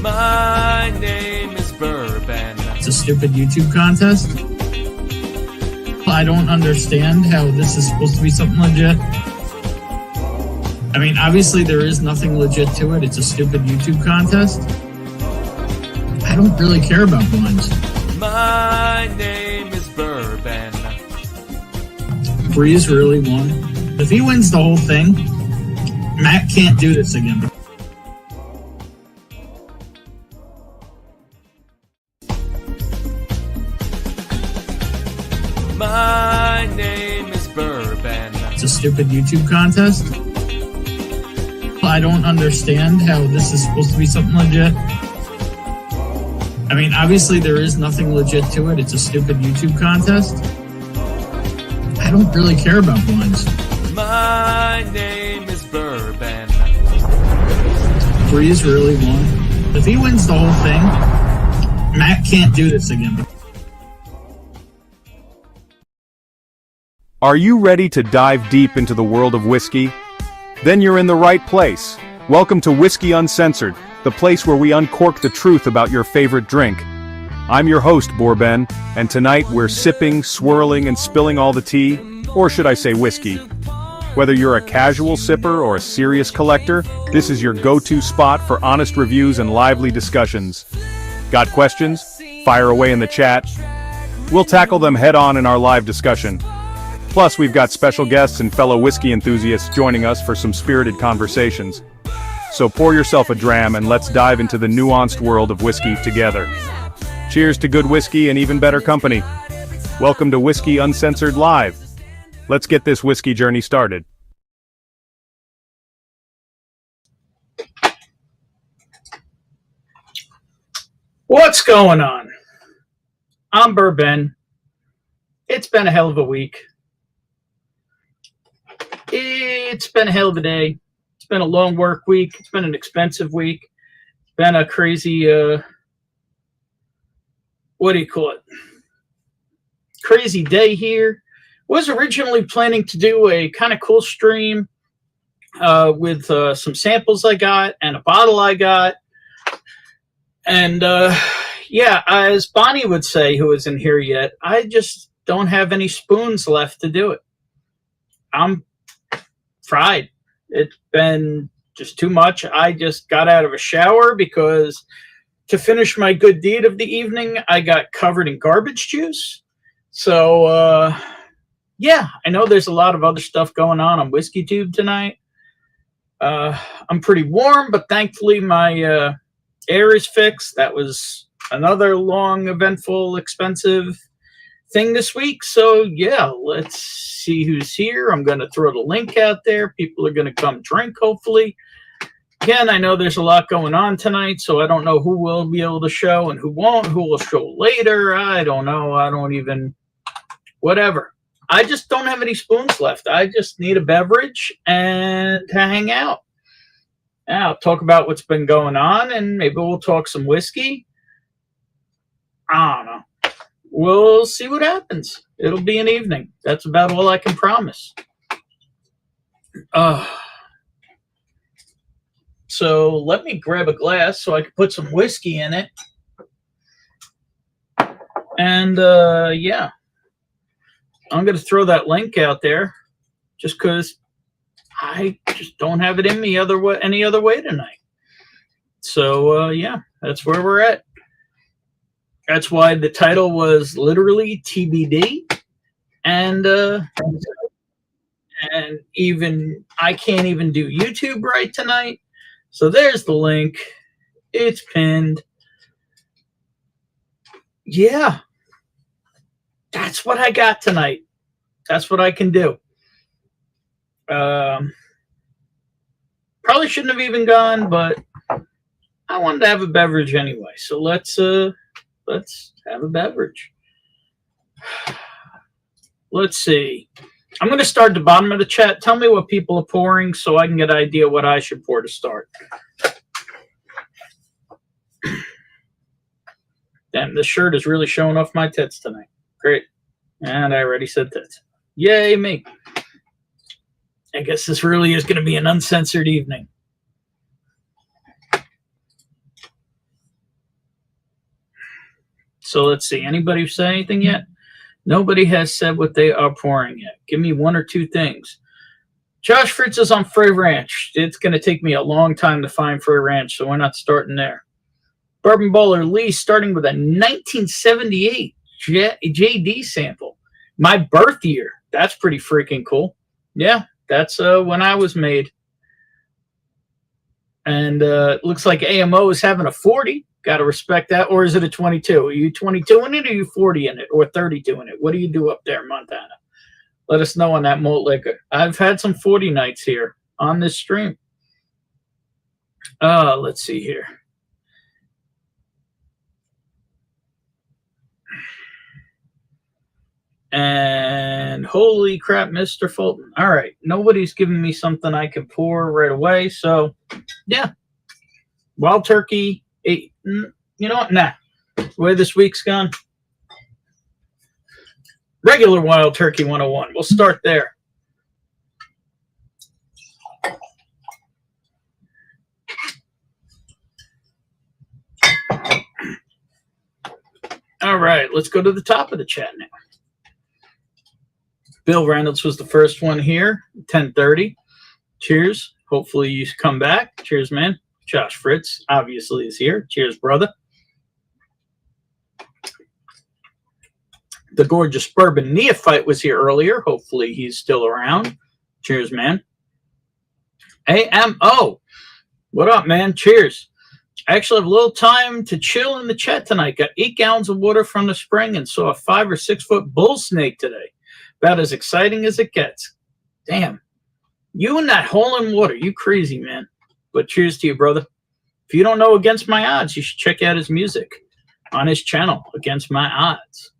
My name is Bourbon. It's a stupid YouTube contest. I don't understand how this is supposed to be something legit. I mean, obviously there is nothing legit to it. It's a stupid YouTube contest. I don't really care about blinds. My name is Bourbon. Breeze really won. If he wins the whole thing, Matt can't do this again. My name is Bourbon. It's a stupid YouTube contest. I don't understand how this is supposed to be something legit. I mean, obviously there is nothing legit to it. It's a stupid YouTube contest. I don't really care about blinds. My name is Bourbon. Breeze really won. If he wins the whole thing, Matt can't do this again. Are you ready to dive deep into the world of whiskey? Then you're in the right place. Welcome to Whiskey Uncensored, the place where we uncork the truth about your favorite drink. I'm your host, Bourbon, and tonight we're sipping, swirling, and spilling all the tea, or should I say whiskey. Whether you're a casual sipper or a serious collector, this is your go-to spot for honest reviews and lively discussions. Got questions? Fire away in the chat. We'll tackle them head-on in our live discussion. Plus, we've got special guests and fellow whiskey enthusiasts joining us for some spirited conversations. So pour yourself a dram and let's dive into the nuanced world of whiskey together. Cheers to good whiskey and even better company. Welcome to Whiskey Uncensored Live. Let's get this whiskey journey started. What's going on? I'm Bourbon. It's been a hell of a week. It's been a hell of a day. It's been a long work week. It's been an expensive week. It's been a crazy, what do you call it? Crazy day here. Was originally planning to do a kind of cool stream with some samples I got and a bottle I got. And yeah, as Bonnie would say, who isn't here yet, I just don't have any spoons left to do it. I'm fried. It's been just too much. I just got out of a shower because to finish my good deed of the evening, I got covered in garbage juice. So, yeah, I know there's a lot of other stuff going on Whiskey Tube tonight. I'm pretty warm, but thankfully my air is fixed. That was another long, eventful, expensive thing this week. So yeah, let's see who's here. I'm going to throw the link out there. People are going to come drink, hopefully. Again, I know there's a lot going on tonight, so I don't know who will be able to show and who won't, who will show later. I don't know. I don't even, whatever. I just don't have any spoons left. I just need a beverage and to hang out. I'll talk about what's been going on, and maybe we'll talk some whiskey. I don't know. We'll see what happens. It'll be an evening. That's about all I can promise. So let me grab a glass so I can put some whiskey in it. And yeah, I'm going to throw that link out there just because I just don't have it in me any other way tonight. So yeah, that's where we're at. That's why the title was literally TBD. And even I can't even do YouTube right tonight. So there's the link. It's pinned. Yeah. That's what I got tonight. That's what I can do. Probably shouldn't have even gone, but I wanted to have a beverage anyway. So let's have a beverage. Let's see. I'm going to start at the bottom of the chat. Tell me what people are pouring so I can get an idea what I should pour to start. Damn, this shirt is really showing off my tits tonight. Great. And I already said tits. Yay, me. I guess this really is going to be an uncensored evening. So let's see. Anybody say anything yet? Nobody has said what they are pouring yet. Give me one or two things. Josh Fritz is on Frey Ranch. It's going to take me a long time to find Frey Ranch, so we're not starting there. Bourbon Bowler Lee starting with a 1978 JD sample. My birth year. That's pretty freaking cool. Yeah, that's when I was made. And it looks like AMO is having a 40. Got to respect that. Or is it a 22? Are you 22 in it, or are you 40 in it, or 32 in it? What do you do up there in Montana? Let us know on that malt liquor. I've had some 40 nights here on this stream. Let's see here. And holy crap, Mr. Fulton. All right. Nobody's giving me something I can pour right away. So, yeah. Wild Turkey. You know what? Nah. The way this week's gone. Regular Wild Turkey 101. We'll start there. All right. Let's go to the top of the chat now. Bill Reynolds was the first one here. 10:30. Cheers. Hopefully you come back. Cheers, man. Josh Fritz obviously is here. Cheers, brother. The gorgeous Bourbon Neophyte was here earlier. Hopefully he's still around. Cheers, man. AMO. What up, man? Cheers. I actually have a little time to chill in the chat tonight. Got 8 gallons of water from the spring and saw a 5 or 6 foot bull snake today. About as exciting as it gets. Damn. You and that hole in water. You crazy, man. But cheers to you, brother. If you don't know Against My Odds, you should check out his music on his channel, Against My Odds.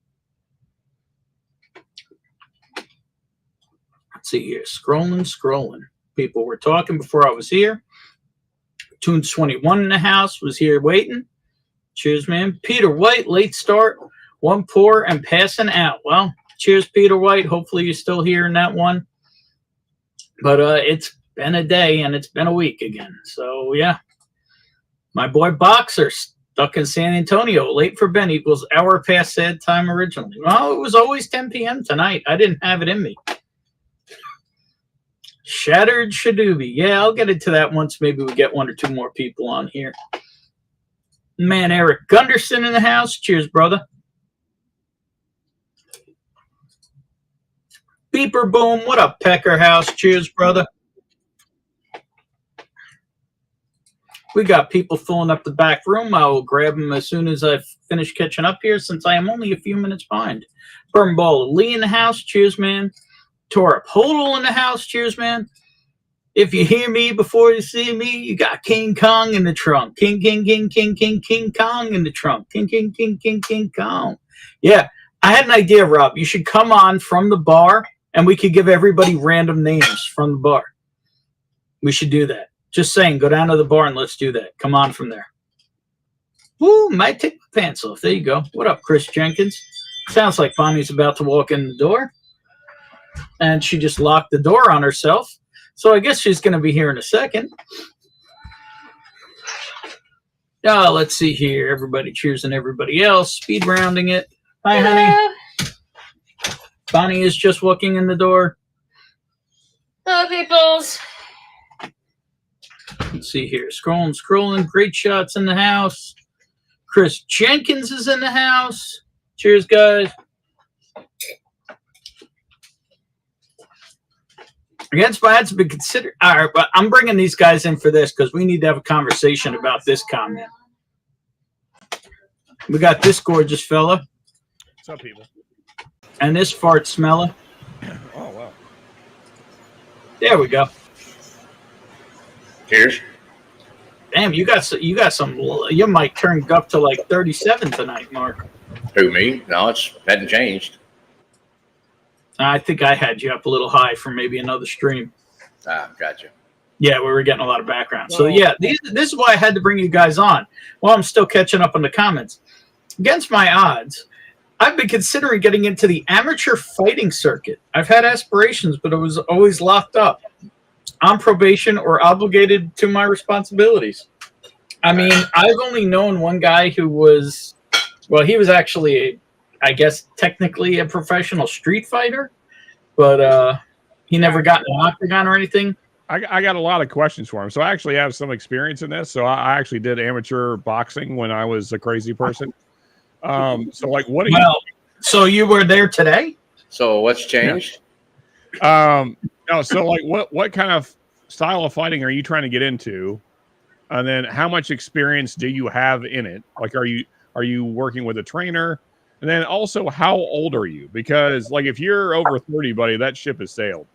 Let's see here. Scrolling. People were talking before I was here. Tunes 21 in the house was here waiting. Cheers, man. Peter White, late start. 1 pour and passing out. Well, cheers, Peter White. Hopefully you're still here in that one. But it's been a day and it's been a week again. So, yeah. My boy Boxer stuck in San Antonio. Late for Ben equals hour past sad time originally. Well, it was always 10 p.m. tonight. I didn't have it in me. Shattered Shadooby. Yeah, I'll get into that once maybe we get 1 or 2 more people on here. Man, Eric Gunderson in the house. Cheers, brother. Beeper Boom. What up, Pecker House? Cheers, brother. We got people filling up the back room. I will grab them as soon as I finish catching up here since I am only a few minutes behind. Burn Ball Lee in the house. Cheers, man. Torp Hodel in the house. Cheers, man. If you hear me before you see me, you got King Kong in the trunk. King Kong in the trunk. King Kong. Yeah, I had an idea, Rob. You should come on from the bar and we could give everybody random names from the bar. We should do that. Just saying, go down to the bar and let's do that. Come on from there. Woo, might take my pants off. There you go. What up, Chris Jenkins? Sounds like Bonnie's about to walk in the door. And she just locked the door on herself. So I guess she's going to be here in a second. Let's see here. Everybody cheers and everybody else. Speed rounding it. Hi, honey. Bonnie is just walking in the door. Hello, peoples. Let's see here. Scrolling. Great shots in the house. Chris Jenkins is in the house. Cheers, guys. Against My Odds have been considered. All right, but I'm bringing these guys in for this because we need to have a conversation about this comment. We got this gorgeous fella. What's up, people? And this fart smeller. Oh, wow. There we go. Cheers. Damn, you got some. Your mic turned up to like 37 tonight, Mark. Who, me? No, it's hadn't changed. I think I had you up a little high for maybe another stream. Gotcha. Yeah, we were getting a lot of background. So, yeah, this is why I had to bring you guys on. Well, I'm still catching up on the comments. Against My Odds, I've been considering getting into the amateur fighting circuit. I've had aspirations, but it was always locked up. On probation or obligated to my responsibilities. I mean, I've only known one guy who was Well, he was actually, I guess, technically a professional street fighter, but he never got in an octagon or anything. I got a lot of questions for him. So I actually have some experience in this. So I actually did amateur boxing when I was a crazy person. So like, what do you? Well, so you were there today? So what's changed? No. So like, what kind of style of fighting are you trying to get into? And then how much experience do you have in it? Like, are you working with a trainer? And then also, how old are you? Because like, if you're over 30, buddy, that ship has sailed.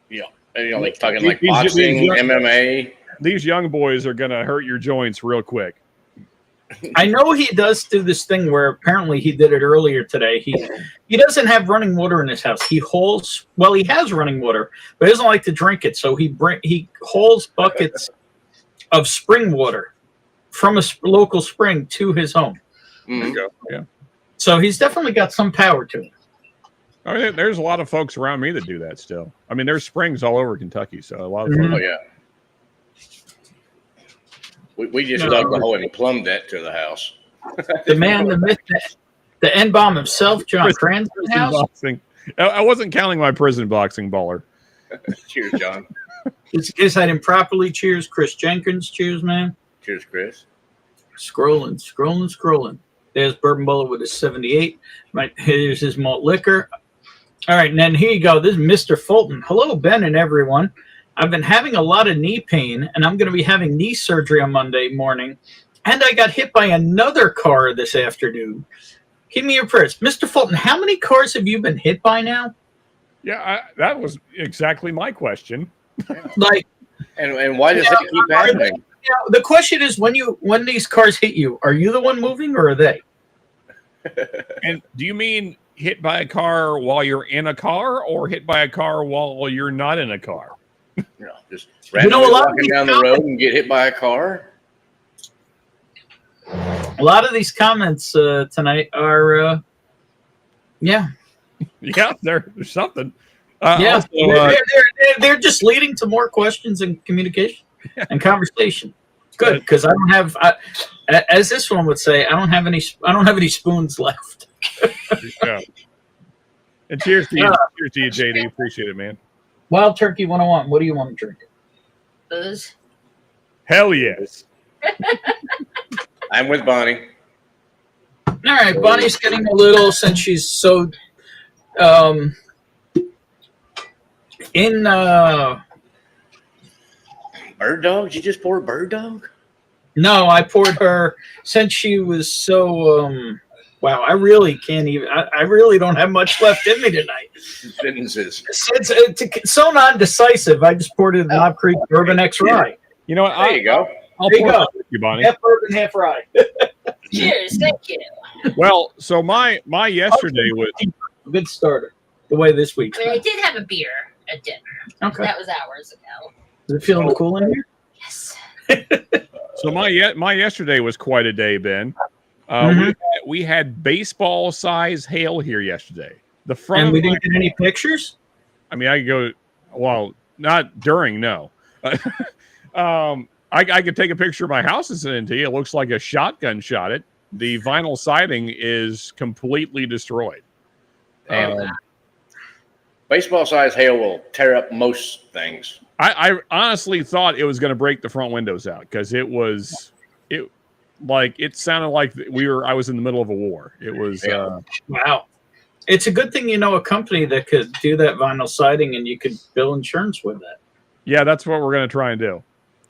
Yeah, and, like talking like boxing, MMA. These young boys are gonna hurt your joints real quick. I know he does do this thing where apparently he did it earlier today. He doesn't have running water in his house. He hauls, well, he has running water, but he doesn't like to drink it. So he hauls buckets of spring water from a local spring to his home. There you go. Yeah. So he's definitely got some power to him. I mean, there's a lot of folks around me that do that still. I mean, there's springs all over Kentucky, so a lot of folks. Oh yeah. We just dug the hole and plumbed that to the house. The man, the myth, the N-bomb himself, John Cranston house. Boxing. I wasn't counting my prison boxing baller. Cheers, John. This guess I didn't properly. Cheers, Chris Jenkins. Cheers, man. Cheers, Chris. Scrolling. There's Bourbon Bullet with his 78. Right, here's his malt liquor. All right, and then here you go. This is Mr. Fulton. Hello, Ben and everyone. I've been having a lot of knee pain, and I'm going to be having knee surgery on Monday morning. And I got hit by another car this afternoon. Give me your prayers. Mr. Fulton, how many cars have you been hit by now? Yeah, that was exactly my question. Like, and why does that keep happening? Yeah, the question is, when these cars hit you, are you the one moving or are they? And do you mean hit by a car while you're in a car, or hit by a car while you're not in a car? Just randomly a lot walking down the road and get hit by a car. A lot of these comments tonight are, Yeah, there's something. yeah, Also, they're just leading to more questions and communication and conversation. Good, because I don't have, as this one would say, I don't have any spoons left. yeah. And cheers to you, JD. Appreciate it, man. Wild Turkey 101. What do you want to drink? Booze. Hell yes. I'm with Bonnie. All right, Bonnie's getting a little, since she's so in Bird dog? Did you just pour a bird dog? No, I poured her since she was so wow, I really can't even I really don't have much left in me tonight. Sentences. It's so non-decisive. I just poured it in Knob Creek Bourbon X Rye. You know what? There you go. I'll There you pour go. it with you, Bonnie. Half bourbon, half rye. Cheers. Thank you. Well, so my yesterday was Good starter. The way this week's I mean, I been. did have a beer at dinner. Okay. That was hours ago. Is it feeling cool in here? Yes. so my yesterday was quite a day, Ben. We had baseball size hail here yesterday. The front. And we didn't get any pictures? I mean, I could go. Well, not during. No. I could take a picture of my house and send it to you. It looks like a shotgun shot it. The vinyl siding is completely destroyed. Baseball size hail will tear up most things. I honestly thought it was going to break the front windows out because it sounded like I was in the middle of a war. It was Wow. It's a good thing you know a company that could do that vinyl siding and you could bill insurance with that. Yeah, that's what we're going to try and do.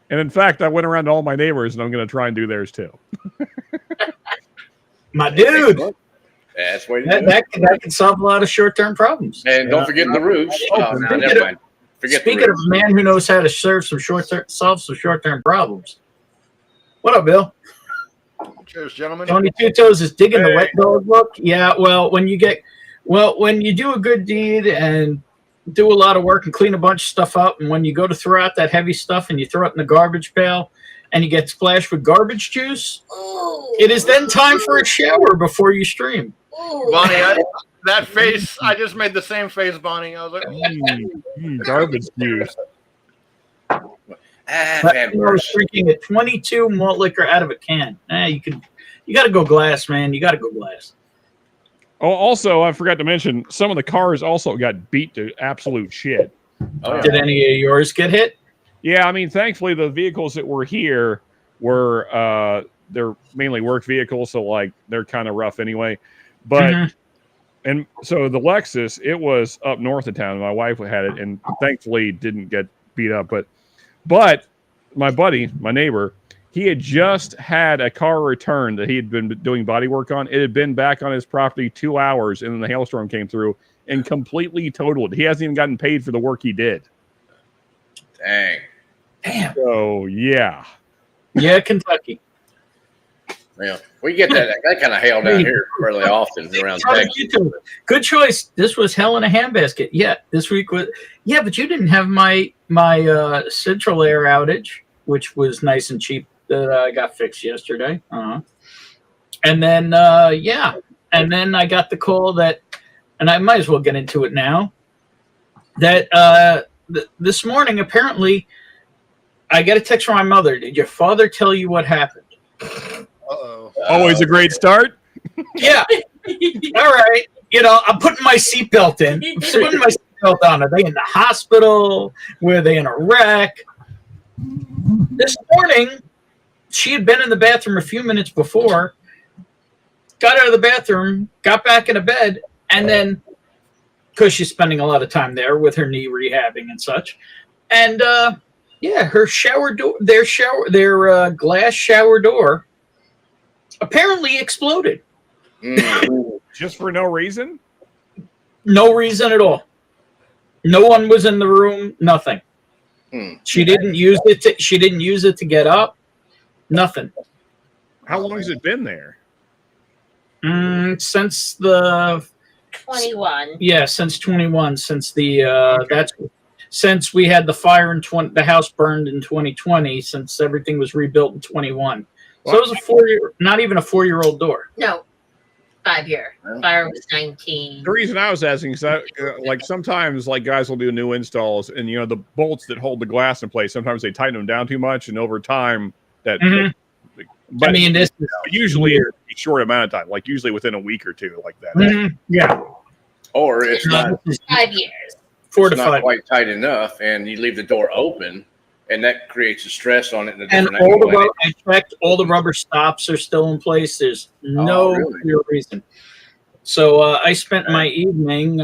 And in fact, I went around to all my neighbors and I'm going to try and do theirs too. My dude, That's what that can solve a lot of short-term problems. And don't forget the roofs. Oh, no, never mind. Forget Speaking the of a man who knows how to solve some short-term problems. What up, Bill? Cheers, gentlemen. Tony Two Toes is digging the wet dog look. Yeah, well, when you do a good deed and do a lot of work and clean a bunch of stuff up, and when you go to throw out that heavy stuff and you throw it in the garbage pail and you get splashed with garbage juice, it is then time for a shower before you stream. Bonnie, that face, I just made the same face, Bonnie. I was like, Garbage juice. I was drinking a 22 malt liquor out of a can. You You got to go glass, man. You got to go glass. Oh, also, I forgot to mention, some of the cars also got beat to absolute shit. Oh, yeah. Did any of yours get hit? Yeah, I mean, thankfully, the vehicles that were here were they're mainly work vehicles, so like they're kind of rough anyway. But and so the Lexus, it was up north of town. My wife had it, and thankfully didn't get beat up. But my buddy, my neighbor, he had just had a car returned that he had been doing body work on. It had been back on his property 2 hours, and then the hailstorm came through and completely totaled it. He hasn't even gotten paid for the work he did. Dang. Damn. So yeah. Yeah, Kentucky. Yeah, we get that kind of hail down here fairly often around Texas. Good choice. This was hell in a handbasket. Yeah, this week was. Yeah, but you didn't have my central air outage, which was nice and cheap that I got fixed yesterday. And then and then I got the call that, and I might as well get into it now. That this morning apparently, I got a text from my mother. Did your father tell you what happened? Always a great start. Yeah. All right. You know, I'm putting my seatbelt in. I'm putting my seatbelt on. Are they in the hospital? Were they in a wreck? This morning, she had been in the bathroom a few minutes before, got out of the bathroom, got back into bed, and then, because she's spending a lot of time there with her knee rehabbing and such, and her shower door, their glass shower door, apparently exploded. Just for no reason? No reason at all. No one was in the room. Nothing. She didn't use it. She didn't use it to get up. Nothing. How long has it been there? Since the 21. Yeah, since 21. Since the since we had the fire in the house burned in 2020. Since everything was rebuilt in 21. So it was a 4-year, not even a 4-year-old door. No, 5-year. Fire was 19. The reason I was asking is like sometimes like guys will do new installs, and you know the bolts that hold the glass in place, sometimes they tighten them down too much, and over time that. But I mean, this is usually it's a short amount of time, like usually within a week or two, like that. Yeah. Or it's not 5 years. 4 to it's not 5. quite tight enough, and you leave the door open, and that creates a stress on it in a And different angle. I checked, all the rubber stops are still in place. There's no clear reason. So I spent my evening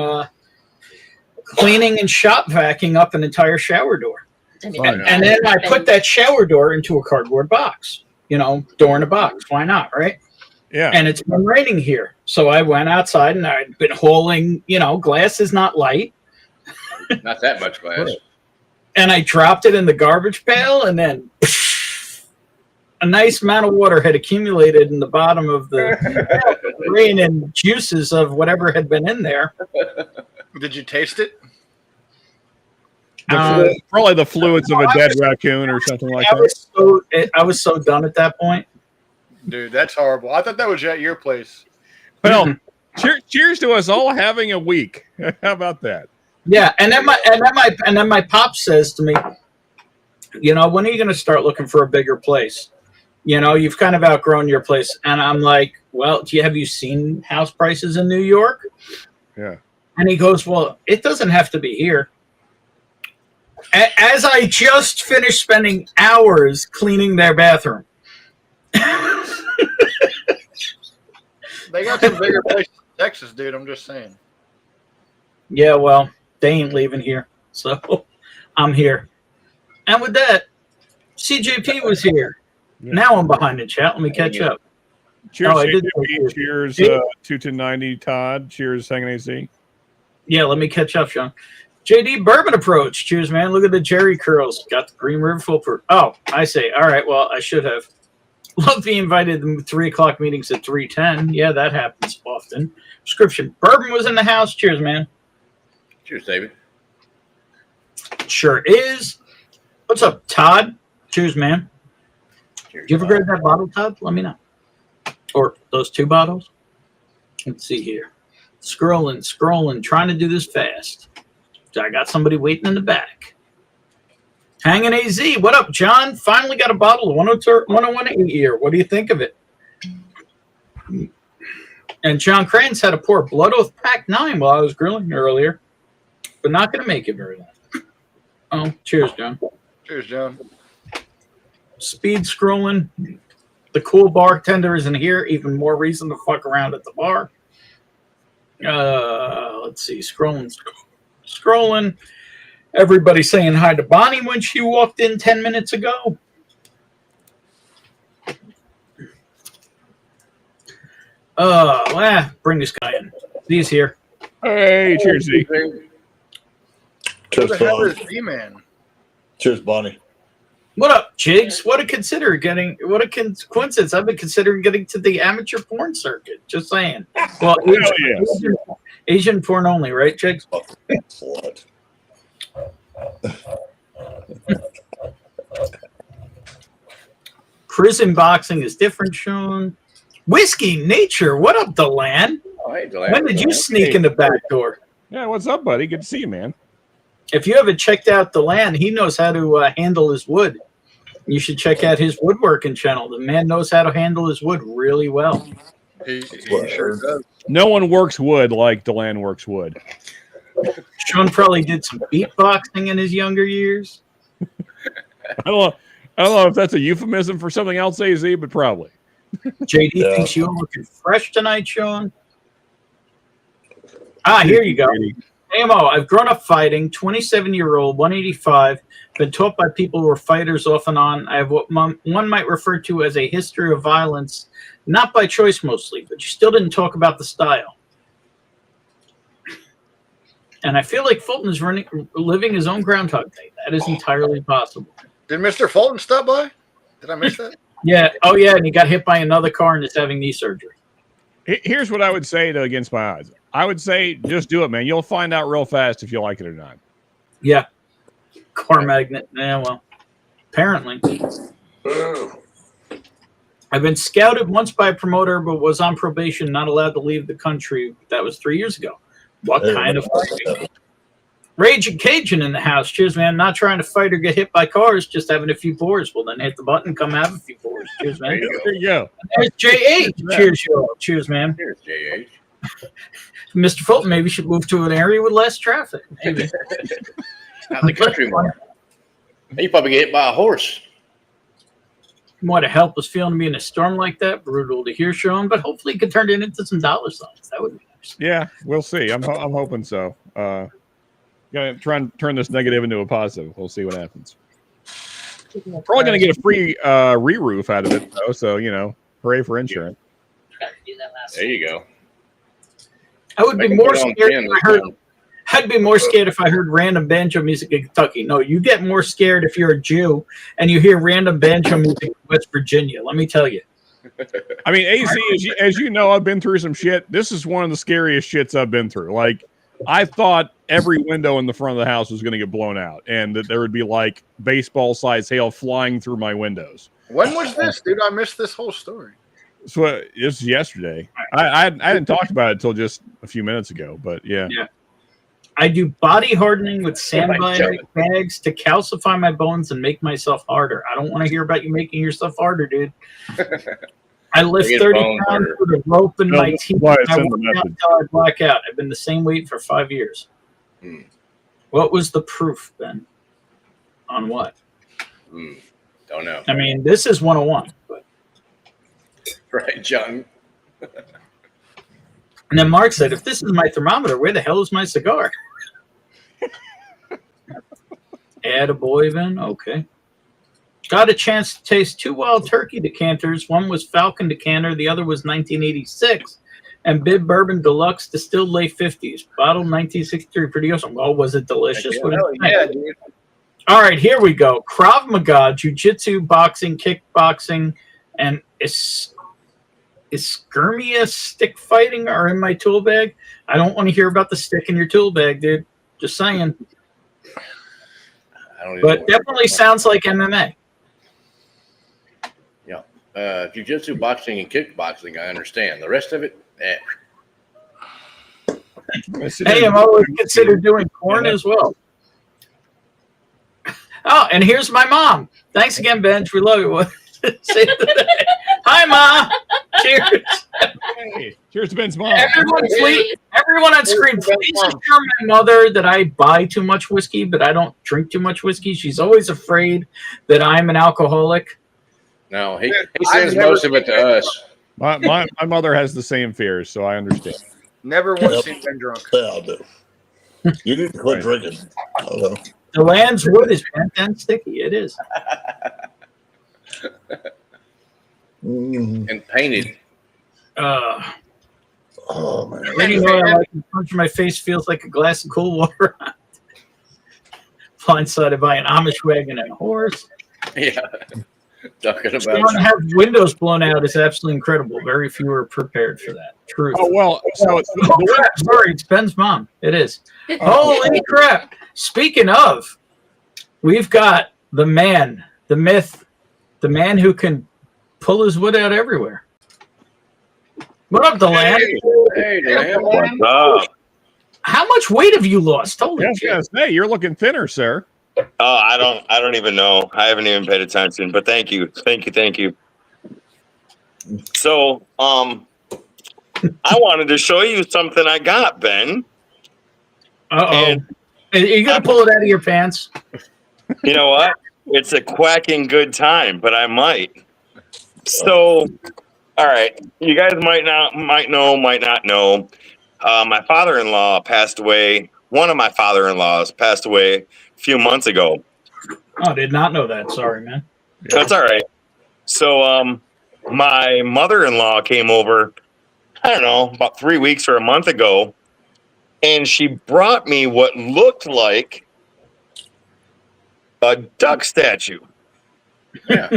cleaning and shop vacuuming up an entire shower door. And then I put that shower door into a cardboard box. You know, door in a box. Why not, right? Yeah. And it's been raining here. So I went outside and I'd been hauling, glass is not light. Not that much glass. And I dropped it in the garbage pail, and then a nice amount of water had accumulated in the bottom of the rain and juices of whatever had been in there. Did you taste it? Probably the fluids of a dead raccoon or something like that. I was so done at that point. Dude, that's horrible. I thought that was at your place. Well, cheers to us all having a week. How about that? Yeah, and then my pop says to me, when are you going to start looking for a bigger place? You've kind of outgrown your place. And I'm like, well, have you seen house prices in New York? Yeah. And he goes, well, it doesn't have to be here. As I just finished spending hours cleaning their bathroom. They got some bigger places in Texas, dude. I'm just saying. Yeah, well, they ain't leaving here. So I'm here. And with that, CJP was here. Yeah. Now I'm behind the chat. Let me catch up. Cheers, CJP. Cheers, 290 Todd. Cheers, Hanging AZ. Yeah, let me catch up, Sean. JD Bourbon Approach. Cheers, man. Look at the Jerry curls. Got the Green River foolproof. Oh, I say. All right, well, I should have. Love being invited to 3 o'clock meetings at 3:10. Yeah, that happens often. Prescription Bourbon was in the house. Cheers, man. Cheers, David. Sure is. What's up, Todd? Cheers, man. Cheers, you ever grab that bottle, Todd? Let me know. Or those 2 bottles. Let's see here. Scrolling, trying to do this fast. I got somebody waiting in the back. Hanging AZ. What up, John? Finally got a bottle of 101 a year. What do you think of it? And John Kranz had to pour Blood Oath Pack 9 while I was grilling earlier, but not going to make it very long. Oh, cheers, John. Cheers, John. Speed scrolling. The cool bartender isn't here. Even more reason to fuck around at the bar. Let's see. Scrolling. Everybody saying hi to Bonnie when she walked in 10 minutes ago. Bring this guy in. He's here. Hey, cheers, Z. Who Cheers, the hell Bonnie. is D-Man? Cheers, Bonnie. What up, Jigs? What a coincidence. I've been considering getting to the amateur porn circuit. Just saying. Well, yes. Asian porn only, right, Jigs? Slut. Prison boxing is different, Sean. Whiskey Nature. What up, Delan? Oh, hey, Delan. When did you sneak in the back door? Yeah, what's up, buddy? Good to see you, man. If you haven't checked out Delan, he knows how to handle his wood. You should check out his woodworking channel. The man knows how to handle his wood really well. He sure does. No one works wood like Delan works wood. Sean probably did some beatboxing in his younger years. I don't know if that's a euphemism for something else, AZ, but probably. JD thinks you're looking fresh tonight, Sean. Here you go. AMO, I've grown up fighting, 27-year-old, 185, been taught by people who are fighters off and on. I have what one might refer to as a history of violence, not by choice mostly, but you still didn't talk about the style. And I feel like Fulton is living his own Groundhog Day. That is entirely possible. Did Mr. Fulton stop by? Did I miss that? Yeah. Oh, yeah, and he got hit by another car and is having knee surgery. Here's what I would say to against my odds. I would say just do it, man. You'll find out real fast if you like it or not. Yeah. Car magnet. Yeah, well, apparently. I've been scouted once by a promoter, but was on probation, not allowed to leave the country. That was 3 years ago. What kind of fighting? Raging Cajun in the house. Cheers, man. Not trying to fight or get hit by cars, just having a few pours. Well, then hit the button, come have a few pours. Cheers, man. There you go. There's JH. Cheers, yo. Cheers, man. Here's JH. Mr. Fulton maybe should move to an area with less traffic. Maybe. Out in the country more. You probably get hit by a horse. What a helpless feeling to be in a storm like that. Brutal to hear, Sean, but hopefully it could turn it into some dollar signs. That would be nice. Yeah, we'll see. I'm hoping so. Gonna try and turn this negative into a positive. We'll see what happens. Probably gonna get a free re-roof out of it though. So hooray for insurance. Forgot to do that last There you go. I would be more scared if I heard. I'd be more scared if I heard random banjo music in Kentucky. No, you get more scared if you're a Jew and you hear random banjo music in West Virginia. Let me tell you. I mean, AZ, as you know, I've been through some shit. This is one of the scariest shits I've been through. Like, I thought every window in the front of the house was going to get blown out and that there would be like baseball-sized hail flying through my windows. When was this, dude? I missed this whole story. So it was yesterday. I hadn't talked about it until just a few minutes ago, but yeah. I do body hardening with sandbag bags to calcify my bones and make myself harder. I don't want to hear about you making yourself harder, dude. I lift 30 pounds with a rope in my teeth. I work out until I black out. I've been the same weight for 5 years. What was the proof, Ben? On what? Don't know. I mean, this is 101. But. Right, John. And then Mark said, if this is my thermometer, where the hell is my cigar? Attaboy, Ben. Okay. Got a chance to taste 2 Wild Turkey decanters. One was Falcon decanter. The other was 1986. And Bib Bourbon Deluxe Distilled Late 50s. Bottled 1963. Pretty awesome. Oh, was it delicious? Yeah, dude. All right, here we go. Krav Maga, Jiu-Jitsu, boxing, kickboxing, and Iskirmia stick fighting are in my tool bag. I don't want to hear about the stick in your tool bag, dude. Just saying. But definitely sounds like MMA. Yeah. Jiu-jitsu, boxing, and kickboxing, I understand. The rest of it, Hey, I'm always considered doing porn as well. Oh, and here's my mom. Thanks again, Benj. We love you. Hi, Ma. Cheers. Hey, cheers to Ben's mom. Everyone on screen, please assure my mother that I buy too much whiskey, but I don't drink too much whiskey. She's always afraid that I'm an alcoholic. No, he sends most of it to us. My mother has the same fears, so I understand. Never once seen Ben drunk. Yeah, I'll do. You need to quit drinking. I don't know. The land's wood is bent and sticky. It is. Mhm. And painted. Oh man. You know, I like to punch my face feels like a glass of cool water. Blindsided by an Amish wagon and a horse. Yeah. Talking To about have windows blown out is absolutely incredible. Very few are prepared for that. Truth. Oh well, so it's Oh, crap. Sorry, it's Ben's mom. It is. Holy crap. Speaking of, we've got the man, the myth, the man who can pull his wood out everywhere. What up, Deland? Hey, Lamb. What's up? How much weight have you lost? Holy yes, shit. yes. Hey, you're looking thinner, sir. Oh, I don't even know. I haven't even paid attention, but thank you. So, I wanted to show you something I got, Ben. Uh-oh. And Are you going to pull it out of your pants? you know what? It's a quacking good time, but I might. So, all right. You guys might know, might not know. My father-in-law passed away. One of my father-in-laws passed away a few months ago. Oh, did not know that. Sorry, man. That's all right. So, my mother-in-law came over, I don't know, about 3 weeks or a month ago, and she brought me what looked like a duck statue. Yeah.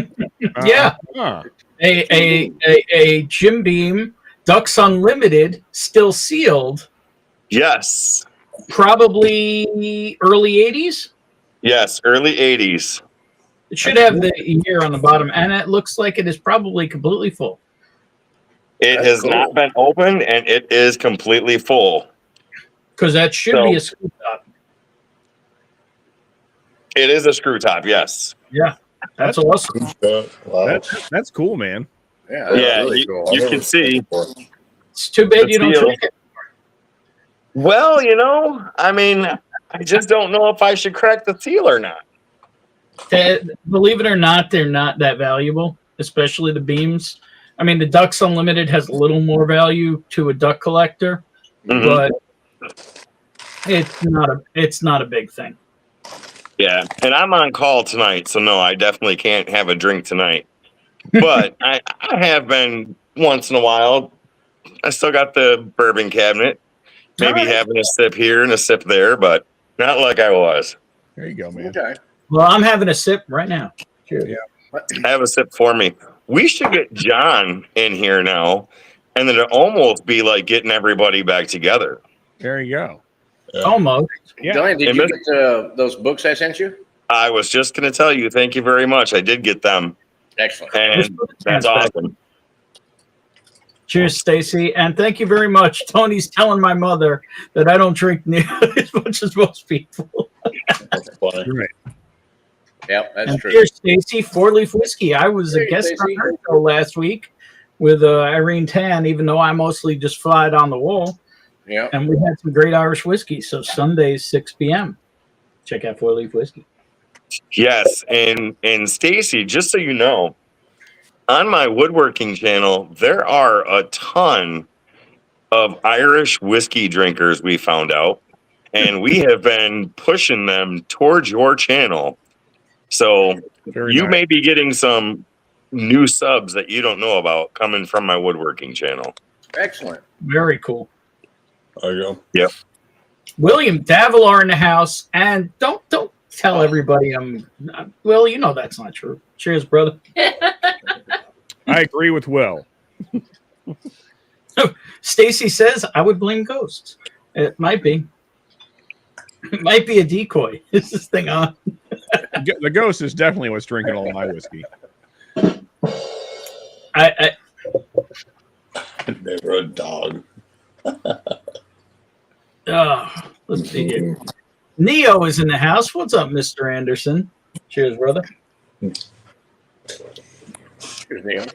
Yeah. Huh. A Jim Beam, Ducks Unlimited, still sealed, Yes. probably early 80s. Yes, early 80s. It should have the year on the bottom, and it looks like it is probably completely full. It That's has cool. not been opened, and it is completely full. Because that should be a screw top. It is a screw top, yes. Yeah, that's awesome. Wow. That's cool, man. Yeah. That's Yeah, really you, cool. you can see. It's too bad you don't That's drink it. Well, I mean, I just don't know if I should crack the seal or not. Believe it or not, they're not that valuable, especially the beams. I mean, the Ducks Unlimited has a little more value to a duck collector, Mhm. but it's not a big thing. Yeah, and I'm on call tonight, so no, I definitely can't have a drink tonight. But I have been once in a while. I still got the bourbon cabinet, maybe All right. having a sip here and a sip there, but not like I was. There you go, man. Okay. Well, I'm having a sip right now. Cheers. Yeah. Have a sip for me. We should get John in here now, and then it'll almost be like getting everybody back together. There you go. Almost. Yeah. Johnny, did Hey, you Miss- get those books I sent you? I was just going to tell you, thank you very much. I did get them, Excellent. and that's awesome. Cheers, Stacy, and thank you very much. Tony's telling my mother that I don't drink nearly as much as most people. That's funny. You're right. Yep, that's And true. cheers, Stacy. 4-Leaf Whiskey. I was a Cheers, guest Stacy. on her show last week with Irene Tan, even though I mostly just fly it on the wall. Yep. And we had some great Irish whiskey. So Sundays, 6 p.m. Check out 4-Leaf Whiskey. Yes, and Stacy, just so you know, on my woodworking channel, there are a ton of Irish whiskey drinkers we found out, and we have been pushing them towards your channel. So Very you nice. may be getting some new subs that you don't know about coming from my woodworking channel. Excellent. Very cool. There you go. William Davilar in the house. And don't tell everybody well, you know that's not true. Cheers, brother. I agree with Will. Stacy says I would blame ghosts. It might be. It might be a decoy. Is this thing on? The ghost is definitely what's drinking all my whiskey. I Never a dog. let's see here. Neo is in the house. What's up, Mr. Anderson? Cheers, brother. Cheers, Neil.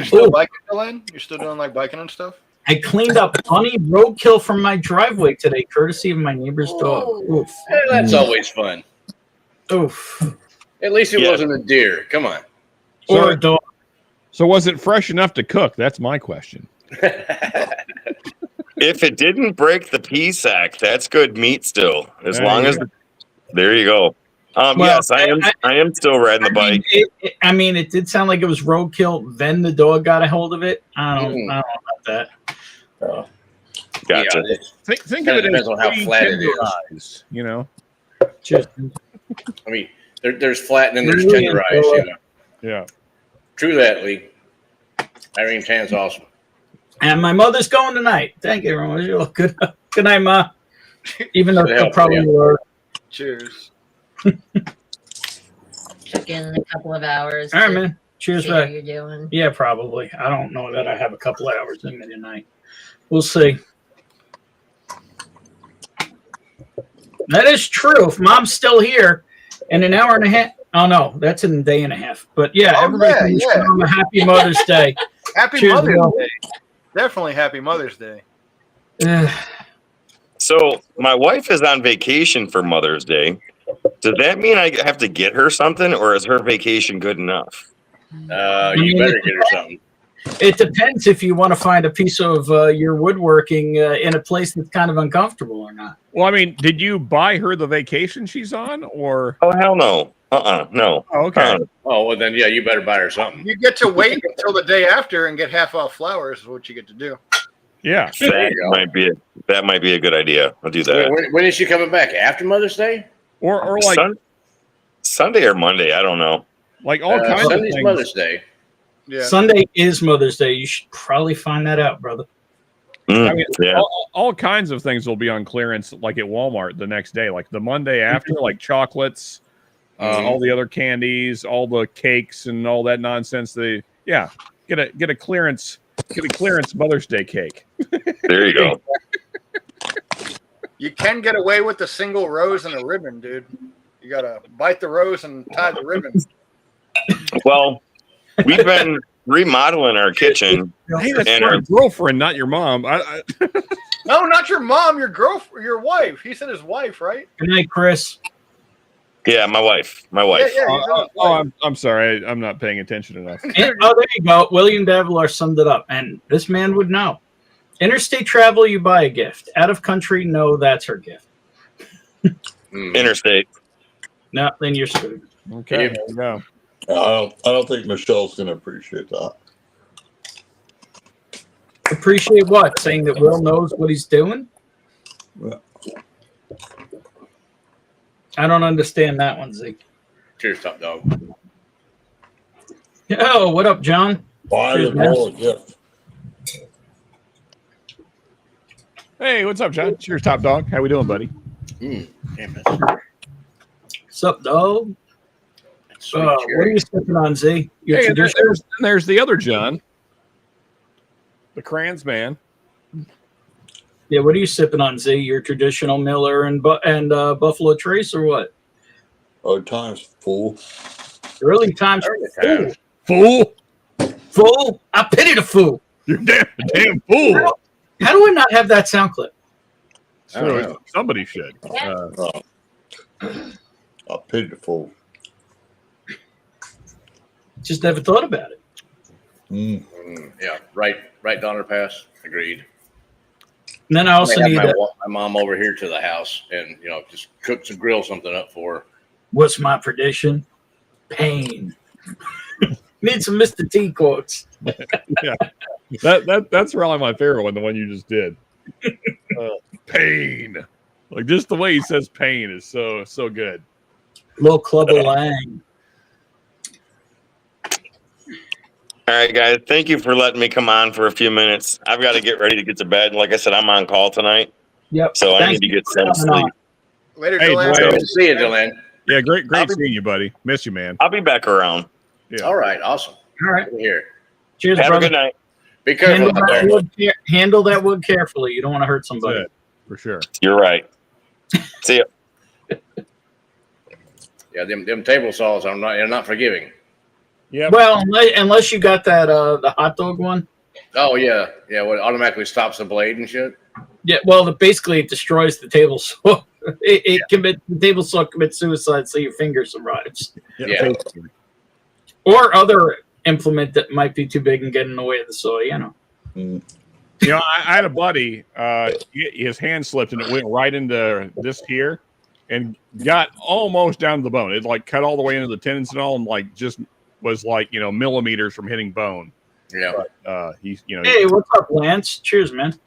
You're still biking, Dylan? You're still doing like biking and stuff? I cleaned up bunny roadkill from my driveway today, courtesy of my neighbor's dog. Oof. That's always fun. Oof. At least it wasn't a deer. Come on. Or a dog. So was it fresh enough to cook? That's my question. If it didn't break the pea sack, that's good meat still. As There long you as go. there you go. Yes, I am still riding the bike. It did sound like it was roadkill. Then the dog got a hold of it. I don't know about that. Gotcha. Yeah, Think of it depends as on how flat it is. tenderized, you know? Just, I mean, there's flat and then there's tenderized. You know. Yeah. True that, Lee. Irene's hand's awesome. and my mother's going tonight. Thank you very much. Good night, Ma. Even though she'll probably work. Cheers. Check in a couple of hours. All right, to man. Cheers, see how back. you're doing. Yeah, probably. I don't know that I have a couple of hours in me tonight. We'll see. That is true. If Mom's still here in an hour and a half. Oh, no. That's in a day and a half. But, yeah, everybody can have a happy Mother's Day. Happy Cheers, Mother's Bill. Day. Definitely happy Mother's Day. So my wife is on vacation for Mother's Day. Does that mean I have to get her something, or is her vacation good enough? You better get her something. It depends if you want to find a piece of your woodworking in a place that's kind of uncomfortable or not. Well, I mean, did you buy her the vacation she's on, or? Oh, hell no. No. Oh, okay. Oh, well, then, yeah, you better buy her something. You get to wait until the day after and get half off flowers is what you get to do. Yeah. That might be a good idea. I'll do that. When is she coming back? After Mother's Day? Or like Sunday or Monday. I don't know. Like all kinds of Sunday's things. Mother's Day. Yeah. Sunday is Mother's Day. You should probably find that out, brother. I mean, Yeah. all kinds of things will be on clearance, like at Walmart the next day, like the Monday after, like chocolates, all the other candies, all the cakes, and all that nonsense. Get a clearance Mother's Day cake. There you go. You can get away with the single rose and a ribbon, dude. You gotta bite the rose and tie the ribbon. Well, we've been remodeling our kitchen. Hey, that's And my our- girlfriend, not your mom. No, not your mom, your girlfriend, your wife. He said his wife, right? Good night, Chris. Yeah, my wife. Yeah, he said his wife. I'm sorry. I'm not paying attention enough. And, oh, there you go. William Davlar summed it up, and this man would know. Interstate travel, you buy a gift. Out of country, no, that's her gift. Interstate. No, then you're screwed. Okay, there you go. I don't think Michelle's going to appreciate that. Appreciate what? Saying that Will knows what he's doing? Yeah. I don't understand that one, Zeke. Cheers, top dog. Oh, what up, John? Buy Cheers, the man. whole gift. Hey, what's up, John? Cheers, top dog. How we doing, buddy? Damn it. What's up, dog? Sweet What are you sipping on, Z? Your Hey, and traditional? there's the other John, the Crans man. Yeah, what are you sipping on, Z? Your traditional Miller and Buffalo Trace, or what? Oh, time's full. Early times. Early Fool! Fool! I pity the fool. You're damn fool. How do I not have that sound clip? I don't know. Somebody should. I pity the fool. Just never thought about it. Yeah, right Donner Pass. Agreed. And then I also I need have my mom over here to the house and, just cook some grill something up for her. what's my prediction? Pain. Need some Mr. T quotes. Yeah, that's probably my favorite one. The one you just did. Pain, like just the way he says pain is so good. Little Clubber Lang. All right, guys. Thank you for letting me come on for a few minutes. I've got to get ready to get to bed. Like I said, I'm on call tonight, Yep. so I Thanks need to get for some coming sleep. on. Later, Hey, Dylan. Dwayne. Good to see you, Dylan. Yeah, great seeing you, buddy. Miss you, man. I'll be back around. Yeah. All right, awesome. All right. Good to hear. Cheers, Have brother. a good night. Be careful Handle out that, there. handle that wood carefully. You don't want to hurt That's somebody. it, for sure. You're right. See ya. Yeah, them table saws, they're not forgiving. Yeah. Well, unless you got that the hot dog one. Oh yeah, yeah. What automatically stops the blade and shit. Yeah. Well, basically it destroys the table saw. The table saw commits suicide, so your finger survives. Yeah. Or other implement that might be too big and get in the way of the saw. You know. Mm. You know, I had a buddy. His hand slipped and it went right into this here, and got almost down to the bone. It like cut all the way into the tendons and all, and like just was like millimeters from hitting bone. Yeah. But he's Hey, what's up, Lance? Cheers, man.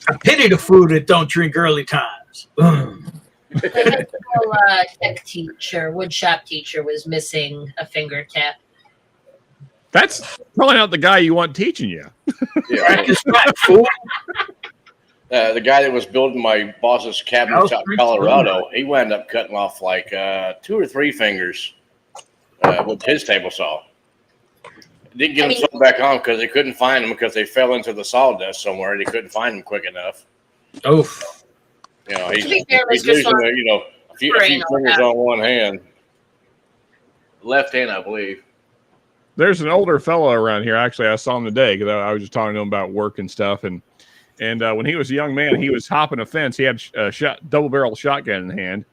I pity the food that don't drink early times. The tech teacher, woodshop teacher, was missing a fingertip. That's probably not the guy you want teaching you. Yeah. The guy that was building my boss's cabinets out in Colorado, he wound up cutting off like 2 or 3 fingers with his table saw. Didn't get them sewn back on because they couldn't find them because they fell into the sawdust somewhere. They couldn't find them quick enough. Oh, He's To be fair, he's Mr. losing Swan, a few fingers on one hand. Left hand, I believe. There's an older fellow around here. Actually, I saw him today because I was just talking to him about work and stuff. And when he was a young man, he was hopping a fence. He had a double-barrel shotgun in hand,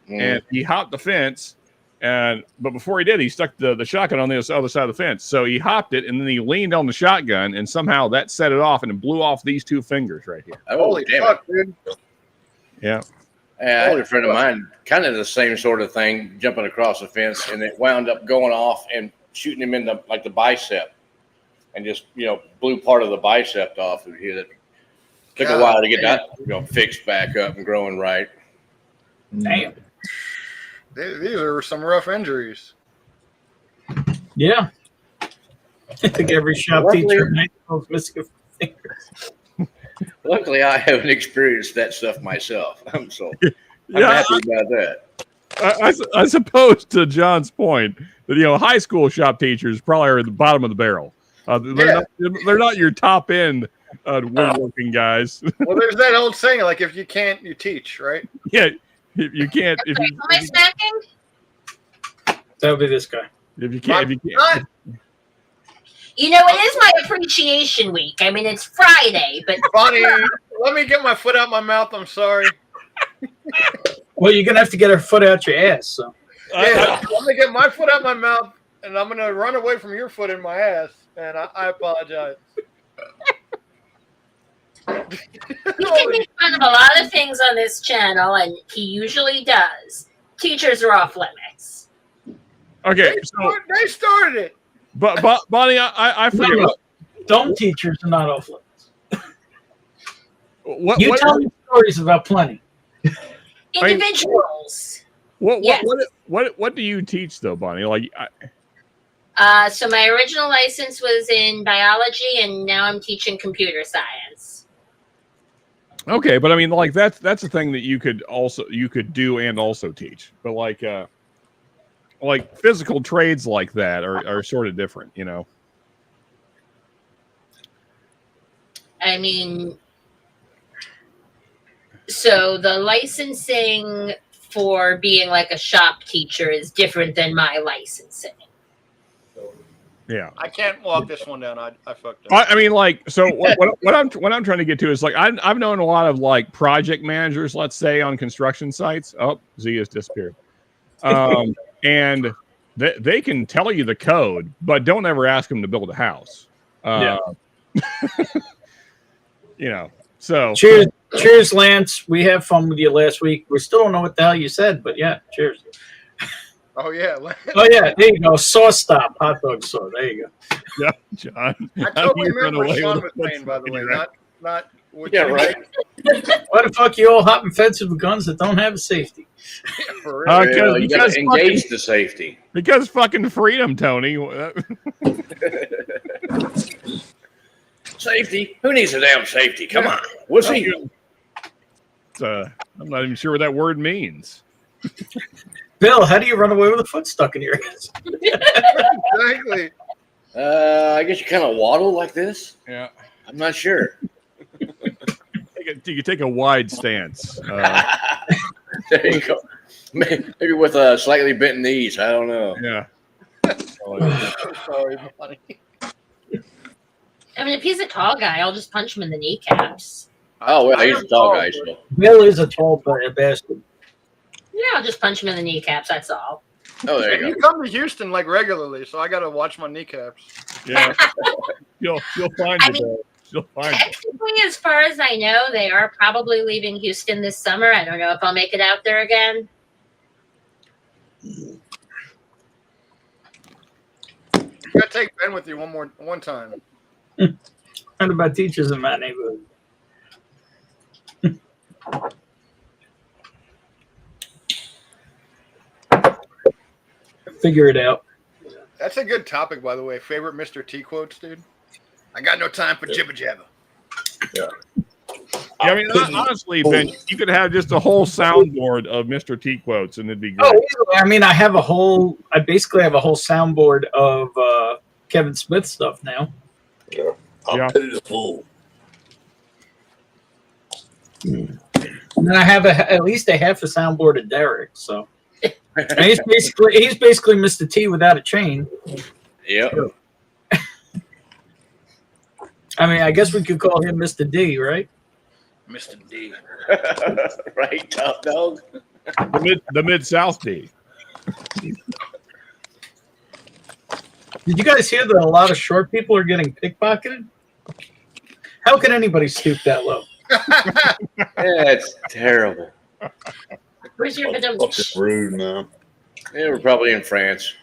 and he hopped the fence. But before he did, he stuck the shotgun on the other side of the fence. So he hopped it, and then he leaned on the shotgun, and somehow that set it off, and it blew off these 2 fingers right here. Holy fuck, dude! Yeah. I had a friend of mine, kind of the same sort of thing, jumping across the fence, and it wound up going off and shooting him in the bicep, and just blew part of the bicep off. It took a while to get that fixed back up and growing right. damn. These are some rough injuries. Yeah. I think every shop teacher is missing a finger. Luckily, I haven't experienced that stuff myself. I'm happy about that. I suppose, to John's point, that high school shop teachers probably are at the bottom of the barrel. They're not your top end woodworking guys. Well, there's that old saying, like, if you can't, you teach, right? Yeah, if you can't. Am I smacking? That would be this guy. If you can't. It is my appreciation week. I mean, it's Friday, but Bonnie, let me get my foot out my mouth. I'm sorry. Well, you're gonna have to get her foot out your ass. So. Yeah, let me get my foot out my mouth, and I'm gonna run away from your foot in my ass. And I apologize. he can make fun of a lot of things on this channel, and he usually does. Teachers are off limits. Okay, They started it. But Bonnie, I forget. No, dumb teachers are not off limits. What tell me stories about plenty. Individuals. What do you teach though, Bonnie? Like, so my original license was in biology, and now I'm teaching computer science. okay, but I mean, like that's a thing that you could do and also teach. But like physical trades like that are sort of different, I mean, so the licensing for being like a shop teacher is different than my licensing. Yeah, I can't walk this one down. I fucked up. I mean, like, so what I'm trying to get to is like I've known a lot of like project managers, let's say, on construction sites. Oh, Z has disappeared. And they can tell you the code, but don't ever ask them to build a house. So Cheers, Lance. We had fun with you last week. We still don't know what the hell you said, but yeah, cheers. Oh yeah. Oh yeah, there you go. Saw stop, hot dog saw. There you go. Yeah, John. I totally remember what Sean was saying, by the way. Not what Yeah, you- right. Why the fuck you all hopping fences with guns that don't have a safety? Yeah, for real. You got to engage the safety. Because fucking freedom, Tony. Safety? Who needs a damn safety? Come on. We'll see. I'm not even sure what that word means. Bill, how do you run away with a foot stuck in your ass? Exactly. I guess you kind of waddle like this. Yeah. I'm not sure. You can take a wide stance. There you go. Maybe with slightly bent knees. I don't know. Yeah. Sorry, buddy. I mean, if he's a tall guy, I'll just punch him in the kneecaps. Oh, well, he's a tall guy, so. Bill is a tall bastard. Yeah, I'll just punch him in the kneecaps. That's all. Oh, there And you you go. come to Houston like regularly, so I got to watch my kneecaps. Yeah. You'll find I it. mean, though. You'll find it. Technically, as far as I know, they are probably leaving Houston this summer. I don't know if I'll make it out there again. You got to take Ben with you one time. Heard about teachers in my neighborhood. Figure it out. That's a good topic, by the way. Favorite Mr. T quotes, dude? I got no time for jibber jabber. Yeah, I mean, honestly, Ben, you could have just a whole soundboard of Mr. T quotes, and it'd be great. Oh, easily. I mean, I basically have a whole soundboard of Kevin Smith stuff now. Yeah. I'm pity the fool. And then I have at least a half a soundboard of Derek. So and he's basically Mr. T without a chain. Yep. I mean, I guess we could call him Mr. D, right? Mr. D. Right, top dog. The Mid-South D. Did you guys hear that a lot of short people are getting pickpocketed? How can anybody stoop that low? That's terrible. Where's your Fucking rude, man. They were probably in France.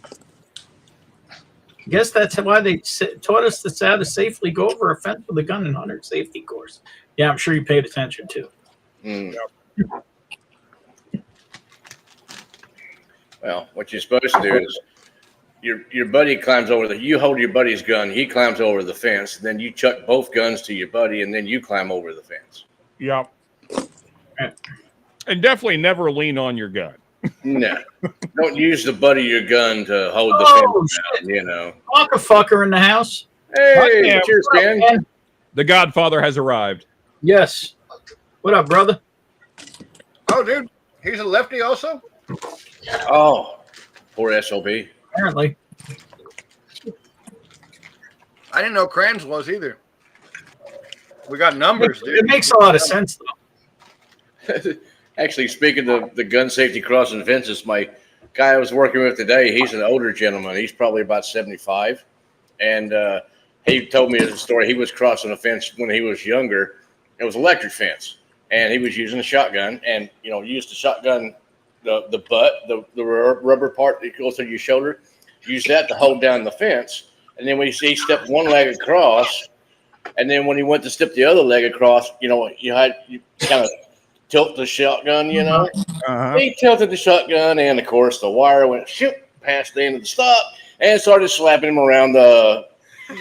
I guess that's why they taught us how to safely go over a fence with a gun in hunter safety course. Yeah, I'm sure you paid attention too. Mm. Well, what you're supposed to do is your buddy climbs over you hold your buddy's gun, he climbs over the fence, then you chuck both guns to your buddy, and then you climb over the fence. Yep. And definitely never lean on your gun. No. Don't use the butt of your gun to hold the fence down, you know. Fuck a fucker in the house. Hey, cheers, Ken. The Godfather has arrived. Yes. What up, brother? Oh, dude. He's a lefty also? Oh, poor SOB. Apparently. I didn't know Crans was either. We got numbers, dude. It makes a lot of sense, though. Actually, speaking of the gun safety crossing fences, my guy I was working with today, he's an older gentleman. He's probably about 75. And he told me a story. He was crossing a fence when he was younger. It was an electric fence. And he was using a shotgun. And, you know, used the shotgun, the butt, the rubber part that goes through your shoulder. Use that to hold down the fence. And then when he stepped one leg across, and then when he went to step the other leg across, you know, you kind of tilt the shotgun, you know. Uh-huh. He tilted the shotgun, and of course the wire went shoot past the end of the stop and started slapping him around the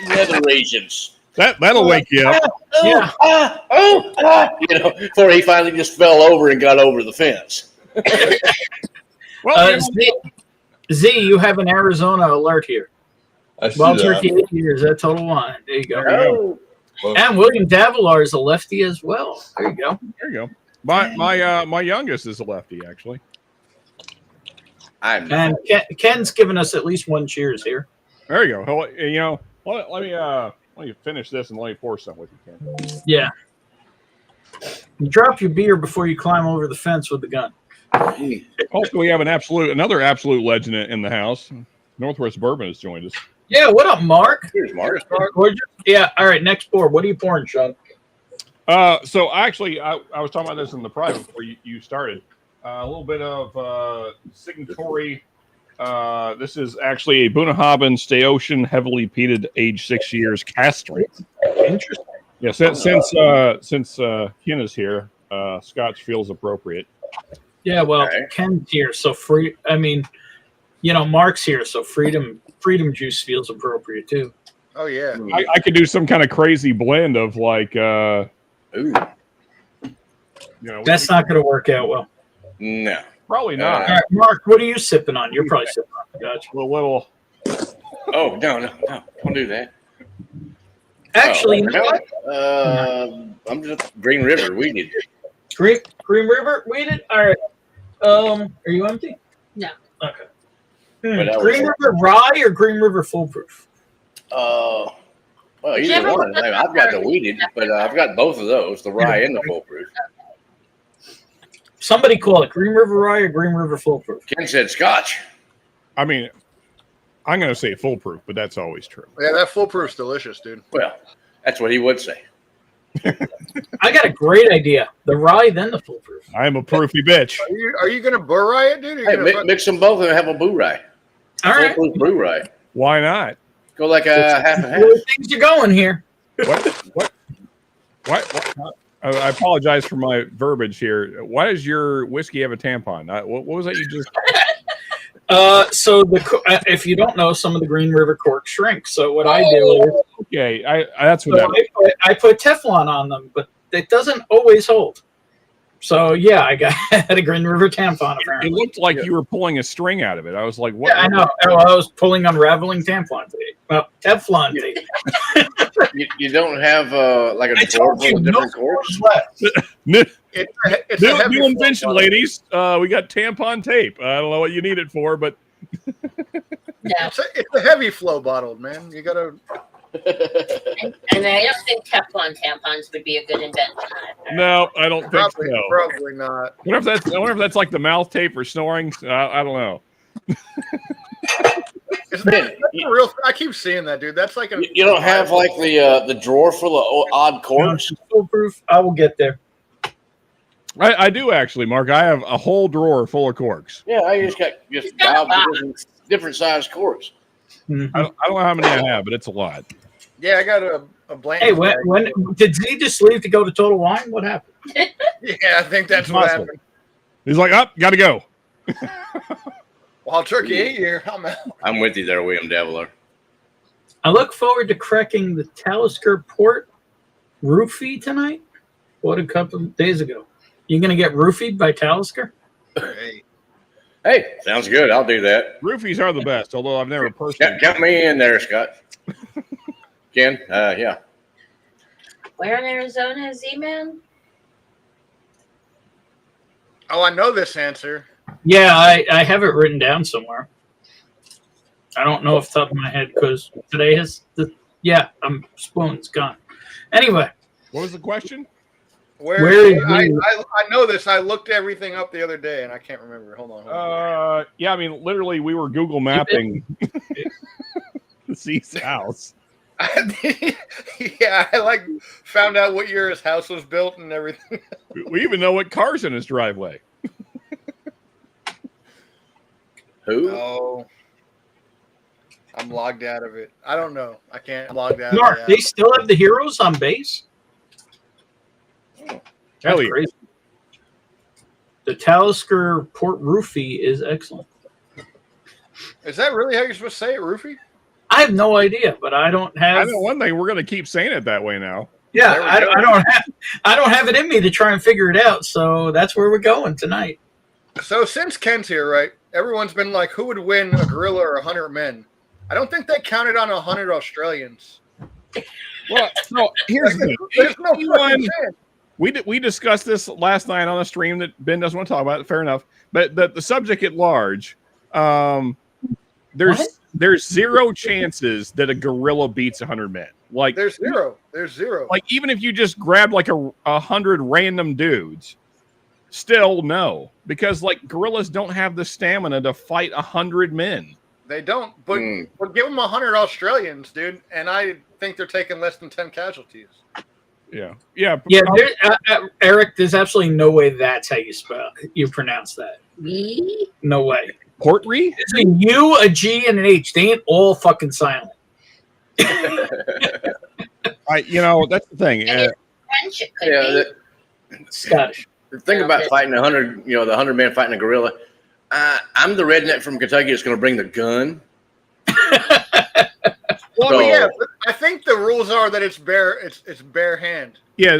nether regions. That'll wake you up. Yeah. You know, before he finally just fell over and got over the fence. Well, Z, you have an Arizona alert here. I see Wild that. Turkey 8 years at Total Wine. There you go. Oh, And William Davilar is a lefty as well. There you go. there you go. My youngest is a lefty, actually. I'm And Ken's given us at least one cheers here. There you go. You know, let me finish this and let me pour some with you, Ken. Yeah. You drop your beer before you climb over the fence with the gun. Also, we have another absolute legend in the house. Northwest Bourbon has joined us. Yeah, what up, Mark? Here's Mark. Yeah, all right, next board. What are you pouring, Sean? So actually, I was talking about this in the private before you started. A little bit of signatory. This is actually a Bunnahabhain Staocean heavily peated, age 6 years, cask strength. Interesting. Yeah, since Ken is here, Scotch feels appropriate. Yeah, well, Okay. Ken's here, so free. I mean, you know, Mark's here, so freedom juice feels appropriate too. Oh, yeah. I could do some kind of crazy blend of like, Ooh, you know, That's not going to work out well. no. probably not. All right, Mark, what are you sipping on? You're probably sipping on Scotch. A little. Oh, no. Don't do that. Actually, you know no. what? I'm just Green River. We did. Green River, weeded. All right. Are you empty? No. Okay. But that Green River Rye or Green River Foolproof? Well, Whichever either one. one. I've got the weeded, but I've got both of those, the rye and the foolproof. Somebody call it Green River Rye or Green River Foolproof. Ken said Scotch. I mean, I'm going to say foolproof, but that's always true. Yeah, that foolproof's delicious, dude. Well, that's what he would say. I got a great idea. The rye, then the foolproof. I'm a proofy bitch. Are you going to burr rye it, dude? Hey, mix them both and have a boo rye. All right. Foolproof brew rye. Why not? Go like a half and half. Where things are going here. What? I apologize for my verbiage here. Why does your whiskey have a tampon? What was that you just? So if you don't know, some of the Green River corks shrink. So what I do is, Okay, that's what I put Teflon on them, but it doesn't always hold. So yeah, I had a Green River tampon. It Apparently, looked like you were pulling a string out of it. I was like, what? yeah, I know. I was pulling unraveling tampon tape. Well, Teflon tape. You don't have like a I drawer told you, full of no different corks? left. It's a heavy New invention, flow. ladies. We got tampon tape. I don't know what you need it for, but Yeah. It's a heavy flow bottle, man. You gotta. And I don't think Teflon tampons would be a good invention either. no, I don't think so. Probably not. I wonder if that's like the mouth tape for snoring. I don't know. That's a real. I keep seeing that, dude. That's like a. You don't have like the drawer full of odd corks? Foolproof. I will get there. I do actually, Mark. I have a whole drawer full of corks. Yeah, I just got different size corks. Mm-hmm. I don't know how many I have, but it's a lot. Yeah, I got a blank. Hey, when did Z just leave to go to Total Wine? What happened? Yeah, I think that's what Possible. happened. He's like, up, gotta go. Wild Turkey 8 year. I'm out. I'm with you there, William Deviler. I look forward to cracking the Talisker Port roofie tonight. What a couple of days ago. You gonna get roofied by Talisker? Hey, sounds good. I'll do that. Roofies are the best, although I've never personally. Count me in there, Scott. Ken, yeah. Where in Arizona is Z-Man? Oh, I know this answer. Yeah, I have it written down somewhere. I don't know off the top of my head because today has I'm spoon's gone. Anyway, What was the question? Where is I he? know this. I looked everything up the other day and I can't remember. Hold on. Yeah, I mean, literally, we were Google mapping the C's house. Yeah, I found out what year his house was built and everything. We even know what car's in his driveway. Who? Oh, I'm logged out of it. I don't know. I can't. I'm logged out. Mark, of they still have the heroes on base? Hell That's yeah. crazy. The Talisker Port roofie is excellent. Is that really how you're supposed to say it, Roofie? I have no idea, but I don't have. I know one thing. We're going to keep saying it that way now. Yeah, There we I go. don't have it in me to try and figure it out. So that's where we're going tonight. So since Ken's here, right? Everyone's been like, who would win, a gorilla or 100 men? I don't think they counted on 100 Australians. Well, no, here's the thing. There's no Anyone- fucking chance. We discussed this last night on a stream that Ben doesn't want to talk about it. Fair enough. But the subject at large, there's zero chances that a gorilla beats 100 men. Like There's zero. There's zero. like even if you just grab like 100 random dudes, still no, because like gorillas don't have the stamina to fight 100 men. They don't. But give them 100 Australians, dude, and I think they're taking less than 10 casualties. Yeah. Yeah, Eric, there's absolutely no way that's how you pronounce that. Me? No way. Portree? It's a U, a G, and an H. They ain't all fucking silent. That's the thing. French it could Yeah, be. Scottish. the thing about fighting 100, the 100 man fighting a gorilla, I'm the redneck from Kentucky that's going to bring the gun. Well, So- yeah, but I think the rules are that it's bare hand. Yeah,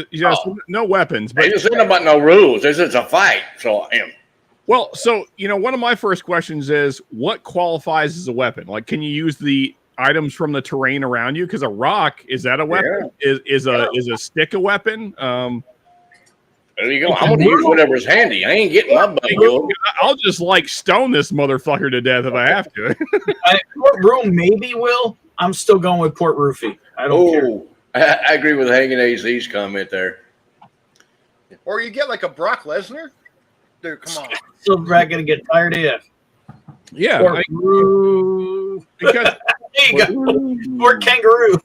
no weapons. They But just ain't about no rules. It's a fight. So, well, so one of my first questions is, what qualifies as a weapon? Like, can you use the items from the terrain around you? Because a rock, is that a weapon? Is a stick a weapon? There you go. I'm going to use whatever's handy. I ain't getting my butt killed. I'll just like stone this motherfucker to death if I have to. Port Room maybe will. I'm still going with Port Roofy. I don't care. I agree with Hanging AZ's comment there. Or you get like a Brock Lesnar. Dude, come on. Still not going to get tired of. Yeah. Port Roof. Because there you go. Port Kangaroo.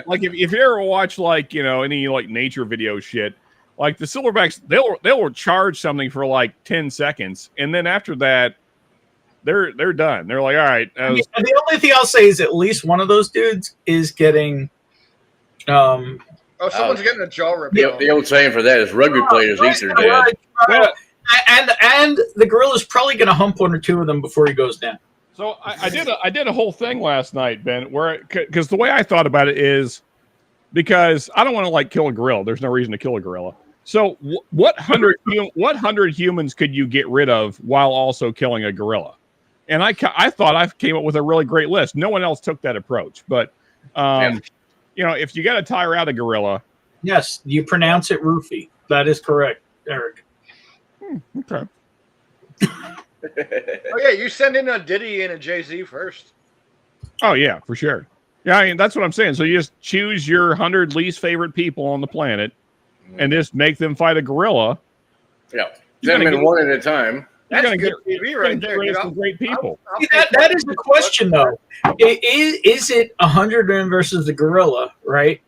Like if you ever watch like, you know, any like nature video shit, like the silverbacks, they'll charge something for like 10 seconds, and then after that, they're done. They're like, all right. The only thing I'll say is at least one of those dudes is getting. Someone's getting a jaw ripped off. The old saying for that is rugby players eat their dad. Well, and the gorilla's probably going to hump one or two of them before he goes down. So I did a whole thing last night, Ben, where because the way I thought about it is because I don't want to like kill a gorilla. There's no reason to kill a gorilla. So what 100 humans could you get rid of while also killing a gorilla? And I thought I came up with a really great list. No one else took that approach, but you know, if you got to tire out a gorilla, yes, you pronounce it roofie. That is correct, Eric. Okay. Oh yeah, you send in a Diddy and a Jay-Z first. Oh yeah, for sure. Yeah, I mean that's what I'm saying. So you just choose your 100 least favorite people on the planet, and just make them fight a gorilla. Yeah, send them in one at a time. You're going to good TV right there. Get some great people. That is the question, though. Is it 100 men versus the gorilla, right?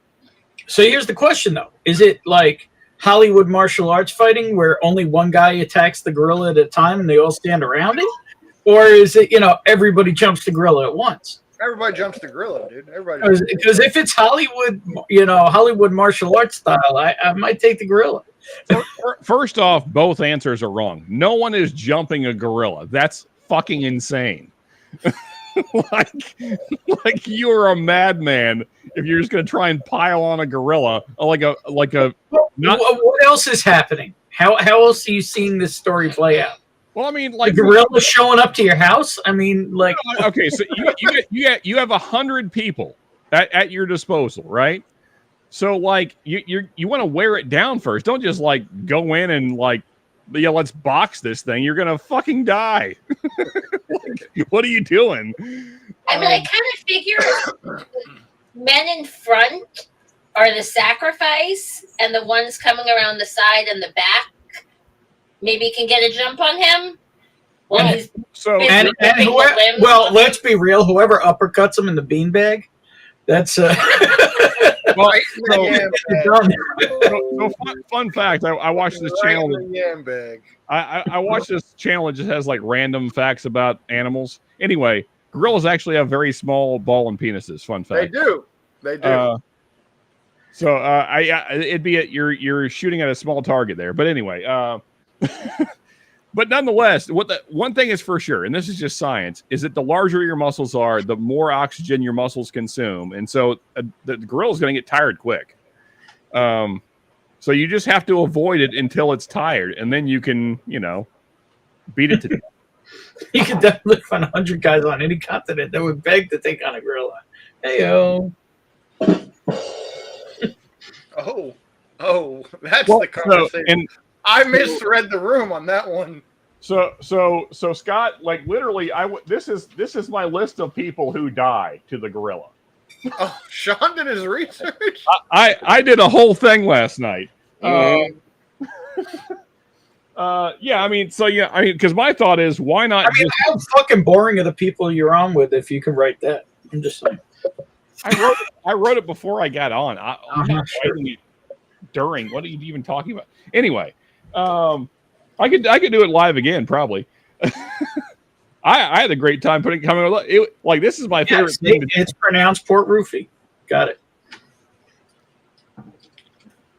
So here's the question, though. Is it like Hollywood martial arts fighting where only one guy attacks the gorilla at a time and they all stand around it? Or is it, you know, everybody jumps the gorilla at once? Everybody jumps the gorilla, dude. Everybody. Because if it's Hollywood, you know, Hollywood martial arts style, I might take the gorilla. First off, both answers are wrong. No one is jumping a gorilla. That's fucking insane. like you're a madman if you're just going to try and pile on a gorilla like a. What else is happening? How else are you seeing this story play out? Well, I mean, like the gorilla showing up to your house. I mean, like okay, so you have 100 people at your disposal, right? So like you want to wear it down first. Don't just like go in and like, yeah, let's box this thing. You're gonna fucking die. Like, what are you doing? I mean, I kind of figure men in front are the sacrifice, and the ones coming around the side and the back maybe can get a jump on him. Well, he's and whoever, well, let's be real. Whoever uppercuts him in the beanbag, that's well, fun fact. I watched this channel. I watched this channel that just has like random facts about animals. Anyway, gorillas actually have very small ball and penises. Fun fact. They do. It'd be you're shooting at a small target there. But anyway, but nonetheless, one thing is for sure, and this is just science, is that the larger your muscles are, the more oxygen your muscles consume, and so the gorilla is going to get tired quick. So you just have to avoid it until it's tired, and then you can, you know, beat it to death. You can definitely find 100 guys on any continent that would beg to take on a gorilla. Hey-o. Oh, that's the conversation. I misread the room on that one. So Scott, like literally, this is my list of people who die to the gorilla. Oh, Sean did his research. I did a whole thing last night. Yeah, I mean, because my thought is, why not? I mean, how fucking boring are the people you're on with if you can write that? I'm just saying. I wrote it before I got on. I'm not writing it during. What are you even talking about? Anyway. I could do it live again, probably. I had a great time coming. Like this is my favorite thing. It's pronounced Port Roofy. Got it.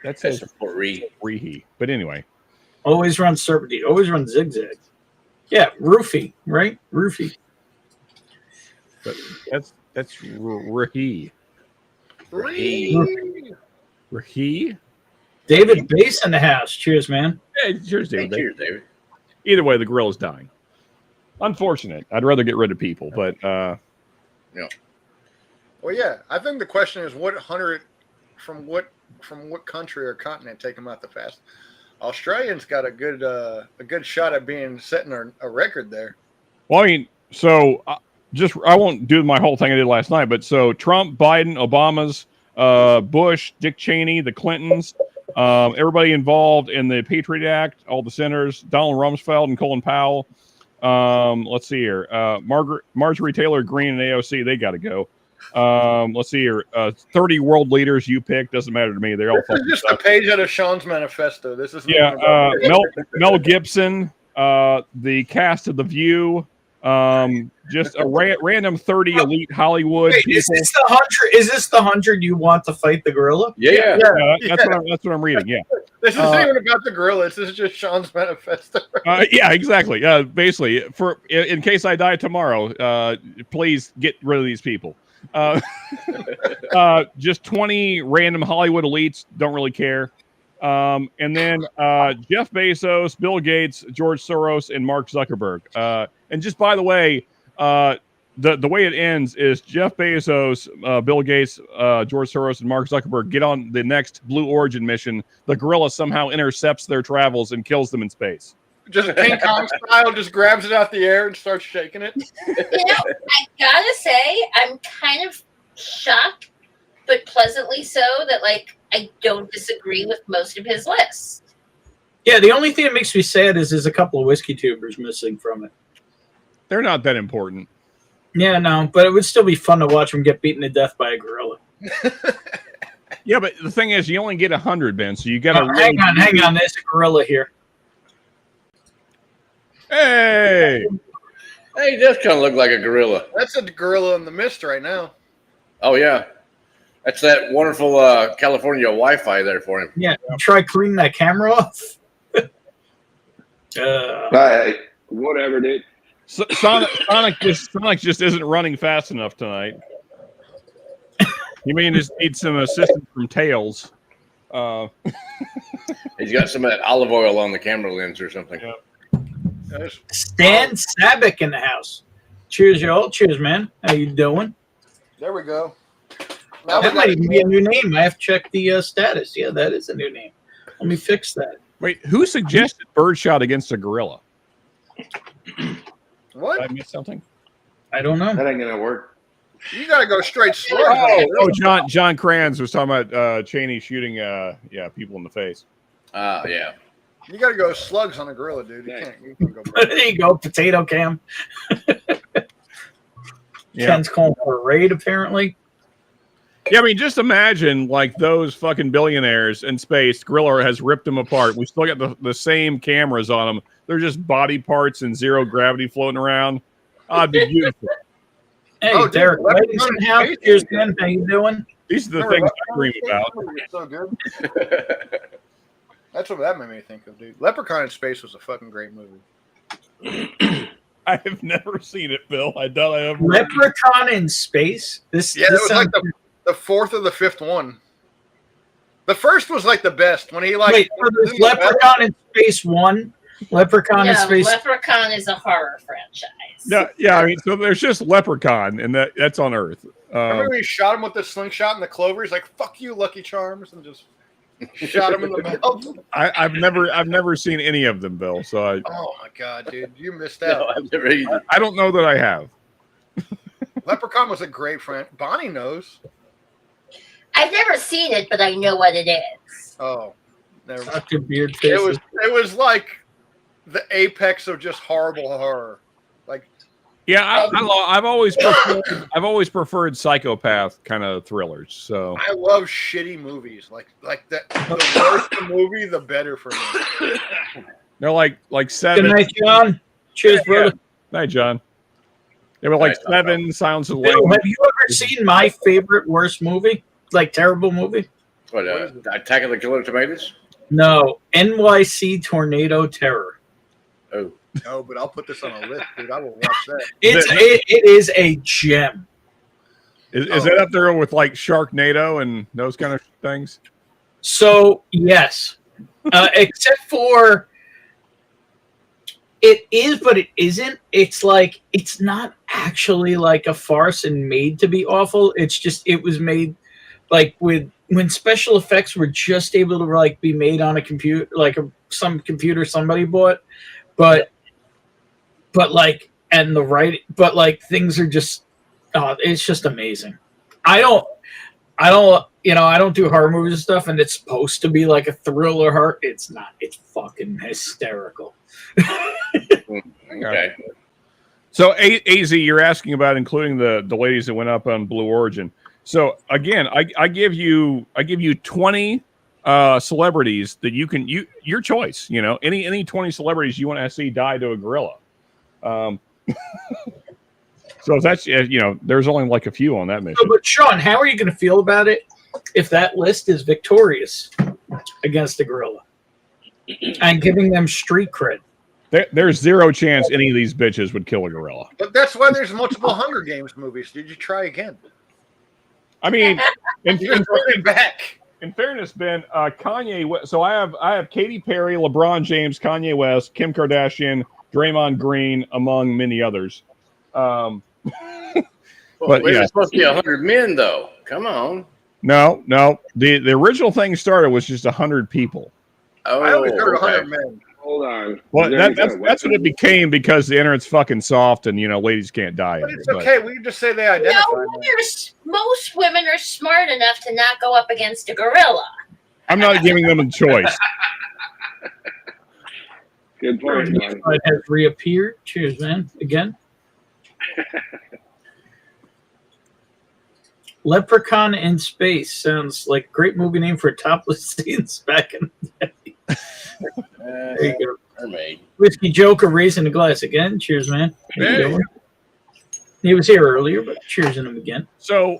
That's Port Rehe. But anyway, always run serpentine. Always run zigzag. Yeah, Roofy, right? Roofy. But that's Rehe. Rehe. David Bass in the house. Cheers, man. Yeah, cheers, David. Hey, cheers, David. Either way, the gorilla's dying. Unfortunate. I'd rather get rid of people, but yeah. Well, yeah. I think the question is, what 100 from what from what country or continent take them out the fast. Australians got a good shot at setting a record there. Well, I mean, so I won't do my whole thing I did last night, but so Trump, Biden, Obama's, Bush, Dick Cheney, the Clintons, everybody involved in the Patriot Act, all the senators, Donald Rumsfeld and Colin Powell. Let's see here. Marjorie Taylor Greene and AOC, they got to go. Let's see here. 30 world leaders you pick, doesn't matter to me. They're all This is just a page out of Sean's manifesto. This is Mel Gibson, the cast of The View, just a random 30 elite Hollywood people. Is this the 100? Is this the 100 you want to fight the gorilla? Yeah. That's what I'm reading. Yeah. This isn't even about the gorillas. This is just Sean's manifesto. Yeah, exactly. Basically, in case I die tomorrow, please get rid of these people. Just 20 random Hollywood elites, don't really care. And then Jeff Bezos, Bill Gates, George Soros, and Mark Zuckerberg. And just by the way, the way it ends is Jeff Bezos, Bill Gates, George Soros, and Mark Zuckerberg get on the next Blue Origin mission. The gorilla somehow intercepts their travels and kills them in space. Just King Kong style, just grabs it out the air and starts shaking it. I gotta say, I'm kind of shocked, but pleasantly so, that I don't disagree with most of his list. Yeah, the only thing that makes me sad is there's a couple of whiskey tubers missing from it. They're not that important. Yeah, no, but it would still be fun to watch them get beaten to death by a gorilla. Yeah, but the thing is, you only get 100, Ben, so you got to... Hang on. There's a gorilla here. Hey, He does kind of look like a gorilla. That's a gorilla in the mist right now. Oh, yeah. That's that wonderful California Wi-Fi there for him. Yeah, try cleaning that camera off. Whatever, dude. Sonic just isn't running fast enough tonight. You may just need some assistance from Tails. He's got some of that olive oil on the camera lens or something. Yeah. Stan Sabick in the house. Cheers, y'all. Cheers, man. How you doing? There we go. Now That might even be a new name. I have to check the status. Yeah, that is a new name. Let me fix that. Wait, who suggested birdshot against a gorilla? What? Did I miss something? I don't know. That ain't gonna work. You gotta go straight slug. John Kranz was talking about Cheney shooting people in the face. Yeah. You gotta go slugs on a gorilla, dude. You can't go There you go, potato cam. Yeah. Ken's calling for a raid, apparently. Yeah, I mean, just imagine those fucking billionaires in space. Gorilla has ripped them apart. We still got the same cameras on them. They're just body parts and zero gravity floating around. It'd be beautiful. Hey, Oh, dude, Derek, let me ladies know in in the house. space. Cheers, Ken. How you doing? These are the things I dream about. So good. That's what that made me think of, dude. Leprechaun in Space was a fucking great movie. I have never seen it, Bill. I doubt I ever. Leprechaun in Space? This was like the fourth or the fifth one. The first was like the best when he Wait, so there's Leprechaun in Space 1? Leprechaun in Space... Leprechaun is a horror franchise. Yeah, I mean, so there's just Leprechaun, and that's on Earth. Remember when he shot him with the slingshot and the clover? He's like, "Fuck you, Lucky Charms," and just shot him in the mouth. I've never seen any of them, Bill. So oh my god, dude, you missed out. No, I've never either. I don't know that I have. Leprechaun was a great friend. Bonnie knows. I've never seen it, but I know what it is. Oh, never. Dr. Beard faces. It was like the apex of just horrible horror. Like, yeah, I've always preferred psychopath kind of thrillers. So I love shitty movies. Like that. The worse the movie, the better for me. they're like Seven. Good night, John. Cheers, brother. Night, John. They were like Seven, Sounds of Bill, Light. have you ever seen my favorite worst movie? Like, terrible movie? What, Attack of the Killer Tomatoes? No. NYC Tornado Terror. Oh. No, but I'll put this on a list, dude. I will watch that. It is a gem. Is it up there with like Sharknado and those kind of things? So, yes. Except for it is, but it isn't. It's like, it's not actually like a farce and made to be awful. It's just, it was made like with when special effects were just able to like be made on a computer, like some computer somebody bought, but like and the right, but like things are just, it's just amazing. I don't do horror movies and stuff, and it's supposed to be like a thriller horror. It's not. It's fucking hysterical. Okay. So AZ, you're asking about including the ladies that went up on Blue Origin. So again, I give you 20 celebrities that your choice. You know, any 20 celebrities you want to see die to a gorilla. So if that's, you know, there's only like a few on that mission. So, but Sean, how are you going to feel about it if that list is victorious against a gorilla and giving them street cred? There's zero chance any of these bitches would kill a gorilla. But that's why there's multiple Hunger Games movies. Did you try again? I mean, in fairness, Ben, Kanye. So I have Katy Perry, LeBron James, Kanye West, Kim Kardashian, Draymond Green, among many others. But yeah, it's supposed to be 100 men, though. Come on. No. The original thing started was just 100 people. Oh, I always heard 100 men. Hold on. Well, that's what it became because the internet's fucking soft and, you know, ladies can't die. But it's okay. We just say they identify. No, most women are smart enough to not go up against a gorilla. I'm not giving them a choice. Good point, man. It has reappeared. Cheers, man. Again. Leprechaun in Space sounds like a great movie name for topless scenes back in the day. There you go. Mermaid. Whiskey Joker raising the glass again. Cheers, man. How you Hey. doing? He was here earlier, but cheersing him again. So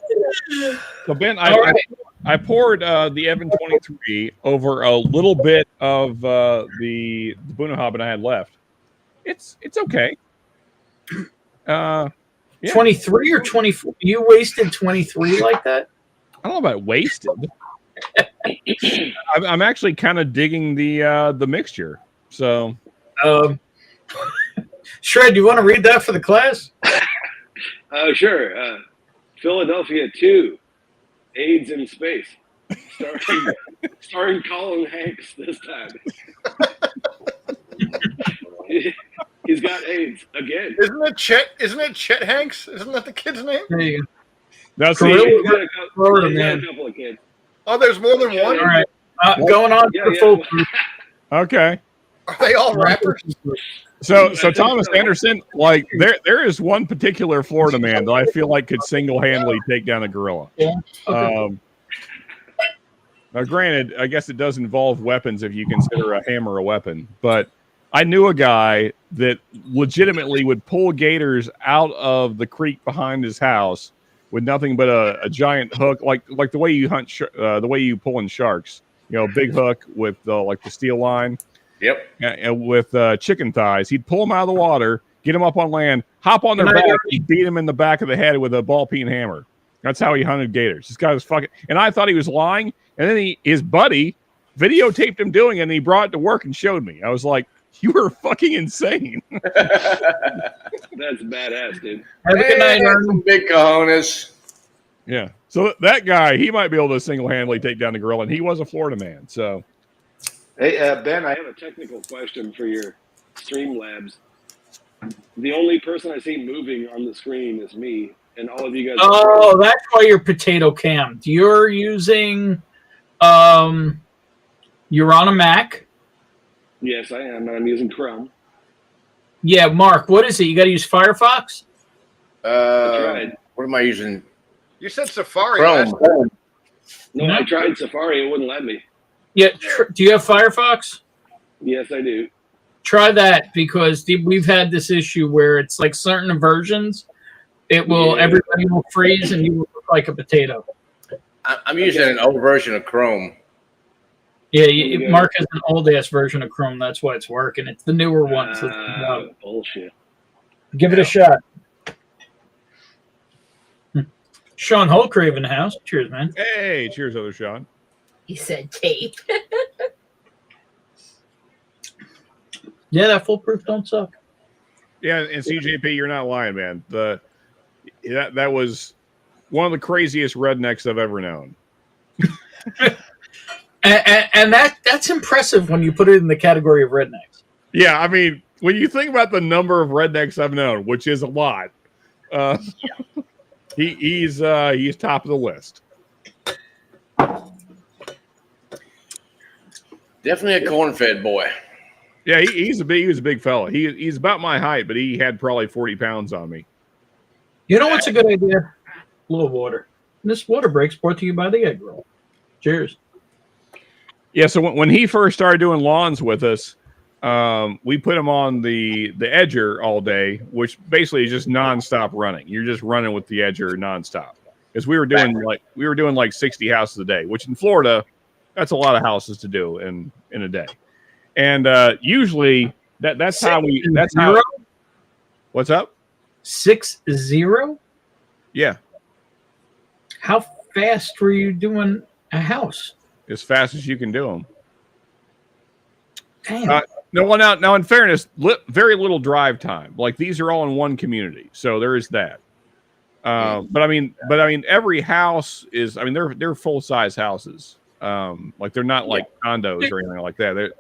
Ben, I poured the Evan 23 over a little bit of the Bunahab I had left. It's okay. Yeah. 23 or 24? You wasted 23 like that? I don't know about wasted. I'm actually kind of digging the mixture. So, Shred, do you want to read that for the class? Sure. Philadelphia 2, AIDS in Space, starring Colin Hanks this time. He's got AIDS again. Isn't it Chet Hanks? Isn't that the kid's name? There you go. that's He's the, got a Florida, he's got man. a couple of kids. Oh, there's more than one. All right. Going on Yeah, to the yeah. folk. okay. Are they all rappers? So Thomas Anderson, like there is one particular Florida man that I feel like could single-handedly take down a gorilla. Yeah. Okay. Now, granted, I guess it does involve weapons if you consider a hammer a weapon, but I knew a guy that legitimately would pull gators out of the creek behind his house with nothing but a giant hook, like the way you hunt, the way you pull in sharks. You know, big hook with like the steel line. Yep. And with chicken thighs, he'd pull them out of the water, get them up on land, hop on their back, and beat them in the back of the head with a ball peen hammer. That's how he hunted gators. This guy was fucking, and I thought he was lying. And then his buddy videotaped him doing it, and he brought it to work and showed me. I was like, "You were fucking insane." That's badass, dude. Have a good night, Ernie. Some big cojones. Yeah. So that guy, he might be able to single-handedly take down the gorilla, and he was a Florida man. So. Hey, Ben, I have a technical question for your Streamlabs. The only person I see moving on the screen is me, and all of you guys. Oh, that's why you're potato cammed. You're using, you're on a Mac. Yes, I am. I'm using Chrome. Yeah, Mark, what is it? You got to use Firefox? tried. What am I using? You said Safari. Chrome. No, I tried Safari. It wouldn't let me. Yeah. Do you have Firefox? Yes, I do. Try that because we've had this issue where it's like certain versions, it will everybody will freeze and you will look like a potato. I'm using an old version of Chrome. Yeah, Mark has an old ass version of Chrome. That's why it's working. It's the newer one. So Bullshit. give it a shot. Sean Holcrave in the house. Cheers, man. Hey, cheers, other Sean. He said tape. Yeah, that foolproof don't suck. Yeah, and CJP, you're not lying, man. That was one of the craziest rednecks I've ever known. And that's impressive when you put it in the category of rednecks. Yeah, I mean, when you think about the number of rednecks I've known, which is a lot, he's top of the list. Definitely a corn-fed boy. Yeah, he was a big fella. He's about my height, but he had probably 40 pounds on me. You know what's a good idea? A little water. And this water break's brought to you by the egg roll. Cheers. Yeah, so when he first started doing lawns with us, we put him on the edger all day, which basically is just nonstop running. You're just running with the edger nonstop. Because we were doing like 60 houses a day, which in Florida, that's a lot of houses to do in a day. And usually that's how. What's up? 6-0? Yeah. How fast were you doing a house? As fast as you can do them. Damn. Now, in fairness, very little drive time. Like these are all in one community, so there is that. But I mean, every house is. I mean, they're full size houses. Like they're not like condos or anything like that.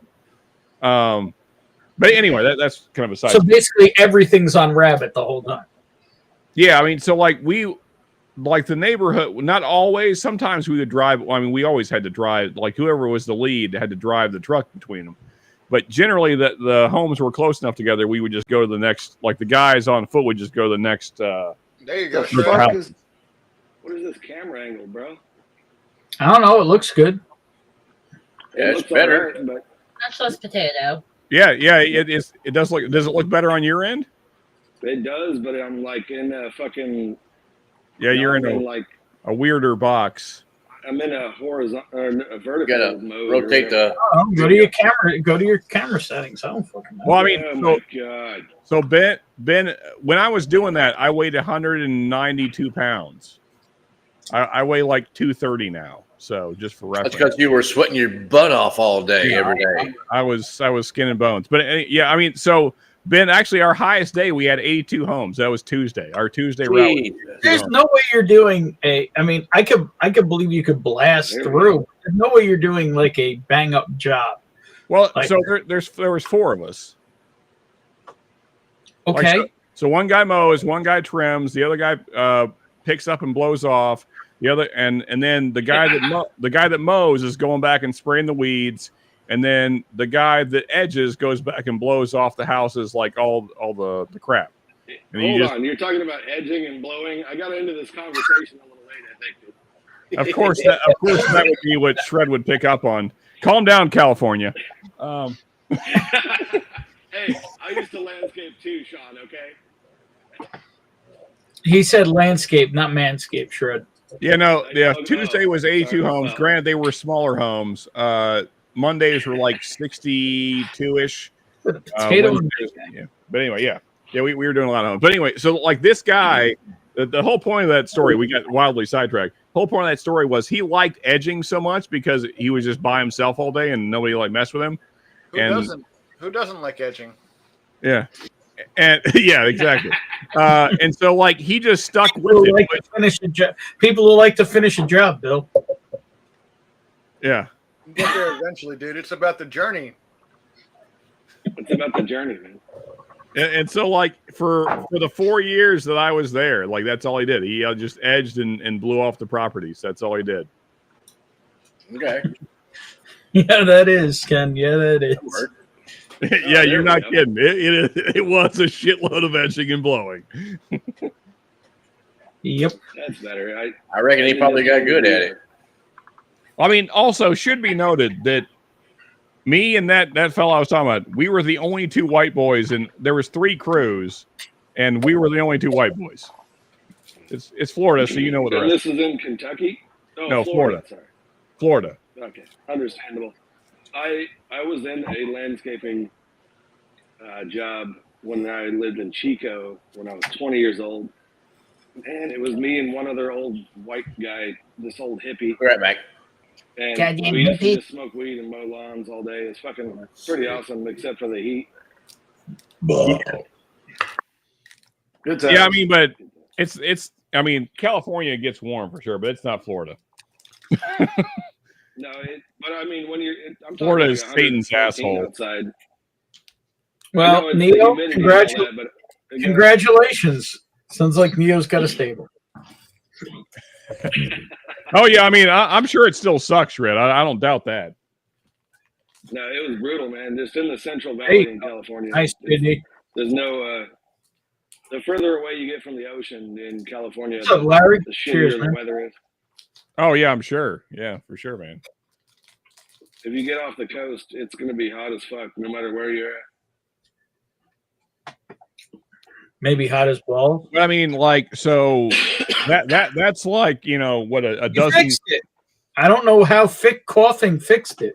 But anyway, that's kind of a side. So basically, everything's on rabbit the whole time. Yeah, I mean, so like the neighborhood, not always. Sometimes we would drive. I mean, we always had to drive. Like whoever was the lead had to drive the truck between them. But generally, the homes were close enough together. We would just go to the next. Like the guys on foot would just go to the next. There you go. What is this camera angle, bro? I don't know. It looks good. Yeah, it's better. Right, but Much less potato. Yeah, it is. It does look. Does it look better on your end? it does, but I'm like in a fucking. Yeah, you're in a weirder box. I'm in a horizontal or a vertical You gotta mode. rotate the. Oh, go to your camera. Go to your camera settings. I don't fucking know. Well, I mean, Oh my god. So Ben, when I was doing that, I weighed 192 pounds. I weigh like 230 now. So just for reference, That's because you were sweating your butt off all day, every day. I was skin and bones. But yeah, I mean, so Ben, actually, our highest day we had 82 homes. That was Tuesday. Our Tuesday route. There's no way you're doing a. I mean, I could believe you could blast through. There's no way you're doing like a bang up job. Well, like, so there was four of us. Okay. Like, so one guy mows, one guy trims, the other guy picks up and blows off. The other and then the guy that mows is going back and spraying the weeds, and then the guy that edges goes back and blows off the houses like all the crap. And Hold on, you're talking about edging and blowing. I got into this conversation a little late, I think. Of course that would be what Shred would pick up on. Calm down, California. Hey, I used to landscape too, Sean. Okay. He said landscape, not manscape. Shred. Yeah, no, yeah. Tuesday was 82 homes. Granted, they were smaller homes. Mondays were like 62-ish. Yeah. But anyway, yeah, we were doing a lot of homes. But anyway, so like this guy, the whole point of that story, we got wildly sidetracked. The whole point of that story was he liked edging so much because he was just by himself all day and nobody like messed with him. Who doesn't like edging? Yeah. And yeah, exactly. And so like he just stuck with it. People who like to finish a job, Bill. Yeah. Get there eventually, dude. It's about the journey. It's about the journey, man. And so like for the 4 years that I was there, like that's all he did. He just edged and blew off the properties. That's all he did. Okay. Yeah, that is, Ken. Yeah, that is. Yeah, you're not kidding. It was a shitload of edging and blowing. Yep. That's better. I reckon he probably got good at it. I mean, also should be noted that me and that fellow I was talking about, we were the only two white boys, and there was 3 crews, and we were the only 2 white boys. It's Florida, so you know what the rest. This is in Kentucky? Oh, No, Florida. Sorry. Florida. Okay, understandable. I was in a landscaping job when I lived in Chico when I was 20 years old. And it was me and one other old white guy, this old hippie. Right, Mac. And Goddamn we used to hippie. just smoke weed and mow lawns all day. It's fucking pretty awesome, except for the heat. Good time. Yeah, I mean, but it's I mean, California gets warm for sure, but it's not Florida. No, but I mean, when I'm talking Florida like is Satan's 114 asshole. outside. Well, it's Neo, the humidity and all that, but again, congratulations. Sounds like Neo's got a stable. Oh yeah, I mean, I'm sure it still sucks, Red. I don't doubt that. no, it was brutal, man. Just in the Central Valley in California. Nice, Sydney. There's no. The further away you get from the ocean in California, What's up, Larry? the Cheers, shittier the man. weather is. Oh yeah, I'm sure. Yeah, for sure, man. If you get off the coast, it's going to be hot as fuck, no matter where you're at. Maybe hot as balls. But I mean, like, so that's like, you know, what a You dozen. fixed it. I don't know how coughing fixed it.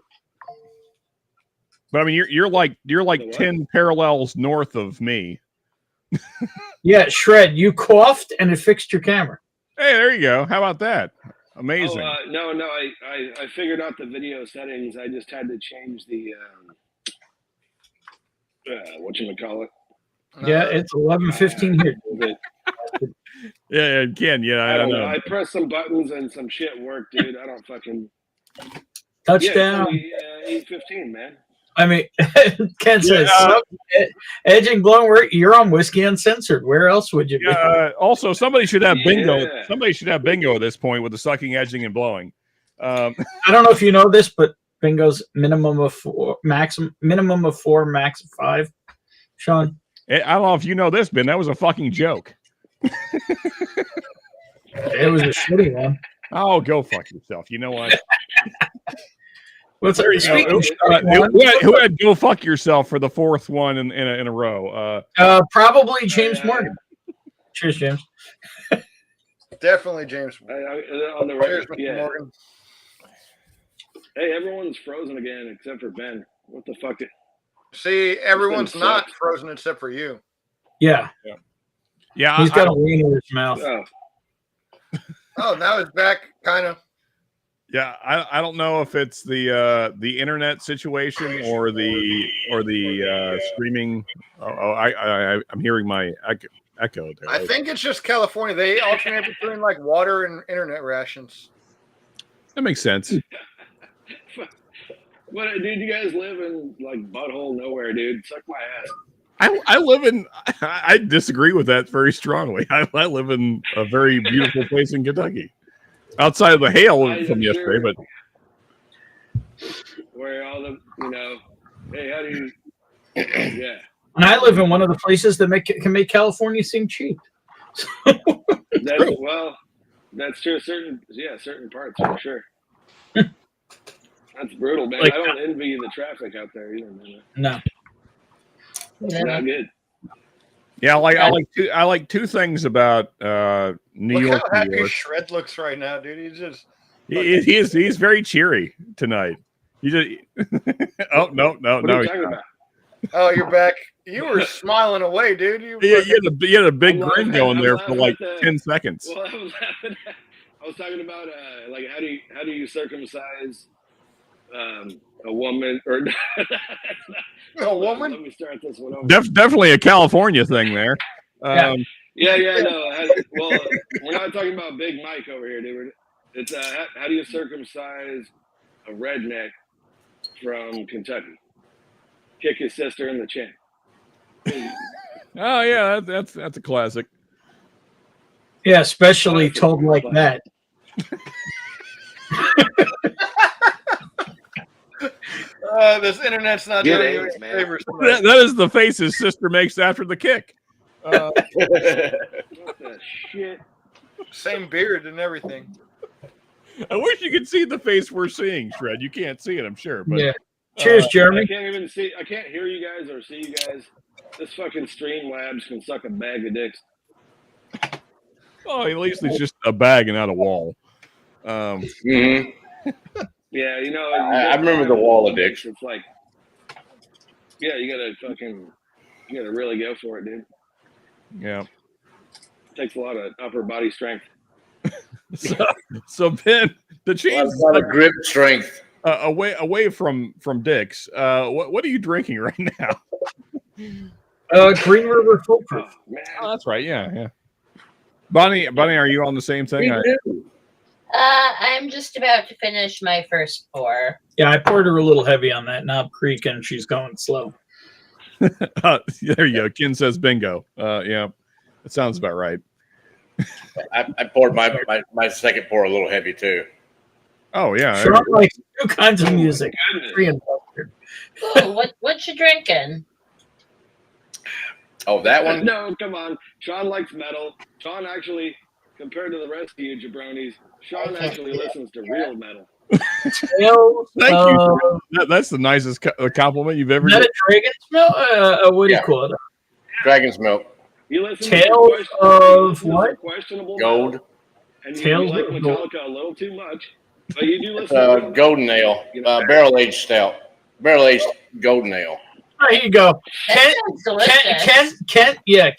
But I mean, you're like 10 parallels north of me. Yeah, Shred, you coughed and it fixed your camera. Hey, there you go. How about that? Amazing. Oh, no, I figured out the video settings. I just had to change the whatchamacallit. Yeah, it's 11:15 here. Yeah, Ken. Yeah, I don't know. know. I pressed some buttons and some shit worked, dude. I don't fucking Touchdown. Yeah, 8:15, man. I mean, Ken says, edging blown, you're on Whiskey Uncensored. Where else would you be? Also, somebody should have bingo. Yeah. Somebody should have bingo at this point with the sucking, edging, and blowing. I don't know if you know this, but bingo's minimum of 4, max of 5. Sean? I don't know if you know this, Ben. That was a fucking joke. It was a shitty one. Oh, go fuck yourself. You know what? What's There you go. Who had go fuck yourself for the 4th one in a row? Probably James Morgan. Cheers, James. Definitely James. On the Cheers, right, Mr. yeah. Morgan. Hey, everyone's frozen again except for Ben. What the fuck? See, everyone's been not sucked. frozen except for you. Yeah. Yeah, He's got a wing in his mouth. Oh, now it's back, kind of. Yeah, I don't know if it's the internet situation or the streaming. I'm hearing my echo there. I think it's just California. They alternate between like water and internet rations. That makes sense. What, dude? You guys live in like butthole nowhere, dude. Suck my ass. I live in. I disagree with that very strongly. I live in a very beautiful place in Kentucky, outside of the hail from yesterday. But where all the hey, how do you? Yeah. And I live in one of the places that can make California seem cheap. That's true. Certain parts for sure. That's brutal, man. Like, I don't envy the traffic out there either, man. No. It's not good. yeah, I like two things about New Look York. how New happy York. Shred looks right now, dude. He's just He's very cheery tonight. You just oh no. What are you talking about? oh, you're back. You were smiling away, dude. You had a big I'm grin laughing- going I'm there for laughing like at the- 10 seconds. Well, I was talking about like how do you circumcise a woman or a woman? Let me start this one over. Definitely a California thing there. Yeah, no. Well, we're not talking about Big Mike over here, dude. It's how do you circumcise a redneck from Kentucky? Kick his sister in the chin. Oh yeah, that's a classic. Yeah, especially told like that. This internet's not Get doing you AIDS, any man. favors. That is the face his sister makes after the kick. What the shit? Same beard and everything. I wish you could see the face we're seeing, Shred. You can't see it, I'm sure. But Yeah. Cheers, I Jeremy. can't even see. I can't hear you guys or see you guys. This fucking Streamlabs can suck a bag of dicks. oh, at least it's just a bag and not a wall. Mhm. Yeah, I remember the wall of dicks. It's like, yeah, you gotta really go for it, dude. Yeah. It takes a lot of upper body strength. So Ben, the change A lot of grip strength. away from dicks. What are you drinking right now? Green River Foolproof. Man, Oh, that's right. Yeah. Bonnie, are you on the same thing? I'm just about to finish my first pour. Yeah, I poured her a little heavy on that Knob Creek, and she's going slow. There you go. Ken says bingo. Yeah, that sounds about right. I poured my second pour a little heavy too. Oh yeah. Sean likes two kinds of music. Goodness. Free and mustard. Ooh, what you drinking? Oh, that one? No, come on. Sean likes metal. Sean actually, compared to the rest of you jabronis, Sean actually listens to real metal. Tales Thank of, you. That's the nicest compliment you've ever Is that did. a dragon smell? What do you call it? Dragon's milk. You listen Tales of what? questionable Gold. metal, and you Tales like of gold. Metallica a little too much, but you do It's listen. to golden ale, barrel aged stout, barrel aged golden ale. There you go. That sounds delicious.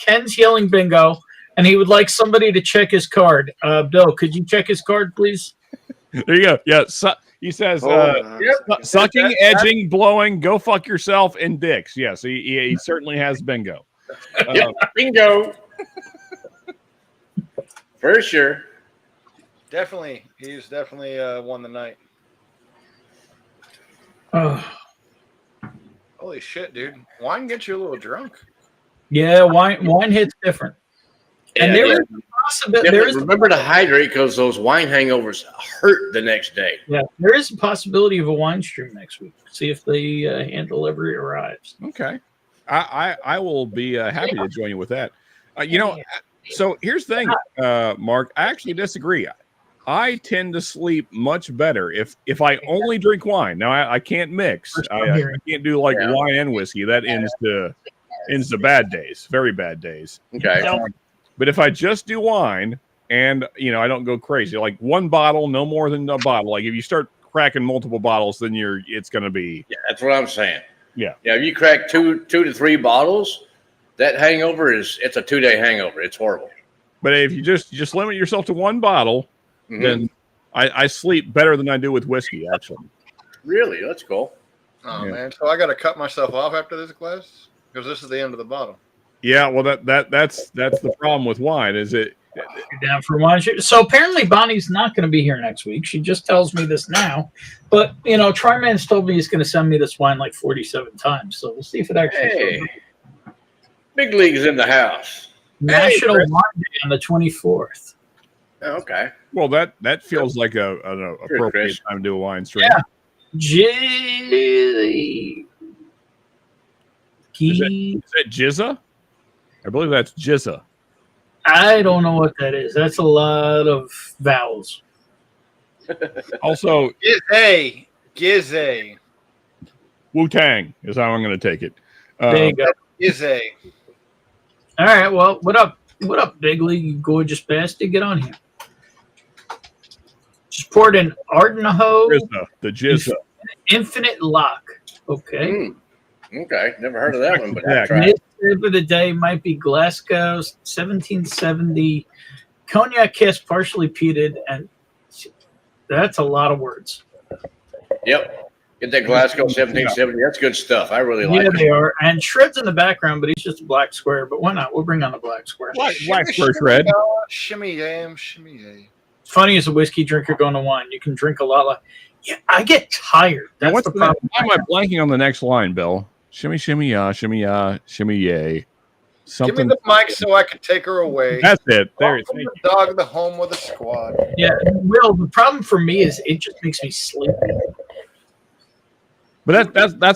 Ken's yelling bingo, and he would like somebody to check his card. Bill, could you check his card, please? There you go. Yeah. He says sucking, edging, blowing, go fuck yourself, and dicks. Yes, he certainly has bingo. Bingo. For sure. Definitely, he's definitely won the night. Oh, Holy shit, dude! Wine gets you a little drunk. yeah, wine hits different. And there is a possibility. There is Remember to hydrate because those wine hangovers hurt the next day. there is a possibility of a wine stream next week. See if the hand delivery arrives. Okay. I will be happy to join you with that. So here's the thing, Mark. I actually disagree. I tend to sleep much better if I only drink wine. Now I can't mix. I can't do like wine and whiskey. That ends the bad days, very bad days. Okay. But if I just do wine and I don't go crazy, like one bottle, no more than a bottle. Like if you start cracking multiple bottles, then it's going to be. Yeah, that's what I'm saying. Yeah. Yeah. If you crack two to three bottles, that hangover it's a 2-day hangover. It's horrible. But if you just limit yourself to one bottle, then I sleep better than I do with whiskey. Actually. Really, that's cool. Oh man, so I got to cut myself off after this glass because this is the end of the bottle. Yeah, well, that's the problem with wine. Is it You're down for wine stream. So apparently Bonnie's not going to be here next week. She just tells me this now. But Tryman's told me he's going to send me this wine like 47 times. So we'll see if it actually. Hey, big league's in the house. National Wine Day on the 24th. Oh, okay. Well, that feels like an appropriate Chris. time to do a wine stream. Yeah. Is that Jizza? I believe that's Jizza. I don't know what that is. That's a lot of vowels. Also, Gizzy. Wu-Tang is how I'm going to take it. There you go. Gizzy. All right. Well, what up? What up, Big League? You gorgeous bastard. Get on here. Just poured in Ardenho. The Jizza. Infinite Lock. Okay. Okay. Never heard of that one, but Yeah. I'll try. Sip of the day might be Glasgow 1770 cognac cask partially peated, and that's a lot of words. Yep. Get that Glasgow 1770. That's good stuff. I really like Yeah, it. they are. And Shred's in the background, but he's just a black square. But why not? We'll bring on the black square. Black square shred. Shimmy yam, shimmy yam. It's funny as a whiskey drinker going to wine. You can drink a lot. Yeah, I get tired. Now, That's the problem. why am I blanking on the next line, Bill? Shimmy, shimmy, shimmy, shimmy, yay. Something. Give me the mic so I can take her away. That's it. There it Welcome is. to Dog the Home with a Squad. Yeah, Will, the problem for me is it just makes me sleepy. But that's why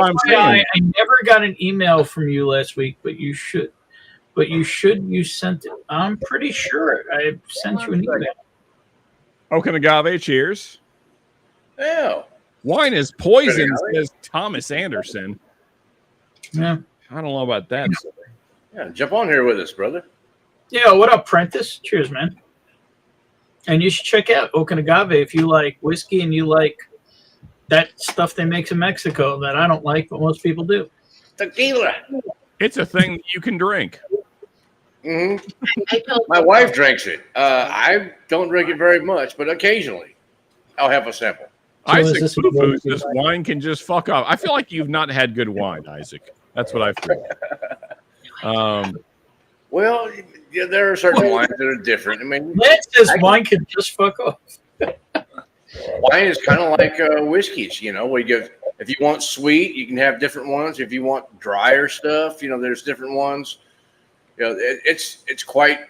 I'm saying. I never got an email from you last week, but you should. You sent it. I'm pretty sure I sent you an email. Okanagan, cheers. Yeah. Wine is poison, says Thomas Anderson. Yeah. I don't know about that. Yeah. Jump on here with us, brother. Yeah, what up, Prentice? Cheers, man. And you should check out Okanagan if you like whiskey and you like that stuff they make in Mexico that I don't like, but most people do. Tequila. It's a thing you can drink. My wife drinks it. I don't drink it very much, but occasionally I'll have a sample. Isaac Foo says wine can just fuck off. I feel like you've not had good wine, Isaac. That's what I feel. Well, yeah, there are certain wines that are different. I mean, Lance says wine can just fuck off. wine is kind of like whiskeys. You know, if you want sweet, you can have different ones. If you want drier stuff, there's different ones. It's quite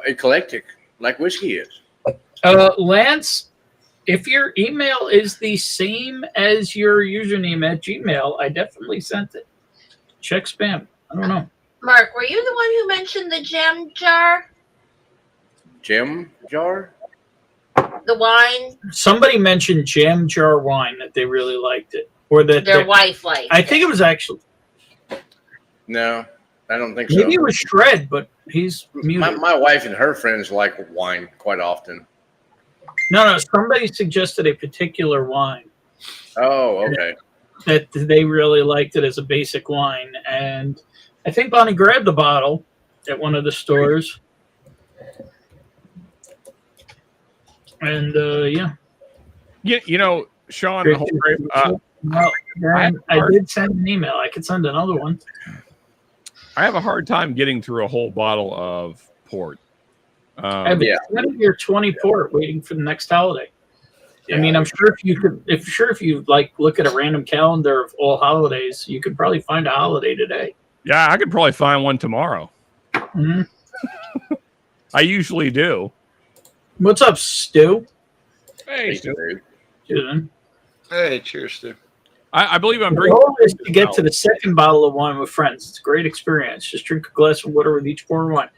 eclectic, like whiskey is. Lance, if your email is the same as your username at Gmail, I definitely sent it. Check spam. I don't know. Mark, were you the one who mentioned the gem jar? Gem jar? The wine? Somebody mentioned jam jar wine that they really liked it, or that Their wife liked I think it was actually. No, I don't think so. Maybe it was Shred, but he's muted. My wife and her friends like wine quite often. No, somebody suggested a particular wine. Oh, okay. That they really liked it as a basic wine, and I think Bonnie grabbed the bottle at one of the stores. And Yeah, Sean. I did send an email. I could send another one. I have a hard time getting through a whole bottle of port. I've been sitting here 20 port waiting for the next holiday. Yeah. I mean, I'm sure if you like look at a random calendar of all holidays, you could probably find a holiday today. Yeah, I could probably find one tomorrow. Mm-hmm. I usually do. What's up, Stu? Hey, Stu. Hey, cheers, Stu. I believe I'm The drinking. goal is to get to the second bottle of wine with friends. It's a great experience. Just drink a glass of water with each pour of wine.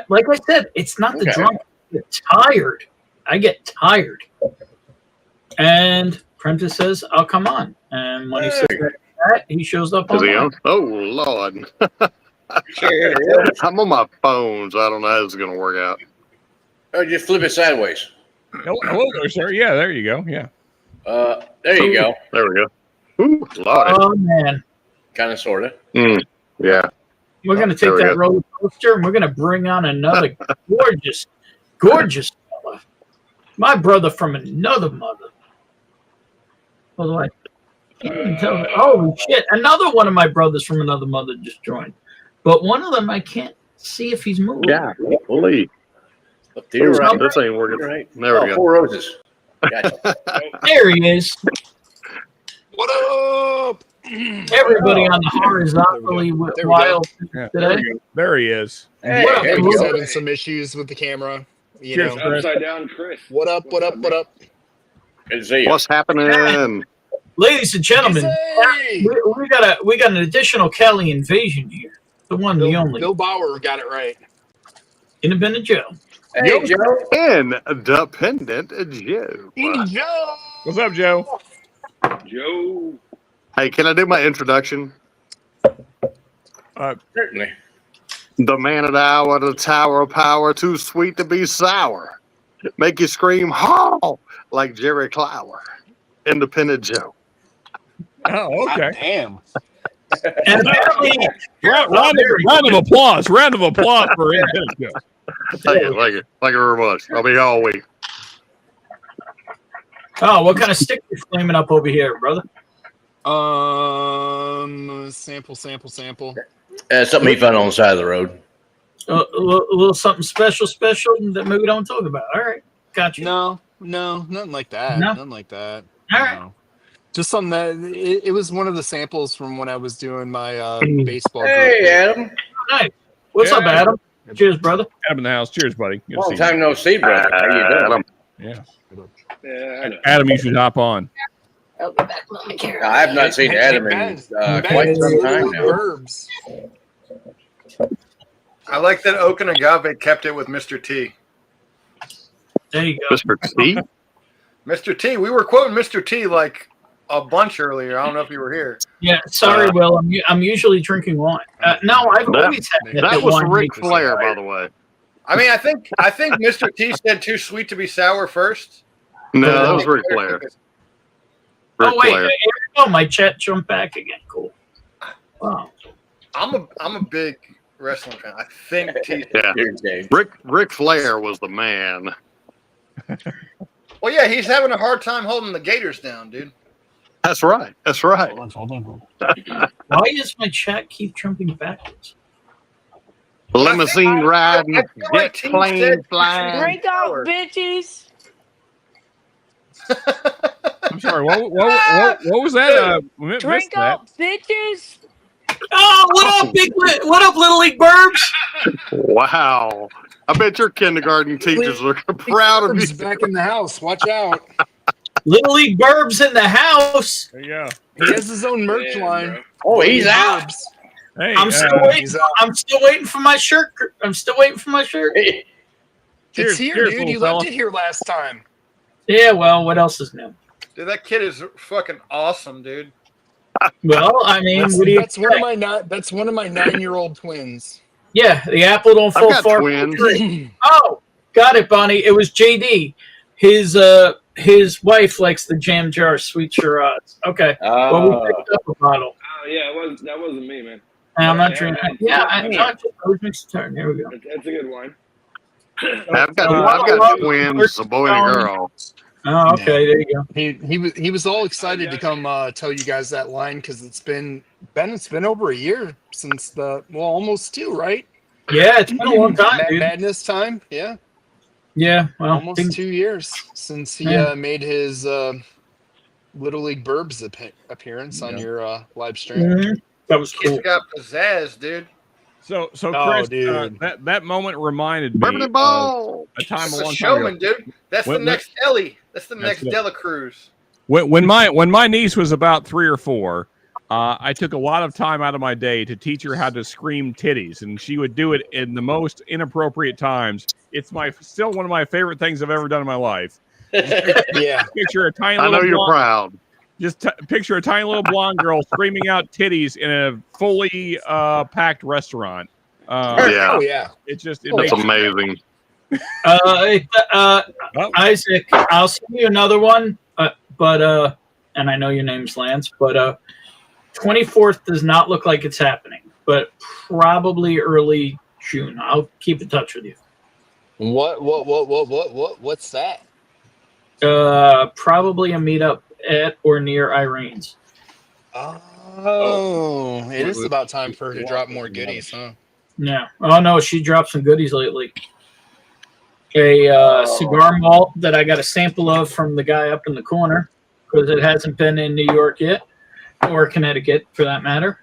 Like I said, it's not the drunk. I get tired. I get tired. And Prentice says, "I'll come on." And when he says that, he shows up on. Oh Lord! I'm on my phone, so I don't know how this is going to work out. Oh, just flip it sideways. Hello there, sir. Yeah, there you go. Yeah. There you go. There we go. Ooh, Lord. Oh man. Kind of, sort of. Yeah. We're going to take that roller coaster and we're going to bring on another gorgeous fella. My brother from another mother. Although I can't even tell. Holy shit. Another one of my brothers from another mother just joined. But one of them, I can't see if he's moving. Yeah. Holy. This ain't working. Right. There we go. 4 roses. Gotcha. There he is. What up? Everybody on the horizontally wild today. There he is. Hey, What up, he's Chris? having some issues with the camera. Cheers, Chris. Upside down, Chris. What up? What up? What up? Good to see you. What's happening? Ladies and gentlemen, Hey! we got an additional Kelly invasion here. The one, the only. Bill Bauer got it right. Independent Joe. Hey, Joe. Independent Joe. Joe. What's up, Joe? Joe. Hey, can I do my introduction? Certainly. The man of the hour, the tower of power, too sweet to be sour. Make you scream, "Haw!" like Jerry Clower. Independent Joe. Oh, okay. Damn. And apparently, Round of applause. Round of applause for Independent Joe. Thank you very much. I'll be here all week. oh, what kind of stick you flaming up over here, brother? Sample. Something he found on the side of the road. A little something special that maybe we don't talk about. All right, gotcha. No, nothing like that. No? Nothing like that. All right. No. Just something that it was one of the samples from when I was doing my baseball. Hey, group. Adam. Hi. What's up, Adam? Cheers, brother. Adam in the house. Cheers, buddy. Good to Long see time no see, brother. How you doing? Adam. you. Yeah. Yeah, I know. Adam, you should hop on. I'll be back momentarily. I have not seen Adam in quite some time now. Verbs. I like that Oak and Agave kept it with Mr. T. There you go. Mr. T? Mr. T. We were quoting Mr. T like a bunch earlier. I don't know if you were here. Yeah, sorry, Will. I'm usually drinking wine. No, I've always had That was wine Ric makes me Flair, tired. by the way. I mean, I think Mr. T said too sweet to be sour first. No, that was Ric Flair. Oh wait, here we go. My chat jumped back again. Cool. Wow. I'm a big wrestling fan. I think T. Yeah. Here's Dave. Ric Flair was the man. Well, yeah, he's having a hard time holding the Gators down, dude. That's right. That's right. Hold on. Why does my chat keep jumping backwards? Limousine riding, I think my jet team plane said- flying. Drink up, bitches. I'm sorry. What was that? Missed Drink that. up, bitches. Oh, what up, Little League Burbs? Wow. I bet your kindergarten teachers are proud of you. He's back in the house. Watch out. Little League Burbs in the house. There you go. He has his own merch Yeah, line. bro. Oh, he's out. Burbs. Hey, I'm still waiting. I'm still waiting for my shirt. I'm still waiting for my shirt. It's here, cheers, dude. little You fella. left it here last time. Yeah, well, what else is new? Dude, that kid is fucking awesome, dude. Well, I mean, That's, what do you that's one of expect? that's one of my 9-year-old twins. Yeah, the apple don't I've fall got far from the twins. tree. Oh, got it, Bonnie. It was JD. His wife likes the jam jar sweet Shiraz. Okay. Well, we picked up a bottle. Oh yeah, that wasn't me, man. And I'm not Yeah, drinking. yeah, Yeah, I yeah. was mixed turn. There we go. That's a good wine. I've got twins, a boy and a girl. Oh, okay. There you go. He was all excited to come tell you guys that line because it's been over a year since almost 2, right? Yeah, it's been a long time, dude. Madness time, yeah. Yeah, well, Almost 2 years since he made his Little League Burbs appearance on your live stream. Mhm. That was Kid's cool. got pizzazz, dude. So Oh, Chris, dude. that moment reminded me Bourbon and ball. a time That's a the long time showman, ago. dude. That's When- the next Ellie. That's the That's next it. Dela Cruz. When my niece was about 3 or 4, I took a lot of time out of my day to teach her how to scream titties, and she would do it in the most inappropriate times. It's still one of my favorite things I've ever done in my life. Yeah. Picture a tiny I little know you're blonde, proud. just picture a tiny little blonde girl screaming out titties in a fully packed restaurant. Yeah. Oh yeah. It's just That's amazing. Isaac, I'll send you another one, but and I know your name's Lance, but 24th does not look like it's happening, but probably early June. I'll keep in touch with you. What's that? Probably a meetup at or near Irene's. Oh, it is about time for her to drop more goodies, huh? Yeah. Oh no, she dropped some goodies lately. A cigar malt that I got a sample of from the guy up in the corner because it hasn't been in New York yet, or Connecticut for that matter.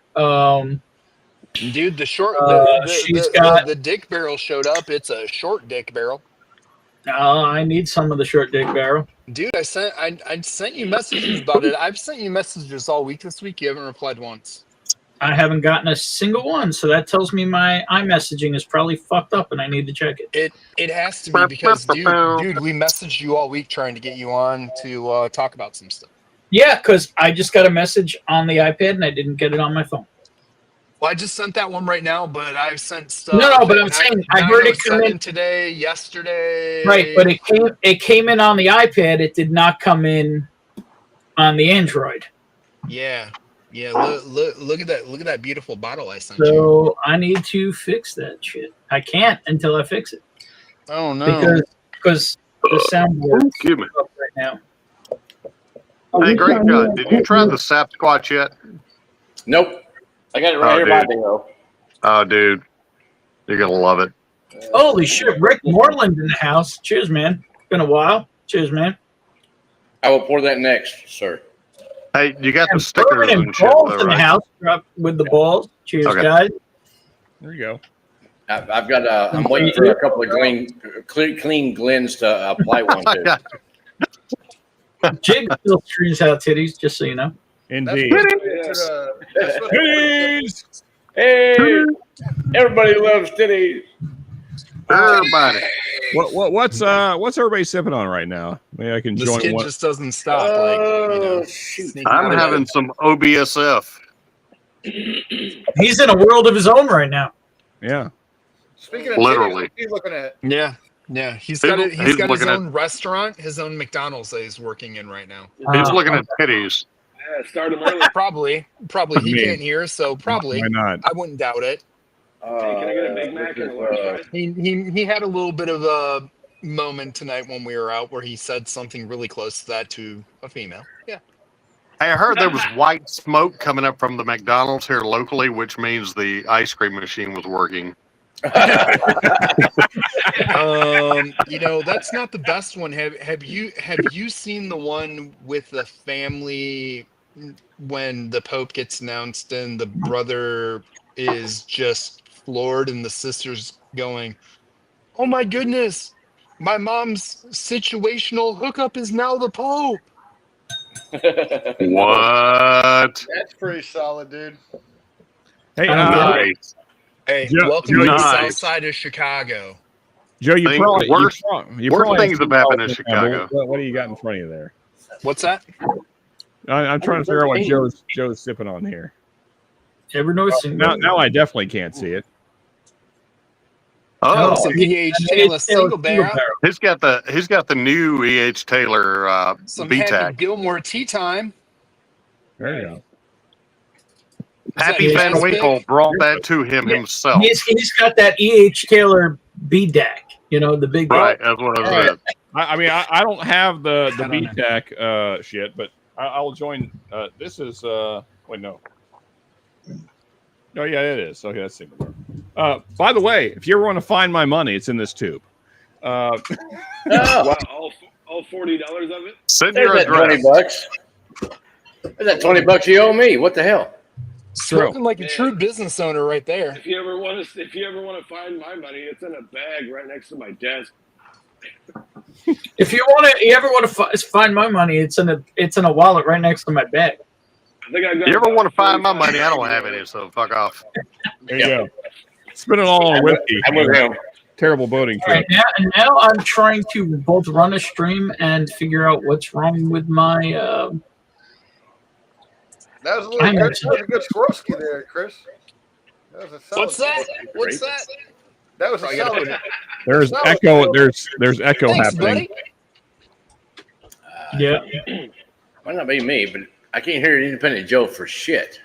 Dude, the dick barrel showed up. It's a short dick barrel. I need some of the short dick barrel. Dude, I sent you messages about it. I've sent you messages all week this week. You haven't replied once. I haven't gotten a single one, so that tells me my iMessaging is probably fucked up, and I need to check it. It has to be because, dude, we messaged you all week trying to get you on to talk about some stuff. Yeah, because I just got a message on the iPad, and I didn't get it on my phone. Well, I just sent that one right now, but I've sent stuff. No, but I'm saying I heard it come in today, yesterday. Right, but it came in on the iPad. It did not come in on the Android. Yeah. Look at that! Look at that beautiful bottle I sent you. So I need to fix that shit. I can't until I fix it. Oh no! Because the soundboard is up right now. Hey, great God! Did you try the Sasquatch yet? Nope. I got it right here by me, though. Oh, dude, you're gonna love it. Holy shit! Rick Moreland in the house. Cheers, man. Been a while. Cheers, man. I will pour that next, sir. Hey, you got the And stickers Bourbon and and shit, balls though, in the right? house. Drop with the balls. Cheers, Okay. guys. There you go. I've got. I'm waiting for a couple of clean Glens to apply one to. Jig still streams out titties, just so you know. Indeed. Titties! Hey, everybody loves titties. Everybody. What's everybody sipping on right now? Maybe I can This join kid one. just doesn't stop. Sneaking I'm out. having some OBSF. He's in a world of his own right now. Yeah. Speaking of Literally. titties, what are you looking at? Yeah. He's He's got his looking at- own restaurant, his own McDonald's that he's working in right now. He's looking at titties. Yeah, start them early. Probably. He Me. can't hear, so probably. Why not? I wouldn't doubt it. Hey, can I get a Big Mac and a large fry? He had a little bit of a moment tonight when we were out where he said something really close to that to a female. Yeah. Hey, I heard there was white smoke coming up from the McDonald's here locally, which means the ice cream machine was working. You know, that's not the best one. Have you seen the one with the family when the Pope gets announced and the brother is just floored and the sister's going, "Oh my goodness, my mom's situational hookup is now the Pope." What? That's pretty solid, dude. Hey, Nice. Hey, Joe- welcome to the nice. south side of Chicago. Joe, you Think probably worse- you worse probably things have happened in Chicago. What do you got in front of you there? What's that? I'm trying to figure out what Joe's sipping on here. Ever noticing? Now I definitely can't see it. Oh, Some E.H. Taylor single barrel. he's got the new E.H. Taylor Some Happy BTAC. Gilmore tea time. There you go. Happy that Van Jazz Winkle pick? brought that to him himself. He's got that E.H. Taylor B-DAC, you know, the big Right, that's what I said. I mean, I don't have the I don't know. BTAC shit, but I'll join. This is wait, no. Oh yeah, it is. Okay, that's single. By the way, if you ever want to find my money, it's in this tube. Wow, all $40 of it. Send There's your that address. $20. There's that $20 you owe me. What the hell? Spoken like a true business owner right there. If you ever want to find my money, it's in a bag right next to my desk. If you ever want to find my money, it's in a wallet right next to my bed. I think I got. You ever want to find my money? I don't have any, so fuck off. There you go. Spend it all on whiskey. I'm with him. Terrible boating All right, trip. now I'm trying to both run a stream and figure out what's wrong with my. That was a little good. That was a good Swarovski there, Chris. That was a solid What's that? Swarovski. What's that? That was a solid. There's echo. There's echo Thanks, happening. buddy. Yeah. Might not be me, but I can't hear Independent Joe for shit.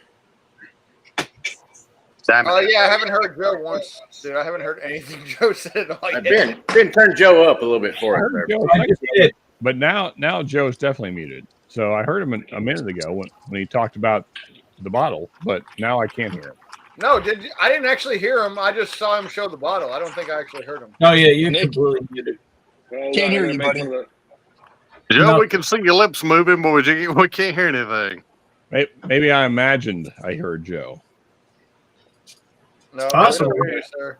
Damn Oh it. yeah, I haven't heard Joe once, dude. I haven't heard anything Joe said all I've yet. been turn Joe up a little bit for us there. Joe, I just did. but now Joe's definitely muted. So I heard him a minute ago when he talked about the bottle, but now I can't hear him. No, I didn't actually hear him. I just saw him show the bottle. I don't think I actually heard him. Oh yeah, you're Nick. completely muted. Can't hear you, buddy. Joe, No. we can see your lips moving, but we can't hear anything. Maybe I imagined I heard Joe. No, Possible. I didn't hear you, sir.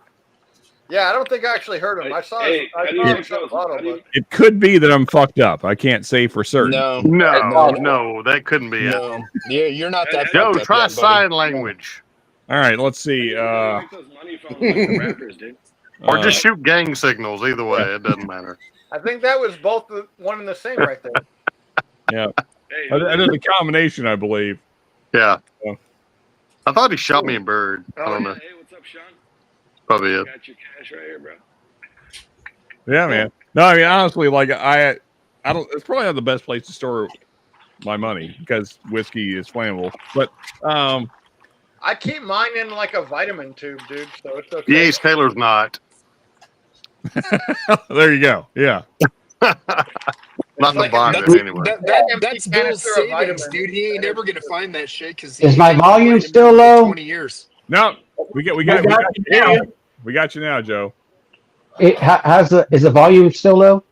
Yeah, I don't think I actually heard him. I saw Hey, how do you him show the bottle, how do you- but It could be that I'm fucked up. I can't say for certain. No, No, that couldn't be it. no. Yeah, you're not that. Joe, fucked up try yet, buddy. sign language. All right, let's see. Make those money phones like the Raptors, dude. Or just shoot gang signals. Either way, it doesn't matter. I think that was both one and the same right there. yeah. Hey, That is a combination, I believe. Yeah. Yeah. I thought he shot me in bird. I oh, don't yeah. know. Hey, what's up, Sean? Probably it. Got your cash right here, bro. Yeah, man. No, I mean honestly, like I don't. It's probably not the best place to store my money because whiskey is flammable. But I keep mine in like a vitamin tube, dude. So it's okay. Yes, Taylor's not. there you go. Yeah. Not the like- bond That's, anyway. that's Empty Bill's canister of savings, vitamins. dude. He ain't never gonna find that shit because Is my volume still low? 20 years. No, we got you now. We got you now, Joe. Is the volume still low?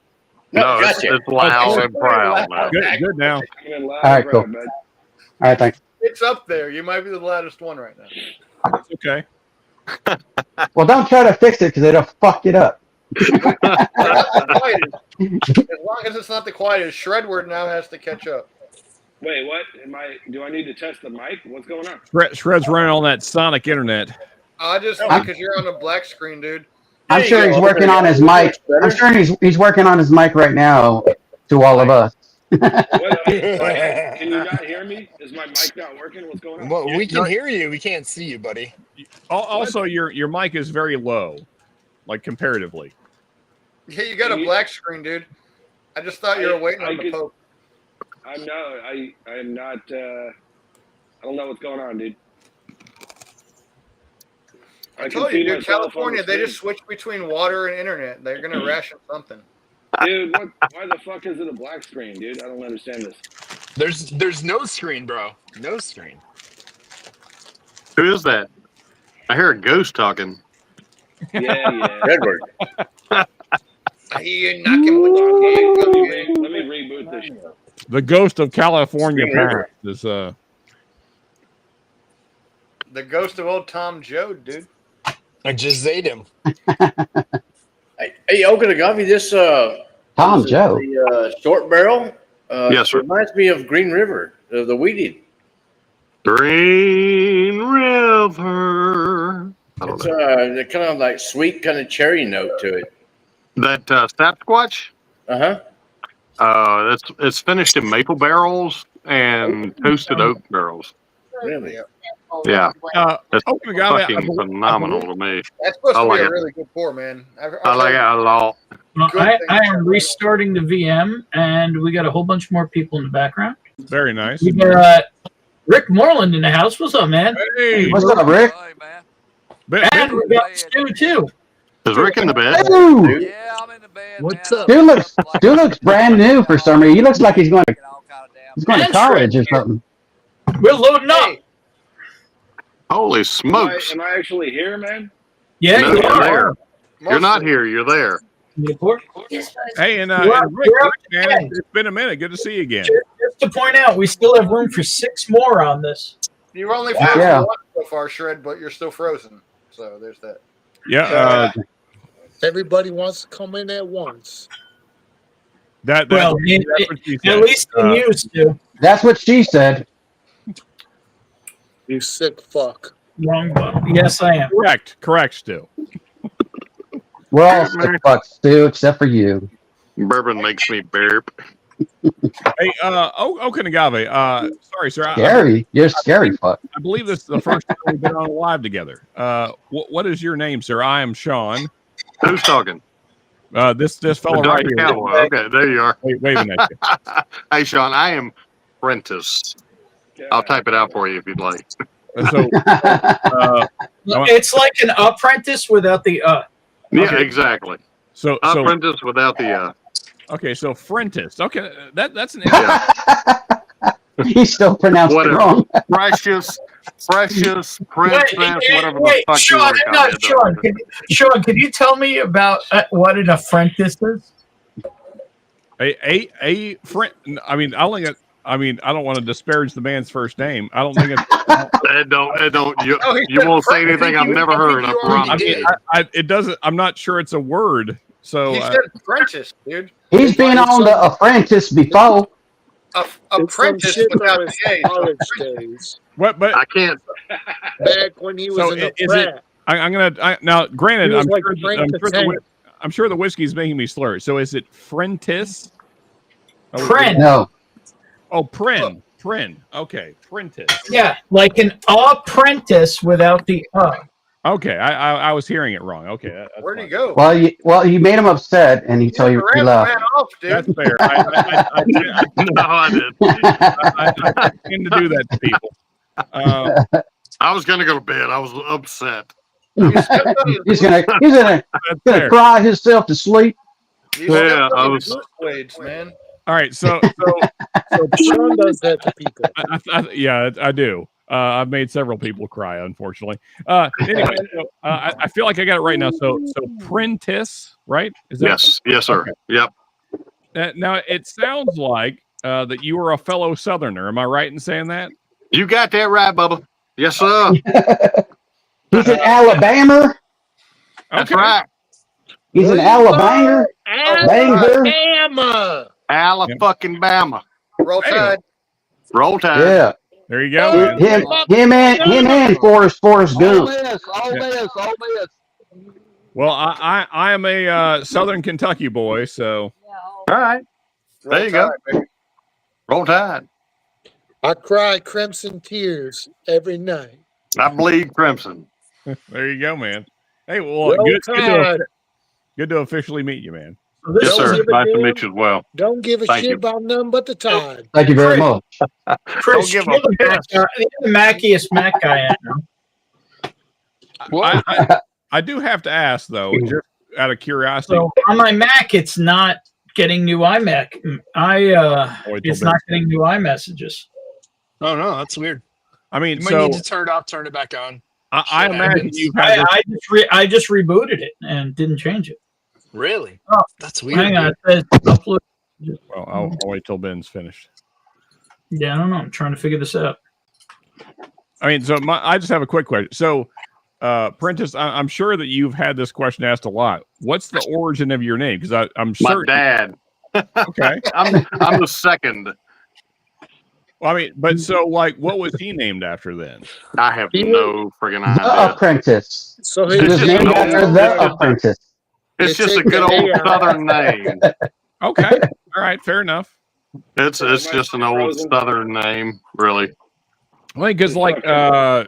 No, gotcha. it's loud and proud now. Good now. I'm in loud, All right, bro, cool. bud. All right, thanks. It's up there. You might be the loudest one right now. It's okay. Well, don't try to fix it because it'll fuck it up. Not the quietest. As long as it's not the quietest, Shredward now has to catch up. Wait, what? Do I need to test the mic? What's going on? Shred's running on that Sonic internet. Just because you're on a black screen, dude. I'm sure he's working on his mic. I'm sure he's working on his mic right now to all of us. Can you not hear me? Is my mic not working? What's going on? Well, we can hear you. We can't see you, buddy. Also, your mic is very low, like comparatively. Yeah, you got a black screen, dude. I just thought you were waiting on the Pope. I'm not. I don't know what's going on, dude. I can told see you, dude. myself on California, the they screen. just switch between water and internet. They're gonna ration something. Dude, why the fuck is it a black screen, dude? I don't understand this. There's no screen, bro. No screen. Who is that? I hear a ghost talking. Yeah. Edward. I hear you knocking with Hold your on, head. let me reboot this. The ghost of California Green River. past is The ghost of old Tom Joad, dude. I just ate him. Hey, Okanagan, this Tom Joe. the short barrel. Yes, sir. Reminds me of Green River, the weeded. Green River. It's kind of like sweet, kind of cherry note to it. That Sasquatch. Uh-huh. It's finished in maple barrels and toasted oak barrels. Really? Yeah. It's Okanagan, fucking phenomenal to me. That's supposed I to like be a it. really good pour, man. I like it a lot. Well, Good I thing. am restarting the VM, and we got a whole bunch more people in the background. very nice. We got Rick Moreland in the house. What's up, man? Hey, What's up, Rick? And we got Stu too. Is Rick in the bed? Ooh, Yeah, I'm in the bed. What's up? Stu looks brand new for some reason. He looks like he's going to college or something. We're loading up. Holy smokes! Am I actually here, man? Yeah, No, you you're are. there. You're not here. You're there. hey, and We're up- Rick, we're up man, again. it's been a minute. Good to see you again. Just to point out, we still have room for 6 more on this. You've only frozen Yeah. one so far, Shred, but you're still frozen. So there's that. Yeah. Everybody wants to come in at once. That's Well, what she at said. least in you, Stu. That's what she said. You sick fuck. Wrong button. Yes, I am. Correct, Stu. We're all sick fucks, Stu, except for you. Bourbon makes me burp. Hey, Okanagave, sorry, sir. Scary. You're a scary fuck. I believe this is the first time we've been on live together. What is your name, sir? I am Sean. Who's talking? This fellow right here. Cowboy. Okay, there you are. Waving at you. Hey, Sean, I am Prentice. I'll type it out for you if you'd like. So, It's like an apprentice without the Yeah, Okay. exactly. So Apprentice without the okay, so Frentis. Okay, that's an He still pronounced it whatever. wrong. Precious, princess, whatever the fuck Sean, you want to call it. Sean, can you tell me about what an apprentice is? a friend. I mean, I don't want to disparage the man's first name. I don't think it's. It don't. You said won't say apprentice. anything I've never heard. I promise. It doesn't. I'm not sure it's a word. So He said apprentice, dude. He's been on the apprentice before. Apprentice without the A. College days. what? But I can't. Back when he was so in the is frat. it? I'm gonna now. Granted, He was I'm like sure. Frank the Tank. I'm sure the whiskey's making me slur. So is it Frentis? Pren. No. Oh, Pren. Okay, Prentice. Yeah, like an apprentice without the Okay, I was hearing it wrong. Okay, Where'd he go? Well, you made him upset, and so he left. Ran off, dude. That's fair. I No, I didn't. tend to do that to people. I was gonna go to bed. I was upset. he's gonna That's fair. cry himself to sleep. Yeah, I was. Blades, man. All right, so Sean does that to people. yeah, I do. I've made several people cry, unfortunately. Anyway, so, I feel like I got it right now. So Prentice, right? Is that Yes, sir. Okay. Yep. Now it sounds like that you were a fellow Southerner. Am I right in saying that? You got that right, Bubba. Yes, sir. He's an Alabama. That's Okay. right. He's an Alabama. Alabama. Alabama. Roll Tide. Roll Tide. Yeah. There you go. man. Him and Forrest Gump. All this. Well, I am a Southern Kentucky boy, so All right. There you go. Baby. Roll Tide. I cry crimson tears every night. I bleed crimson. there you go, man. Hey, well, Roll Tide. good to officially meet you, man. Yes, sir. give a Nice to damn. meet you as well. Don't give a Thank shit you. about nothing but the tide. Thank you very much. Chris, give you're the Mackiest Mac guy I know. I do have to ask though, just out of curiosity. So on my Mac, it's not getting new iMac. It's not getting new iMessages. Oh no, that's weird. I mean, You might so need to turn it off, turn it back on. I imagine you've had I just rebooted it and didn't change it. Really? Oh, That's weird. hang on. It says upload. Well, I'll wait till Ben's finished. Yeah, I don't know. I'm trying to figure this out. I mean, so I just have a quick question. So, Prentice, I'm sure that you've had this question asked a lot. What's the origin of your name? Because I'm My certain. dad. Okay. I'm the second. Well, I mean, but so like, what was he named after then? I have no friggin' The idea. Apprentice. So He was named after The Apprentice. It's just a good old Southern name. Okay. All right. Fair enough. It's just an old Southern name, really. Well, because like my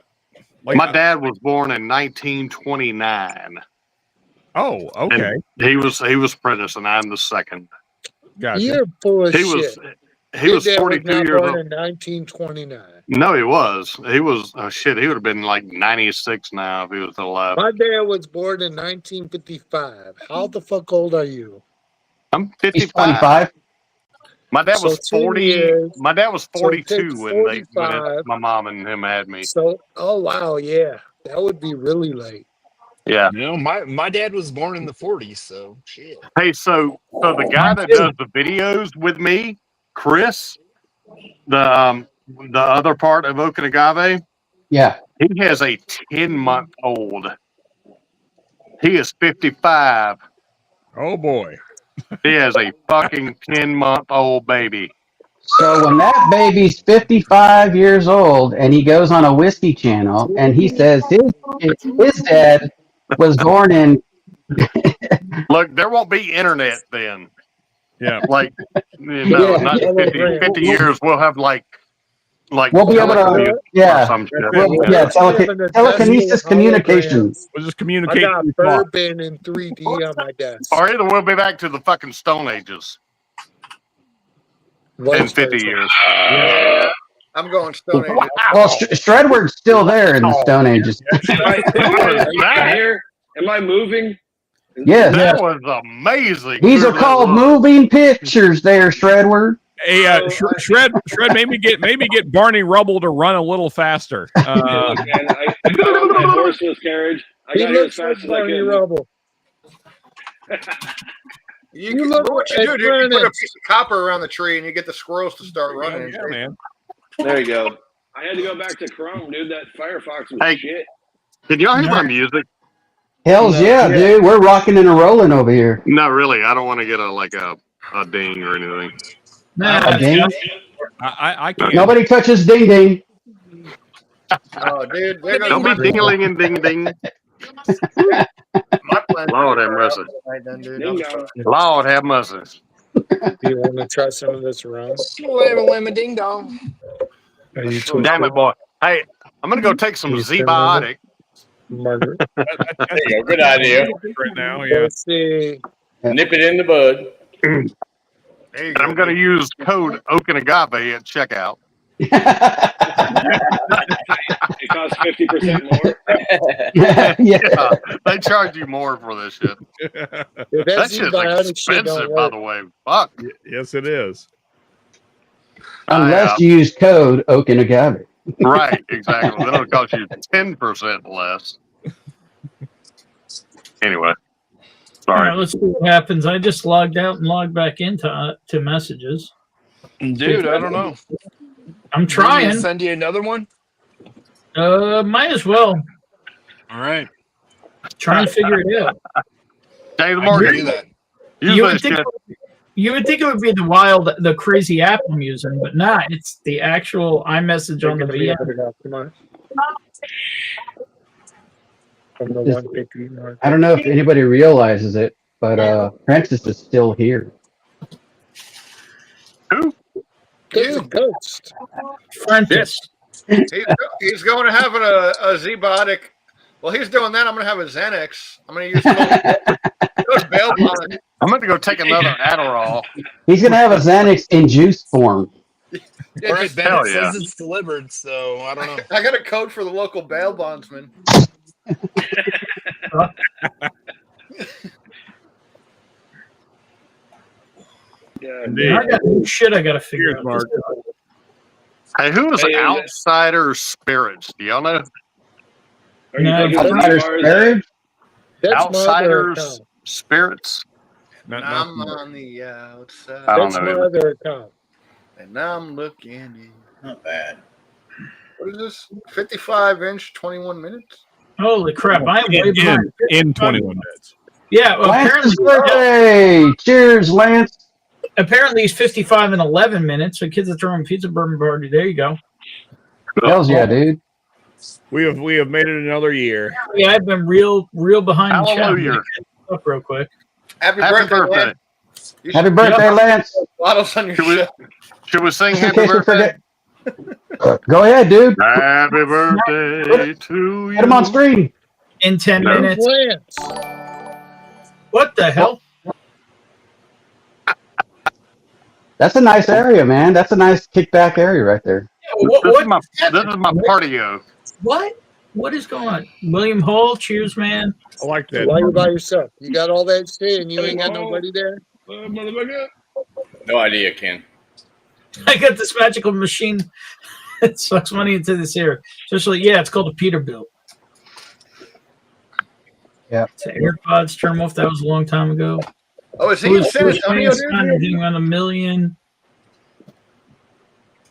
dad was born in 1929. Oh, okay. And he was Prentice, and I'm the second. Gotcha. You're full of He shit. he was Your dad 42 not years born old. in 1929. No, he was. He was shit. He would have been like 96 now if he was still alive. My dad was born in 1955. How the fuck old are you? I'm He's 55. 25. My dad So was 2 40. years. My dad was So 42 take when $45. my mom and him had me. So, oh wow, yeah, that would be really late. Yeah. You know, my dad was born in the 40s, so shit. Hey, so the guy that does the videos with me, Chris, the other part of Okanagave, Yeah. he has a 10-month-old. He is 55. Oh boy. He has a fucking 10-month-old baby. So when that baby's 55 years old and he goes on a whiskey channel and he says his dad was born in. Look, there won't be internet then. Yeah. Like, no, not 50 years. We'll have like We'll be able to, yeah, telekinesis communication. We'll just I communicate. got bourbon in 3D on my desk. Or either we'll be back to the fucking Stone Ages in 50 years. Yeah, I'm going Stone Age. Well, Shredward's still there in the Stone Ages. Am I moving? Yeah, That was amazing. these are called moving pictures. There, Shredward. Hey, Shred, maybe get Barney Rubble to run a little faster. Man, I got my horseless carriage. I He got here as looks like fast as I Barney can. Rubble. You look what you at do, dude, you put a Prentice. piece of copper around the tree and you get the squirrels to start running. Yeah, man. There you go. I had to go back to Chrome, dude. That Firefox was Hey. shit. Can y'all hear my music? Hells yeah, dude. We're rocking and rolling over here. No, really. I don't want to get a ding or anything. A ding? I can't. Nobody touches ding ding. Oh, dude, there goes Don't my be dingling and ding ding. My plan. Lord have mercy. Done, dude. Ding I'm dong. sorry. Lord have mercy. Do you want to try some of this rum? Whamma ding dong. Are you Damn it, boy. Hey, I'm going to go take some Can you send Z-Biotic. Margaret? There you go. Good idea. Right now, yeah. Let's see. Nip it in the bud. There you And go. I'm going to use code Okanagave at checkout. It costs 50% more. yeah. Yeah, they charge you more for this shit. If That that's shit's Biotic shit don't expensive, by work. the way. Fuck. Yes, it is. Unless you use code Okanagave. Right, exactly. Then it'll cost you 10% less. Anyway, All sorry. right, let's see what happens. I just logged out and logged back into to messages. Dude, I don't know. I'm Want me to trying. send you another one? Might as well. All right. Trying to figure it out. Dave Do Morgan, that. use You that would think shit. you would think it would be the crazy app I'm using, but not. It's the actual iMessage on the You're gonna be VM. able to go. Come on. From the 150 mark. I don't know if anybody realizes it, but Francis is still here. Who? Dude, ghost. Francis. He's going to have a Z-Biotic. Well, he's doing that. I'm going to have a Xanax. I'm going to use those bail bonds. I'm going to go take another Adderall. He's gonna have a Xanax in juice form. Yeah, All right, just- Ben, hell it yeah. says it's delivered, so I don't know. I got a code for the local bail bondsman. Yeah. I got shit I got to figure Here's out. Mark. Hey, who is Hey, Outsider Spirits? Do y'all know? Are you No, taking the Outsiders bars? marriage? That's my other Outsiders, account. spirits. I'm on the outside. I don't That's know. my either. other account. And I'm looking in. Not bad. What is this? 55-inch, 21 minutes? Holy crap! I'm way behind. In 21 minutes. Yeah, well, Lance's apparently. birthday! Cheers, Lance. Apparently, he's 55 in 11 minutes. So, kids are throwing pizza bourbon party. There you go. Hells yeah, dude. We have made it another year. Yeah, I've been real behind the chat. Hallelujah. Up real quick. Happy Happy birthday, birthday. man. You Happy should birthday, Lance. bottles on your Should we, show. should we sing Just in happy case we birthday? forget. Go ahead, dude. Happy birthday to you. Get him on screen. In 10 minutes. Lance. What the hell? That's a nice area, man. That's a nice kickback area right there. Yeah, This is my partio. What? What is going on? William Hall, cheers, man. I like that. Why you by yourself? You got all that shit and you ain't got nobody there? Motherfucker. No idea, Ken. I got this magical machine that sucks money into this air. Especially, yeah, it's called a Peterbilt. Yeah. It's AirPods turn off. That was a long time ago. Oh, is he in San Antonio, Anything around $1 million.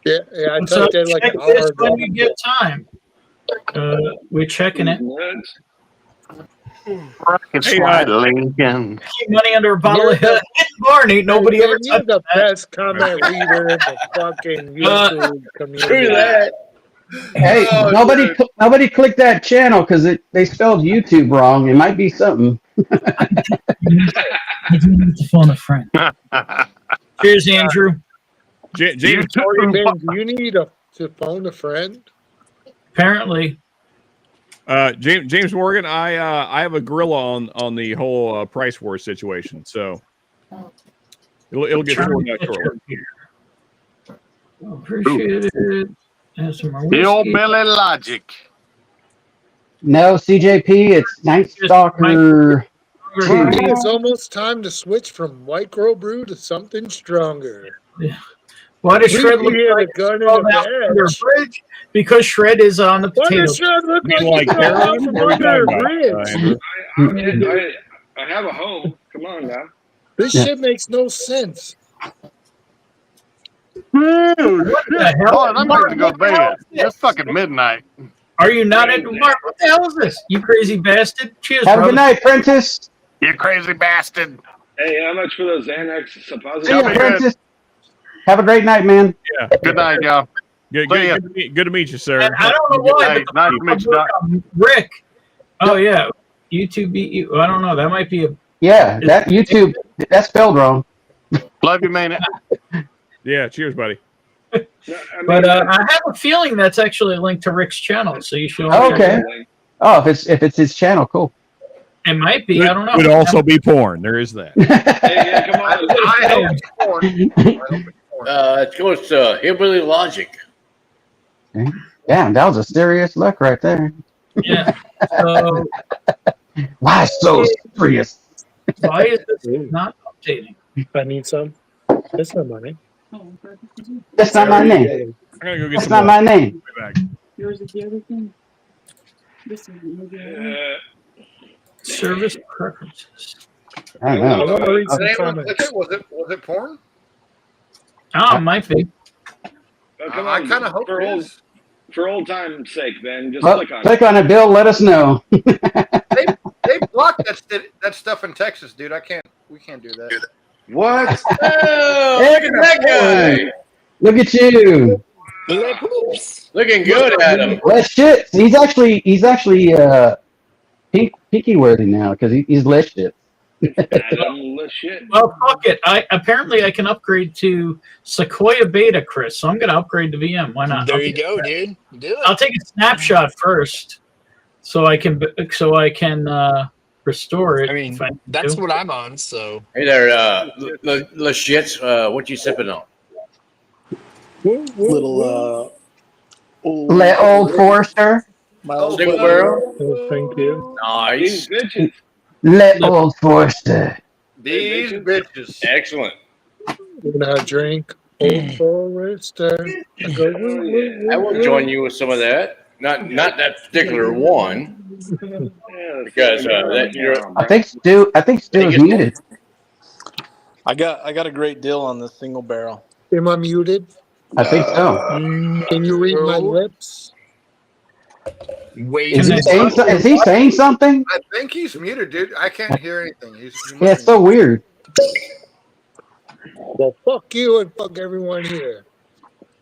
Yeah, I So typed in like check an hour this ago. when you get time. We're checking it. Rocket slide Lincoln. Keep money under a bottle of barn. Ain't nobody ever You're touched the that. best comment reader in the fucking YouTube community. Screw that. Hey, Oh, nobody clicked that channel because they spelled YouTube wrong. It might be something. I do need to phone a friend. Cheers, Andrew. James, Man, do you need to phone a friend? Apparently. James Morgan, I have a gorilla on the whole price war situation, so it'll get sorted out shortly. Appreciate it. And some more Hillbilly logic. No, CJP, it's Night Stalker. It's almost time to switch from micro brew to something stronger. Yeah. Why does Shred look like a gun in crawled the out from bed? the fridge? Because Shred is on the Why potato. does Shred look like Like he's Harry? out from What are we under a talking about, bridge? Andrew? I have a home. Come on now. This shit makes no sense. What the hell? Oh, I'm about to go to bed. It's fucking midnight. Are you not at Mark? What the hell is this? You crazy bastard. Cheers, Have a brother. good night, Prentice. You crazy bastard. Hey, how much for those Xanax See suppositories? ya, be Prentice. Have a great night, man. Yeah. Good night, y'all. Good to meet you, sir. And I don't know why. Hey, but nice to meet you, Doc. Rick. Oh, yeah. YouTube beat you. I don't know. That might be a. Yeah, that YouTube, that's spelled wrong. Love you, man. Yeah, cheers, buddy. But I have a feeling that's actually a link to Rick's channel, so you should. Oh, okay. Oh, if it's his channel, cool. It might be. I don't know. Could also be porn. There is that. Hey, yeah, come on. I hope it's porn. I hope it's porn. It goes to Hillbilly Logic. Damn, that was a serious look right there. Yeah. So Why so serious? why is this not updating? I need some. That's not money. That's not my name. I'm gonna go get That's some not more. my name. Right back. Yours is the other thing. This is the other one. Service preferences. I don't I know. want to read Did some anyone comments. click it? Was it porn? Oh, it might be. Oh, come I on. kind of hope for it old, is. for old time's sake, Ben. Just Well, click on click it. on it, Bill. Let us know. They blocked that stuff in Texas, dude. We can't do that. What? Oh, look at that guy. Look at you. Looking good at him. Less shit. He's actually pinky worthy now because he's less shit. Shit. Well, fuck it. Apparently I can upgrade to Sequoia Beta, Chris. So I'm gonna upgrade to VM. Why not? There you go, dude. Do it. I'll take a snapshot first, so I can restore it. I mean, if I that's do. what I'm on. So Hey there, Le Shits. What you sipping on? Little, Let old Forrester. Single barrel. Oh, thank you. Nice. Bitches. Let old Forrester. These bitches. Excellent. We're gonna have a drink. Old Forester. I will join you with some of that. Not that particular one. Because you're, I think Stu is muted. I got a great deal on this single barrel. Am I muted? I think so. Can you read my lips? Wait, Is he saying something? I think he's muted, dude. I can't hear anything. Yeah, it's so weird. Well, fuck you and fuck everyone here.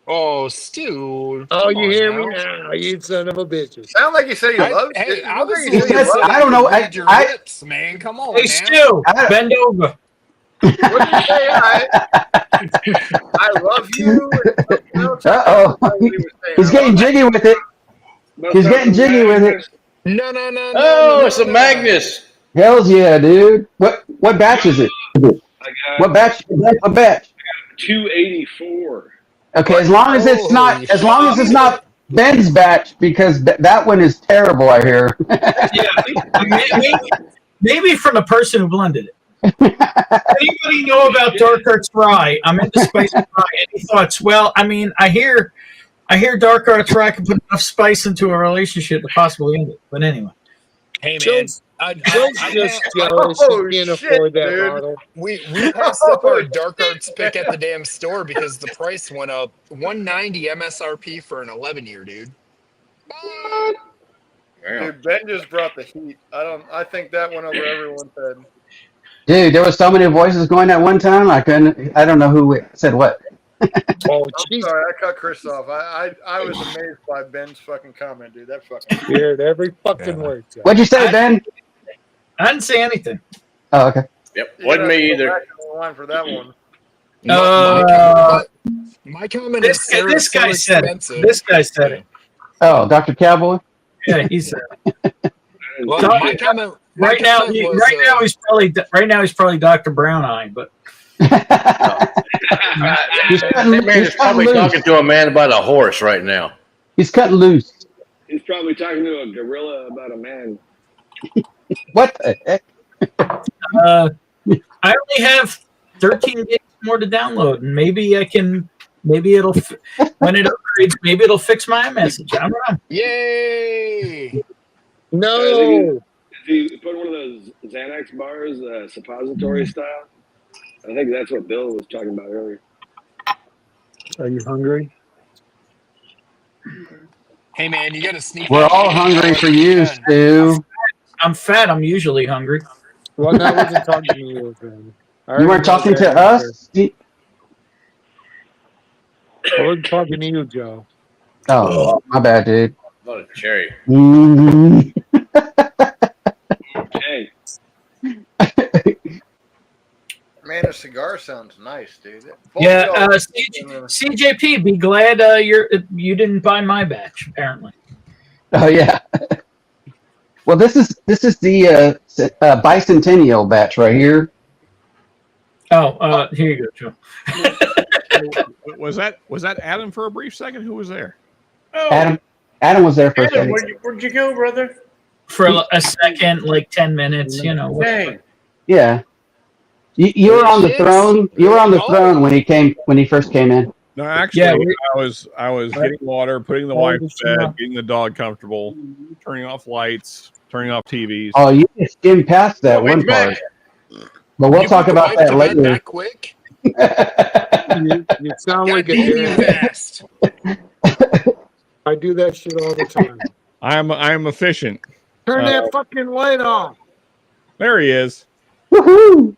Oh, Stu. Oh, you hear me now, you son of a bitch. Sound like you said you love Hey, it. I was I don't know. your lips, man. Come on, Hey, now. Stu, bend over. What did you say? I love you. Uh-oh. He's getting jiggy with it. He's getting jiggy with it. No. oh, it's a Magnus. Hells yeah, dude. What batch is it? What batch? What batch? 284. Okay, as long as it's not Ben's batch, because that one is terrible, I hear. Yeah, maybe from the person who blended it. Anybody know about Dark Arts Rye? I'm into spicy rye. Any thoughts? Well, I mean, I hear Dark Arts Rye can put enough spice into a relationship to possibly end it. But anyway. Hey, man. Joe's just jealous. He can't afford that bottle. We passed up our Dark Arts pick at the damn store because the price went up. $190 MSRP for an 11-year, dude. Dude, Ben just brought the heat. I think that went over everyone's head. Dude, there was so many voices going at one time. I don't know who said what. Oh, I'm sorry, I cut Chris off. I was amazed by Ben's fucking comment, dude. That fucking heard every fucking word. What'd you say, Ben? I didn't say anything. Oh, okay. Yep, wasn't me either. Back on the line for that one. My comment This guy said it. This guy said it. Oh, Dr. Cowboy? Yeah, he said it. Well, my comment. Right now he's probably Dr. Brown Eye, but That man is probably talking to a man about a horse right now. He's cutting loose. He's probably talking to a gorilla about a man. What the heck? I only have 13 gigs more to download, and maybe it'll when it upgrades, maybe it'll fix my message. I don't know. Yay! No. Did he put one of those Xanax bars, suppository style? I think that's what Bill was talking about earlier. Are you hungry? Hey, man, you got to sneak. We're all hungry for you, Stu. I'm fat. I'm usually hungry. Well, I wasn't talking to you, Ben. You weren't talking to us? I wasn't talking to you, Joe. Oh, my bad, dude. Not a cherry. Mm-hmm. Hey. Man, a cigar sounds nice, dude. Yeah, CJP, be glad you didn't buy my batch. Apparently. Oh yeah. Well, this is the bicentennial batch right here. Oh, here you go, Joe. Was that Adam for a brief second? Who was there? Adam was there for a second. Where'd you go, brother? For a second, like 10 minutes, you know. Dang. Yeah. You were on the throne. You were on the throne when he first came in. No, actually, Yeah, I was getting water, putting the wife to bed, getting the dog comfortable, turning off lights, turning off TVs. Oh, you just skimmed past that one part. But we'll talk about that later. That quick? You sound like a dad. I do that shit all the time. I'm efficient. Turn that fucking light off. There he is. Woohoo!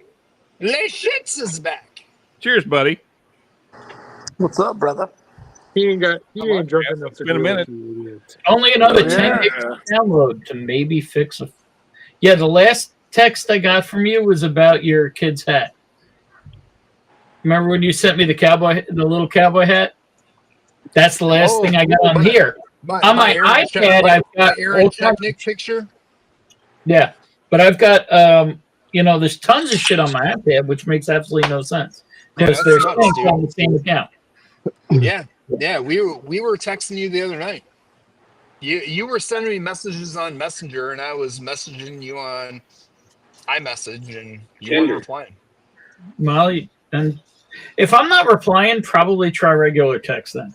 Les Shits is back. Cheers, buddy. What's up, brother? He ain't drunk enough. It's been a minute. Only another 10 gigs to download to maybe fix a. Yeah, the last text I got from you was about your kid's hat. Remember when you sent me the little cowboy hat? That's the last thing I got on here. On my iPad, I've got Aaron Technic picture. Yeah, but I've got there's tons of shit on my iPad, which makes absolutely no sense because there's things on the same account. Yeah, we were texting you the other night. You were sending me messages on Messenger, and I was messaging you on iMessage, and you weren't replying. Molly, and if I'm not replying, probably try regular text then.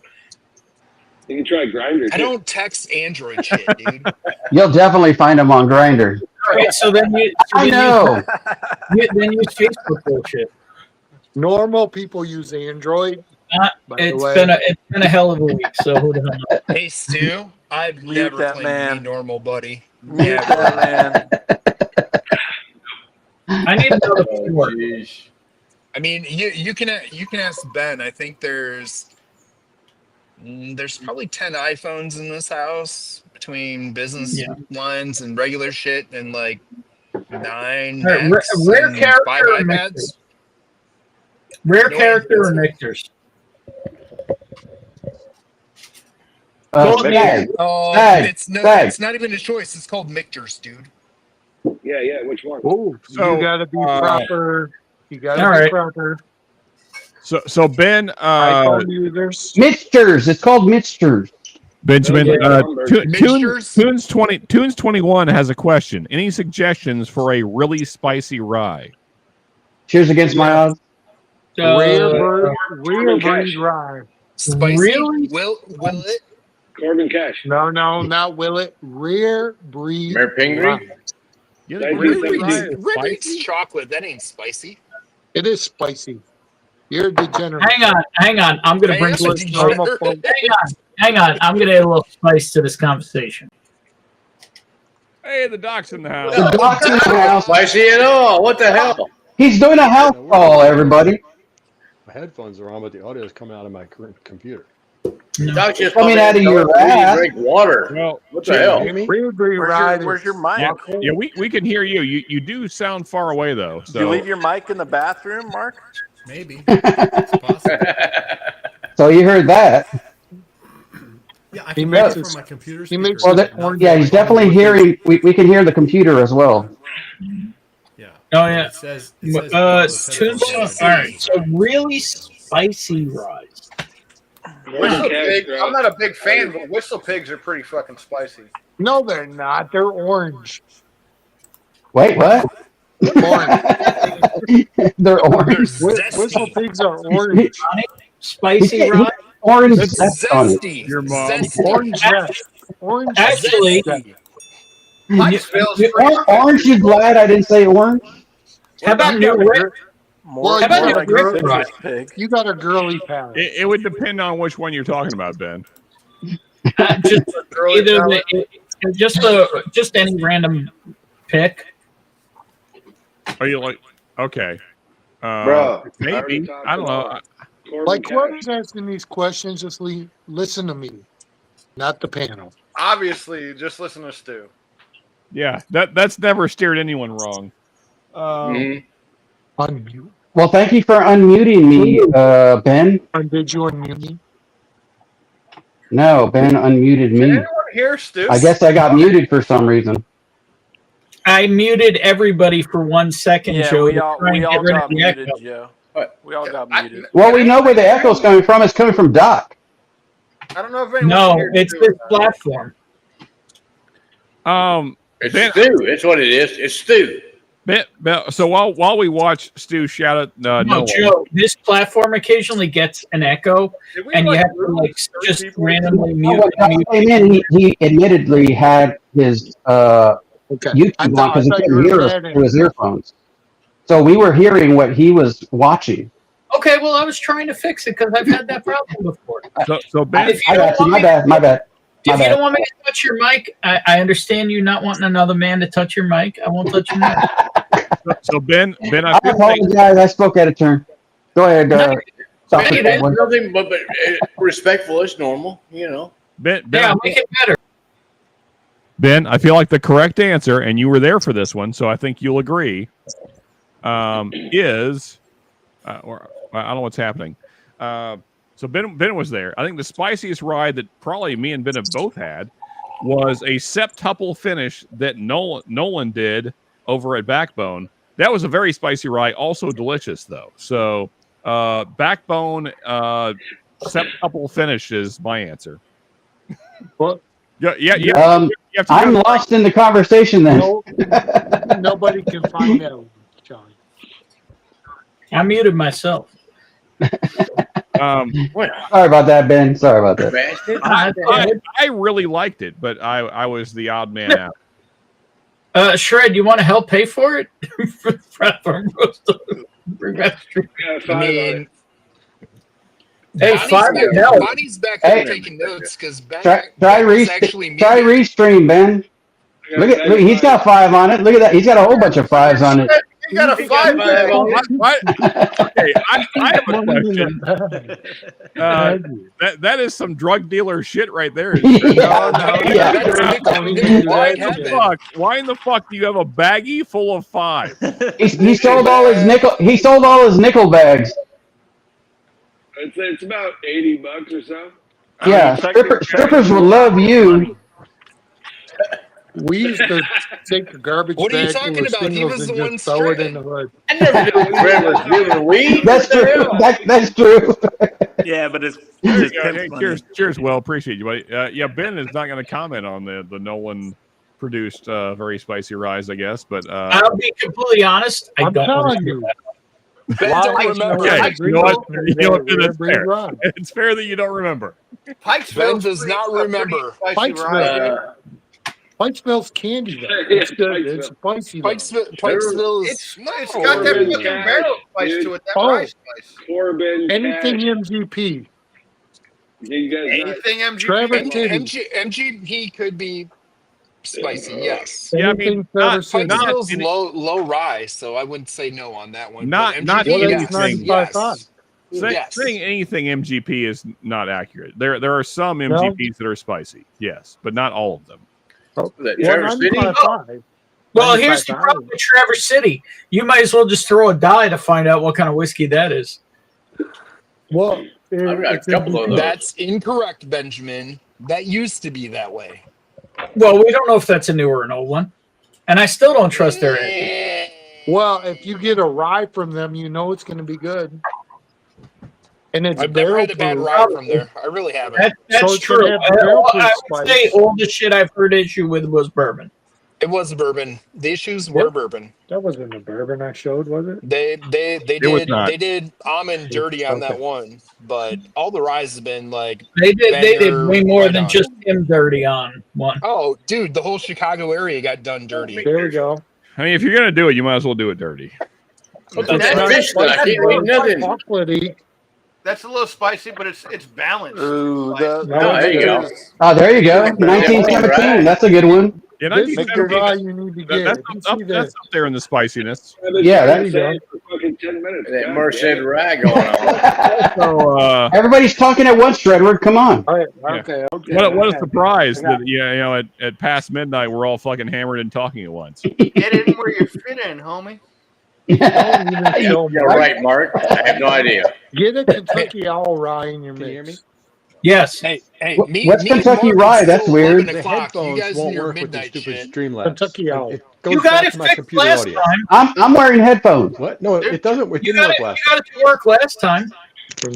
You can try Grinder. I don't text Android shit, dude. You'll definitely find them on Grinder. All right, so then you. I know. Then use Facebook bullshit. Normal people use Android. It's been a hell of a week. So who the hell knows? Hey, Stu, I've Mute never that claimed man. to be normal, buddy. Mute that man. I need another four. I mean, you can ask Ben. I think there's probably 10 iPhones in this house between business ones and regular shit, and like 9 Macs Rare and character 5 or iPads. mixers? Rare character or mixers? Stag. Oh, Stag. it's not even a choice. It's called Mictors, dude. Yeah. Which one? Oh, So, you gotta be proper. You gotta all be right. proper. So Ben, iPhone users. Mixtures. It's called mixtures. Benjamin, Mixtures? Tunes 21 has a question. Any suggestions for a really spicy rye? Cheers against my odds. Rare breed rye. Spicy? Really? Will it? Corbin Cash. No, not will it. Rare breed. Rare Pingree? rye. Yeah, Red Red Meat's chocolate. That ain't spicy. It is spicy. You're a degenerate. Hang on. I'm gonna bring some. Hang on. I'm gonna add a little spice to this conversation. Hey, the doc's in the house. The doc's in the house. Spicy at all? What the hell? He's doing a house call, everybody. My headphones are on, but the audio is coming out of my current computer. Doc just Coming out of your ass. drink water. Well, What the hell? Rare breed rye. Where's your mic? yeah, we can hear you. You do sound far away though. Did you leave your mic in the bathroom, Mark? Maybe. It's possible. So you heard that. Yeah, I He can makes hear it it- from my computer he speaker. makes Well, yeah, he's definitely hearing. We can hear the computer as well. Yeah. Oh yeah. It says Tunes. All right. So really spicy rice. Whistle pig. I'm not a big fan, but whistle pigs are pretty fucking spicy. No, they're not. They're orange. Wait, what? They're orange. Whistle pigs are orange. Spicy rice. Orange It's zest on it. zesty. Your mom. Zesty. Orange zest. Orange Actually, Mine smells Orange, you glad I didn't say orange? how about new red? More, How about more the like grip citrus rye? pig. You got a girly palate. It would depend on which one you're talking about, Ben. Just either just any random pick. Are you like okay? Bro, Maybe I don't know. Like whoever's asking these questions, just listen to me, not the panel. Obviously, just listen to Stu. Yeah, that's never steered anyone wrong. Unmute. Well, thank you for unmuting me, Ben. Did you unmute me? No, Ben unmuted Did me. anyone hear Stu? I guess I got muted for some reason. I muted everybody for 1 second, Yeah, Joe, we to all try and get rid of got the muted, echo. Joe. We all got muted. Well, we know where the echo's coming from. It's coming from Doc. I don't know if anyone No, heard it's Stu this or not. platform. It's Ben, Stu. It's what it is. It's Stu. Ben, so while we watch Stu shout at No, Noah, Joe, this platform occasionally gets an echo, Did we and you like have to lose like 30 just people? randomly Oh, mute. when Doc came in, he admittedly had his Okay. YouTube on because he couldn't hear us through his earphones. So we were hearing what he was watching. Okay, well, I was trying to fix it because I've had that problem before. so Ben, If you I don't got you. want My me- bad. My bad. My If you bad. don't want me to touch your mic, I understand you not wanting another man to touch your mic. I won't touch your mic. so Ben, I I feel like apologize. I spoke out of turn. Go ahead. Stop Hey, it, that's Edwin. nothing but respectful. It's normal, you know. Ben, Yeah, make it better. Ben, I feel like the correct answer, and you were there for this one, so I think you'll agree, is, or I don't know what's happening. So Ben was there. I think the spiciest ride that probably me and Ben have both had was a septuple finish that Nolan did over at Backbone. That was a very spicy ride, also delicious though. So Backbone septuple finish is my answer. What? Yeah. I'm lost in the conversation then. No, nobody can find that one, John. I muted myself. Sorry about that, Ben. Sorry about that. I really liked it, but I was the odd man out. Shred, you want to help pay for it? Hey, Bonnie's back there taking notes because try restream, Ben. Look, he's got 5 on it. Look at that. He's got a whole bunch of 5s on it. You got a 5 What? Okay, I have a question. That is some drug dealer shit right there. Why in the fuck do you have a baggie full of 5? He sold all his nickel. He sold all his nickel bags. It's about $80 or so. Yeah, strippers will love you. We used to take the garbage What are you bag talking full of about? He singles was and the one just throw it in the hood. I never knew Fred was giving weed. That's true. That's true. Yeah, but it's Hey, cheers, Will. Appreciate you, buddy. Yeah, Ben is not going to comment on the Nolan produced very spicy rise, I guess. But I'll be completely honest. I don't remember that. Ben don't remember. Okay, you know what? It's fair. It's fair that you don't remember. Ben does not remember. Pikesville's candy though. It's good. It's spicy. Pikesville It's got that fucking barrel spice to it. That rice spice. Corbin. Anything MGP. Anything MGP. Trevor Titty. MGP could be spicy, yes. Yeah, I mean, Pikesville's low rise, so I wouldn't say no on that one. Not anything. Yes. Saying anything MGP is not accurate. There are some MGPs that are spicy, yes, but not all of them. Well, here's the problem with Traverse City. You might as well just throw a die to find out what kind of whiskey that is. Well, I've got a couple of those. That's incorrect, Benjamin. That used to be that way. Well, we don't know if that's a new or an old one. And I still don't trust their age. Well, if you get a rye from them, you know it's going to be good. And it's I've never had a bad rye from there. I really haven't. That's true. I would say all the shit I've heard issue with was bourbon. It was bourbon. The issues were bourbon. That wasn't the bourbon I showed, was it? They did almond dirty on that one, but all the ryes have been like they did way more than just him dirty on one. Oh, dude, the whole Chicago area got done dirty. There we go. I mean, if you're gonna do it, you might as well do it dirty. That's a little spicy, but it's balanced. Ooh, there you go. Oh, there you go. 1917. That's a good one. Yeah, This is the rye you need to get. That's up there in the spiciness. Yeah, there you go. Fucking 10 minutes. That Merced rag going on. So, everybody's talking at once, Shredward. Come on. Okay. What a surprise that at past midnight we're all fucking hammered and talking at once. Get in where you fit in, homie. You're right, Mark. I have no idea. Get a Kentucky Owl rye in your mix. Yes. Hey, What's Kentucky Rye? That's weird. The headphones won't work with the stupid Streamlabs. Kentucky Owl. It goes You got back it to my fixed computer last audio. time. I'm wearing headphones. What? No, it doesn't. It didn't work last You got it to work last time.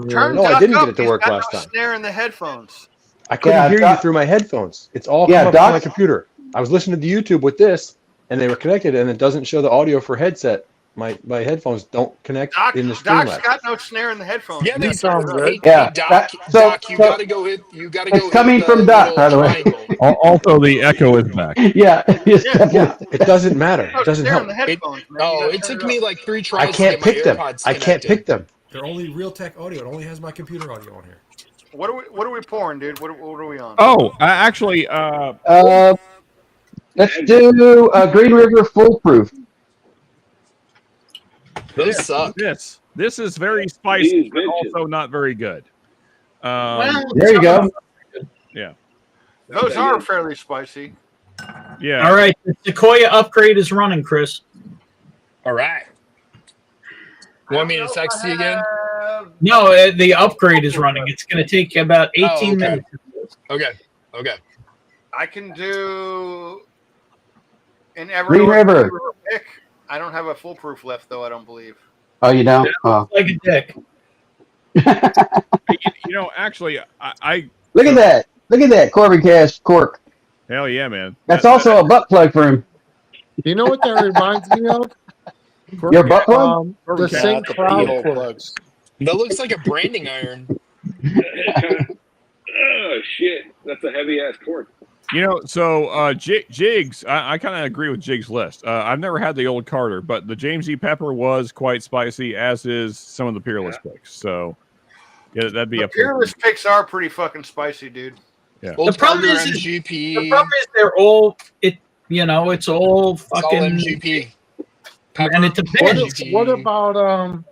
Turn No, I Doc didn't up. get it to He's work got last no time. snare in the headphones. I couldn't Yeah, hear you Doc- through my headphones. It's all Yeah, coming up on Doc- my computer. I was listening to YouTube with this, and they were connected, and it doesn't show the audio for headset. My headphones don't connect in the Doc's Streamlabs. got no snare in the headphones. Yeah, they sound good. Yeah, Doc, you gotta go hit. You gotta go. It's coming hit from the Doc, by the little way. triangle. Also, the echo is back. Yeah, It doesn't matter. No It doesn't snare in help. the headphones. man. Oh, You gotta it turn took me like 3 I tries to can't get my pick them. AirPods I can't connected. pick them. They're only Realtek audio. It only has my computer audio on here. What are we pouring, dude? What are we on? Oh, actually, let's do Green River Foolproof. Those suck. This is very spicy, but also not very good. There you go. Yeah. Those are fairly spicy. Yeah. All right. The Sequoia upgrade is running, Chris. All right. You want me to text you again? No, the upgrade is running. It's going to take about 18 okay. minutes. Okay. I can do an Green River. pick. I don't have a foolproof left, though. I don't believe. Oh, you don't? Oh. Like a dick. Actually, I Look at that. Look at that Corbin Cash cork. hell yeah, man. That's also a butt plug for him. You know what that reminds me of? Your butt plug? The St. Cloud corks. That looks like a branding iron. Oh shit, that's a heavy ass cork. You know, so Jigs, I kind of agree with Jigs' list. I've never had the Old Carter, but the James E. Pepper was quite spicy, as is some of the Peerless picks. So yeah, that'd be The Peerless picks are pretty fucking spicy, dude. Yeah. The problem is they're all it's all fucking MGP. And it depends. What about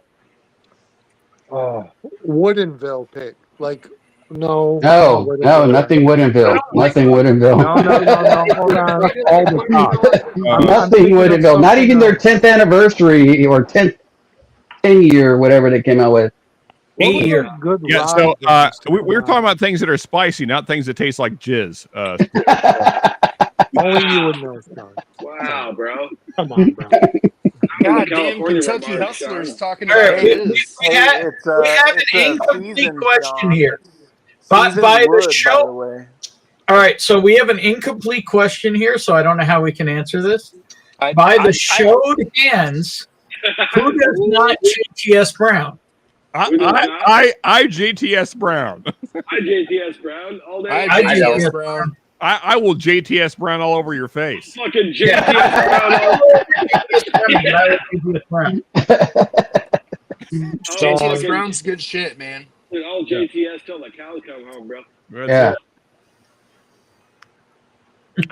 Woodinville pick? Like no, nothing Woodinville. Nothing Woodinville. No. Hold on. All the time. Nothing Woodinville. Not even their 10th anniversary or 10th 10 year, whatever they came out with. 8 year. Good. Yeah, so we're talking about things that are spicy, not things that taste like jizz. Only you would know. Wow, bro. Come on, bro. God damn, Kentucky Hustlers talking All about right, we this. have an incomplete question here. By the show. All right, so we have an incomplete question here, so I don't know how we can answer this. By the showed hands, who does not GTS Brown? I JTS Brown. I JTS Brown all day. I JTS Brown. I will JTS Brown all over your face. Fucking JTS Brown. JTS Brown's good shit, man. All JTS till the cows come home, bro. Yeah.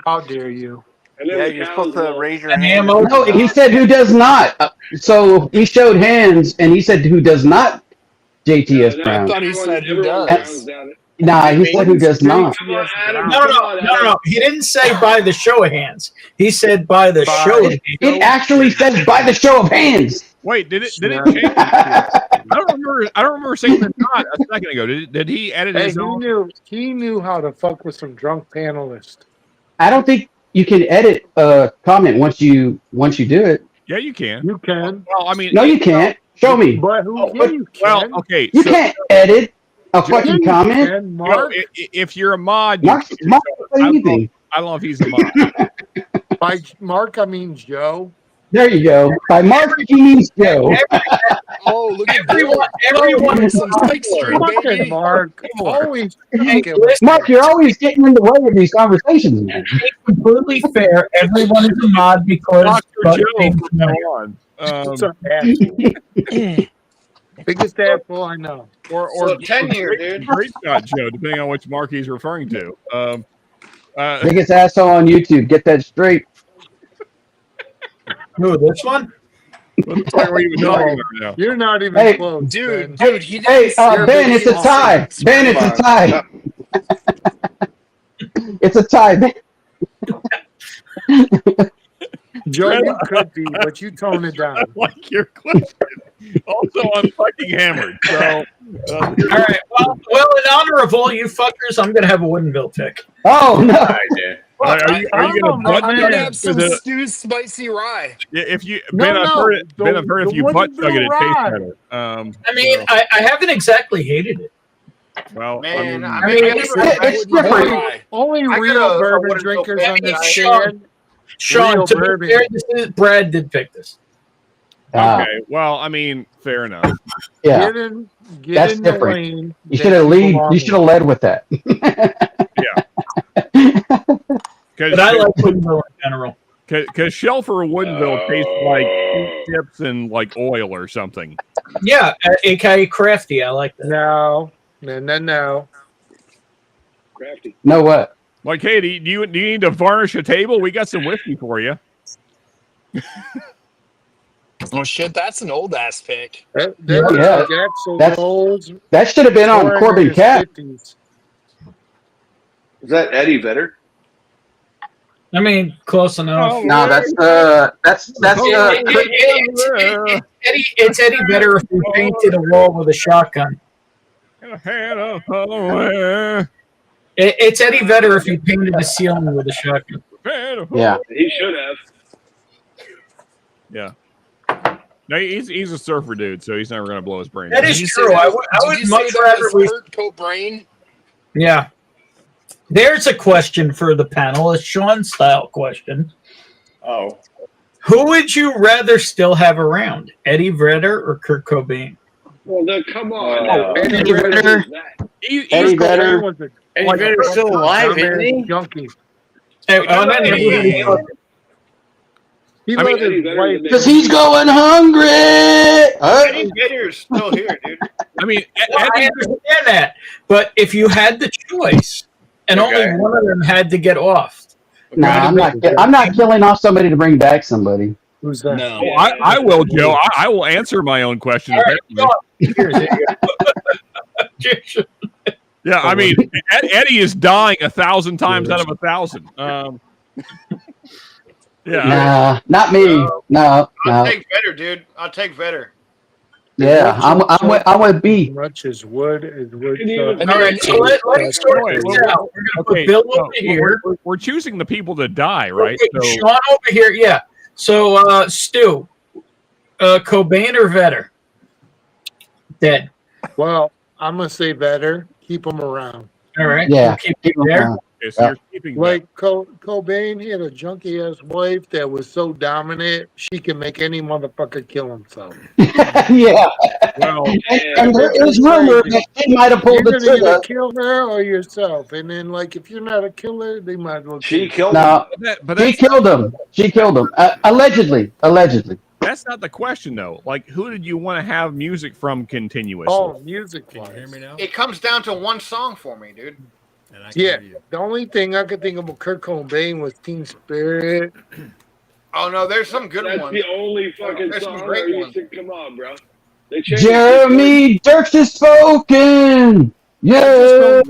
How dare you? Yeah, you're supposed to raise your hand. No, he said who does not. So he showed hands, and he said who does not JTS Brown. I thought he said who does. Nah, he said who does not. No. He didn't say by the show of hands. He said by the show of hands. It actually says by the show of hands. Wait, did it change? I don't remember saying that not a second ago. Did he edit his own? He knew how to fuck with some drunk panelists. I don't think you can edit a comment once you do it. Yeah, you can. You can. Well, I mean, No, you can't. Show me. But you can. Well, okay. You can't edit a fucking comment. And Mark, if you're a mod, Mark can say anything. I don't know if he's a mod. by Mark, I mean Joe. There you go. By Mark, he means Joe. Oh, look at everyone is some spike street, baby. Mark, always. Mark, you're always getting in the way of these conversations, man. It's completely fair. Everyone is a mod because biggest asshole I know. Or 10 year, dude. Great shot, Joe, depending on which Mark he's referring to. Biggest asshole on YouTube. Get that straight. Who, this one? You're not even close, dude. Ben, it's a tie. Ben, it's a tie. It's a tie, Ben. Joe, you could be, but you tone it down. I like your question. Also, I'm fucking hammered. So, all right. Well, in honor of all you fuckers, I'm gonna have a Woodinville pick. Oh no! Are you gonna butt I'm chug gonna it? have some stewed spicy rye. Yeah, if you Ben, I've heard it. Ben, I've heard if you butt chug it, it tastes better. I mean, I haven't exactly hated it. Well, Man, I mean, it's different. Only real bourbon drinkers understand. Sean, to be fair, Brad did pick this. Okay, well, I mean, fair enough. Yeah, that's different. You should have led with that. But I like Woodinville in general. Because Shelfer Woodinville tastes like chips and like oil or something. Yeah, aka crafty. I like that. No. Crafty. No what? Like, hey, do you need to varnish a table? We got some whiskey for you. Oh shit, that's an old ass pick. That should have been on Corbin Cat. Is that Eddie Vedder? I mean, close enough. No, that's It's Eddie Vedder if we painted a wall with a shotgun. It's Eddie Vedder if you painted the ceiling with a shotgun. Yeah, he should have. Yeah. No, he's a surfer dude, so he's never going to blow his brain. That is true. I would much rather brain. Yeah. There's a question for the panel, a Sean style question. Oh. Who would you rather still have around, Eddie Vedder or Kurt Cobain? Well, come on. Eddie Vedder. Eddie Vedder. Eddie Vedder's still alive, isn't he? Junkie. Hey, everybody else. He I mean, let his wife. Because he's going hungry. Eddie Vedder's still here, dude. I mean, I understand that, but if you had the choice and only one of them had to get off, No, I'm not killing off somebody to bring back somebody. Who's that? No, I will, Joe. I will answer my own question. Yeah, I mean, Eddie is dying 1,000 times out of 1,000. Yeah. Nah, not me. No. I'll take Vedder, dude. I'll take Vedder. Yeah, I'm with B. Much as wood is wood. All right, so let's sort this out. We're going to put Bill over here. We're choosing the people to die, right? Okay, Sean over here, yeah. So, Stu, Cobain or Vedder? Dead. Well, I'm gonna say Vedder. Keep him around. All right. Yeah, keep him there. Okay, so you're keeping Like Cobain, he had a junkie ass wife that was so dominant she can make any motherfucker kill himself. Yeah. Well, and there is rumor that he might have pulled the You're gonna trigger. either kill her or yourself, and then like if you're not a killer, they might as well. She kill killed you. him. She killed him. She killed him. Allegedly. That's not the question, though. Like, who did you want to have music from continuously? Oh, music. Can you hear me now? It comes down to one song for me, dude. And I can Yeah, hear you. the only thing I could think of with Kurt Cobain was Teen Spirit. Oh no, there's some good That's ones. the only fucking There's some song. great Are you ones. sick? Come on, bro. They changed Jeremy Dirks is spoken. Yeah.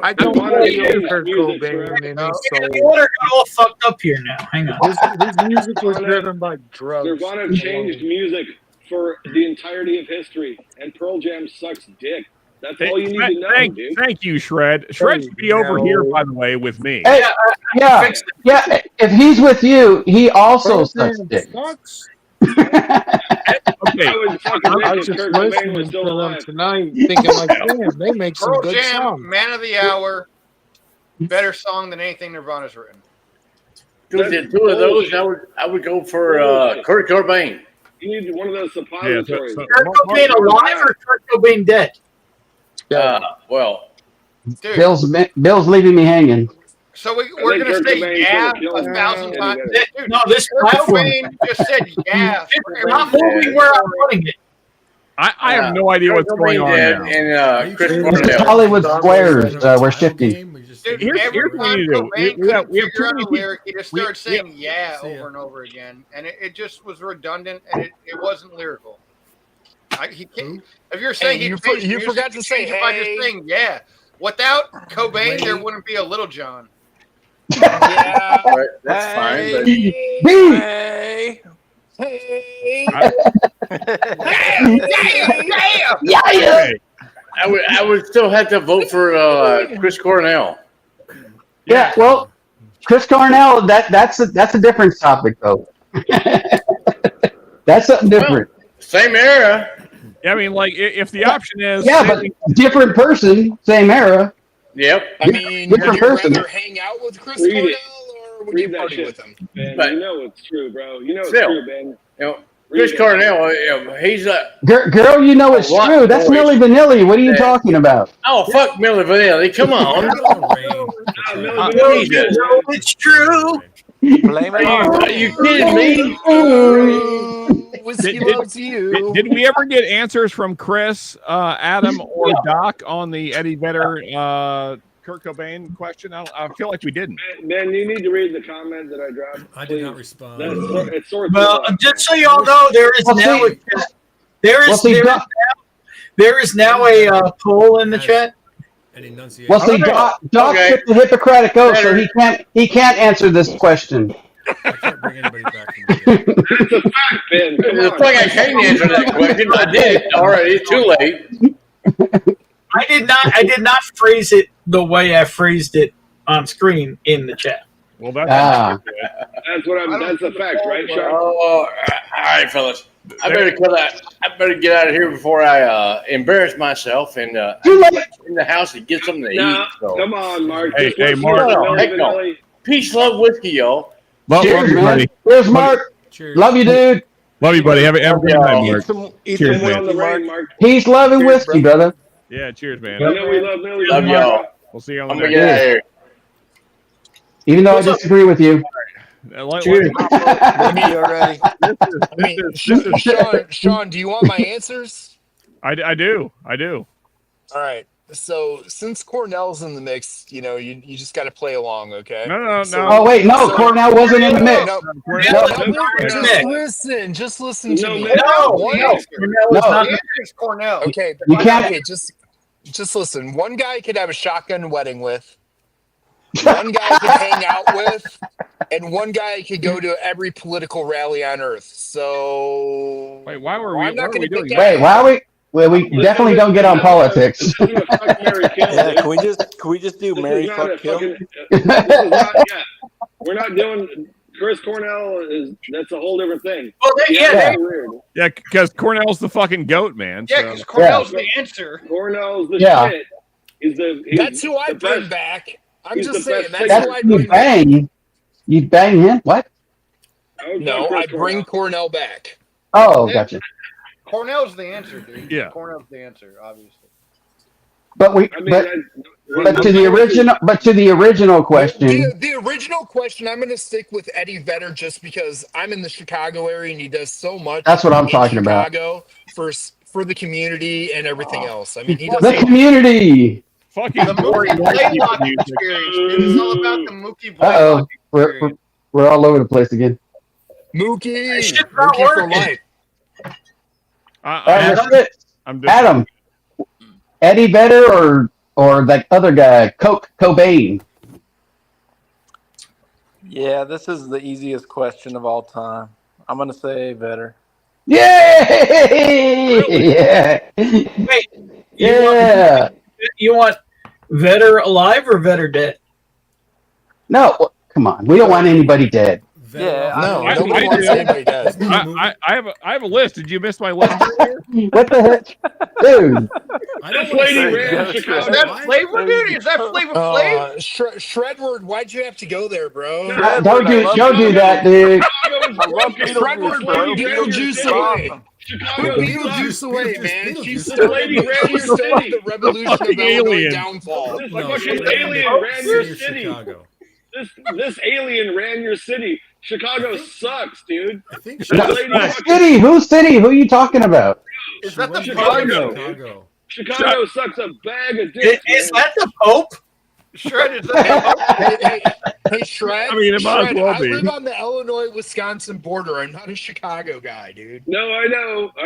I don't Why want don't to you hear use Kurt music, Cobain bro? and The his soul. order got all fucked up here now. Hang on. His music was driven by drugs. Nirvana changed music for the entirety of history, and Pearl Jam sucks dick. That's all you need to know, dude. Thank you, Shred. Shred should be over here, by the way, with me. Hey, yeah. If he's with you, he also sucks dick. Okay. I was just listening to them tonight, thinking like, damn, they make some Pearl good Jam, songs. Man of the Hour, better song than anything Nirvana's written. Two of those, I would go for Kurt Cobain. You need one of those suppositories. Kurt Cobain alive or Kurt Cobain dead? Well, dude. Bill's leaving me hanging. So we're going to say yeah 1,000 times. Dude, No, this Kurt platform. Cobain just said yeah. It's not moving where I'm putting it. I have no idea what's going on now. And Chris This is Cornell. Hollywood Squares. We're shifting. Dude, Here's every what we time need to do. Cobain We have couldn't too figure out many a lyric, he just started we- saying yeah over and over again. And it just was redundant, and it wasn't lyrical. He can't, if you're saying Hey, he you changed you music, forgot to he say, changed it by hey. just saying yeah. Without Cobain, there wouldn't be a Little John. Yeah. Right, that's fine. But Hey. Hey. okay. I would still have to vote for Chris Cornell. Yeah, well, Chris Cornell, that's a different topic though. That's something different. Same era. I mean, like, if the option is... Yeah, but different person, same era. Yep. I mean, would Different you person. rather hang out with Chris Read Cornell it. or would Read you that party shit. with him? Ben, But- you know it's true, bro. You know it's Still. true, Ben. You know, Chris Cornell, he's a... Girl, you know it's What true. That's voice? Milli Vanilli. What are you talking about? Oh, fuck Milli Vanilli. Come on. Jesus. No, it's true. Blame it on Are you kidding me? Whiskey loves you. Did we ever get answers from Chris, Adam, or Doc on the Eddie Vedder, Kurt Cobain question? I feel like we didn't. Ben, you need to read the comment that I dropped. I did not please. respond. It's sort of Well, just so y'all know, there is now a poll in the chat. And enunciate. Well, see, Doc took the Hippocratic oath, so he can't answer this question. I can't bring anybody back from the That's a fact, Ben. Come The on. fuck, I can't answer that question. I did it already. It's too late. I did not phrase it the way I phrased it on screen in the chat. Well, that's That's a fact, right, Sean? Oh, all right, fellas. I better get out of here before I embarrass myself and in the house and get something to No, eat. So. come on, Mark. Hey, Just hey, listen Mark. to No, Milli heck no. Vanilli. Peace, love, whiskey, y'all. Love Cheers, you, man. buddy. Cheers, Mark. Cheers. Love you, dude. Love you, buddy. Have a good night, Eat Mark. some Cheers, whiskey, man. On the Mark. rain, Mark. Peace, love, and Cheers, whiskey, brother. brother. Yeah, cheers, man. I know we love Millie. Love y'all. We'll see you on I'm the gonna next. get out of here. Even though I disagree with you. Cheers. I mean, Sean, do you want my answers? I do. All right. So since Cornell's in the mix, you just got to play along, okay? No. Oh wait, no, Cornell wasn't in the mix. Just listen to me. Cornell. Okay, You can't. Okay, just listen. One guy could have a shotgun wedding with. One guy could hang out with, and one guy could go to every political rally on earth. So wait, why were I'm not going to pick Wait, why are we? Well, we definitely don't get on politics. Yeah, can we just do Mary fuck kill? We're not doing Chris Cornell. That's a whole different thing. Well, That's weird. Yeah, because Cornell's the fucking goat, man. Yeah, because Cornell's the answer. Cornell's the Yeah. shit. That's who I bring back. I'm He's just the saying. best That's who I You bring back. bang. You bang him? What? No, I bring Cornell back. Oh, gotcha. Cornell's the answer, dude. Yeah. Cornell's the answer, obviously. But to the original question. The original question, I'm going to stick with Eddie Vedder just because I'm in the Chicago area and he does so much. That's what I'm in talking about. Chicago for the community and everything else. I mean, he does The so much. community. Fucking The Mookie Blaylock experience, dude. It's all about the Mookie Uh Blaylock oh, we're all over the place again. Mookie, shit's not Mookie for working. life. Adam, Eddie Vedder or that other guy, Cobain? Yeah, this is the easiest question of all time. I'm gonna say Vedder. Yay! Yeah. Wait, Yeah. you want Vedder alive or Vedder dead? No, come on. We don't want anybody dead. Yeah, Nobody wants anybody dead. I have a list. Did you miss my list earlier? What the heck? Dude. This lady ran Is Chicago. that Flavor, dude? Is that Flavor Flav? Shredward, why'd you have to go there, bro? Don't do that, dude. Shredward, put Beetlejuice away. Put Beetlejuice away, man. She started the revolution of Illinois downfall. Fucking alien ran your city. This alien ran your city. Chicago sucks, dude. City? Whose city? Who are you talking about? Is that the Chicago? Chicago sucks a bag of dicks. Is that the Pope? Shred, is that Hey, Shred. I mean, it might as Shred, well I be. live on the Illinois-Wisconsin border. I'm not a Chicago guy, dude. No, I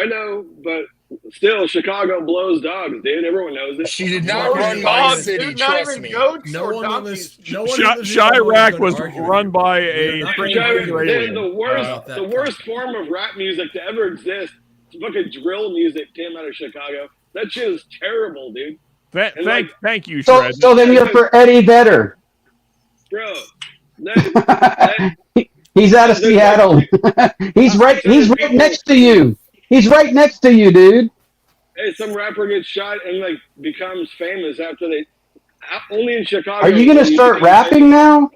know, but still, Chicago blows dogs, dude. Everyone knows it. She did not run my city, dude, not trust even me. goats No or one on donkeys. this. No one in this video Chirac is was gonna argue with run you. by You're a not freaking gonna Dude, alien. the worst form of rap music to ever exist. Fucking drill music came out of Chicago. That shit is terrible, dude. Thank you, So, Shred. so then you're for Eddie Vedder. Bro, that, He's out of Seattle. he's right next to you. He's right next to you, dude. hey, some rapper gets shot and like becomes famous after they only in Chicago. Are you gonna start rapping now?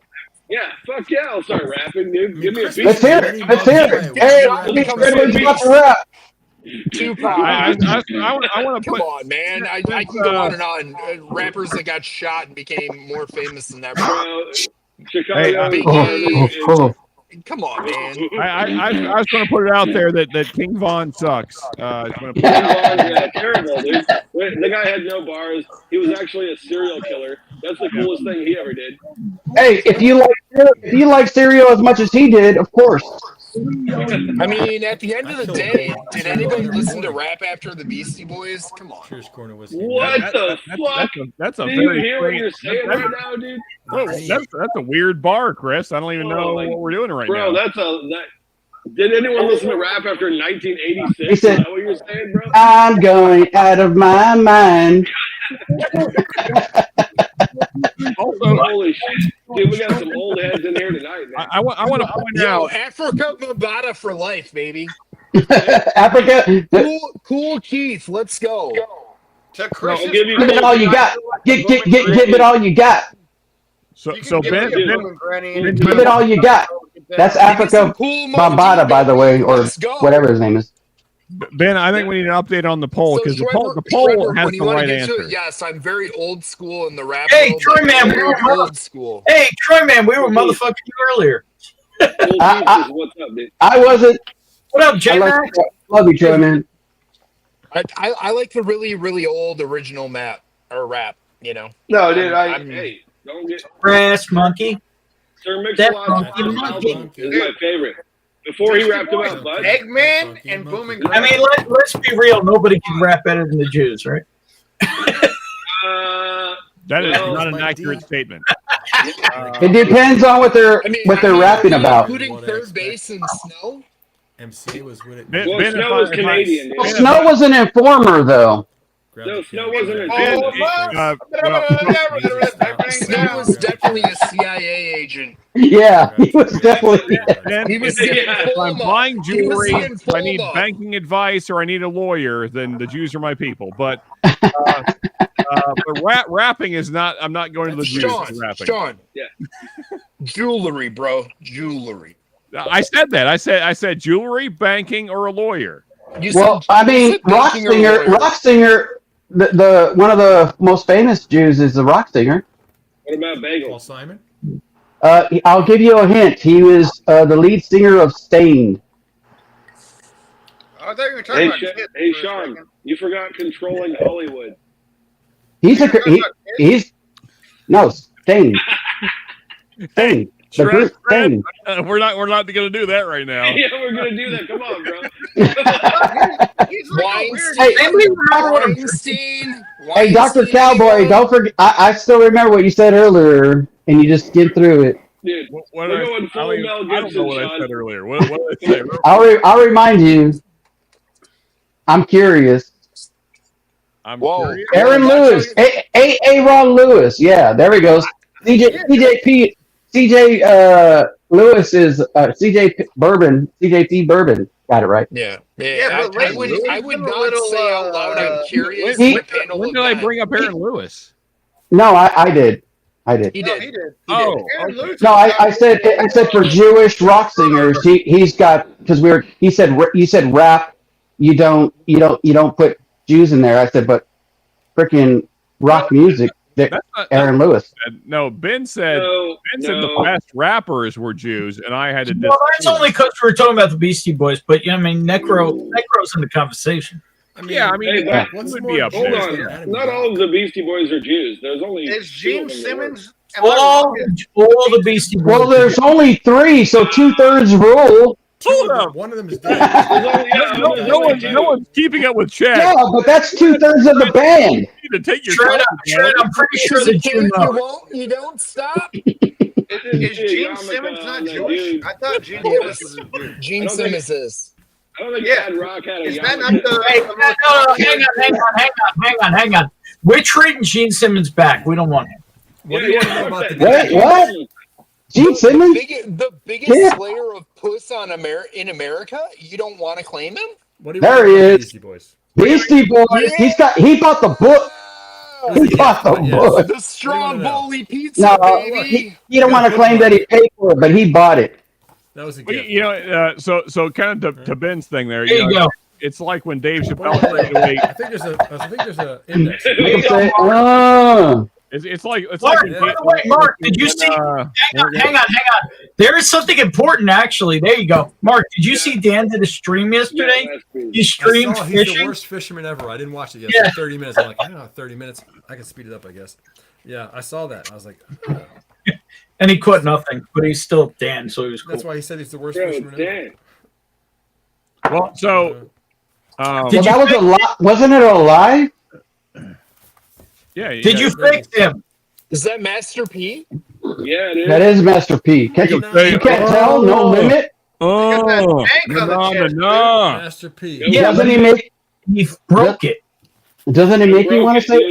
Yeah, fuck yeah, I'll start rapping, dude. Give me a beat. Let's hear it. Let's hear it. Hey, Shredward's about to rap. Tupac. I want to Come put. on, man. I can go on and on. Rappers that got shot and became more famous than that. Bro, Chicago. Biggie. Come on, man. I was going to put it out there that King Von sucks. Yeah, terrible, dude. The guy had no bars. He was actually a serial killer. That's the coolest thing he ever did. Hey, if you like cereal as much as he did, of course. I mean, at the end of the day, did anybody listen to rap after the Beastie Boys? Come on. What the fuck? That's a Do you very hear what strange- you're saying right now, dude? That's a weird bar, Chris. I don't even know what we're doing right Bro, now. Did anyone listen to rap after 1986? He said, Is that what you're saying, bro? I'm going out of my mind. Holy shit. Dude, we got some old heads in here tonight, man. I want to point Yo, out. Africa Bambaataa for life, baby. Africa. Cool Keith, let's go. To Chris, Give it all you got. Give it all you got. So Ben, Give it all you got. That's Africa Bambata, by the way, or whatever his name is. Ben, I think we need an update on the poll because the poll Trevor, has when the you want right to get to answer. it, yes, I'm very old school in the rap. Hey, world, Troy but man, we very were old school. Hey, Troy man, we were motherfucking you earlier. What's up, dude? I wasn't. What up, J Max? Love you, Troy, man. I like the really, really old original map or rap, you know. No, dude, I'm hey, don't get Brass monkey. Sir That Mix-a-Lot's monkey, first monkey. album is my favorite. Before he rapped about Bud. Eggman and Booming. I mean, let's be real. Nobody can rap better than the Jews, right? That is well, not an accurate statement. It depends on what they're rapping about. Including third base and Snow. MCA was with it. Ben, Well, Ben, Snow was Canadian. Well, Snow was an informer, though. No, Snow wasn't a Snow was definitely a CIA agent. Yeah, he was definitely. Ben, He was if I'm buying jewelry, He was I need Informa. banking advice or I need a lawyer, then the Jews are my people. But rapping is not. I'm not going to the Jews for rapping. Sean. Yeah. Jewelry, bro. Jewelry. I said that. I said jewelry, banking, or a lawyer. Well, I mean, rock singer. The one of the most famous Jews is the rock singer. What about Bagel? Paul Simon? I'll give you a hint. He was the lead singer of Stained. I thought you were talking about kids. Hey, Sean, you forgot Controlling Hollywood. He's no Stained. Stained. The group Stained. We're not going to do that right now. Yeah, we're gonna do that. Come on, bro. He's like a weird. Weinstein. Hey, Dr. Cowboy, don't forget. I still remember what you said earlier, and you just skimmed through it. Dude, What we're going full Mel I don't know Gibson, what I Sean. said earlier. What did I say? I'll remind you. I'm curious. I'm Whoa. curious. Aaron Lewis, Aaron Lewis. Yeah, there he goes. CJP. CJ Lewis is CJP Bourbon. Got it right. Yeah. Yeah, but I would not say out loud. I'm curious. He- what panel When of did I that. bring up Aaron Lewis? No, I did. He No, did. he did. Oh, Aaron Lewis No, is I said for Jewish rock singers, he's got because you said rap. You don't put Jews in there. I said, but freaking rock music. Aaron Lewis. No, Ben said the best rappers were Jews, and I had to. Well, that's only because we were talking about the Beastie Boys, but I mean, Necro's in the conversation. I mean, Yeah, I mean, Hey, that what's would more be up Hold there. on. Not all of the Beastie Boys are Jews. There's only Is Gene Simmons? All the Beastie Boys. Well, there's only 3, so 2/3 rule. Hold up. One of them is dead. No one's keeping up with Chad. Yeah, but that's 2/3 of the band. You need to take your Shred, time, Shred, I'm pretty sure that you know. You don't stop. Is Gene Simmons not Jewish? I thought Gene Simmons was Jewish. Gene Simmons is. I don't think Yeah. Kid Rock had a Is that not yarmulke. the? Hey, no, hang on. We're trading Gene Simmons back. We don't want him. What do you want to know about the What? Gene Simmons? The biggest Yeah. slayer of puss in America. You don't want to claim him? What do you There want he to know about is. Beastie Boys? Beastie Boys. He bought the book. He bought the Yes. book. The Stromboli pizza, No, baby. he don't want to claim that he paid for it, but he bought it. That was a Well, gift. you know, so kind of to Ben's thing there. There you know, go. It's like when Dave Chappelle said away. I think there's a index. Make him say, oh. It's like Mark, when by the way, Mark, did you see? Hang on. There is something important, actually. There you go, Mark. Did you see Dan did a stream yesterday? He streamed He's the fishing. worst fisherman ever. I didn't watch it yet. Yeah. 30 minutes. I'm like, I don't know, 30 minutes. I can speed it up, I guess. Yeah, I saw that. I was like, And he caught nothing, but he's still Dan, so he was cool. that's why he said he's the worst Bro, fisherman ever. damn. Well, so Well, that was a lie. Wasn't it a lie? yeah. Did you fix him? Is that Master P? Yeah, it is. That is Master P. You can't tell? No limit? Oh, no. Master P. Yeah, Doesn't he make He broke it. Doesn't it make you want to say?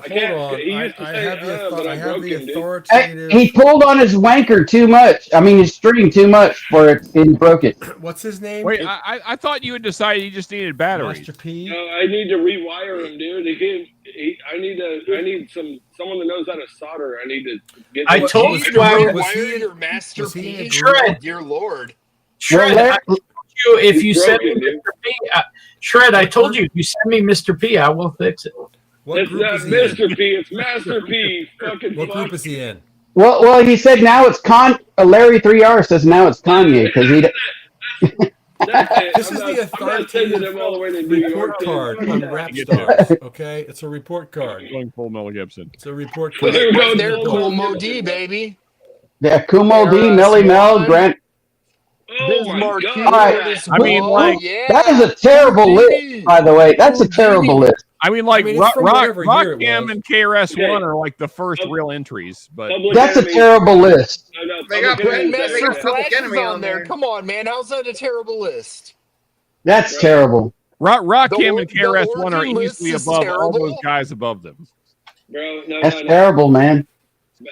Hold on. He used to I say, have the, but I I have broke the him, dude. authoritative. He pulled on his wanker too much. I mean, his string too much for it, and broke it. What's his name? Wait, I thought you had decided you just needed batteries. Master P. No, I need to rewire him, dude. I need someone that knows how to solder. I need to get. I told you I would. Rewire your Master P. Shred. Dear Lord. Shred, I told you if you send me Mr. P, Shred, I told you if you send me Mr. P, I will fix it. It's not Mr. P. It's Master P. Fucking What fuck. group is he in? Well, he said now it's Larry 3R says now it's Kanye because he. This is the authoritative report card on rap stars. Okay, it's a report card. Going full Mel Gibson. It's a report card. They're cool Mo D, baby. Yeah, Kumo D, Melly Mel, Grant. Oh All right. I mean, like that is a terrible list, by the way. That's a terrible list. I mean, like it's Rock from whatever year it Cam was. and KRS-One are like the first real entries, but That's a terrible list. They got Grandmaster Public Flash is Enemy on there. Come on, man. How's that a terrible list? That's terrible. Rock The Cam or- and the KRS-One are origin list easily is above all terrible. those guys above them. Bro, That's terrible, man.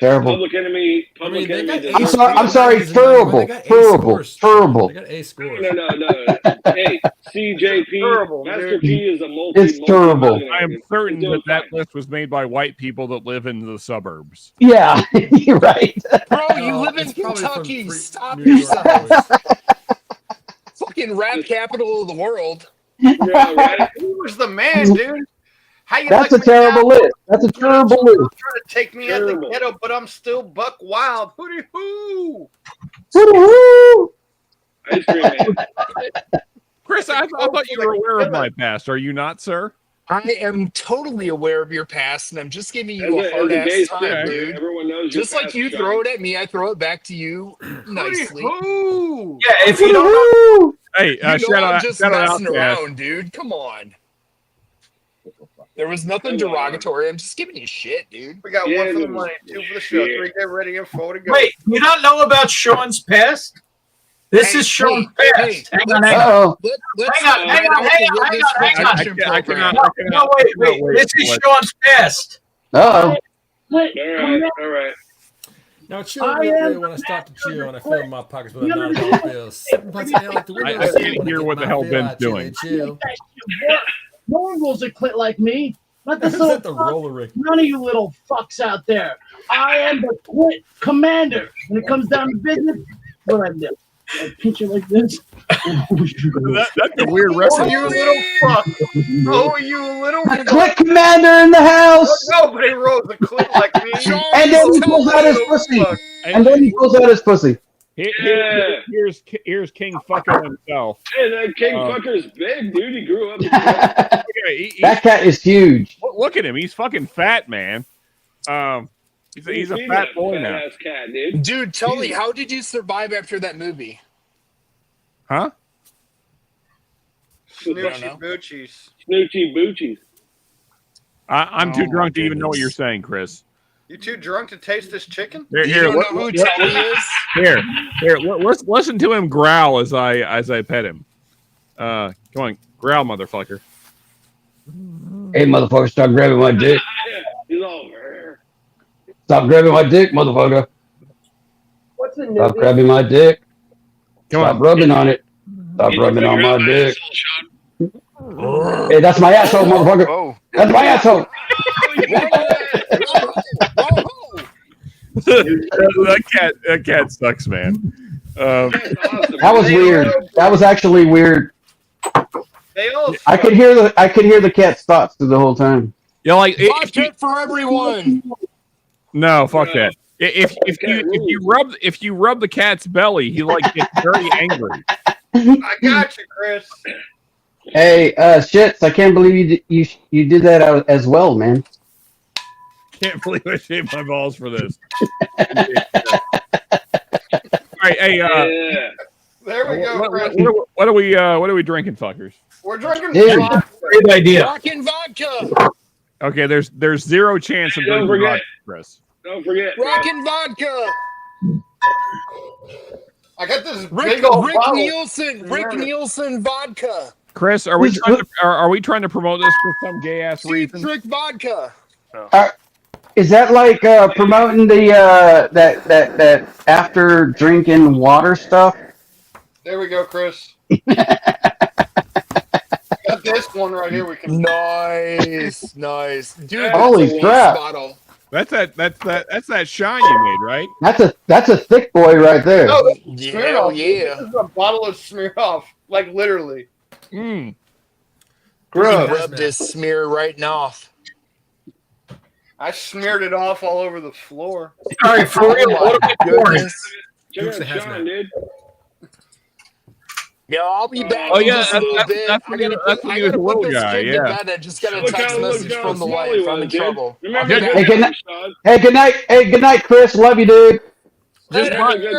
Terrible. Public Enemy. Public they Enemy. got I'm sorry. Terrible. Terrible. Terrible. They got A scores. No. Hey, CJP. Terrible, Master dude. P is a It's terrible. I am certain that list was made by white people that live in the suburbs. Yeah, you're right. Bro, you No, live in it's probably from Kentucky. Stop New York yourself. boys. Fucking rap capital of the world. Yeah, right. He was the man, dude. How you That's like a terrible list. That's a terrible list. trying to take me out of the ghetto, but I'm still buck wild. Hooty hoo! Woo-hoo! Ice cream man. Chris, I thought you were aware of my past. Are you not, sir? I am totally aware of your past, and I'm just giving you As a a hard gay ass time, stick, dude. everyone knows your Just like past, you John. throw it at me, I throw it back to you nicely. Hoo! Yeah, if you don't know, Woo-hoo! Hey, You know shout I'm out, just shout out messing Outcast. around, dude. Come on. There was nothing derogatory. I'm just giving you shit, dude. We got Yeah, one for the no money, two for the show, shit. 3 get ready, and 4 to go. wait, you don't know about Sean's past? This is Sean's past. Hang on. Uh-oh. Let's Hang on, hang on. I cannot. No, wait. This is Sean's past. Uh-oh. All right. Now, chill really when I start to cheer when I feel in my pockets with a $9 bill. 7 bucks an hour like the window. I can't hear what the hell Ben's doing. Chill. No one rolls a clit like me. Not this Is little that the fuck. roller rig? None of you little fucks out there. I am the quit commander. When it comes down to business, what I do? I pinch it like this. That's a weird Oh, wrestling. you little fuck. Oh, you little Click commander in the house. Nobody rolls a clip like me. And then he pulls out his pussy. And then he pulls out his pussy. Here's King Fucker himself. Hey, that King Fucker's big, dude. He grew up. That cat is huge. Look at him. He's fucking fat, man. He's a fat boy now. Fat-ass cat, dude. Dude, tell me, how did you survive after that movie? Huh? Snoochie boochies. Snoochie boochies. I'm too drunk to even know what you're saying, Chris. You too drunk to taste this chicken? Here, listen to him growl as I pet him. Come on, growl, motherfucker. Hey, motherfucker, stop grabbing my dick. He's over. Stop grabbing my dick, motherfucker. What's the Stop grabbing my dick. Stop rubbing on it. Stop rubbing on my dick. Hey, that's my asshole, motherfucker. That's my asshole. that cat sucks, man. That was weird. That was actually weird. They all I could hear the cat's thoughts through the whole time. Yeah, like Vodka for everyone. no, fuck that. If you rub the cat's belly, he like gets very angry. I got you, Chris. Hey, shits! I can't believe you did that as well, man. Can't believe I shaved my balls for this. All right, hey, There we go, Chris. what are we drinking, fuckers? We're drinking vodka. Great idea. Rockin' vodka. Okay, there's zero chance of Don't drinking forget. vodka, Chris. Don't forget. Rockin' vodka. I got this Rick big old bottle. Nielsen vodka. Chris, are we trying to promote this for some gay ass Cheap reason? Trick vodka. Is that like promoting the that after drinking water stuff? There we go, Chris. Got this one right here. We can. Nice, nice, dude. Holy that's a crap. bottle. That's that shine you made, right? That's a thick boy right there. Oh, Yeah, Smirnoff. yeah. This is a bottle of Smirnoff, like literally. Mm. He Gross. rubbed his smear right off. I smeared it off all over the floor. All right, for real. What are we pouring? Check Dukes out of Hazmat. Sean, dude. Yeah, I'll be back Oh, in yeah, just a little bit. that's I when gotta you- that's put, when I you was gotta a put little this guy, kid yeah. to bed. I just got a Look text how message from the small wife. he I'm in was, dude. trouble. Remember I'll be that? back. Hey, good night. Hey, good night, Chris. Love you, dude. Just Hey, by good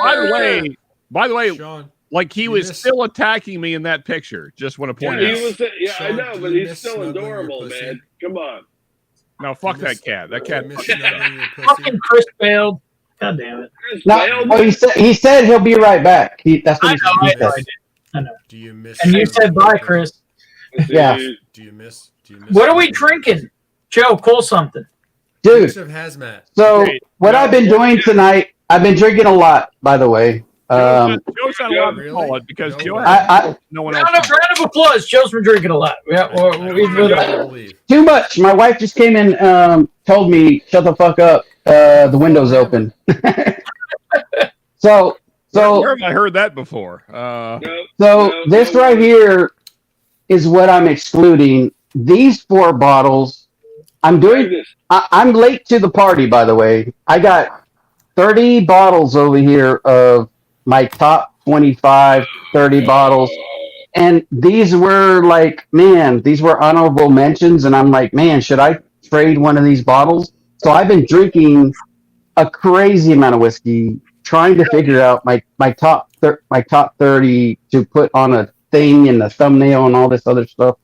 the way, Sean, like he you was missed- still attacking me in that picture. Just want to point He out. was, yeah, I Sean, know, do but you he's miss still snuggling your adorable, pussy? man. Come on. No, fuck You that miss- cat. That do you cat. miss snuggling your pussy? Fucking Chris bailed. God damn it. Chris No, bailed. well, he said he'll be right back. That's what I he know, I said. know, I did. I know. Do you miss? And you said snuggling your bye, pussy? Chris. Yeah. Do you miss? What are we snuggling your drinking? pussy? Joe, pull something. Dude, Dukes of Hazmat. so Hey, what no, I've been doing tonight, I've been drinking a lot, by the way. Joe's not allowed to Really? call it because No Joe way. has no one else. Round of applause. Joe's been drinking a lot. Yeah, I believe. Too much. My wife just came in, told me, shut the fuck up. The window's open. So Where have I heard that before? this right here is what I'm excluding. These 4 bottles, I'm doing. I'm late to the party, by the way. I got 30 bottles over here of my top 25, 30 bottles. And these were like, man, these were honorable mentions. And I'm like, man, should I trade one of these bottles? So I've been drinking a crazy amount of whiskey, trying to figure out my top 30 to put on a thing and the thumbnail and all this other stuff.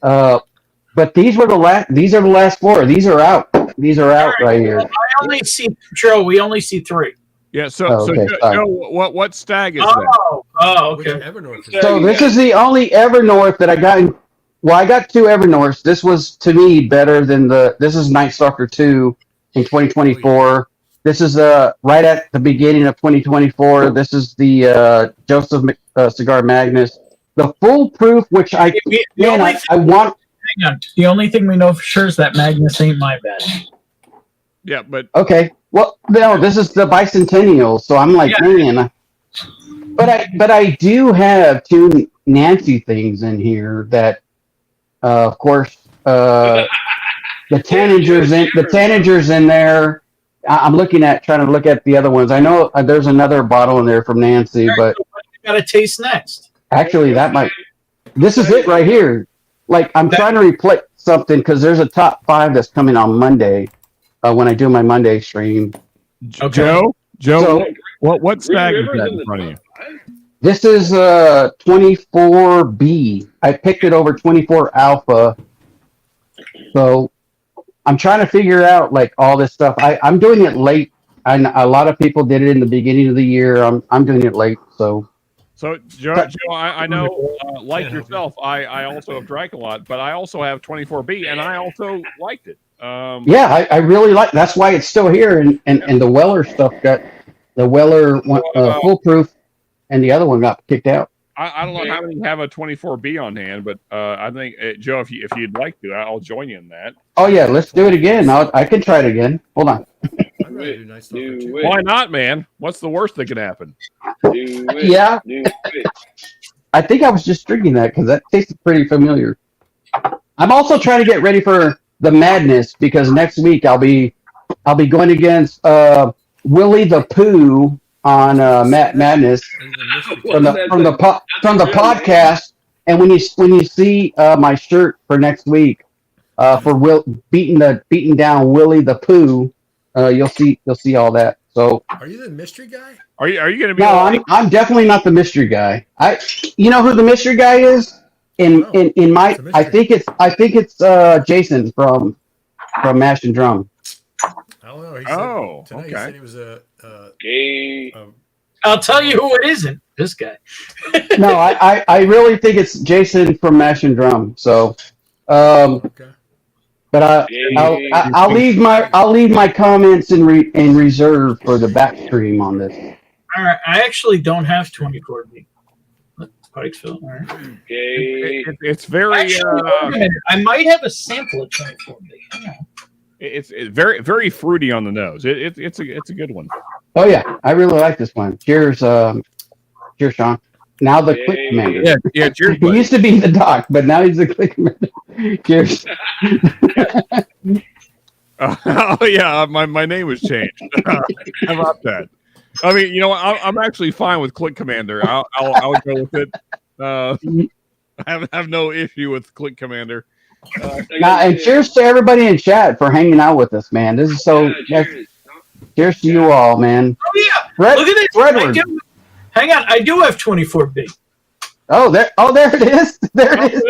But these are the last 4. These are out. These are out right here. I only see, Joe, we only see 3. Yeah. So, Oh, okay, sorry. Joe, what stag is that? Oh, Which okay. Evernorth is So this is the only Evernorth that I got. Well, I got 2 Evernorths. This was to me better than this is Night Stalker 2 in 2024. This is right at the beginning of 2024. This is the Joseph Cigar Magnus, the foolproof, which I want. Hang on. The only thing we know for sure is that Magnus ain't my bad. Yeah, but Okay, well, no, this is the bicentennial, so I'm like, man. But I do have 2 Nancy things in here that, of course, the Tanagers in there. I'm trying to look at the other ones. I know there's another bottle in there from Nancy, but Got to taste next. actually this is it right here. Like, I'm trying to replace something because there's a top 5 that's coming on Monday when I do my Monday stream. Joe, So- what stag is that in front of you? This is 24B. I picked it over 24 Alpha. So I'm trying to figure out like all this stuff. I'm doing it late. And a lot of people did it in the beginning of the year. I'm doing it late. So Joe, I know, like yourself, I also have drank a lot, but I also have 24B, and I also liked it. yeah, I really like. That's why it's still here. And the Weller stuff got the Weller foolproof, and the other one got kicked out. I don't know how many have a 24B on hand, but I think Joe, if you'd like to, I'll join you in that. Oh yeah, let's do it again. I can try it again. Hold on. I'd rather do Night Stalker 2. Why not, man? What's the worst that could happen? Yeah. I think I was just drinking that because that tasted pretty familiar. I'm also trying to get ready for the madness because next week I'll be going against Willie the Pooh on Madness from the podcast. And when you see my shirt for next week for beating down Willie the Pooh, you'll see all that. So Are you the mystery guy? Are you going to be? no, I'm definitely not the mystery guy. You know who the mystery guy is? In my I think it's Jason from Mash and Drum. I don't know. He said, tonight he said he was a I'll tell you who it isn't. This guy. No, I really think it's Jason from Mash and Drum. So, But I'll leave my comments in reserve for the back stream on this. All right, I actually don't have 24B. Pikesville. All right. It's very. Actually, wait a minute. I might have a sample of 24B. Hang on. It's very very fruity on the nose. It's a good one. Oh yeah, I really like this one. Cheers, cheers, Sean. Now the click commander. Yeah. Cheers. He used to be the doc, but now he's the click commander. Cheers. Oh yeah, my name was changed. How about that? I mean, you know, I'm actually fine with Click Commander. I'll go with it. I have no issue with Click Commander. And cheers to everybody in chat for hanging out with us, man. This is so. Cheers to you all, man. Oh yeah, look at this. Hang on, I do have 24B. Oh, there it is. There it is.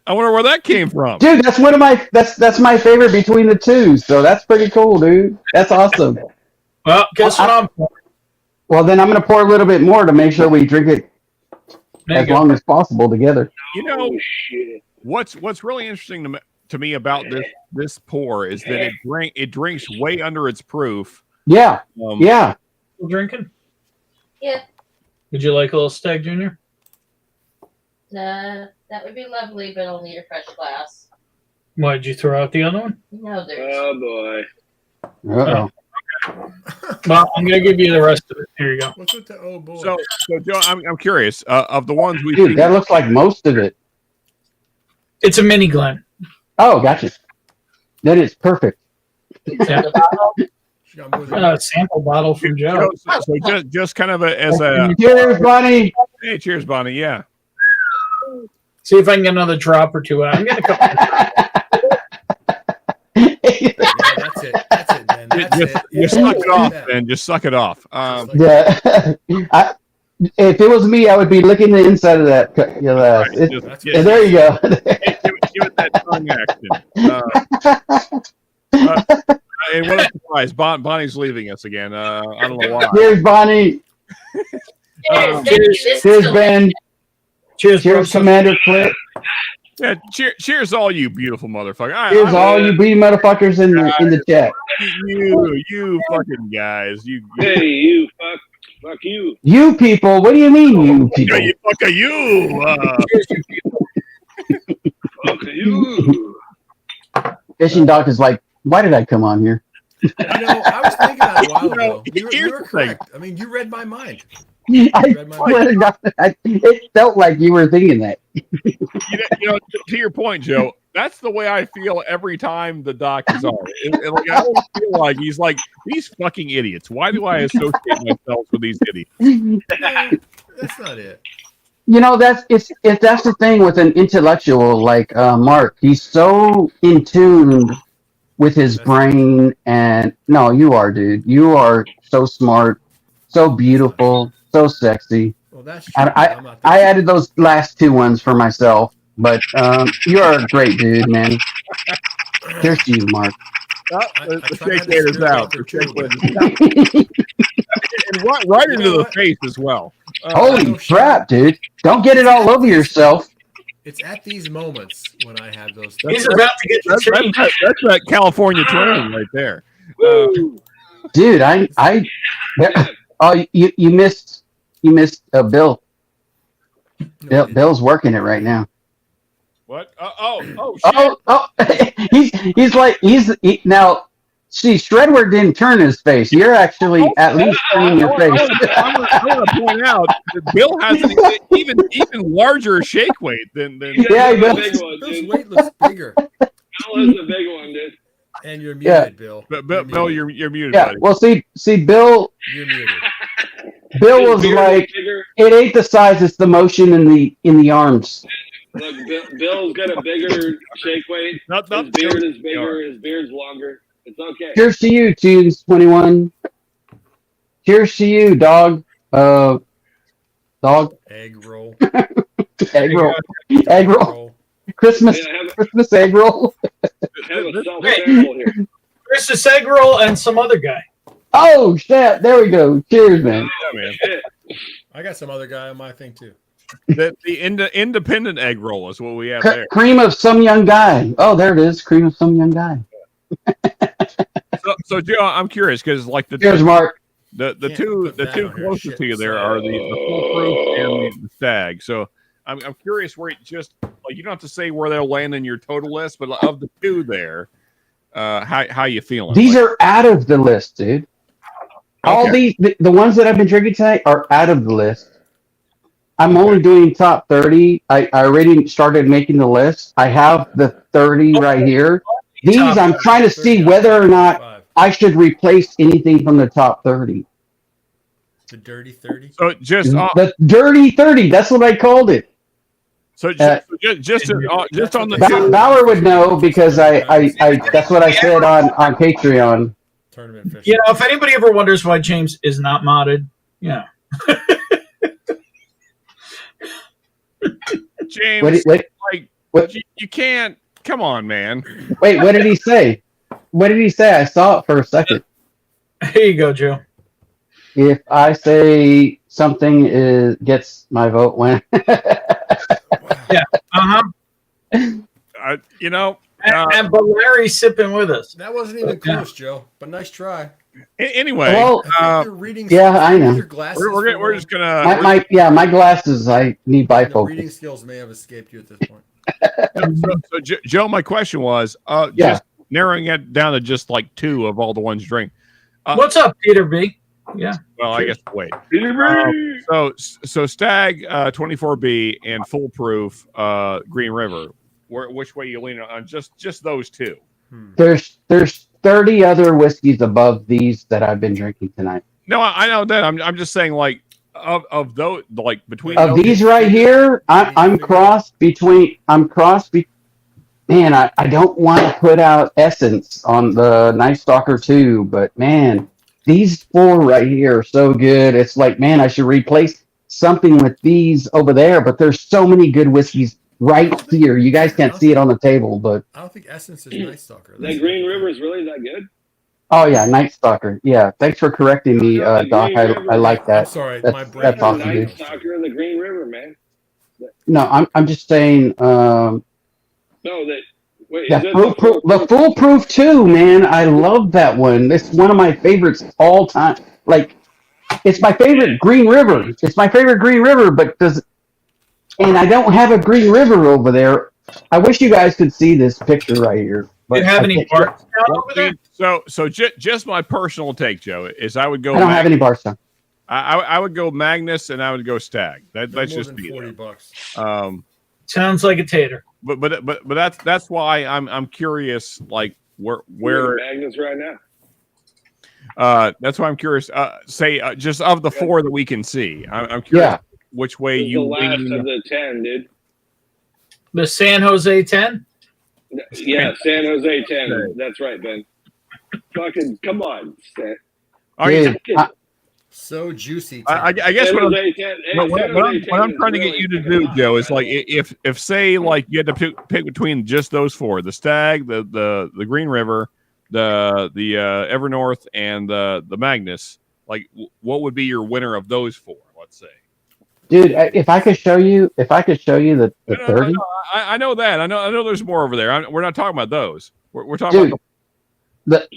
I wonder where that came from, dude. That's one of my. That's my favorite between the two. So that's pretty cool, dude. That's awesome. Well, guess what I'm pouring? Well, then I'm going to pour a little bit more to make sure we drink it as long as possible together. You know, what's really interesting to me about this pour is that it drinks way under its proof. Yeah. Yeah. Still drinking? Yeah. Would you like a little Stag Junior? Nah, that would be lovely, but I'll need a fresh glass. Why did you throw out the other one? No, there's. Oh boy. Uh-oh. Well, I'm gonna give you the rest of it. Here you go. What's with the oh boy? So Joe, I'm curious of the ones we. Dude, that looks like most of it. It's a mini Glen. Oh, gotcha. That is perfect. Yeah. Sample bottle from Joe. So just kind of as a. Cheers, Bonnie. Hey, cheers, Bonnie. Yeah. See if I can get another drop or two out. I'm getting a couple. That's it. That's it, man. That's it. Just suck it off, man. Just suck it off. Yeah. If it was me, I would be licking the inside of that. There you go. Give it that tongue action. And what a surprise! Bonnie's leaving us again. I don't know why. Cheers, Bonnie. Cheers, Ben. Cheers, Commander Clip. Yeah, cheers, all you beautiful motherfuckers. Cheers, all you B motherfuckers in the chat. You fucking guys. You. Hey, you fuck you. You people. What do you mean, you people? Fuck you. Fuck you. Fishing Doc is like, why did I come on here? You know, I was thinking that a while ago. You were correct. I mean, you read my mind. It felt like you were thinking that. You know, to your point, Joe, that's the way I feel every time the doc is on. Like, I don't feel like he's like, these fucking idiots. Why do I associate myself with these idiots? No, that's not it. You know, that's the thing with an intellectual like Mark. He's so in tune with his brain, and no, you are, dude. You are so smart, so beautiful, so sexy. Well, that's true. I added those last two ones for myself, but you are a great dude, man. Cheers to you, Mark. The shake haters out. And right into the face as well. Holy crap, dude. Don't get it all over yourself. It's at these moments when I have those. He's about to get that's that California training right there. Dude, you missed Bill. Bill's working it right now. What? Shit. He's now. See, Shredward didn't turn his face. You're actually at least turning your face. I want to point out that Bill has an even larger shake weight than. Yeah, he does. Bill's weight looks bigger. Bill is the big one, dude. And you're muted, Bill. Bill, you're muted. Yeah. Buddy. Well, see, Bill. You're muted. Bill was like, it ain't the size; it's the motion in the arms. Look, Bill's got a bigger shake weight. His beard is bigger. His beard's longer. It's okay. Cheers to you, Tunes21. Cheers to you, dog. Dog. Egg roll. Egg roll. Egg roll. Christmas egg roll. Christmas egg roll and some other guy. Oh shit! There we go. Cheers, man. Yeah, man. I got some other guy on my thing too. independent egg roll is what we have there. Cream of some young guy. Oh, there it is. Cream of some young guy. So Joe, I'm curious because like Here's Mark. The two closest to you there are the foolproof and the stag. So I'm curious where you don't have to say where they'll land in your total list, but of the two there, how you feeling? These are out of the list, dude. All these, the ones that I've been drinking tonight are out of the list. I'm only doing top 30. I already started making the list. I have the 30 right here. These, I'm trying to see whether or not I should replace anything from the top 30. The dirty 30. So just the dirty 30. That's what I called it. So just on the Bauer would know because I that's what I said on Patreon. Tournament fish. You know, if anybody ever wonders why James is not modded, yeah. James, what? You can't. Come on, man. Wait, what did he say? What did he say? I saw it for a second. Here you go, Joe. If I say something gets my vote, when yeah, you know, and but Larry's sipping with us. That wasn't even close, Joe. But nice try. Anyway, well, yeah, I know. We're just gonna. My glasses. I need bifocals. Reading skills may have escaped you at this point. So Joe, my question was, just narrowing it down to just like two of all the ones you drink. What's up, Peter B? Yeah. Well, I guess wait. Peter B. So Stag 24B and Foolproof Green River. Which way you lean on? Just those two. There's 30 other whiskeys above these that I've been drinking tonight. No, I know that. I'm just saying, like of those, like between of these right here, I'm cross between. Man, I don't want to put out Essence on the Night Stalker 2, but man, these four right here are so good. It's like, man, I should replace something with these over there, but there's so many good whiskeys right here. You guys can't see it on the table, but I don't think Essence is Night Stalker. That Green River is really that good? oh yeah, Night Stalker. Yeah, thanks for correcting me, Doc. I like that. I'm sorry, my brain. That's awesome, Night dude. Stalker in the Green River, man. No, I'm just saying. No, that. Wait, the Foolproof 2, man. I love that one. It's one of my favorites all time. Like, it's my favorite Green River. It's my favorite Green River, and I don't have a Green River over there. I wish you guys could see this picture right here. Do you have any parts over there? So just my personal take, Joe, is I would go. I don't have any Barstow. I would go Magnus and I would go Stag. That's just me. $40. Sounds like a tater. But that's why I'm curious, like where Magnus right now. That's why I'm curious. Just of the four that we can see, I'm curious which way you the last lean. of the 10, dude. The San Jose 10. Yeah, San Jose 10. That's right, Ben. Fucking come on, Stan. So juicy. I guess what I'm trying to get you to do, Joe, is like if say like you had to pick between just those four: the Stag, the Green River, the Evernorth, and the Magnus. Like, what would be your winner of those four? Let's say, dude. If I could show you the 30. No, I know that. I know. There's more over there. We're not talking about those. We're talking about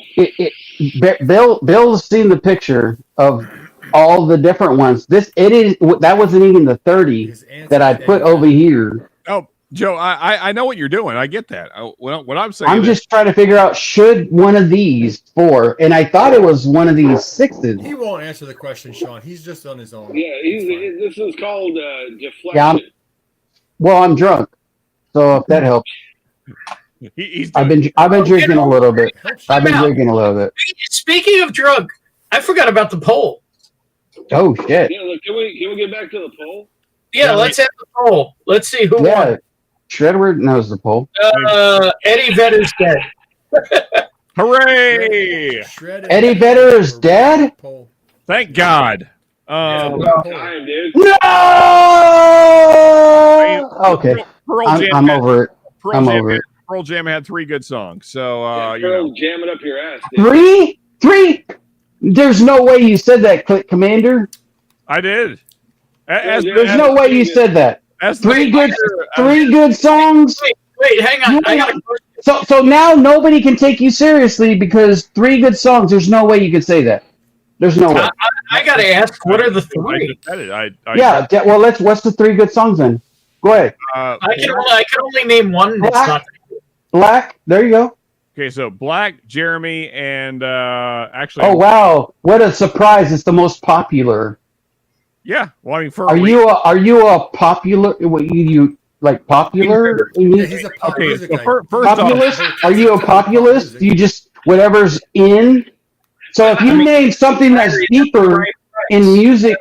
Bill's seen the picture of all the different ones. That wasn't even the 30 that I put over here. Oh, Joe, I know what you're doing. I get that. What I'm saying, I'm just trying to figure out should one of these four, and I thought it was one of these sixes. He won't answer the question, Sean. He's just on his own. Yeah, this is called deflection. Yeah, I'm drunk, so if that helps. I've been drinking a little bit. Speaking of drunk, I forgot about the poll. Oh shit! Yeah, look, can we get back to the poll? Yeah, let's have the poll. Let's see who won. Shredward knows the poll. Eddie Vedder's dead. Hooray! Eddie Vedder is dead. Thank God. No. Okay. I'm over it. Pearl Jam had 3 good songs. So Pearl Jam it up your ass. Dude. 3? There's no way you said that, Commander. I did. There's no way you said that. Three good songs. Wait, hang on. I got So now nobody can take you seriously because 3 good songs. There's no way you could say that. There's no way. I got to ask, what are the 3? Well, what's the 3 good songs then? Go ahead. I can only name one. Black. There you go. Okay, so Black, Jeremy, and actually. Oh wow! What a surprise! It's the most popular. Yeah. Well, I mean, are you a popular? You like popular? Yeah, he's a pop okay, music so guy. first populist? Are you a populist? You just whatever's in. So if you name something that's deeper in music,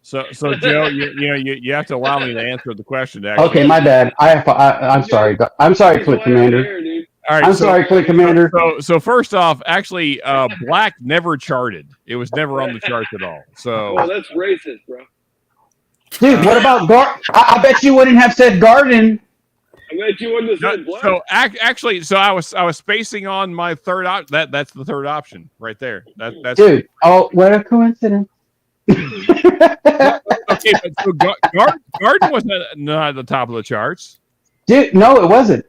So Joe, you have to allow me to answer the question. Actually. Okay, my bad. I'm sorry. I'm sorry, Fleet Commander. All right, I'm sorry, Fleet Commander. So first off, actually, Black never charted. It was never on the charts at all. So. Oh, that's racist, bro. Dude, what about I bet you wouldn't have said Garden. I bet you wouldn't have said Black. So actually, I was spacing on my third that's the third option right there. That's dude. Oh, what a coincidence. Okay, but so Garden was not at the top of the charts. Dude, no, it wasn't.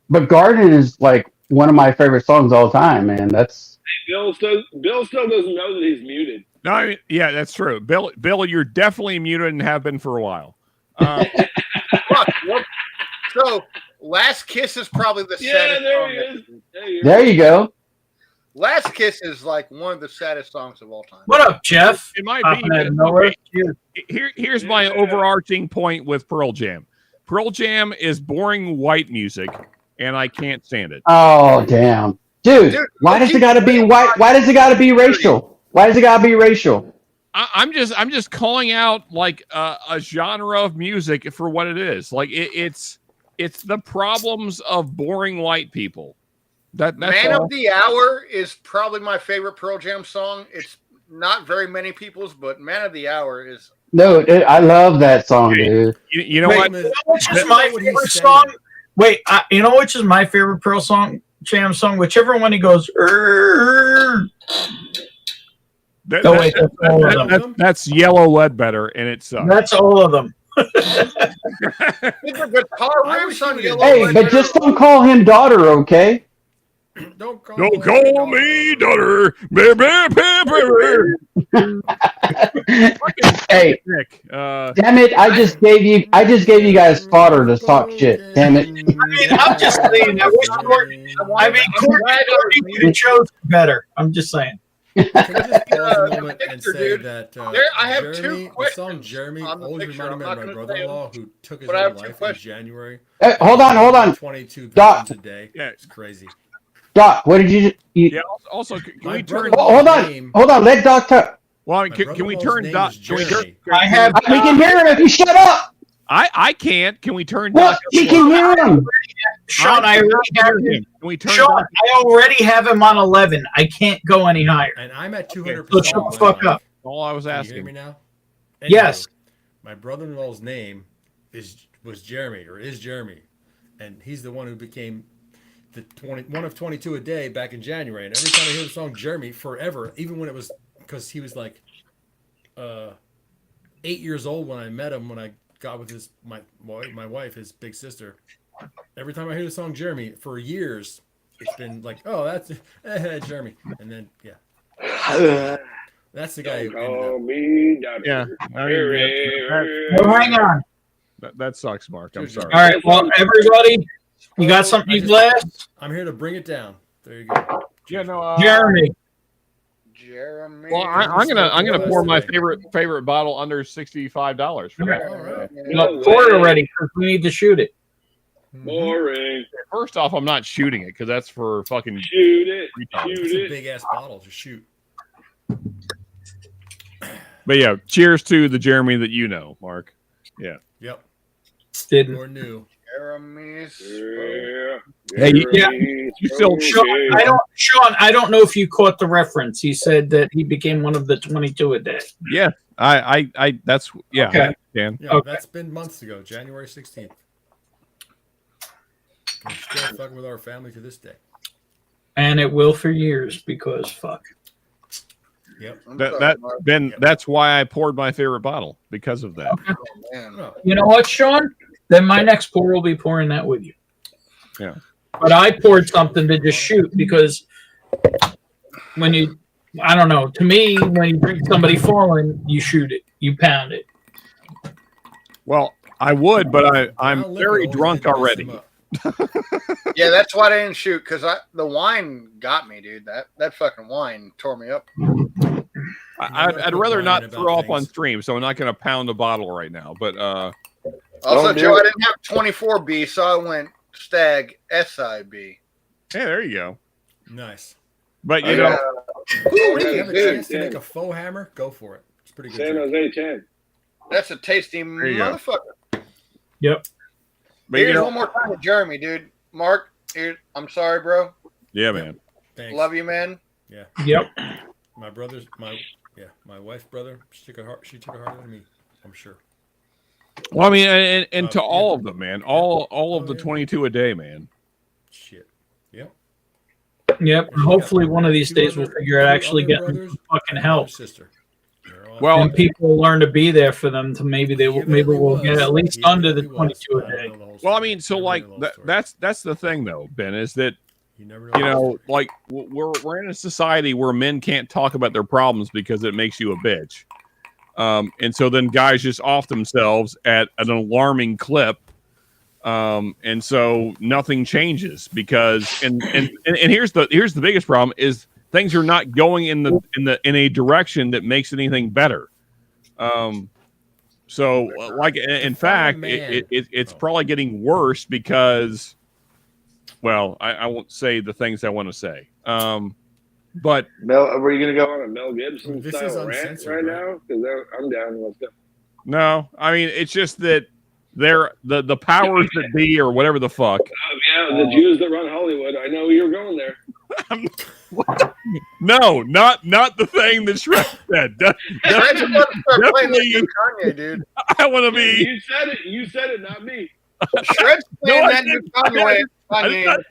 But Garden is like one of my favorite songs all the time, man. That's Bill still doesn't know that he's muted. No, I mean, yeah, that's true. Bill, you're definitely muted and have been for a while. So, Last Kiss is probably the saddest there song. he is. there you go. Last Kiss is like one of the saddest songs of all time. What up, Jeff? It might Popping out of be. nowhere. Here's my overarching point with Pearl Jam. Pearl Jam is boring white music, and I can't stand it. Oh damn, dude! Why does it got to be white? Why does it got to be racial? Why does it got to be racial? I'm just calling out like a genre of music for what it is. Like it's the problems of boring white people. That's Man all. of the Hour is probably my favorite Pearl Jam song. It's not very many people's, but Man of the Hour is. No, I love that song, dude. You know Wait, what? you know which is my favorite song? Wait, you know which is my favorite Pearl Jam song? Whichever one he goes. That's Yellow Ledbetter, and it sucks. That's all of them. It's a guitar riffs on Yellow. Hey, but just don't call him daughter, okay? Don't call me daughter. Hey, damn it! I just gave you guys fodder to talk shit. Damn it! I mean, I'm just saying. I wish Courtney could have chosen better. I'm just saying. Can we just pause a moment and say that I have Jeremy, two the song Jeremy on the always picture. reminded me I'm of not my gonna brother-in-law who took his but I own have two life in questions. January. Hey, hold on. 22 Doc. victims a day. Yeah, it's crazy. Doc, what did you? Yeah. Also, can we turn? Hold on. Let Doc talk. Well, I mean, can we turn Doc? Can we turn? We can hear him if you shut up. I can't. Can we turn? Well, Doc he can hear him. Sean, I already have him. Can we turn? Sean, I already have him on 11. I can't go any higher. And I'm at 200%. So shut the fuck up. All I was Can you asking. hear me now? Yes. My brother-in-law's name was Jeremy, or is Jeremy, and he's the one who became the one of 22 a day back in January. And every time I hear the song Jeremy, forever, even when it was because he was like 8 years old when I met him, when I got with my wife, his big sister. Every time I hear the song Jeremy, for years, it's been like, oh, that's Jeremy, and then yeah. That's the guy. Call me daughter. Yeah. Well, hang on. That sucks, Mark. I'm sorry. All right. Well, everybody, you got something you blast? I'm here to bring it down. There you go. Yeah, no, Jeremy. Well, I'm gonna pour my favorite bottle under $65 for that. All right. Look, pour it already because we need to shoot it. Boring. First off, I'm not shooting it because that's for fucking Shoot it. retards. It's a big ass bottle. Just shoot. But yeah, cheers to the Jeremy that you know, Mark. Yeah. Yep. Didn't. Or new. Jeremy's. Hey, Yeah. you still Sean, I don't know if you caught the reference. He said that he became one of the 22 a day. Yeah. I that's yeah. Okay. Yeah, Okay. that's been months ago, January 16th. I'm still fucking with our family to this day. And it will for years because fuck. Yep. That's why I poured my favorite bottle because of that. You know what, Sean? Then my next pour will be pouring that with you. Yeah. But I poured something to just shoot because when you, I don't know, to me, when you drink somebody falling, you shoot it, you pound it. Well, I would, but I'm very drunk already. Yeah, that's why I didn't shoot, because the wine got me, dude. That fucking wine tore me up. I'd rather not throw up on stream, so I'm not going to pound a bottle right now. But also, Joe, I didn't have 24B, so I went Stag SIB. Hey, there you go. Nice. But you know, if you have a chance to make a faux hammer, go for it. It's pretty good. San Jose 10. That's a tasty motherfucker. Yep. But Here's one more time to Jeremy, dude. Mark, I'm sorry, bro. Yeah, man. Thanks. Love you, man. Yeah. Yep. My wife's brother. She took it harder than me. I'm sure. Well, I mean, and to all of them, man, all of the 22 a day, man. Shit. Yep. Yep. Hopefully, one of these days we'll figure out actually getting some fucking help. Sister. Well, and people will learn to be there for them. To maybe we'll get at least under the 22 a day. Well, I mean, so like that's the thing though, Ben, is that you know, like we're in a society where men can't talk about their problems because it makes you a bitch, and so then guys just off themselves at an alarming clip, and so nothing changes because and here's the biggest problem is things are not going in a direction that makes anything better. So like in fact, it's probably getting worse because, well, I won't say the things I want to say. But were you going to go on a Mel Gibson style rant right now? Because I'm down. Let's go. No, I mean it's just that they're the powers that be or whatever the fuck. Yeah, the Jews that run Hollywood. I know you're going there. No, not the thing that Shrek said. Definitely, Kanye, dude. I want to be. You said it, not me. Shred's playing that new Kanye. I did not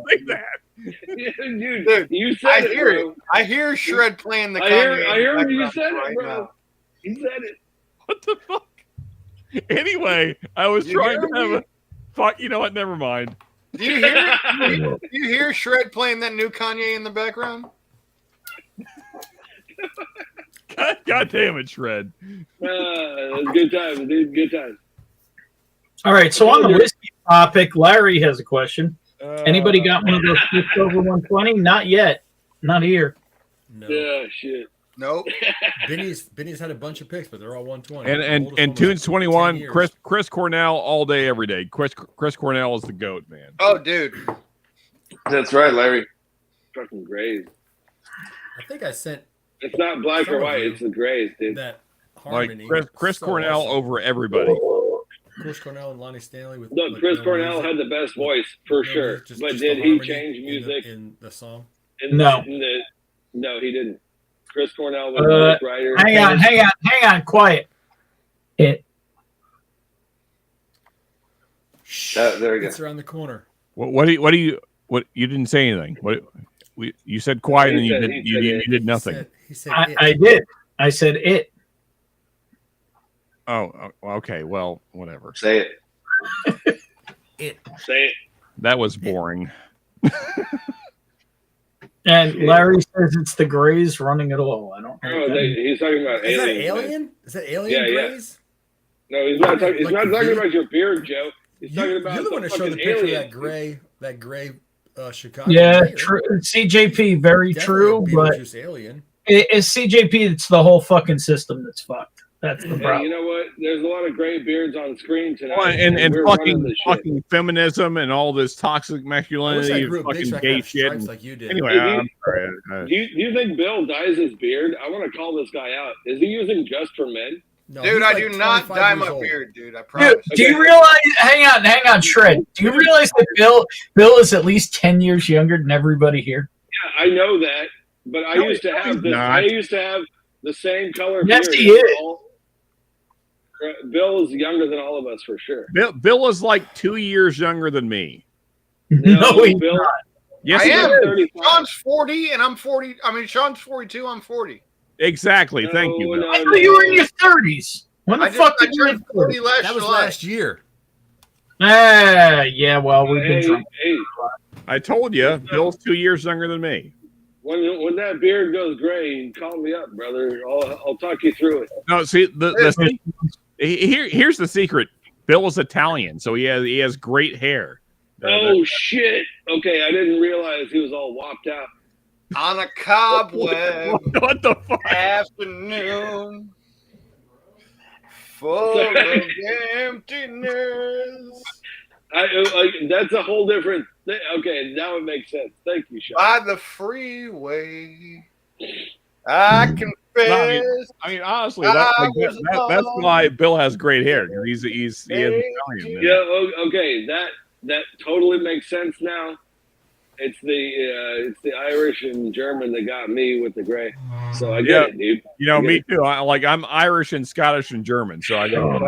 say that. Dude, you said it, bro. I hear Shred playing the Kanye. I heard you said it, bro. He said it. What the fuck? Anyway, I was trying to have a fuck. You know what? Never mind. Do you hear it? Do you hear Shred playing that new Kanye in the background? God damn it, Shred. Good times, dude. Good times. All right, so on the whiskey topic, Larry has a question. Anybody got one of those over 120? Not yet. Not here. No. Yeah, shit. Nope. Benny's had a bunch of picks, but they're all 120. And Tunes 21, Chris Cornell all day, every day. Chris Cornell is the GOAT, man. Oh, dude. That's right, Larry. Fucking Grays. I think I sent. It's not black or white. It's the Grays, dude. That harmony. Like Chris Cornell over everybody. Chris Cornell and Lonnie Stanley. Look, Chris Cornell had the best voice for sure, but did he change music in the song? No. No, he didn't. Chris Cornell was the writer. Hang on, quiet. There we go. It's around the corner. What you didn't say anything. You said quiet and you did nothing. He said I did. I said it. Oh, okay. Well, whatever. Say it. Say it. That was boring. And Larry says it's the Grays running it all. I don't know. He's talking about Is that aliens. Alien? Is that Alien Grays? No, he's not talking. He's not talking about your beard, Joe. He's talking about you're the one that showed the picture of that gray Chicago. Yeah, true. CJP, very true. But Alien. It's CJP. It's the whole fucking system that's fucked. That's the problem. You know what? There's a lot of gray beards on screen tonight. Well, and fucking feminism and all this toxic masculinity and fucking gay shit. Like you did. Anyway, I'm sorry. Do you think Bill dyes his beard? I want to call this guy out. Is he using Just for Men? No, dude, I do not dye my beard, dude. I promise. Dude, do you realize? Hang on, Shred. Do you realize that Bill is at least 10 years younger than everybody here? Yeah, I know that, but I used to have this. I used to have the same color. Yes, beard. he is. Bill is younger than all of us for sure. Bill is like 2 years younger than me. No, he's not. Yes, I he am. is. Sean's 40 and I'm 40. I mean, Sean's 42. I'm 40. Exactly. Thank you. Bill. I thought you were in your 30s. When the fuck I did you turned 40 last That was July. last year. Yeah, well, we've been drunk. Hey, I told you, Bill's 2 years younger than me. when that beard goes gray, call me up, brother. I'll talk you through it. No, see here's the secret. Bill is Italian, so he has great hair. Oh shit! Okay, I didn't realize he was all whopped out. On a cobweb What the fuck? afternoon, full of emptiness. That's a whole different thing. Okay, now it makes sense. Thank you, Sean. By the freeway, I confess. I mean, honestly, that's why Bill has great hair. He's Italian. Man. Yeah. Okay. That totally makes sense now. It's the Irish and German that got me with the gray. So I get it, dude. You know, me too. I'm Irish and Scottish and German, so I got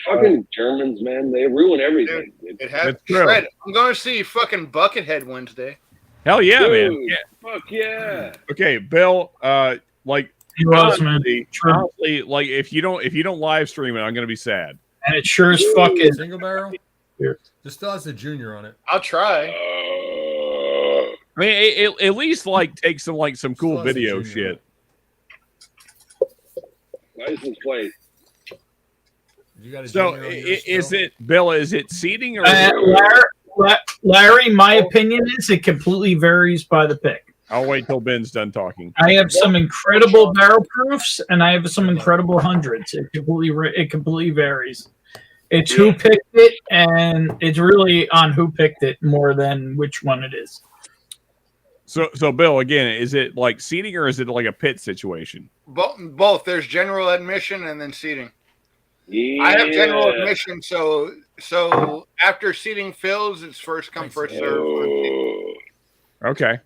fucking Germans, man. They ruin everything. Dude, it has true. Fred, I'm going to see fucking Buckethead Wednesday. Hell yeah, Dude, man. Yeah. Fuck yeah. Okay, Bill. He was, man. Honestly, like if you don't live stream it, I'm gonna be sad. And it sure as fuck is. Single barrel? Just still has a junior on it. I'll try. I mean, at least take some cool video shit. License plate. You got a So junior on yours is still? it Bill? Is it seating or? Larry, my opinion is it completely varies by the pick. I'll wait till Ben's done talking. I have some incredible barrel proofs, and I have some incredible hundreds. It completely varies. It's who picked it, and it's really on who picked it more than which one it is. So Bill, again, is it like seating or is it like a pit situation? Both. There's general admission and then seating. Yeah. I have general admission, so after seating fills, it's first come, first serve. Okay.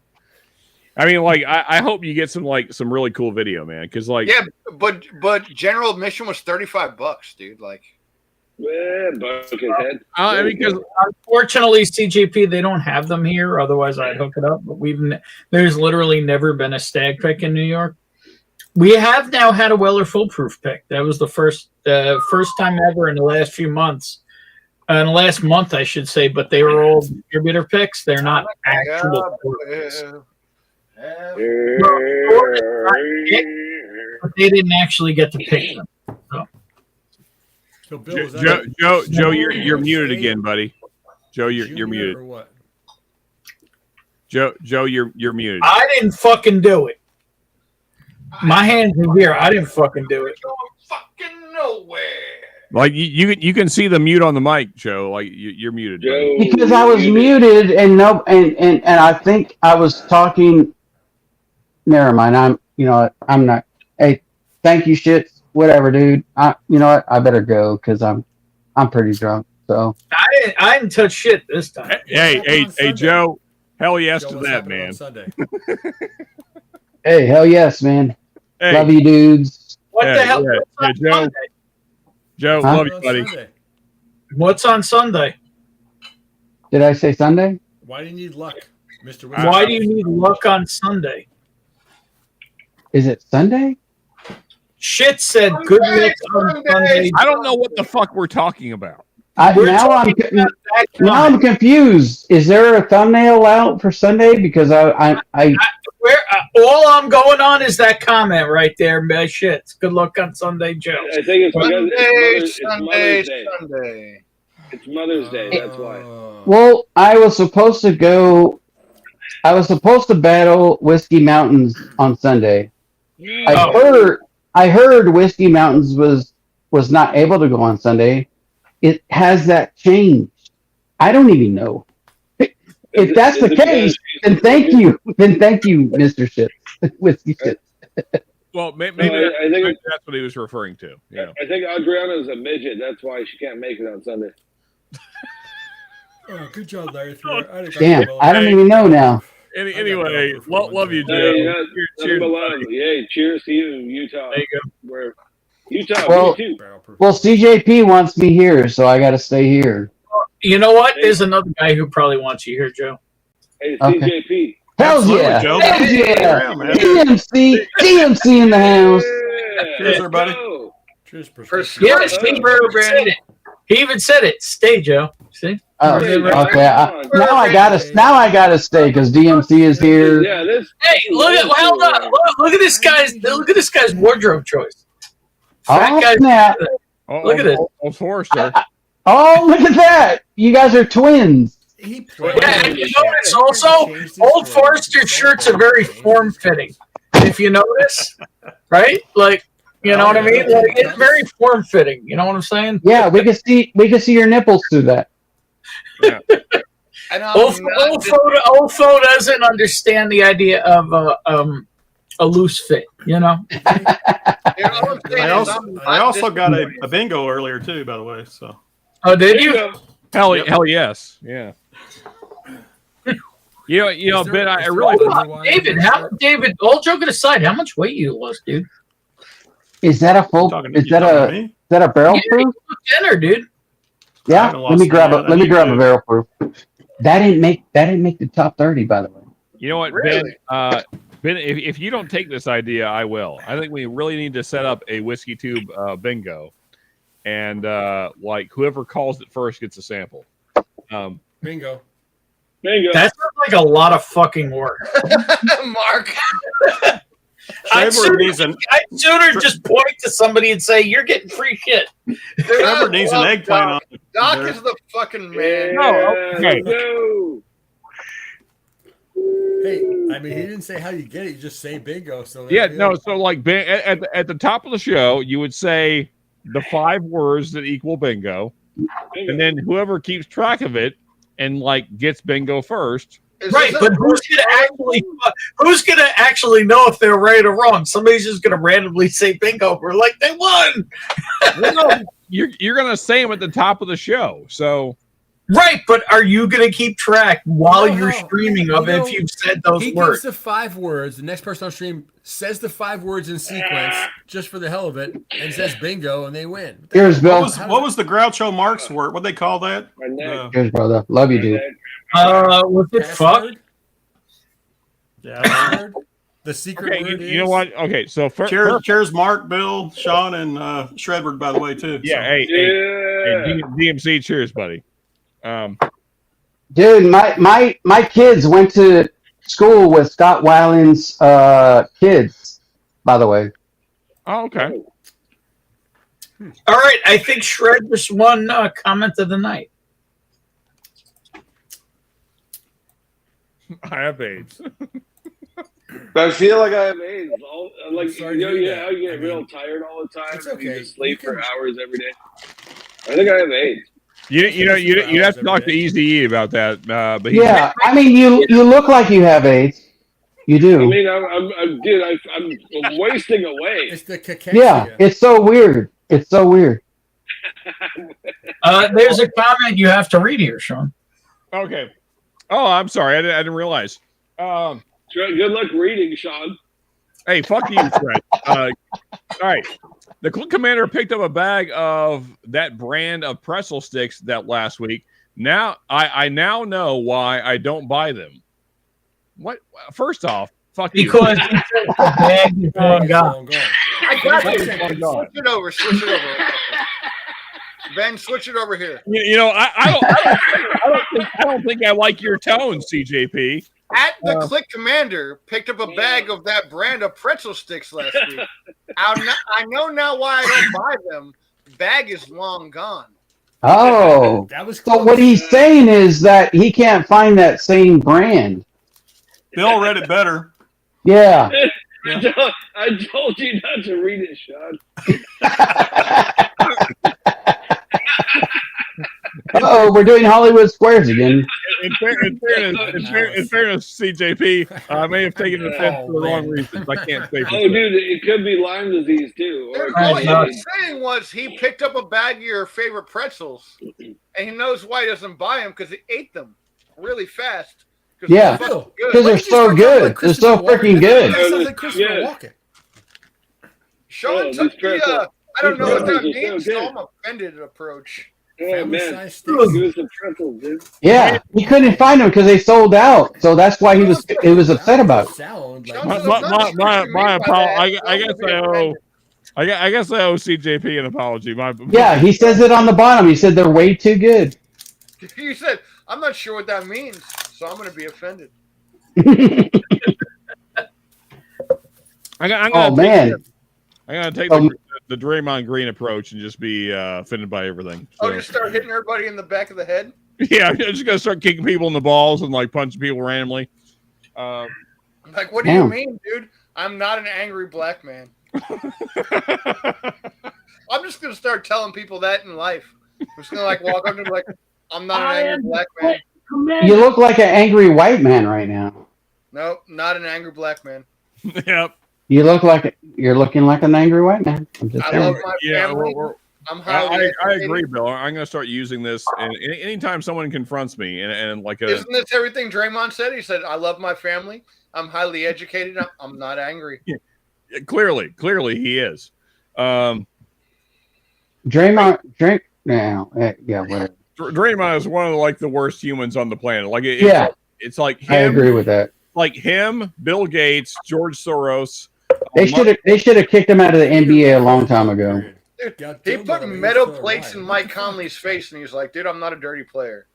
I mean, I hope you get some really cool video, man. Because yeah, but general admission was $35, dude. Buckethead. I mean, because unfortunately, CJP they don't have them here. Otherwise, I'd hook it up. But there's literally never been a stag pick in New York. We have now had a Weller foolproof pick. That was the first time ever in the last few months. In the last month, I should say. But they were all distributor picks. They're not actual picks. But they didn't actually get to pick them. So Bill, Joe, you're muted again, buddy. Joe, you're muted. Or what? Joe, you're muted. I didn't fucking do it. My hands are here. I didn't fucking do it. Fucking nowhere. Like you can see the mute on the mic, Joe. Like you're muted. Joe, Because I was muted and I think I was talking. Never mind. I'm not. Hey, thank you, shit. Whatever, dude. You know what? I better go because I'm pretty drunk. So I didn't touch shit this time. Hey, Joe. Hell yes to that, man. hey, hell yes, man. Hey. Love you, dudes. What the hell? Yeah, What's on Joe. Sunday? Joe, Huh? love you, buddy. What's on Sunday? Did I say Sunday? Why do you need luck, Mr. Why do you need luck on Sunday? Is it Sunday? Shit said good luck on Sunday. I don't know what the fuck we're talking about. Now I'm confused. Is there a thumbnail out for Sunday? Because all I'm going on is that comment right there. Shit. Good luck on Sunday, Joe. I think it's because it's Mother's Day. Sunday. It's Mother's Day. That's why. Well, I was supposed to battle Whiskey Mountains on Sunday. I heard Whiskey Mountains was not able to go on Sunday. Has that changed? I don't even know. If that's the case, then thank you. Then thank you, Mr. Shit. Whiskey Shit. Well, maybe I think that's what he was referring to. Yeah. I think Adriana's a midget. That's why she can't make it on Sunday. Oh, good job, Larry. Damn, I don't even know now. Anyway, love you, Joe. Hey, nothing but love. Yay, cheers to you, Utah. There you go. Utah, Well, me too. well, CJP wants me here, so I got to stay here. You know what? There's another guy who probably wants you here, Joe. Hey, Okay. CJP. Hells yeah! Hells yeah! DMC in the house. Cheers, everybody. Yes, Prescription he bourbon. said it. He even said it. Stay, Joe. See? Oh, okay. Now I gotta stay because DMC is here. Yeah, this. Hey, hold on. Look at this guy's wardrobe choice. Fat Oh guy. snap! Look at it. Old Forester. Oh, look at that! You guys are twins. Yeah, and you notice also, Old Forester shirts are very form-fitting. If you notice, right? Like, you know what I mean? Like, it's very form-fitting. You know what I'm saying? Yeah, we can see your nipples through that. Old Fo doesn't understand the idea of a loose fit. You know. I also got a bingo earlier too, by the way. So. Oh, did you? Hell yes, yeah. You know, Ben, I really. David, all joking aside, how much weight you lost, dude? Is that a full? Is that a barrel proof? Dinner, dude. Yeah. Let me grab a barrel proof. That didn't make the top 30, by the way. You know what, Really? Ben? If you don't take this idea, I will. I think we really need to set up a whiskey tube bingo, and like whoever calls it first gets a sample. Bingo. That sounds like a lot of fucking work. Mark. I'd sooner just point to somebody and say, "You're getting free shit." Trevor needs an eggplant on it. Doc is the fucking man. No. Hey, I mean, he didn't say how you get it. You just say bingo. So Yeah, no. So like Ben, at the top of the show, you would say the 5 words that equal bingo, and then whoever keeps track of it and like gets bingo first. Right, but who's gonna actually know if they're right or wrong? Somebody's just gonna randomly say bingo. We're like, they won. No, you're gonna say them at the top of the show. So right, but are you gonna keep track while you're streaming of if you've said those he words? gives the 5 words. The next person on stream says the 5 words in sequence just for the hell of it, and says bingo, and they win. Here's Bill. What was the Groucho Marx word? What they call that? Here's brother. Love you, dude. Was it fuck? Yeah. The secret word is... You know what? Okay, so cheers, Mark, Bill, Sean, and Shredward, by the way, too. Yeah, so. hey, DMC, cheers, buddy. Dude, my kids went to school with Scott Weiland's kids, by the way. Oh, okay. All right, I think Shred just won comment of the night. I have AIDS. I feel like I have AIDS. Like, sorry you know, to hear yeah, that. I get I mean, real tired all the time. it's okay. You just sleep You for can- hours every day. I think I have AIDS. You have to talk to Easy about that. But Yeah, I mean, you look like you have AIDS. You do. I mean, I'm wasting away. It's the cacao. Yeah, it's so weird. It's so weird. There's a comment you have to read here, Sean. Okay. Oh, I'm sorry. I didn't realize. Good luck reading, Sean. Hey, fuck you, Fred. All right. The Click Commander picked up a bag of that brand of pretzel sticks that last week. Now, I now know why I don't buy them. What? First off, fuck you. Because the bag is long gone. I got Fuck you. you, fuck God. Switch it over. Ben, switch it over here. You know, I don't think I like your tone, CJP. At the Click Commander picked up a bag of that brand of pretzel sticks last week. I know now why I don't buy them. The bag is long gone. Oh, That was so what he's saying is that he can't find that same brand. Bill read it better. Yeah. I told you not to read it, Sean. Oh, we're doing Hollywood Squares again. In fairness, CJP, I may have taken offense for the wrong reasons. I can't say. Oh, dude, it could be Lyme disease too. Or All he was saying was he picked up a bag of your favorite pretzels, and he knows why he doesn't buy them because he ate them really fast. Yeah, because they're so good. They're so freaking good. That sounds like Christopher Walken. Sean took the I don't know what that means, so I'm offended approach. Oh Family man, size sticks. give us some pretzels, dude. Yeah, he couldn't find them because they sold out. So that's why he was upset about it. Sound like I guess I owe CJP an apology. Yeah, he says it on the bottom. He said they're way too good. You said, I'm not sure what that means, so I'm going to be offended. I'm Oh, gonna man. I'm gonna take the Draymond Green approach and just be offended by everything. Oh, So. just start hitting everybody in the back of the head? Yeah, I'm just gonna start kicking people in the balls and like punching people randomly. Like, what do you mean, dude? I'm not an angry black man. I'm just gonna start telling people that in life. I'm just gonna like walk up to them like, I'm not an angry black man. You look like an angry white man right now. Nope, not an angry black man. Yep. You're looking like an angry white man. I'm just I saying. love my family. I'm highly I agree, Bill. I'm gonna start using this, and anytime someone confronts me, and like a. Isn't this everything Draymond said? He said, I love my family. I'm highly educated. I'm not angry. Yeah, clearly he is. Draymond, yeah, whatever. Draymond is one of the worst humans on the planet. Like it's like him, I agree with that. Like him, Bill Gates, George Soros. They should have kicked him out of the NBA a long time ago. Dude, he put metal plates in Mike Conley's face, and he's like, "Dude, I'm not a dirty player."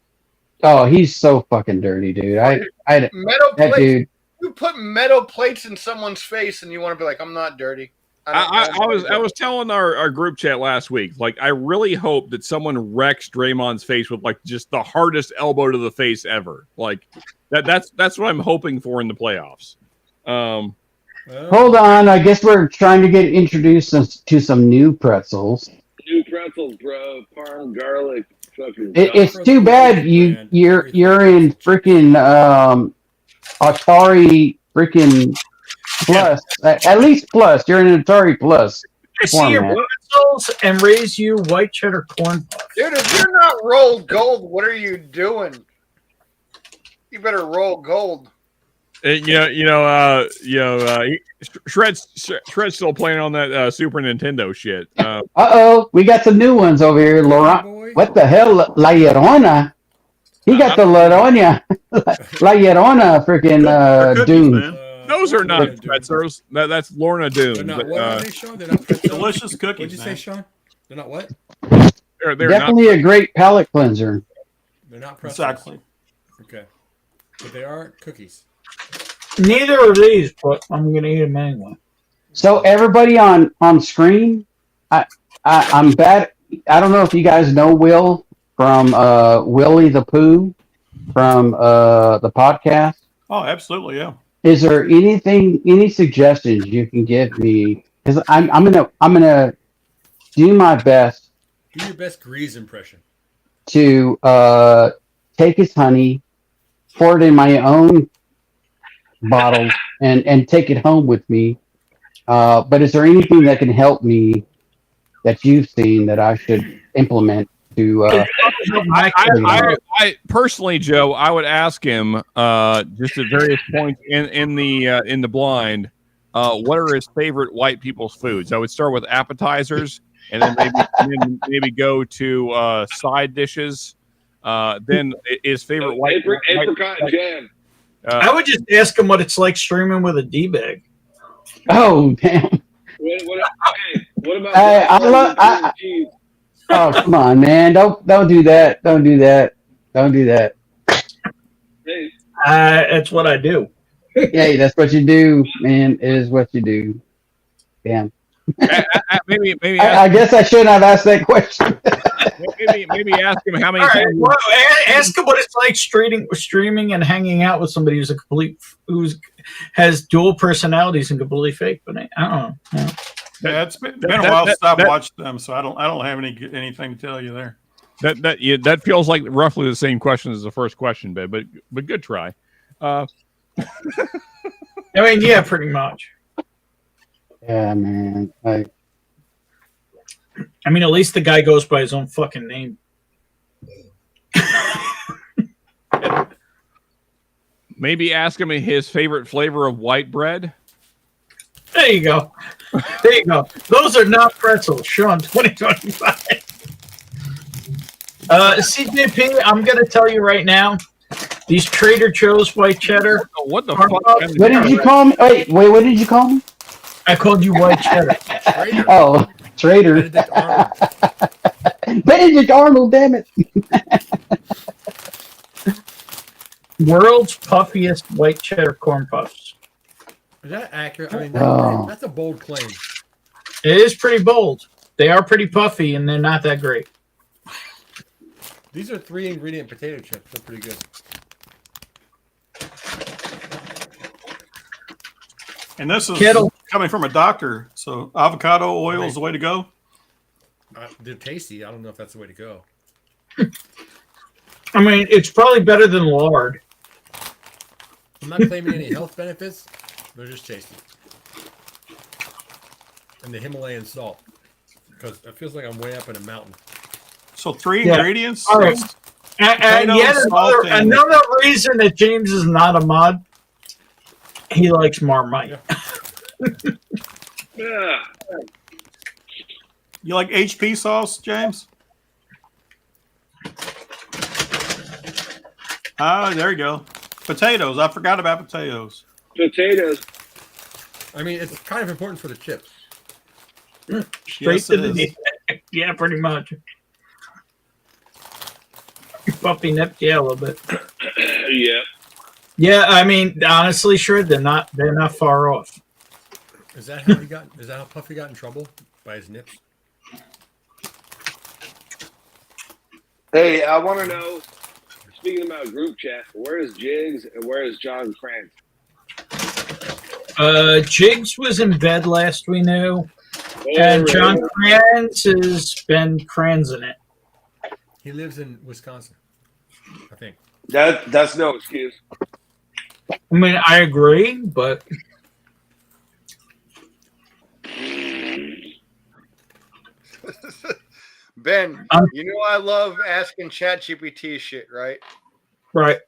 Oh, he's so fucking dirty, dude. Metal that plates. dude. You put metal plates in someone's face, and you want to be like, "I'm not dirty." I was telling our group chat last week, like I really hope that someone wrecks Draymond's face with like just the hardest elbow to the face ever. Like that's what I'm hoping for in the playoffs. Hold on, I guess we're trying to get introduced to some new pretzels. New pretzels, bro. Parm, garlic, fucking. It's too bad you're in freaking Atari freaking Plus. At least Plus. You're in an Atari Plus. I see your pretzels and raise you white cheddar corn puffs. Dude, if you're not rolled gold, what are you doing? You better roll gold. Shred's still playing on that Super Nintendo shit. We got some new ones over here. What the hell? La Llorona. He got the La Llorona freaking Doom. Those are not pretzels. That's Lorna Doom. They're not what are they, Sean? They're not pretzels? Delicious cookies. What'd you say, Sean? They're not what? They're Definitely a great palate cleanser. They're not pretzels. Exactly. Okay. But they are cookies. Neither are these, but I'm gonna eat them anyway. So everybody on screen, I'm bad. I don't know if you guys know Will from Willie the Pooh from the podcast. Oh, absolutely, yeah. Is there any suggestions you can give me? Because I'm gonna do my best. Do your best Grease impression. To take his honey, pour it in my own bottle, and take it home with me. But is there anything that can help me that you've seen that I should implement to? I personally, Joe, I would ask him just at various points in the blind, what are his favorite white people's foods? I would start with appetizers, and then maybe go to side dishes. Then his favorite apricot jam. I would just ask him what it's like streaming with a D-bag. Oh, damn. What about cheese? Oh, come on, man! Don't do that! Don't do that! Don't do that! Hey. That's what I do. Hey, that's what you do, man. It is what you do. Damn. Maybe. I guess I shouldn't have asked that question. maybe ask him how many. All right, well, ask him what it's like streaming and hanging out with somebody who's has dual personalities and completely fake. But I don't know. Yeah, it's been a while since I've watched them, so I don't have anything to tell you there. That feels like roughly the same question as the first question, but good try. I mean, yeah, pretty much. Yeah, man. I mean, at least the guy goes by his own fucking name. Maybe ask him his favorite flavor of white bread. There you go. There you go. Those are not pretzels. Sean, 2025. CJP, I'm going to tell you right now, these Trader Joe's white cheddar. What the fuck? What did you call me? Wait, what did you call me? I called you white cheddar. Oh, traitor. Benedict Arnold, damn it. World's puffiest white cheddar corn puffs. Is that accurate? I mean, Oh. that's a bold claim. It is pretty bold. They are pretty puffy, and they're not that great. These are 3-ingredient potato chips. They're pretty good. And this is Kettle. coming from a doctor, so avocado oil is the way to go. They're tasty. I don't know if that's the way to go. I mean, it's probably better than lard. I'm not claiming any health benefits. They're just tasty. And the Himalayan salt. Because it feels like I'm way up in a mountain. So 3 ingredients. All right. And Potatoes, yet salt, and- another reason that James is not a mod, he likes Marmite. Yeah. You like HP sauce, James? Ah, there you go. Potatoes. I forgot about potatoes. Potatoes. I mean, it's kind of important for the chips. Straight Yes, to it the is. knee. Yeah, pretty much. Puffy nipped, yeah, a little bit. Yeah. Yeah, I mean, honestly, sure, they're not far off. Is that how he got? Is that how Puffy got in trouble by his nips? Hey, I want to know, speaking about group chat, where is Jigs and where is John Krantz? Jigs was in bed last we knew, Oh, and really? John Kranz has been Kranzing it. He lives in Wisconsin, I think. That's no excuse. I mean, I agree, but Ben, you know I love asking ChatGPT shit, right? right.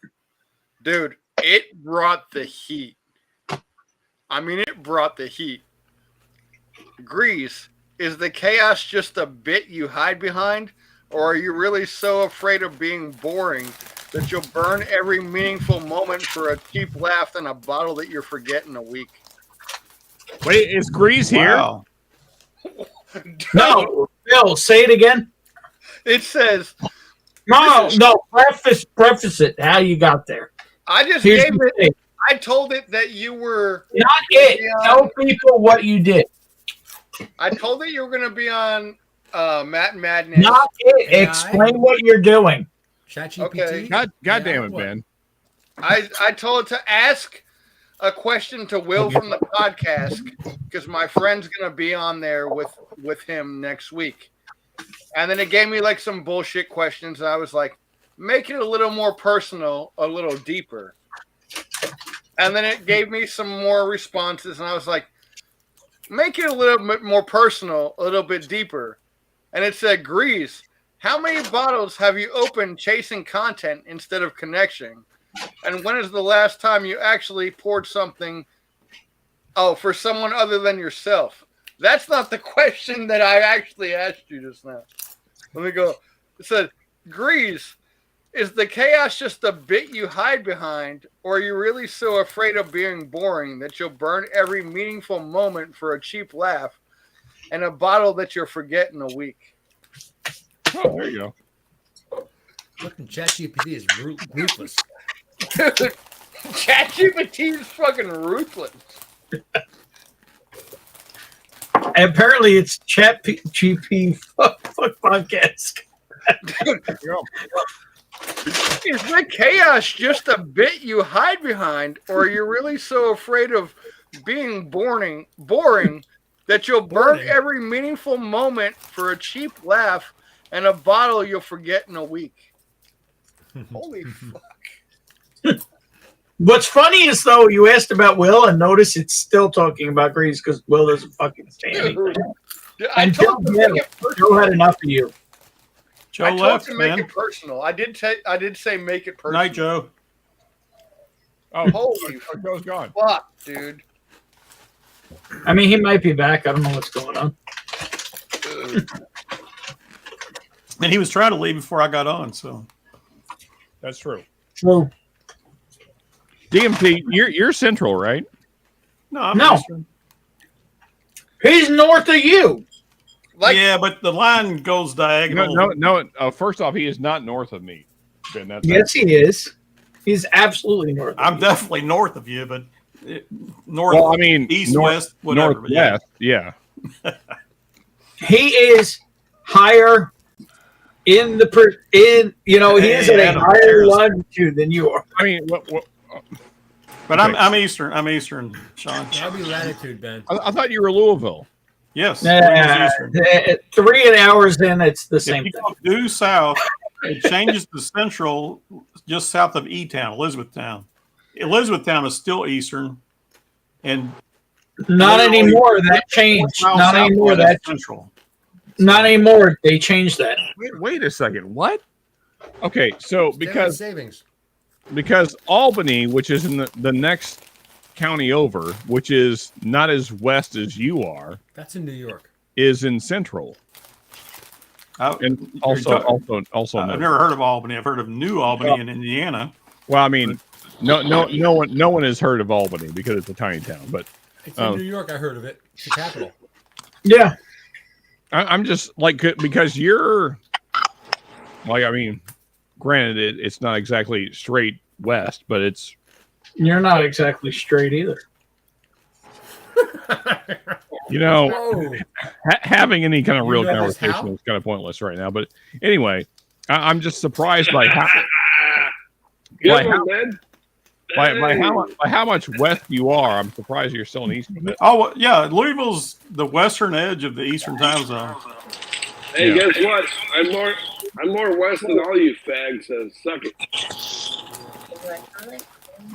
Dude, it brought the heat. I mean, it brought the heat. Grease, is the chaos just a bit you hide behind? Or are you really so afraid of being boring that you'll burn every meaningful moment for a cheap laugh and a bottle that you'll forget in a week? Wait, is Grease here? Wow. No, Bill, say it again. It says, No, preface it. How you got there? I just Here's gave the it, thing. I told it that you were Not it. Tell people what you did. I told it you were going to be on Matt Madness. Not it. Explain what you're doing. ChatGPT. Okay. God damn it, Ben. I told it to ask a question to Will from the podcast because my friend's going to be on there with him next week. And then it gave me like some bullshit questions. And I was like, make it a little more personal, a little deeper. And then it gave me some more responses. And I was like, make it a little bit more personal, a little bit deeper. And it said, Grease, how many bottles have you opened chasing content instead of connection? And when is the last time you actually poured something for someone other than yourself? That's not the question that I actually asked you just now. Let me go. It said, Grease, is the chaos just a bit you hide behind, or are you really so afraid of being boring that you'll burn every meaningful moment for a cheap laugh and a bottle that you'll forget in a week? Oh, there you go. Fucking ChatGPT is ruthless. Dude, ChatGPT is fucking ruthless. And apparently, it's ChatGPT fuck podcast. Is the chaos just a bit you hide behind, or are you really so afraid of being boring that you'll burn every meaningful moment for a cheap laugh and a bottle you'll forget in a week? Holy fuck. What's funny is, though, you asked about Will, and notice it's still talking about Grease because Will doesn't fucking stand anything. And Joe had enough of you. Joe I told left, you to make man. it personal. I did say make it personal. Night, Joe. Oh, holy Joe's gone. Fuck, dude. I mean, he might be back. I don't know what's going on. And he was trying to leave before I got on. So That's true. True. DMT, you're central, right? no, I'm No. Eastern. He's north of you. Yeah, but the line goes diagonal. No. First off, he is not north of me. Ben, that's Yes, he is. He's absolutely north. I'm definitely north of you, but north. Well, I mean, east, north, west, whatever. but northwest. Yeah. He is higher in the he is at a Adam, higher there's- longitude than you are. I mean, But okay. I'm Eastern. I'm Eastern, Sean. That'll be latitude, Ben. I thought you were Louisville. Yes. Louisville's Eastern. 3 hours in, it's the same If you thing. go due south, it changes to central, just south of E-Town, Elizabethtown. Elizabethtown is still Eastern, and Not anymore. That changed. Not anymore. That central. Not anymore. They changed that. Wait a second. What? Okay, so because savings. because Albany, which is in the next county over, which is not as west as you are, That's in New York. is in central. And also I've no. never heard of Albany. I've heard of New Albany in Indiana. Well, I mean, no one has heard of Albany because it's a tiny town. But It's in New York. I heard of it. It's the capital. Yeah. I'm just like, because you're like, I mean, granted, it's not exactly straight west, but it's. You're not exactly straight either. You know, having any kind of real know this conversation how? is kind of pointless right now. But anyway, I'm just surprised by how. By how much west you are. I'm surprised you're still in East. Oh yeah, Louisville's the western edge of the Eastern time zone. Hey, Yeah. guess what? I'm more west than all you fags, so suck it.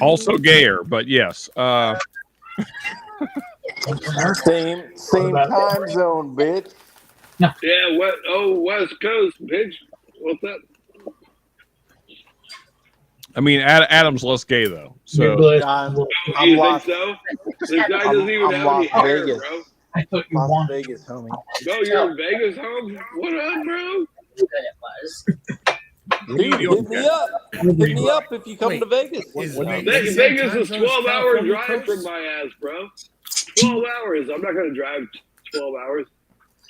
Also gayer, but yes. Same time zone, bitch. Yeah, West Coast, bitch. What's up? I mean, Adam's less gay though. So I'm You Las, think so? This guy doesn't even I'm have Las any hair, Vegas. bro. I thought you Las wanted. Vegas, homie. Bro, you're in Vegas, home? What up, bro? Dude, hit me up. Hit me up if you come to Vegas. Vegas is 12-hour drive from my ass, bro. 12 hours. I'm not gonna drive 12 hours.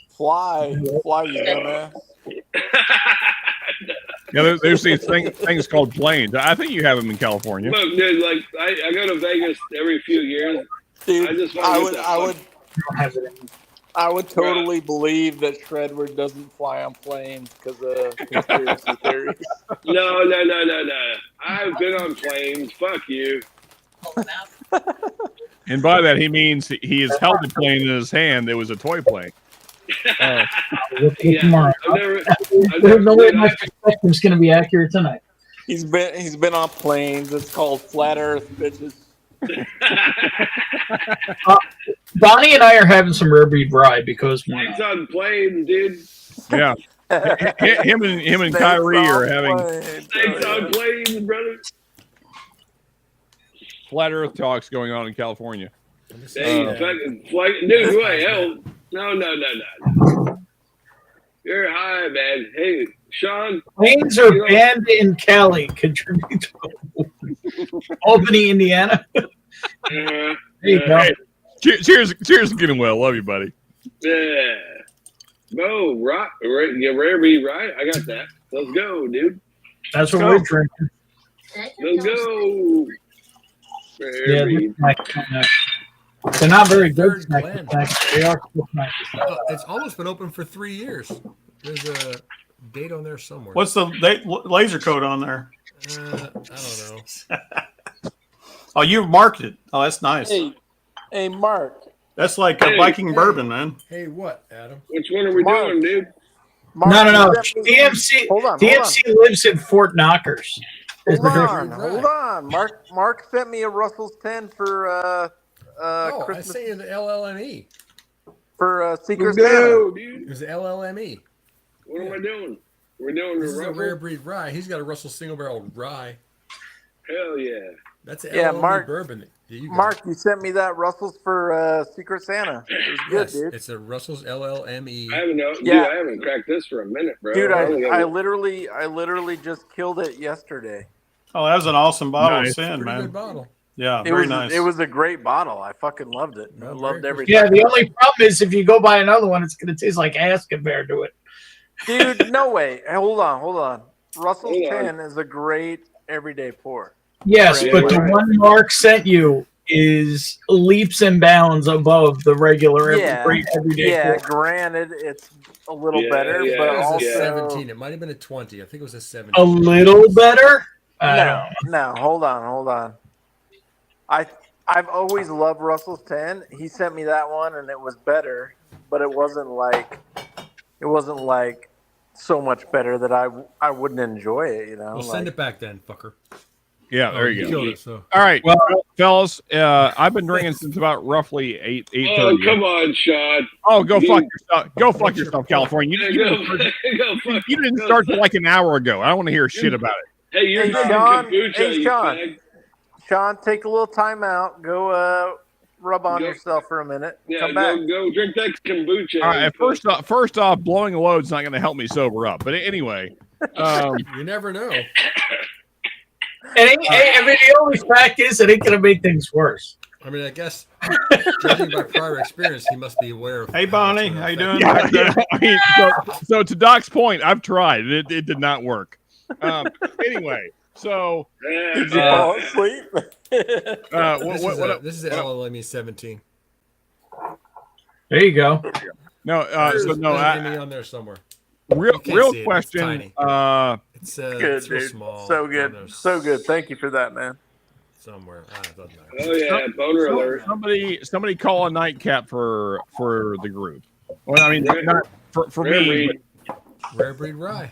Fly, you dumbass. yeah, there's these things called planes. I think you have them in California. Look, dude, like I go to Vegas every few years. Dude, I just I would totally believe that Shredward doesn't fly on planes because of conspiracy theories. No. I've been on planes. Fuck you. And by that he means he has held the plane in his hand. It was a toy plane. Tomorrow. There's no way my perspective's going to be accurate tonight. He's been on planes. It's called flat Earth, bitches. Bonnie and I are having some rare breed rye because why It's not? on planes, dude. Yeah. him and Kyrie are having Snakes on planes, brother. flat Earth talks going on in California. Hey, fucking flight, dude. Wait, hell, no. You're high, man. Hey, Sean. Planes are banned in Cali. Contribute to Albany, Indiana. There you go. Hey, cheers, getting well. Love you, buddy. Yeah. Bro, rare breed, right? I got that. Let's go, dude. That's what we're drinking. Let's go. Yeah, they're not very good. They are cool snacks. It's almost been open for 3 years. There's a date on there somewhere. What's the laser code on there? I don't know. Oh, you marked it. Oh, that's nice. Hey, Mark. That's like a Viking bourbon, man. Hey, what, Adam? Which one are we doing, dude? No. DMC lives in Fort Knockers. Hold on. Mark sent me a Russell's 10 for I Christmas. say the LLME. For Secret Let's go, Santa. dude. There's the LLME. What am I doing? We're doing This the is a Russell? rare breed rye. He's got a Russell single barrel rye. Hell yeah. That's an Yeah, LLME Mark- bourbon. Mark, you sent me that Russell's for Secret Santa. It was good, Yes, dude. it's a Russell's LLME. I haven't know, dude. Yeah. I haven't cracked this for a minute, bro. Dude, only got I one. literally just killed it yesterday. Oh, that was an awesome bottle Nice. of sin, Pretty man. good bottle. Yeah, It very was nice. it was a great bottle. I fucking loved it. I loved everything. Yeah, the only problem is if you go buy another one, it's going to taste like ass compared to it. Dude, no way. Hey, hold on. Russell's Hold on. 10 is a great everyday pour. Yes, Great. but the one Mark sent you is leaps and bounds above the regular great everyday. Yeah, pour. granted, it's a little Yeah, better, yeah, but it was also a 17. It might have been a 20. I think it was a 17. A little better? No, hold on. I've always loved Russell's 10. He sent me that one, and it was better, but it wasn't like so much better that I wouldn't enjoy it. You know, Well, send it back then, fucker. Yeah, there Oh, you go. killed it, so. All right, well, fellas, I've been drinking since about roughly 8:30. Oh, come on, Sean. Oh, go You- fuck yourself. Go fuck yourself, California. You didn't start till like an hour ago. I don't want to hear shit about it. Hey, you're Hey, drinking Sean. kombucha, Hey, you Sean. fag. Sean, take a little time out. Go rub on Go- yourself for a minute. Yeah, Come back. go drink that kombucha. All right, first off, blowing a load's not going to help me sober up. But anyway, You never know. I mean, the only fact is it ain't going to make things worse. I mean, I guess judging by prior experience, he must be aware of. Hey, Bonnie, how you doing? yeah. I mean, so to Doc's point, I've tried. It did not work. Anyway, so Did you fall asleep? This is LLME 17. There you go. No, There's no. LLME on there somewhere. Real You can't see it, it's question. tiny. It's good, it's real dude. small. So on good. there So good. Thank you for that, man. somewhere. It doesn't matter. Oh yeah, boner alert. Somebody call a nightcap for the group. Well, I mean, Rare- not for rare me. breed. Rare breed rye.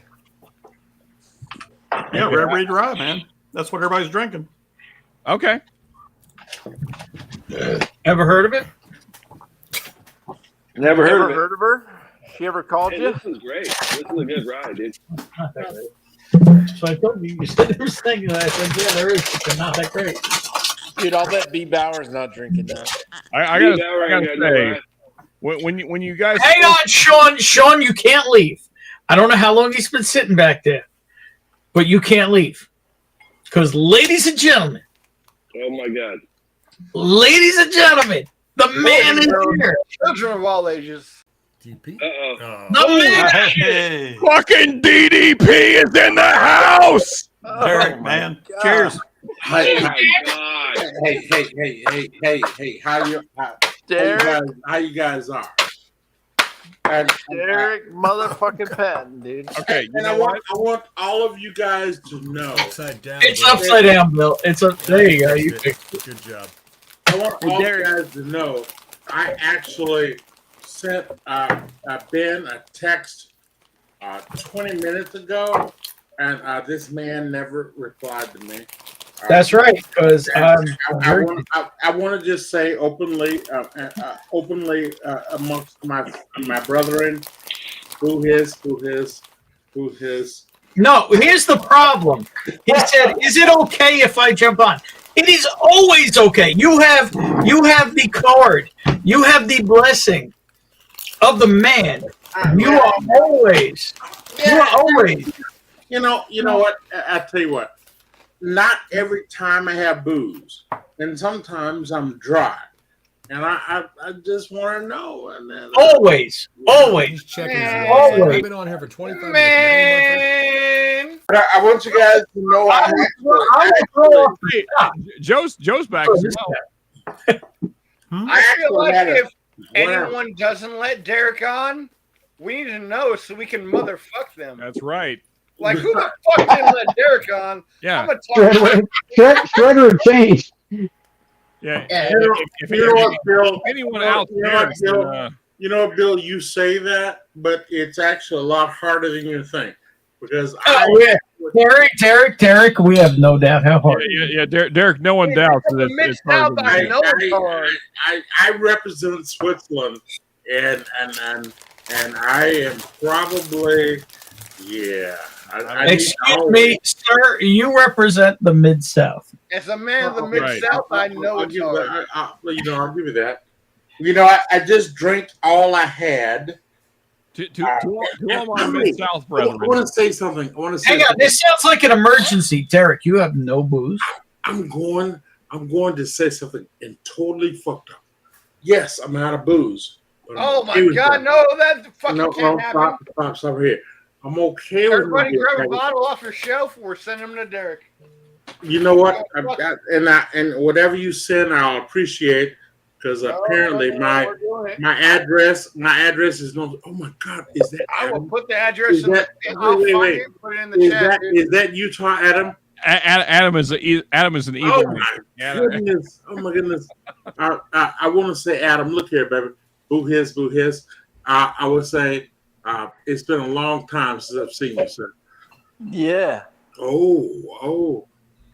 Yeah, rare breed rye, man. That's what everybody's drinking. But, okay. Ever heard of it? Never heard of it. Heard of her? She ever called Hey, you? this is great. This is a good ride, dude. Not that great. So I told you said there was things, and I said, yeah, there is, but they're not that great. Dude, I'll bet B. Bauer's not drinking that. I gotta say, when you guys Hang on, Sean. Sean, you can't leave. I don't know how long he's been sitting back there, but you can't leave. Because, ladies and gentlemen, Oh my god. ladies and gentlemen, the man is here. Children of all ages. DP. Uh-oh. The man. Hey, fucking DDP is in the house. Derek, man. Cheers. Hey, Oh my god. hey, how you guys are? And Derek motherfucking Patton, dude. Okay, you and know I what? want all of you guys to know. Upside down. It's bro. upside down, Bill. It's up. There you go. You picked it. Good job. I want all you guys to know. I actually sent Ben a text 20 minutes ago, and this man never replied to me. That's right. Because I want to just say openly amongst my brethren, who his. no. Here's the problem. He said, "Is it okay if I jump on?" It is always okay. You have the card. You have the blessing of the man. You are always. You are always. You know what? I tell you what. Not every time I have booze, and sometimes I'm dry, and I just want to know. And then, Always. He's checking his watch. Always. I've been on here for 25 minutes. Man. But I want you guys to know. Hey, Joe's back. I I feel like had a- if anyone doesn't let Derek on, we need to know so we can motherfuck them. That's right. Like, who the fuck didn't let Derek on? Yeah. I'm gonna talk Shredder and change. Yeah. If You know what, Bill? anyone You know else what, Bill? cares, You know, Bill, you say that, but it's actually a lot harder than you think. Because Derek, we have no doubt how hard. yeah, Derek, no one doubts that it's harder than I you. know it's hard. I represent Switzerland, and I am probably, Excuse me, sir. You represent the Mid-South. As a man of the Right. Mid-South, I know it's hard. I'll give you that. I just drank all I had. To all my Mid-South brethren. I want to say something. Hang on, this sounds like an emergency, Derek. You have no booze. I'm going to say something and totally fucked up. Yes, I'm out of booze. Oh my God, no, that fucking can't happen. Stop here. I'm okay with Everybody grab a bottle off your shelf or send them to Derek. You know what? And whatever you send, I'll appreciate, because apparently my address is not. Oh my God, is that? I will put the address in the. I'll find it, put it in the chat. Is that Utah, Adam? Adam is an evil. Oh my goodness! Oh my goodness! I want to say, Adam, look here, baby. Boo his. I would say it's been a long time since I've seen you, sir. Yeah. Oh.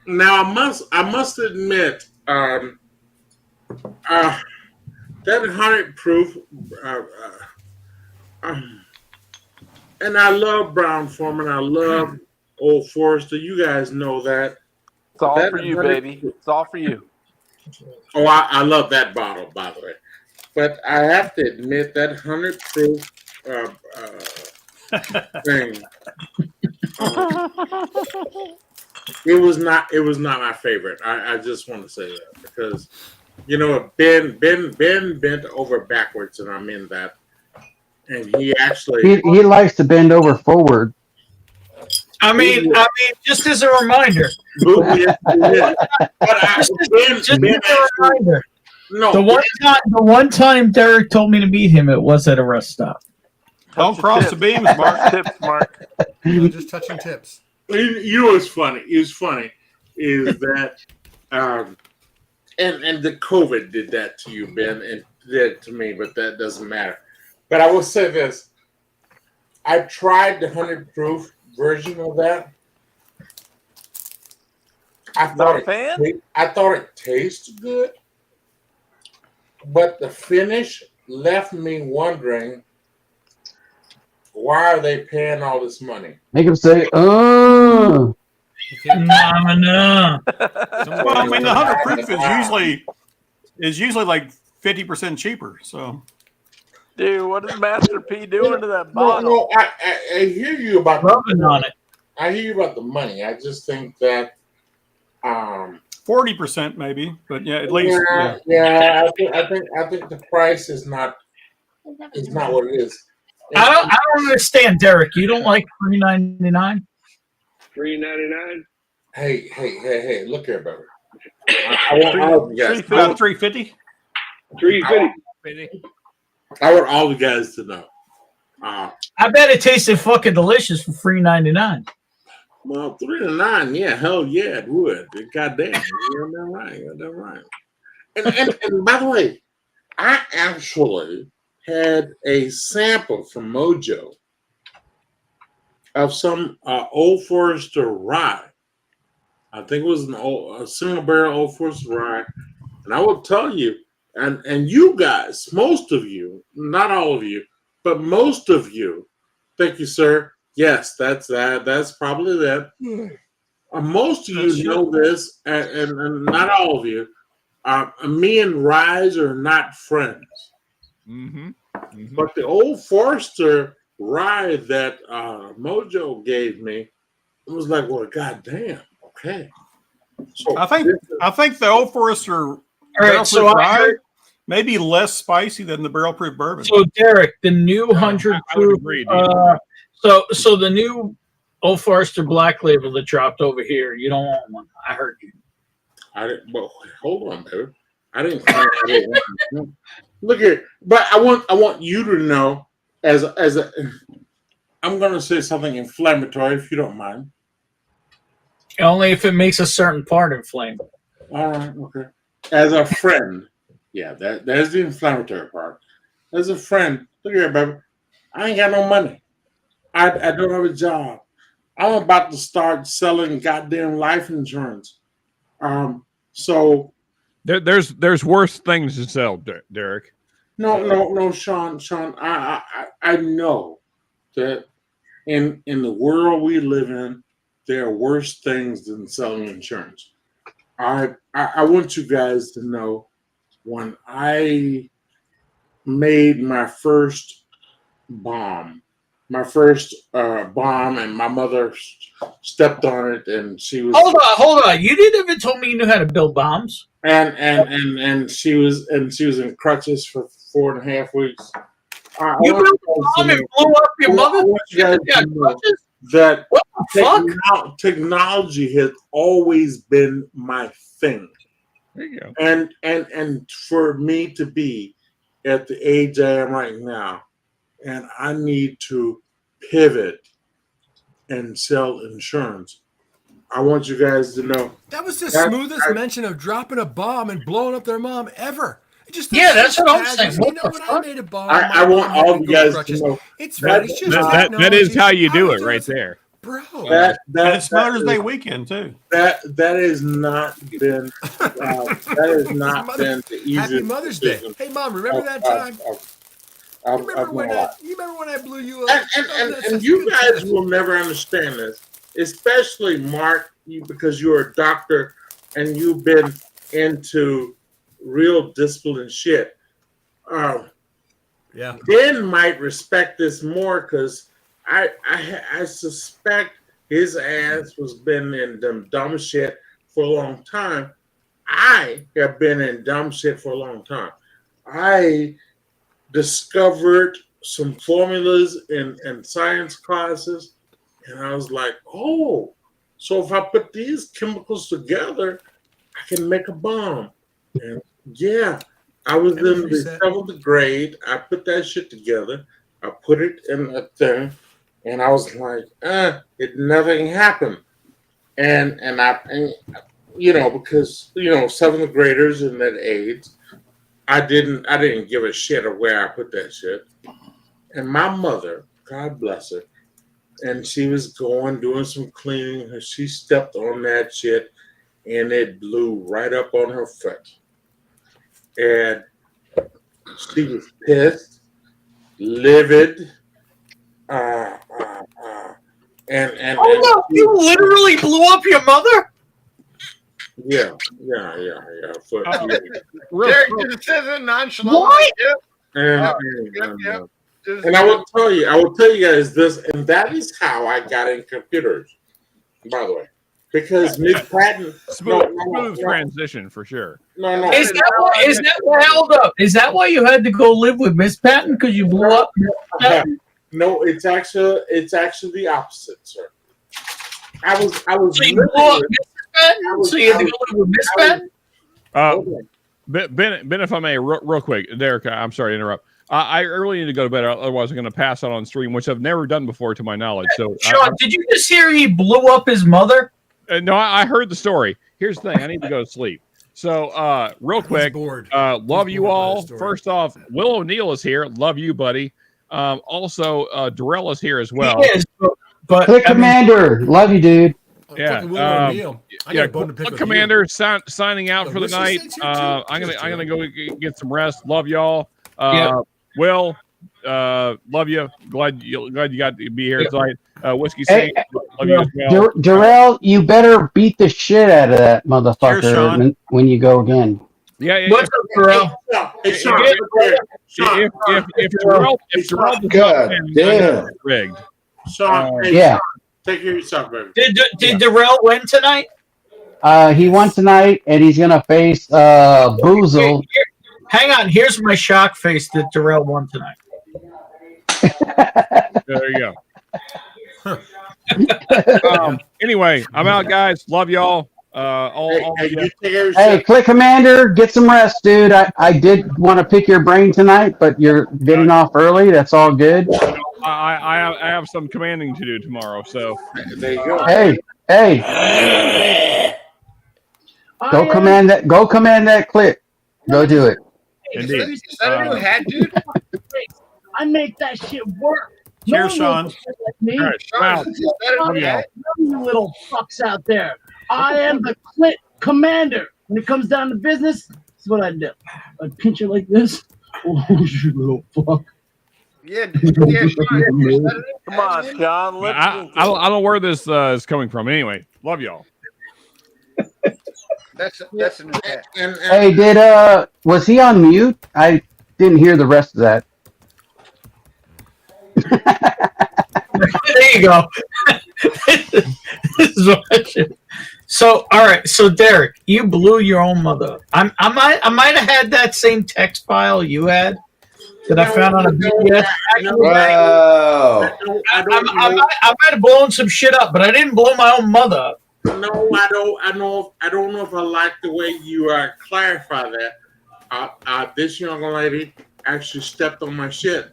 Now I must admit, that 100 proof, and I love Brown Foreman. I love Old Forester. You guys know that. It's all for you, baby. It's all for you. Oh, I love that bottle, by the way. But I have to admit that 100 proof thing. It was not my favorite. I just want to say that because Ben bent over backwards, and I'm in that. And he actually he likes to bend over forward. I mean, just as a reminder. Just as a reminder. No, the one time Derek told me to meet him, it was at a rest stop. Don't cross the beams, Mark. Tips, Mark. Just touching tips. You know what's funny? Is that and the COVID did that to you, Ben, and did it to me, but that doesn't matter. But I will say this: I tried the 100 proof version of that. I thought it tasted good, but the finish left me wondering, why are they paying all this money? Make him say, "Oh." No. Well, I mean, the 100 proof is usually like 50% cheaper. So, dude, what is Master P doing to that bottle? No, I hear you about rubbing on it. I hear you about the money. I just think that 40% maybe, but yeah, at least. Yeah. I think the price is not what it is. I don't understand, Derek. You don't like $3.99? $3.99. Hey! Look here, baby. I want all of you guys. About $3.50. $3.50. I want all the guys to know. I bet it tasted fucking delicious for $3.99. Well, $3.99, yeah, hell yeah, it would. Goddamn, you're damn right. And by the way, I actually had a sample from Mojo of some Old Forester rye. I think it was a single barrel Old Forester rye, and I will tell you, and you guys, most of you, not all of you, but most of you, thank you, sir. Yes, that's that. That's probably that. Most of you know this, and not all of you. Me and Rise are not friends. Mm-hmm. But the Old Forester rye that Mojo gave me, it was like, well, goddamn, okay. So I think the Old Forester rye may be less spicy than the barrel proof bourbon. So Derek, the new 100 proof. So the new Old Forester Black Label that dropped over here, you don't want one. I heard you. Well, hold on, baby. I didn't. Look here, but I want you to know, I'm going to say something inflammatory, if you don't mind. Only if it makes a certain part inflamed. All right, okay. As a friend, yeah, there's the inflammatory part. As a friend, look here, baby. I ain't got no money. I don't have a job. I'm about to start selling goddamn life insurance. So there's worse things to sell, Derek. No, Sean. I know that in the world we live in, there are worse things than selling insurance. I want you guys to know when I made my first bomb, and my mother stepped on it, and she was hold on. You didn't even tell me you knew how to build bombs. And she was in crutches for 4.5 weeks. You built a bomb and blew up your mother? That what the fuck? Technology has always been my thing. There you go. And for me to be at the age I am right now, and I need to pivot and sell insurance, I want you guys to know that was the smoothest mention of dropping a bomb and blowing up their mom ever. That's what I'm saying. You know when I made a bomb, I want all you guys to know that is how you do it right there. Bro, and it's Mother's Day weekend too. That has not been the easiest. Happy Mother's Day. Hey, Mom, remember that time? You remember when I blew you up? And you guys will never understand this, especially Mark, because you're a doctor and you've been into real discipline shit. Ben might respect this more because I suspect his ass was been in dumb shit for a long time. I have been in dumb shit for a long time. I discovered some formulas in science classes, and I was like, oh, so if I put these chemicals together, I can make a bomb. And yeah, I was in the 7th grade. I put that shit together. I put it in a thing, and I was like, nothing happened. And because 7th graders in that age, I didn't give a shit of where I put that shit. And my mother, God bless her, and she was doing some cleaning. She stepped on that shit, and it blew right up on her foot. And she was pissed, livid, and you literally blew up your mother? Yeah. Derek just says it nonchalant. What? And I will tell you guys this, and that is how I got in computers, by the way. Because Miss Patton, smooth transition for sure. No. Is that why? Hold up. Is that why you had to go live with Miss Patton because you blew up? No, it's actually the opposite, sir. I was. So you blew up Miss Patton? So you had to go live with Miss Patton? Ben, if I may, real quick, Derek, I'm sorry to interrupt. I really need to go to bed, otherwise I'm going to pass out on stream, which I've never done before, to my knowledge. So, Sean, did you just hear he blew up his mother? No, I heard the story. Here's the thing: I need to go to sleep. So, real quick, love you all. First off, Will O'Neill is here. Love you, buddy. Also, Darrell is here as well. He is, but Click Commander, love you, dude. Yeah, Commander signing out for the night. I'm gonna go get some rest. Love y'all. Will, love you. Glad you got to be here tonight. Whiskey Saint, love you as well. Darrell, you better beat the shit out of that motherfucker when you go again. Yeah. What's up, Darrell? If Darrell God damn, rigged. Sean, yeah. Take care of yourself, baby. Did Darrell win tonight? He won tonight, and he's gonna face Boozle. Hang on. Here's my shock face that Darrell won tonight. There you go. Anyway, I'm out, guys. Love y'all. Hey, Click Commander, get some rest, dude. I did want to pick your brain tonight, but you're getting off early. That's all good. I have some commanding to do tomorrow, so there you go. Hey. Go command that Click. Go do it. Indeed. Is that a new hat, dude? I make that shit work. Cheers, Sean. Like me. All right, wow. You little fucks out there. I am the Click Commander. When it comes down to business, this is what I do. I pinch it like this. Oh, you little fuck. Yeah, yeah. Come on, John. Let's I don't know where this is coming from. Anyway, love y'all. That's an attack. Hey, was he on mute? I didn't hear the rest of that. There you go. This is what I should. So, all right. So, Derek, you blew your own mother. I might have had that same text file you had that I found on a BBS. I might have blown some shit up, but I didn't blow my own mother up. No, I don't know if I like the way you clarify that. This young lady actually stepped on my shit,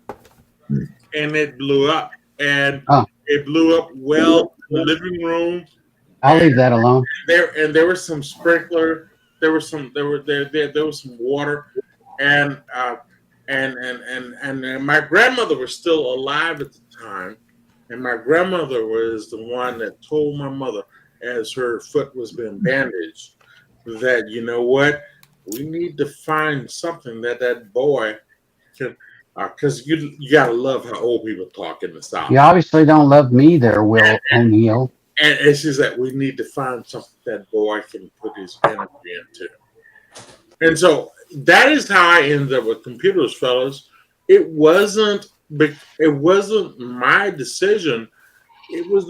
and it blew up, and it blew up well in the living room. I'll leave that alone. There was some sprinkler. There was some water, and my grandmother was still alive at the time, and my grandmother was the one that told my mother, as her foot was being bandaged, that, you know what, we need to find something that boy can, because you gotta love how old people talk in the South. You obviously don't love me there, Will O'Neill. And it's just that we need to find something that boy can put his energy into. And so that is how I ended up with computers, fellas. It wasn't my decision. It was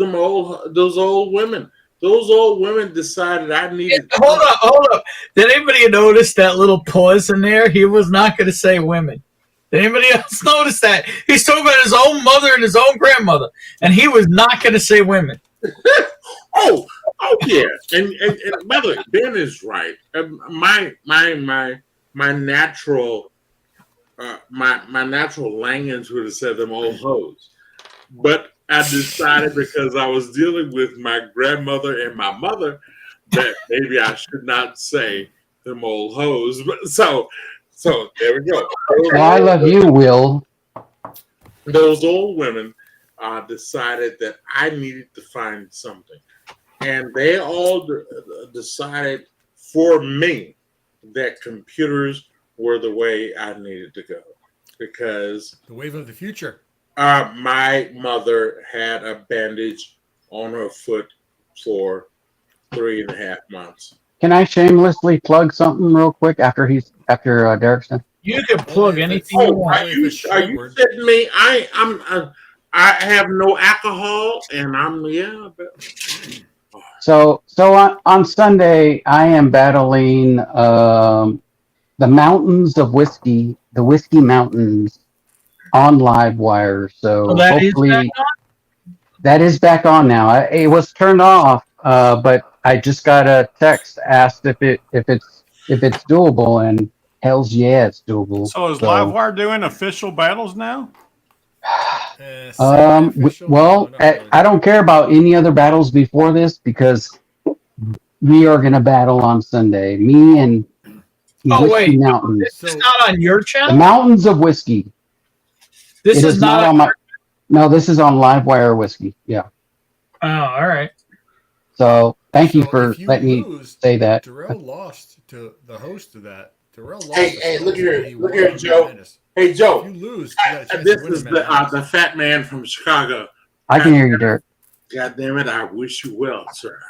those old women. Those old women decided I needed. Hold up. Did anybody notice that little pause in there? He was not going to say women. Did anybody else notice that? He's talking about his own mother and his own grandmother, and he was not going to say women. Oh yeah. And by the way, Ben is right. My natural language would have said them old hoes, but I decided, because I was dealing with my grandmother and my mother, that maybe I should not say them old hoes. But so there we go. Well, I love you, Will. Those old women decided that I needed to find something, and they all decided for me that computers were the way I needed to go, because the wave of the future. My mother had a bandage on her foot for 3.5 months. Can I shamelessly plug something real quick after Derek's done? You can plug anything you want. Are you kidding me? I have no alcohol, and So on Sunday, I am battling the mountains of whiskey, the Whiskey Mountains, on Livewire. So hopefully that is back on now. It was turned off, but I just got a text asked if it's doable, and hell's yeah, it's doable. So is Livewire doing official battles now? Well, I don't care about any other battles before this, because we are going to battle on Sunday. Me and Whiskey Mountains. This is not on your channel? The Mountains of Whiskey. This is not on my. No, this is on Livewire Whiskey. Yeah. Oh, all right. So thank you for letting me say that. Terrell lost to the host of that. Terrell lost. Hey, look here, Joe. Hey, Joe. If you lose, this is the fat man from Chicago. I can hear you, Derek. God damn it! I wish you well, sir.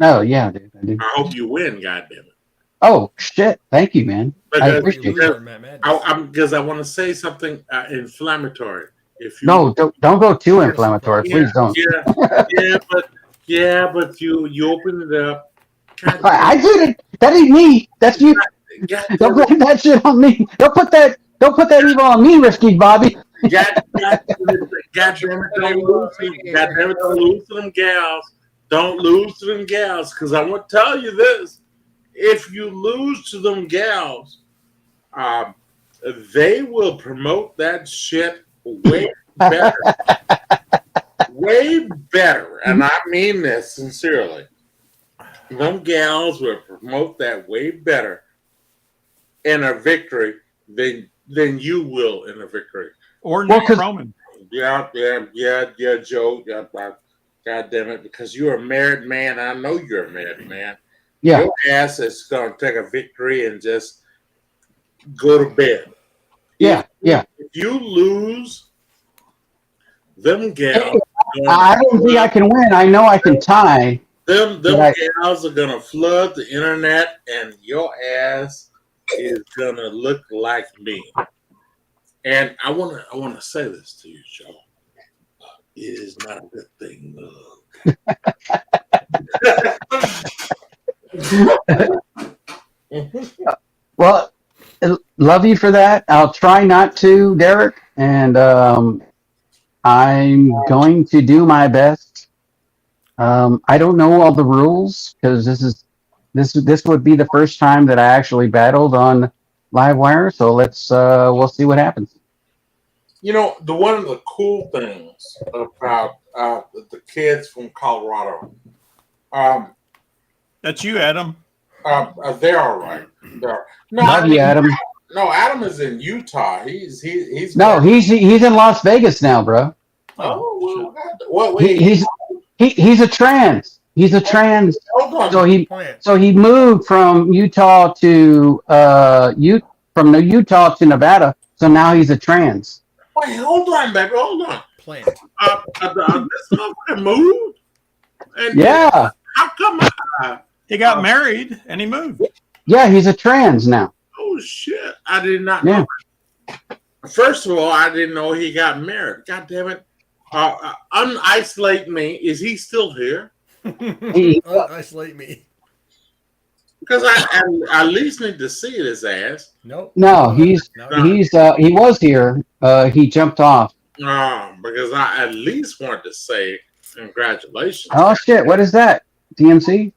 Oh yeah, dude. I I hope you win. God damn it. Oh shit! Thank you, man. I appreciate it. Because I want to say something inflammatory. If you No, don't go too inflammatory. Please don't. Yeah, but you opened it up. I did it. That ain't me. That's you. Don't blame that shit on me. Don't put that evil on me, Risky Bobby. God damn it, don't lose to them gals. Don't lose to them gals, because I want to tell you this. If you lose to them gals, they will promote that shit way better. Way better. And I mean this sincerely. Them gals will promote that way better in a victory than you will in a victory. Or Nick Roman. Yeah, Joe. Yeah, God damn it, because you're a married man. I know you're a married man. Yeah. Your ass is going to take a victory and just go to bed. Yeah. If you lose them gals. I don't think I can win. I know I can tie. Them Right. gals are gonna flood the internet, and your ass is gonna look like me. And I wanna say this to you, Joe. It is not a good thing, look. Well, love you for that. I'll try not to, Derek, and I'm going to do my best. I don't know all the rules because this would be the first time that I actually battled on Livewire. So we'll see what happens. You know, one of the cool things about the kids from Colorado, That's you, Adam. they're all right. Love you, Adam. No, Adam is in Utah. He's He's in Las Vegas now, bro. He's a trans. He's a trans. So he moved from Utah to from Utah to Nevada. So now he's a trans. Wait, hold on, baby. Hold on. Plant. This motherfucker moved. And Yeah. How come? He got married and he moved. Yeah, he's a trans now. Oh shit! I did not know. First of all, I didn't know he got married. God damn it! Unisolate me. Is he still here? Isolate me. Because I at least need to see his ass. Nope. No, he was here. He jumped off. Because I at least want to say congratulations. Oh shit! What is that? DMC?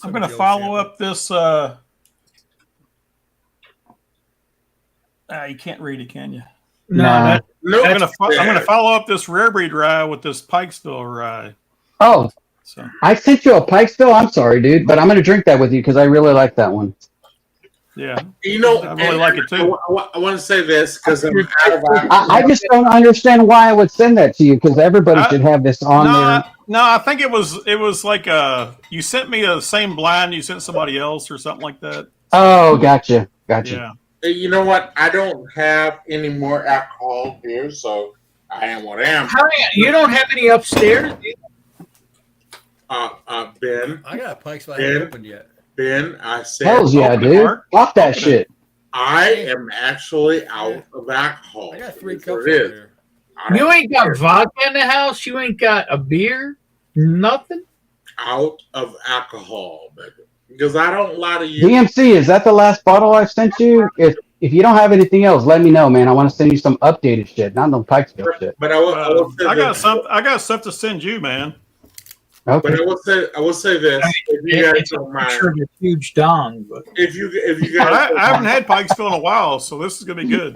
I'm going to follow up this. You can't read it, can you? No. I'm going to follow up this rare breed rye with this Pikesville rye. Oh, So I sent you a Pikesville. I'm sorry, dude, but I'm going to drink that with you because I really like that one. yeah, You know, I really like it too. I want to say this because I'm out of I just don't understand why I would send that to you because everybody should have this on there. No, I think it was like you sent me the same blind you sent somebody else or something like that. Oh, gotcha. Yeah. You know what? I don't have any more alcohol here, so I am what I am. You don't have any upstairs? Ben. I got Pikes, but I haven't opened yet. Ben, I said. Hells yeah, dude. Fuck that shit. I am actually out of alcohol. I got 3 cups It is. here. You ain't got vodka in the house? You ain't got a beer? Nothing? Out of alcohol, baby. Because I don't lie to you. DMC, is that the last bottle I've sent you? If you don't have anything else, let me know, man. I want to send you some updated shit, not no Pikesville shit. But I got stuff to send you, man. Okay. But I will say this: if you guys don't mind, a huge dong, but if you guys, I haven't had Pikesville in a while, so this is gonna be good.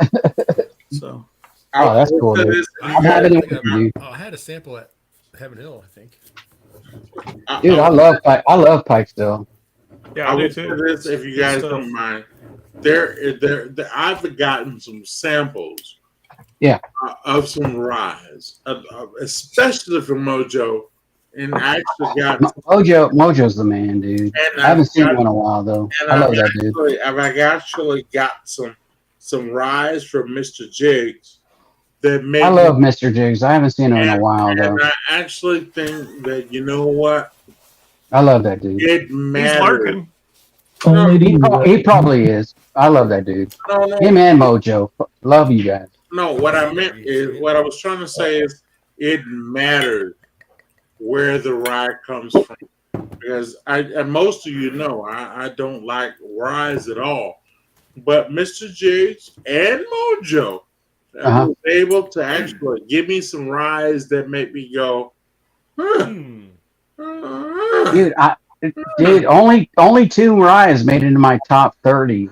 So. Oh, that's cool, dude. I'm having it with you. I had a sample at Heaven Hill, I think. Dude, I love Pikesville. Yeah, I I do will say too. this if you guys don't mind. I've gotten some samples. Yeah. Of some ryes, especially from Mojo, and I actually got Mojo's the man, dude. I haven't seen him in a while though. I love that dude. I've actually got some ryes from Mr. Jiggs that made. I love Mr. Jiggs. I haven't seen him in a while though. And I actually think that you know what? I love that dude. It matters. He probably is. I love that dude. No. Him and Mojo. Love you guys. No, what I meant is what I was trying to say is it matters where the rye comes from, because and most of you know I don't like ryes at all, but Mr. Jiggs and Mojo was able to actually give me some ryes that make me go, Dude, only 2 ryes made it into my top 30.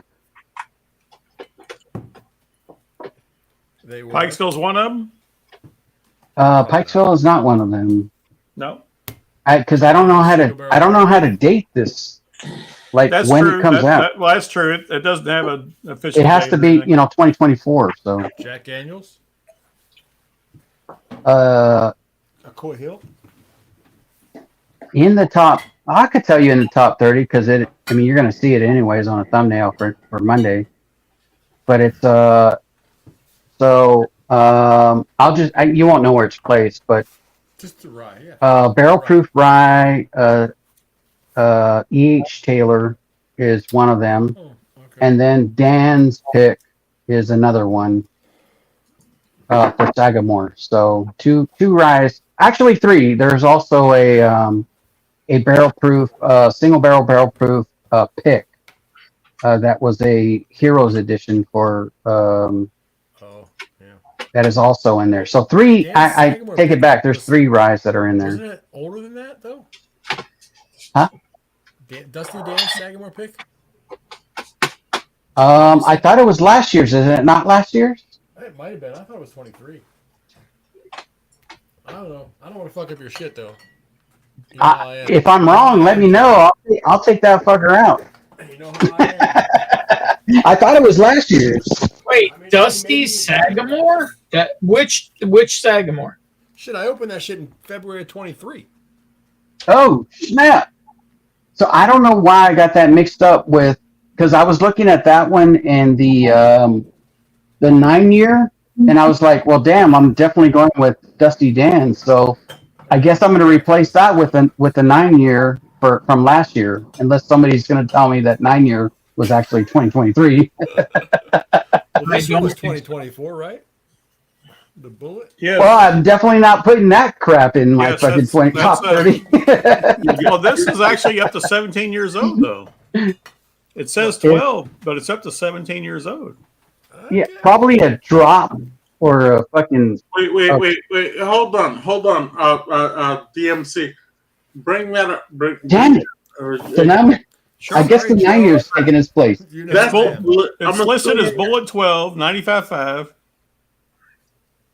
Pikesville's one of them? Pikesville is not one of them. No. Because I don't know how to date this. Like That's when true. it comes out. Well, that's true. It doesn't have an official. It has date to or be, anything. 2024. So. Jack Daniels? Coy Hill? In the top, I could tell you in the top 30 because you're going to see it anyways on a thumbnail for Monday. But it's so You won't know where it's placed, but Just the rye, yeah. barrel proof rye, E.H. Taylor is one of them, and then Dan's pick is another one for Sagamore. So two ryes, actually three. There's also a barrel proof, single barrel proof pick that was a Heroes edition for. That is also in there. So three. I take it back. There's three ryes that are in there. Wasn't it older than that though? Huh? Dusty Dan Sagamore pick? I thought it was last year's. Is it not last year's? It might have been. I thought it was 23. I don't know. I don't want to fuck up your shit though. You know how I am. If I'm wrong, let me know. I'll take that fucker out. You know how I am. I thought it was last year's. Wait, Dusty Sagamore? Which Sagamore? Shit, I opened that shit in February of 23. Oh snap! So I don't know why I got that mixed up with, because I was looking at that one and the 9 year, and I was like, well, damn, I'm definitely going with Dusty Dan. So I guess I'm going to replace that with the 9 year from last year, unless somebody's going to tell me that 9 year was actually 2023. Well, this one was 2024, right? The bullet? Yeah. Well, I'm definitely not putting that crap in my fucking top 30. Well, this is actually up to 17 years old, though. It says 12, but it's up to 17 years old. Yeah, probably a drop or a fucking. Wait. Hold on. DMC. Bring that up. Damn it. So now, I guess the 9 year's taking his place. It's listed as Bullet 12, 95.5.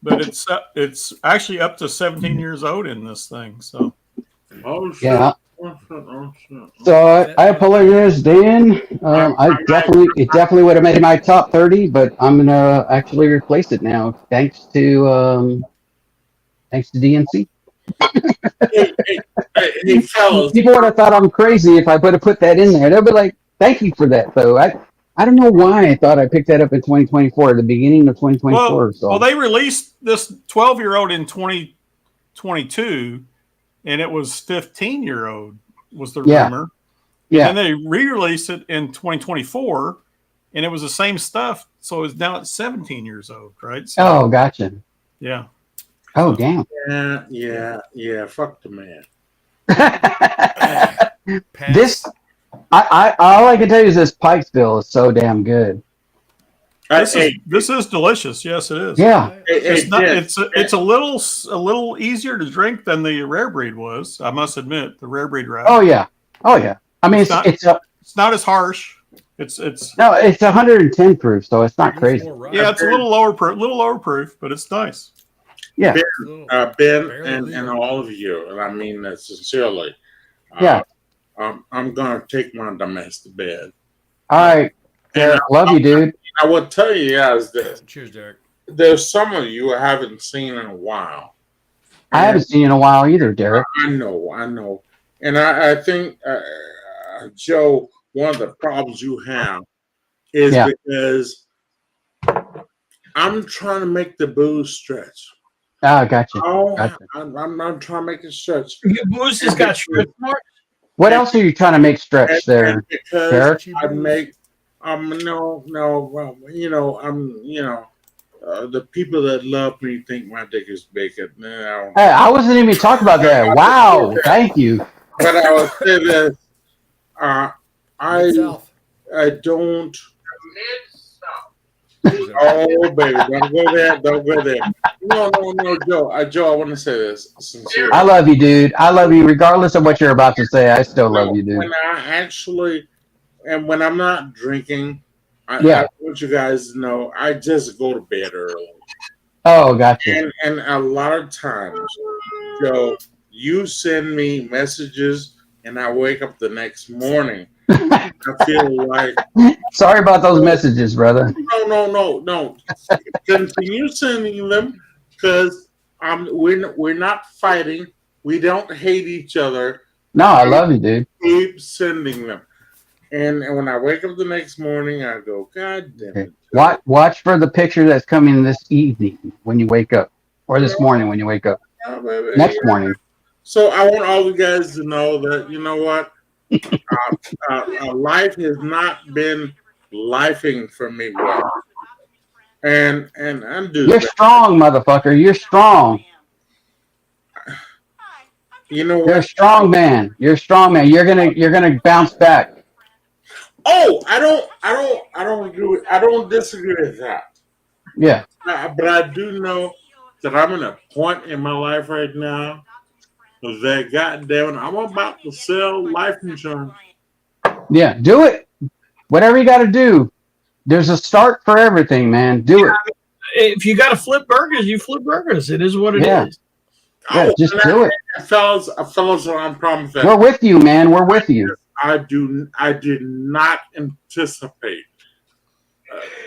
But it's actually up to 17 years old in this thing. So. Oh shit. Yeah. Oh, shit. So I apologize, Dan. It definitely would have made my top 30, but I'm gonna actually replace it now, thanks to DNC. Hey, fellas. People would have thought I'm crazy if I would have put that in there. They'll be like, "Thank you for that," though. I don't know why I thought I picked that up in 2024, the beginning of 2024. Well, they released this 12-year-old in 2022. And it was 15-year-old was the rumor. Yeah. And then they re-released it in 2024, and it was the same stuff. So it's now at 17 years old, right? So, oh, gotcha. Yeah. Oh, damn. Yeah. Fuck the man. This, all I can tell you is this Pikesville is so damn good. This is delicious. Yes, it is. Yeah. It's a little easier to drink than the rare breed was. I must admit, the rare breed rye. Oh yeah. I mean, it's not as harsh. It's 110 proof, so it's not crazy. Yeah, it's a little lower proof, but it's nice. Yeah. Ben and all of you, and I mean that sincerely. Yeah. I'm gonna take my domestic bed. All right. Derek, love you, dude. I will tell you guys this. Cheers, Derek. There's some of you I haven't seen in a while. I haven't seen you in a while either, Derek. I know. And I think, Joe, one of the problems you have is because I'm trying to make the booze stretch. Oh, gotcha. I'm not trying to make it stretch. Your booze has got stretch marks? What else are you trying to make stretch there, Derek? I make the people that love me think my dick is big. No. Hey, I wasn't even talking about that. Wow, thank you. But I would say that I don't. Oh baby, don't go there. No, Joe, I want to say this sincerely. I love you, dude. I love you, regardless of what you're about to say. I still love you, dude. When I'm not drinking, I want you guys to know I just go to bed early. Oh, gotcha. And a lot of times, Joe, you send me messages, and I wake up the next morning. I feel like. Sorry about those messages, brother. No. Continue sending them because we're not fighting. We don't hate each other. No, I love you, dude. Keep sending them. And when I wake up the next morning, I go, God damn it. Watch for the picture that's coming this evening when you wake up, or this morning when you wake up. Oh, baby, Next morning. So I want all you guys to know that, you know what? Life has not been lifing for me well. And undo You're that. strong, motherfucker. You're strong. You know You're a what? strong man. You're a strong man. You're gonna bounce back. Oh, I don't disagree with that. Yeah. But I do know that I'm in a point in my life right now that, goddamn it, I'm about to sell life insurance. Yeah. Do it. Whatever you got to do. There's a start for everything, man. Do it. If you got to flip burgers, you flip burgers. It is what it is. Yeah, just do it. Fellas, I'm promising that. We're with you, man. We're with you. I did not anticipate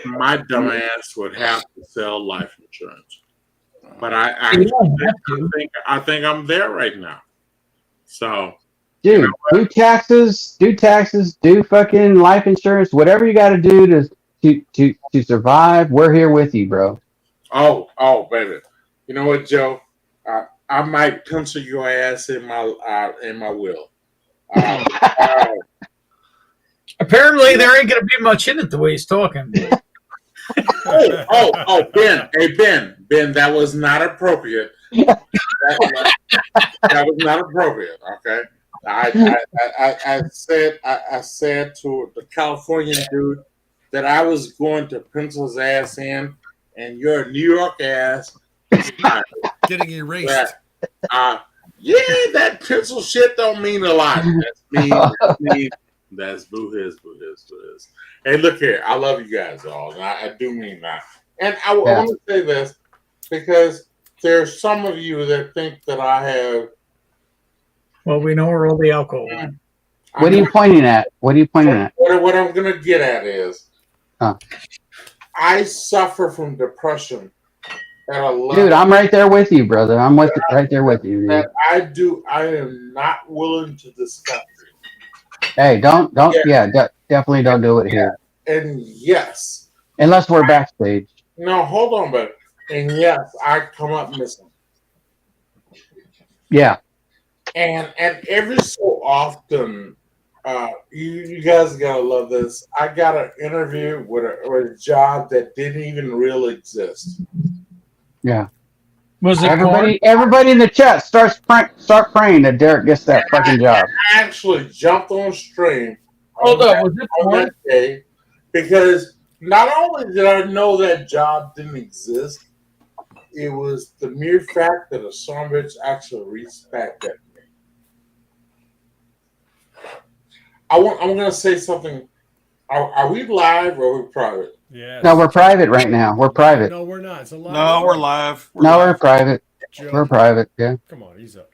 my dumb ass would have to sell life insurance, but I think I'm there right now. So, dude, do taxes, do fucking life insurance, whatever you got to do to survive. We're here with you, bro. Oh, baby, you know what, Joe? I might pencil your ass in my will. Apparently, there ain't going to be much in it the way he's talking. Ben. Hey, Ben, that was not appropriate. That was not appropriate. Okay, I said to the Californian dude that I was going to pencil his ass in, and your New York ass getting erased. Yeah, that pencil shit don't mean a lot. That's me. That's boo his. Hey, look here. I love you guys all, and I do mean that. And I want to say this because there's some of you that think that I have. Well, we know where all the alcohol went. What are you pointing at? What I'm going to get at is I suffer from depression at a level. Dude, I'm right there with you, brother. I'm right there with you. That I am not willing to discuss. Hey, definitely don't do it here. And yes. Unless we're backstage. No, hold on, but and yes, I come up missing. Yeah. And every so often, you guys gotta love this. I got an interview with a job that didn't even really exist. Yeah. Was it everybody in the chat start praying that Derek gets that fucking job. I actually jumped on stream. Hold up, was it on that day because not only did I know that job didn't exist, it was the mere fact that a son of a bitch actually reached back at me. I'm going to say something. Are we live or are we private? Yeah. No, we're private right now. We're private. No, we're not. It's a live. No, we're live. We're private. Joe. We're private. Yeah. Come on, ease up.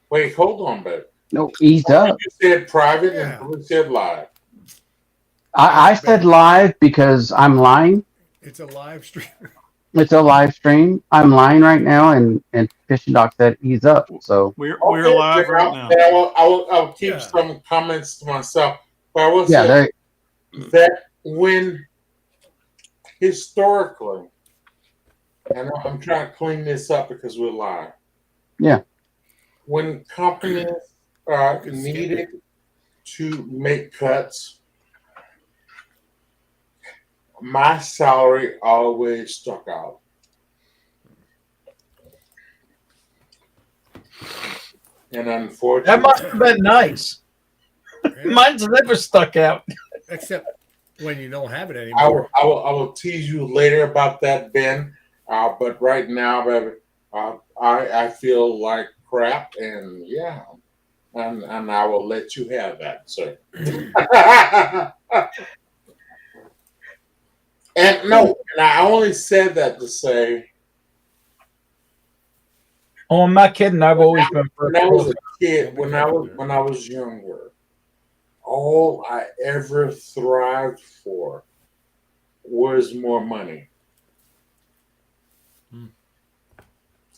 Wait, hold on, babe. No, ease up. You said private and we said live. I said live because I'm lying. It's a live stream. It's a live stream. I'm lying right now, and Fishing Doc said ease up. So we're live right now. I'll keep some comments to myself. But I will say that when historically, and I'm trying to clean this up because we're live. Yeah. When companies needed to make cuts, my salary always stuck out. And unfortunately, that must have been nice. Mine's never stuck out. Except when you don't have it anymore. I will tease you later about that, Ben. But right now, baby, I feel like crap, and and I will let you have that, sir. And I only said that to say. Oh, I'm not kidding. I've always been. When I was a kid, when I was younger, all I ever thrived for was more money.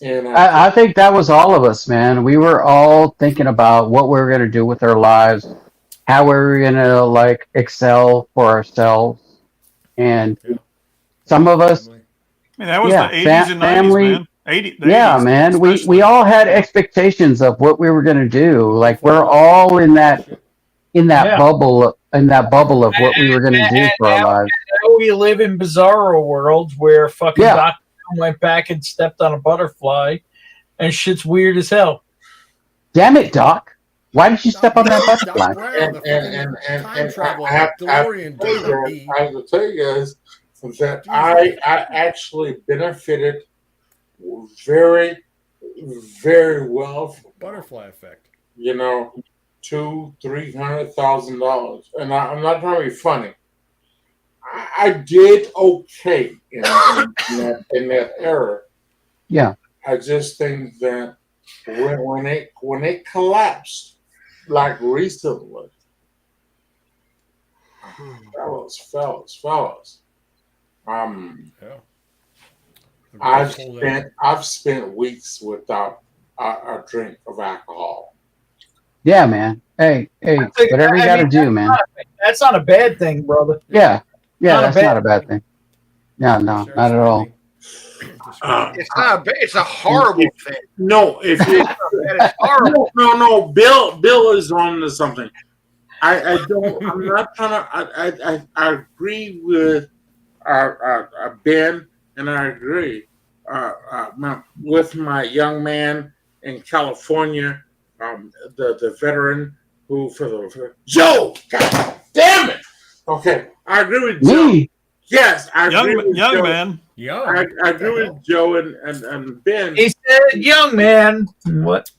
And I think that was all of us, man. We were all thinking about what we were going to do with our lives, how we're gonna like excel for ourselves, and some of us, I mean, that was yeah, the 80s and 90s, family, man. The yeah, 80s, man. We especially. all had expectations of what we were gonna do. Like we're all in that Yeah. bubble of what we were gonna do for our lives. Now we live in bizarro worlds where fucking Yeah. dotcomm went back and stepped on a butterfly, and shit's weird as hell. Damn it, Doc! Why did you step on that butterfly? And I have to tell you guys that I actually benefited very, very well from Butterfly effect. $200,000-$300,000, and I'm not trying to be funny. I did okay in that era. Yeah. I just think that when it collapsed, like recently, fellas. I've spent weeks without a drink of alcohol. Yeah, man. Hey, whatever you got to do, man. That's not a bad thing, brother. Yeah, that's not a bad thing. No, not at all. It's not. It's a horrible thing. No, if you That is horrible. no, Bill is on to something. I don't. I'm not trying to. I agree with Ben, and I agree with my young man in California, the veteran who for Joe. God damn it. Okay, I agree with Joe. Yes, I agree with young Joe. Man. I agree with Joe and Ben. He said, "Young man." What?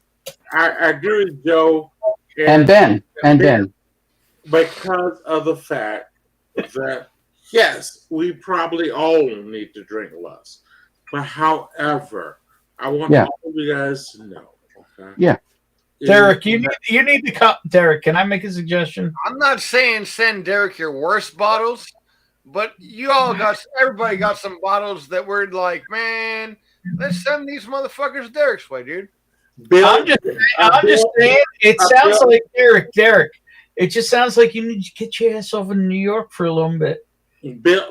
I agree with Joe And Ben. because of the fact that yes, we probably all need to drink less. But however, I want all of you guys to know. Okay. Yeah. Derek, you need to come. Derek, can I make a suggestion? I'm not saying send Derek your worst bottles, but everybody got some bottles that were like, man, let's send these motherfuckers Derek's way, dude. I'm just saying. It sounds like Derek. It just sounds like you need to get your ass over to New York for a little bit. Bill.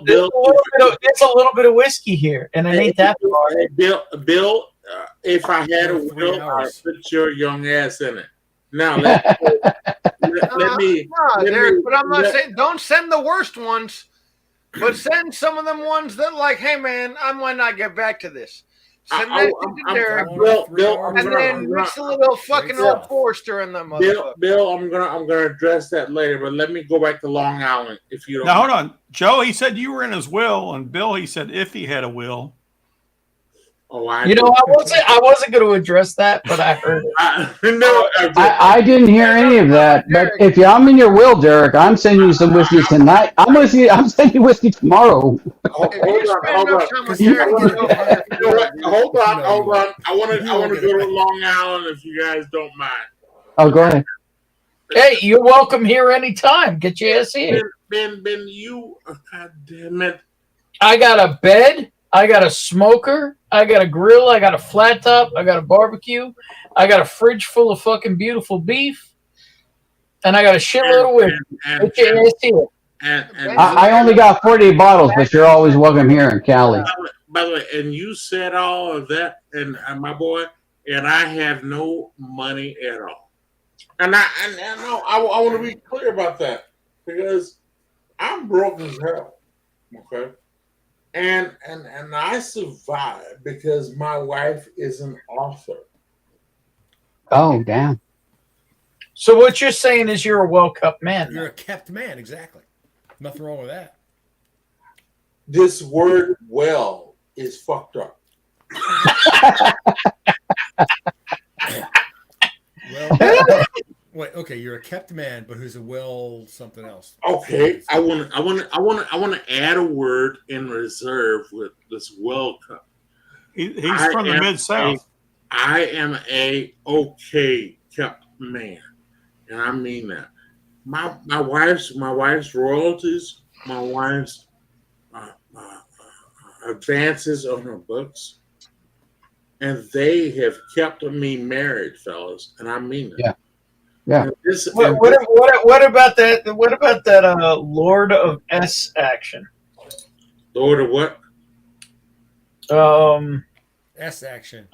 There's a little bit of whiskey here, and it ain't that far. Bill. If I had a will, I'd put your young ass in it. Now let me. Derek, but I'm not saying don't send the worst ones, but send some of them ones that like, hey man, I might not get back to this. Send that to Derek, and then mix a little fucking old Forester in them. Bill, I'm gonna address that later, but let me go back to Long Island if you don't. Now hold on, Joe. He said you were in his will, and Bill, he said if he had a will. Oh, I wasn't going to address that, but I heard it. I didn't hear any of that. But if I'm in your will, Derek, I'm sending you some whiskey tonight. I'm sending you whiskey tomorrow. Hold on. I want to go to Long Island if you guys don't mind. Oh, go ahead. Hey, you're welcome here anytime. Get your ass here. Ben, you, God damn it. I got a bed. I got a smoker. I got a grill. I got a flat top. I got a barbecue. I got a fridge full of fucking beautiful beef. And I got a shitload of whiskey. Get your ass here. I only got 40 bottles, but you're always welcome here in Cali. By the way, and you said all of that, and my boy, and I have no money at all. And I want to be clear about that because I'm broke as hell. Okay. And I survived because my wife is an author. Oh, damn. So what you're saying is you're a well-kept man. You're a kept man, exactly. Nothing wrong with that. This word "well" is fucked up. Well, wait, okay, you're a kept man, but who's a well something else. Okay, I want to add a word in reserve with this welcome. He's from the Mid-South. I am a okay kept man, and I mean that. My wife's royalties, my wife's advances on her books, and they have kept me married, fellas, and I mean that. Yeah. What about that? What about that? Lord of S action. Lord of what? S action.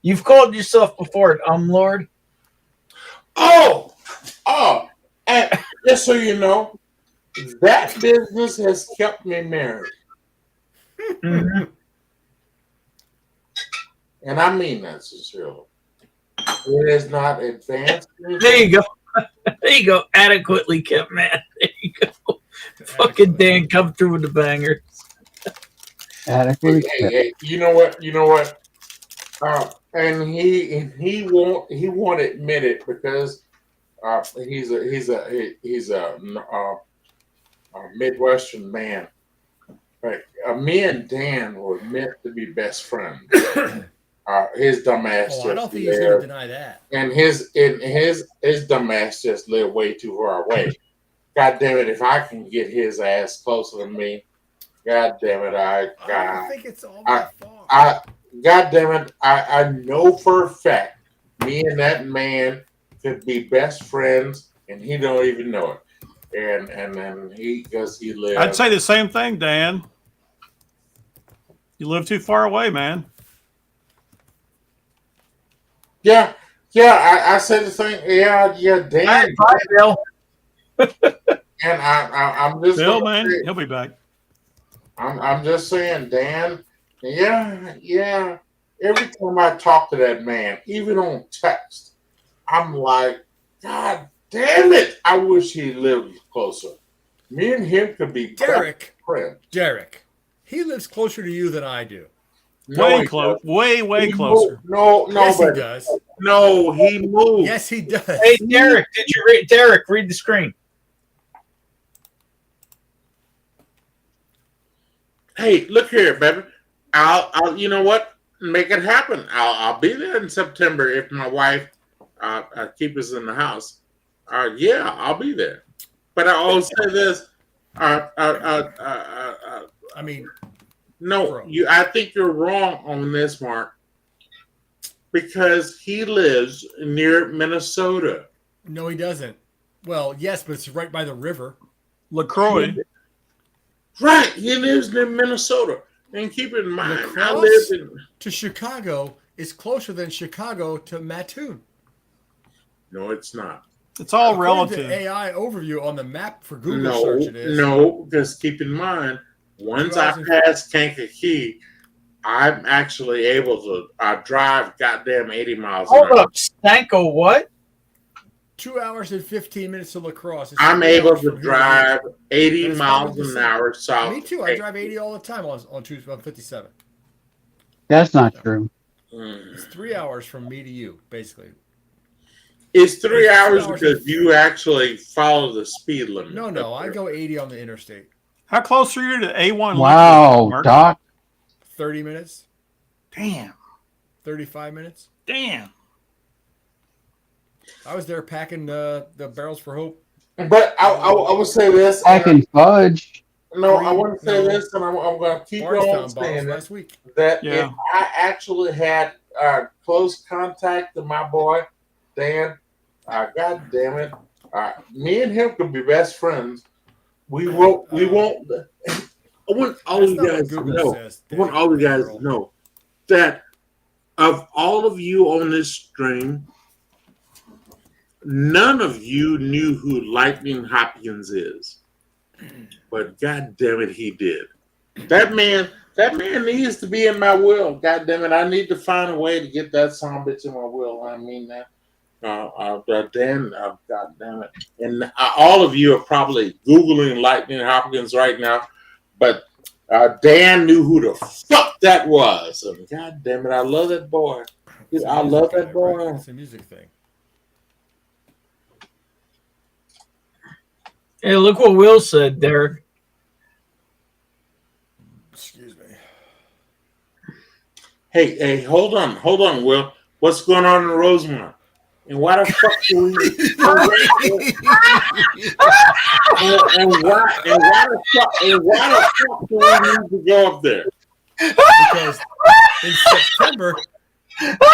You've called yourself before it, Lord. Oh, and just so you know, that business has kept me married. Mm-hmm. And I mean that sincerely. It is not advanced. There you go. There you go. Adequately kept, man. There you go. Fucking Dan, come through with the banger. Adequately kept. Hey, you know what? And he won't admit it because he's a Midwestern man. But me and Dan were meant to be best friends. His dumbass. I don't think he's going to deny that. And his dumbass just lived way too far away. God damn it! If I can get his ass closer to me, God damn it! I don't think it's all that far. God damn it! I know for a fact me and that man could be best friends, and he don't even know it. And then he lives. I'd say the same thing, Dan. You live too far away, man. Yeah, I said the thing. Yeah, Dan. Bye, Bill. And I'm just Bill, man, he'll be back. I'm just saying, Dan. Yeah. Every time I talk to that man, even on text, I'm like, God damn it! I wish he lived closer. Me and him could be Derek. friends. Derek, he lives closer to you than I do. Way close. Way closer. No, yes, but he does. No, he moved. Yes, he does. Hey, Derek, did you read? Derek, read the screen. Hey, look here, baby. I'll you know what? Make it happen. I'll be there in September if my wife keeps us in the house. Yeah, I'll be there. But I always say this. I mean, no, I think you're wrong on this, Mark. Because he lives near Minnesota. No, he doesn't. Well, yes, but it's right by the river. LaCroix. Right, he lives near Minnesota. And keep in mind, I Lacrosse live in to Chicago is closer than Chicago to Mattoon. No, it's not. It's all According relative. to AI overview on the map for Google search, it is. No, because keep in mind, once I pass Kankakee, I'm actually able to drive goddamn 80 miles an hour. Hold up, Stanko, what? 2 hours and 15 minutes to Lacrosse. It's I'm 3 able hours to from drive here. 80 And it's miles probably the an same. hour south. Me too. I drive 80 all the time on 57. That's not true. It's 3 hours from me to you, basically. It's 3 It's 2 hours hours because and- you actually follow the speed limit. No, I go 80 on the interstate. How close are you to A1? Wow, Mark? Doc. 30 minutes. Damn. 35 minutes. Damn. I was there packing the barrels for hope. But I would say this. Packing fudge. No, I want to say this, and I'm going to keep Barnes on found bottles saying last week. that Yeah. if I actually had close contact with my boy, Dan, God damn it, me and him could be best friends. We won't. I want all That's you not what guys to Google know. says, I want all you guys to know that of all of you on this stream, none of you knew who Lightning Hopkins is. But God damn it, he did. That man needs to be in my will. God damn it, I need to find a way to get that son bitch in my will. I mean that. God damn it. And all of you are probably Googling Lightning Hopkins right now, but Dan knew who the fuck that was. And God damn it, I love that boy. I love that boy. It's a music thing. Hey, look what Will said, Derek. Excuse me. Hey, hold on, Will. What's going on in Rosemont? And why the fuck do we? and why the fuck do we need to go up there? Because in September, Your boy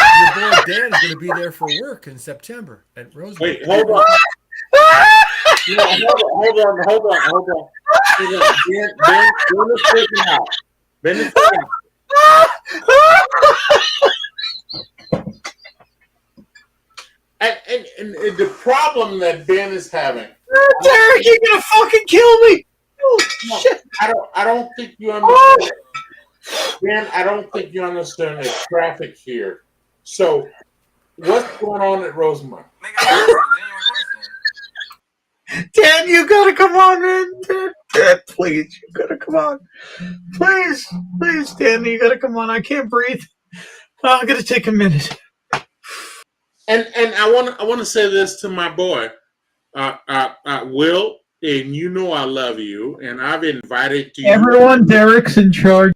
Dan is going to be there for work in September at Rosemont. Wait, hold on. No, hold on. Ben is freaking out. Ben is freaking out. And the problem that Ben is having. Derek, you're gonna fucking kill me. Oh, No, shit. I don't think you understand. Ben, I don't think you understand the traffic here. So, what's going on at Rosemont? Dan, you gotta come on, man. Dan, please, you gotta come on. Please, Dan, you gotta come on. I can't breathe. Oh, I'm gonna take a minute. And I want to say this to my boy, Will, and you know I love you, and I've invited you. Everyone, Derek's in charge.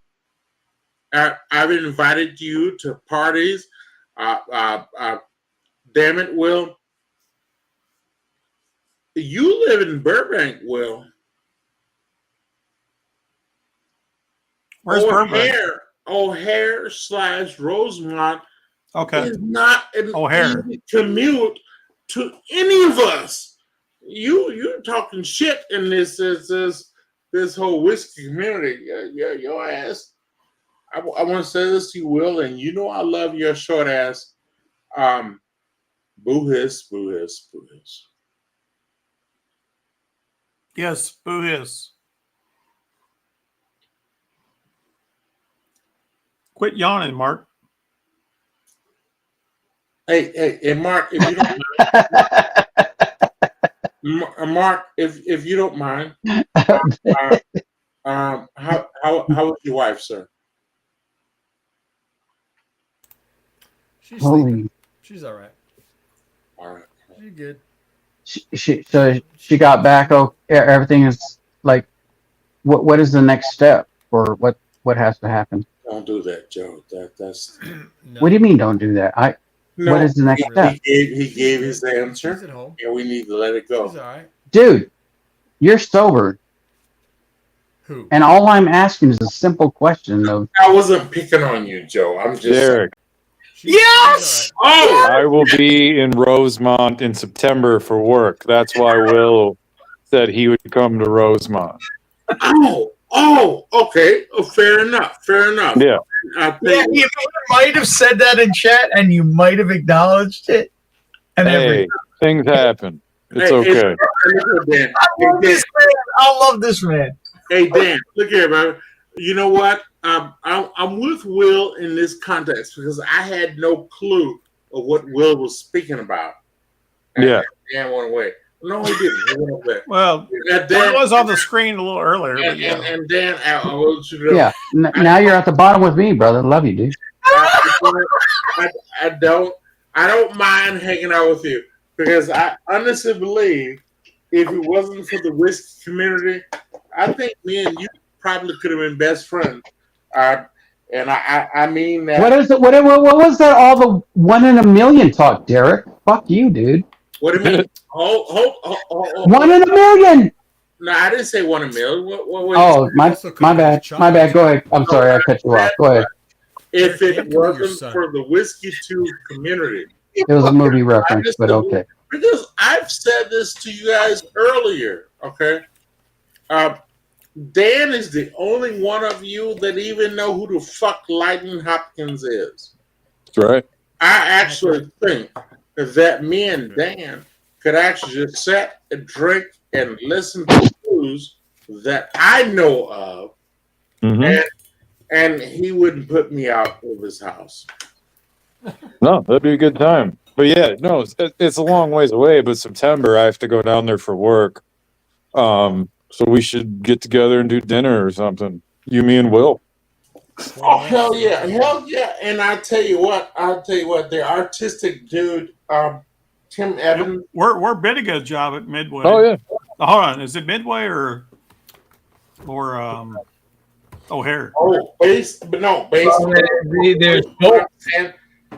I've invited you to parties. Damn it, Will. You live in Burbank, Will. Where's Burbank? O'Hare / Rosemont Okay. is not an O'Hare. easy commute to any of us. You're talking shit in this whole whiskey community. Your ass. I want to say this to you, Will, and you know I love your short ass. Boo hiss, boo hiss, boo hiss. Yes, boo hiss. Quit yawning, Mark. Hey, Mark, if you don't mind, Mark, if you don't mind, how is your wife, sir? She's Holy. sleeping. She's all right. All right. She's good. She got back. Oh, everything is like. What is the next step, or what has to happen? Don't do that, Joe. That's. What do you mean? Don't do that. What is the next step? He gave his answer, She's at home. and we need to let it go. She's all right. Dude, you're sober. Who? And all I'm asking is a simple question of. I wasn't picking on you, Joe. I'm just. Derek, Yes! Oh! I will be in Rosemont in September for work. That's why Will said he would come to Rosemont. Oh, okay. Oh, fair enough. Yeah. Yeah, you might have said that in chat, and you might have acknowledged it. And Hey, things happen. It's okay. I love this man. Hey, Dan, look here, man. You know what? I'm with Will in this context because I had no clue of what Will was speaking about. And Yeah. Dan went away. No, he didn't. He went away. Well, Dan, it was on the screen a little earlier. But yeah. and Dan, I want you to know, Yeah. Now you're at the bottom with me, brother. Love you, dude. I don't mind hanging out with you because I honestly believe if it wasn't for the whiskey community, I think me and you probably could have been best friends. And I mean that. What is it? What was that? All the 1 in a million talk, Derek. Fuck you, dude. What do you mean? Hold. 1 in a million. No, I didn't say 1 in a million. What Oh, my bad. My bad. Go ahead. I'm sorry. I cut you off. Go ahead. If it wasn't for the Whiskey 2 community. It was a movie reference, but okay. Because I've said this to you guys earlier, okay? Dan is the only one of you that even know who the fuck Lightning Hopkins is. That's right. I actually think that me and Dan could actually just sit and drink and listen to news that I know of, and he wouldn't put me out of his house. No, that'd be a good time. But yeah, no, it's a long ways away. But September, I have to go down there for work. So we should get together and do dinner or something. You, me, and Will. Oh hell yeah! And I tell you what, the artistic dude, Tim Evans. We're bidding a job at Midway. Oh yeah. Hold on, is it Midway or O'Hare? Oh, base. There's both.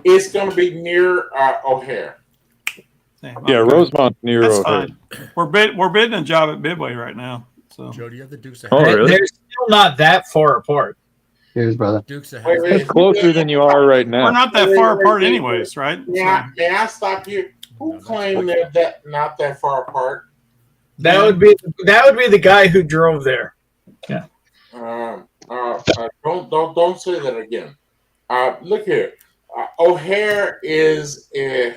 It's going to be near O'Hare. Yeah, Rosemont's near That's O'Hare. fine. We're bidding a job at Midway right now. So Joe, do you have the Dukes of Oh, really? They're still not that far apart. Cheers, brother. Dukes of Wait, Hazzard. wait. It's closer than you are right We're now. not that far apart, anyways, right? May I stop you? Who claimed they're not that far apart? That would be the guy who drove there. Yeah. Don't say that again. Look here. O'Hare is a.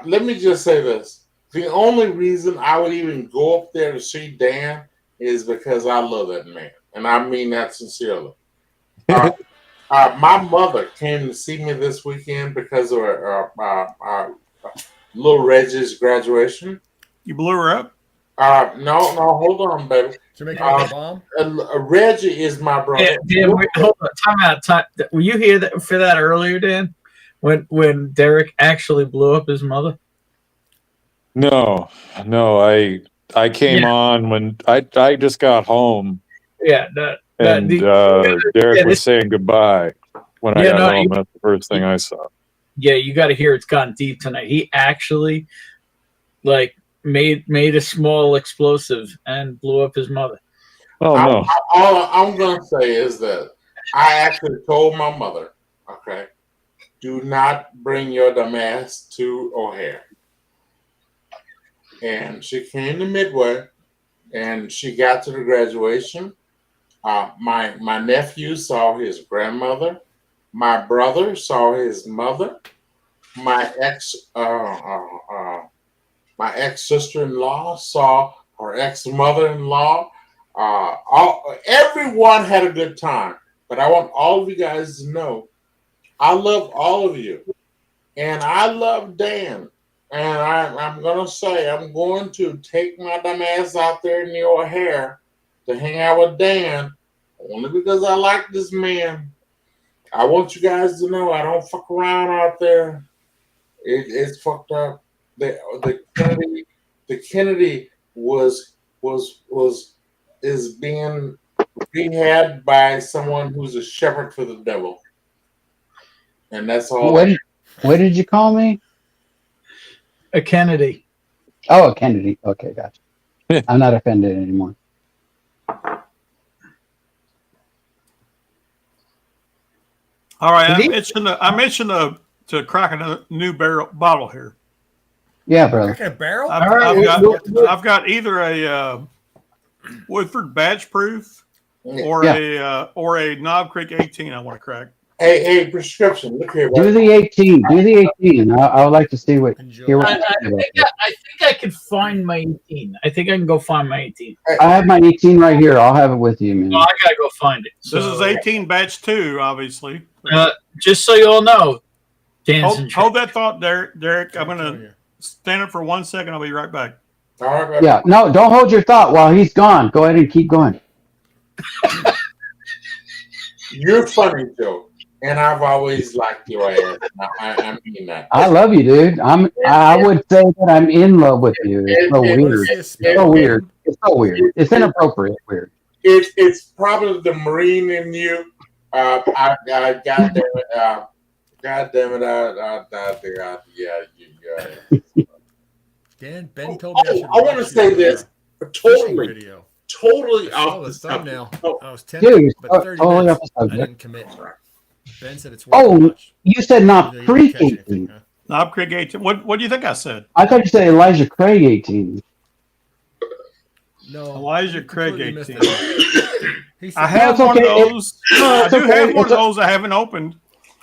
Let me just say this. The only reason I would even go up there to see Dan is because I love that man. And I mean that sincerely. My mother came to see me this weekend because of little Reggie's graduation. You blew her up? No, hold on, baby. To make a bomb? Reggie is my brother. Dan, hold on. Time out. Were you here for that earlier, Dan? When Derek actually blew up his mother? No, I came on when I just got home. Yeah, Derek was saying goodbye when I got home. That's the first thing I saw. Yeah, you got to hear it's gone deep tonight. He actually made a small explosive and blew up his mother. Oh no! All I'm gonna say is that I actually told my mother, okay, do not bring your dumb ass to O'Hare. And she came to Midway, and she got to the graduation. My nephew saw his grandmother. My brother saw his mother. My ex sister-in-law saw her ex-mother-in-law. Everyone had a good time, but I want all of you guys to know I love all of you, and I love Dan. And I'm gonna say I'm going to take my dumb ass out there in the O'Hare to hang out with Dan, only because I like this man. I want you guys to know I don't fuck around out there. It's fucked up. The Kennedy is being rehabbed by someone who's a shepherd for the devil, and that's all. What did you call me? A Kennedy. Oh, a Kennedy. Okay, gotcha. I'm not offended anymore. All right, I mentioned to crack a new bottle here. Yeah, brother. A barrel? I've got either a Woodford Batch Proof or a Knob Creek 18. I want to crack. Hey, prescription. Look here. Do the 18. Do the 18. I would like to see what. I think I could find my 18. I think I can go find my 18. I have my 18 right here. I'll have it with you, man. No, I gotta go find it. This is 18 Batch 2, obviously. Just so you all know, hold that thought, Derek. I'm gonna stand up for 1 second. I'll be right back. All right. Yeah, no, don't hold your thought while he's gone. Go ahead and keep going. You're funny, Joe. And I've always liked your ass. I mean that. I love you, dude. I would say that I'm in love with you. It's so weird. It's so weird. It's so weird. It's inappropriate weird. It's probably the Marine in you. God damn it. Dan, Benny told me I should. I want to say this. Totally off the thumbnail. I was 10 Dude, but 30 totally minutes. off the subject. I didn't commit. Ben said it's worth Oh, much. you said Knob Creek 18. Knob Creek 18. What do you think I said? I thought you said Elijah Craig 18. No, Elijah Craig 18. He said, I have one of those. No, I do okay. have one of those I haven't opened.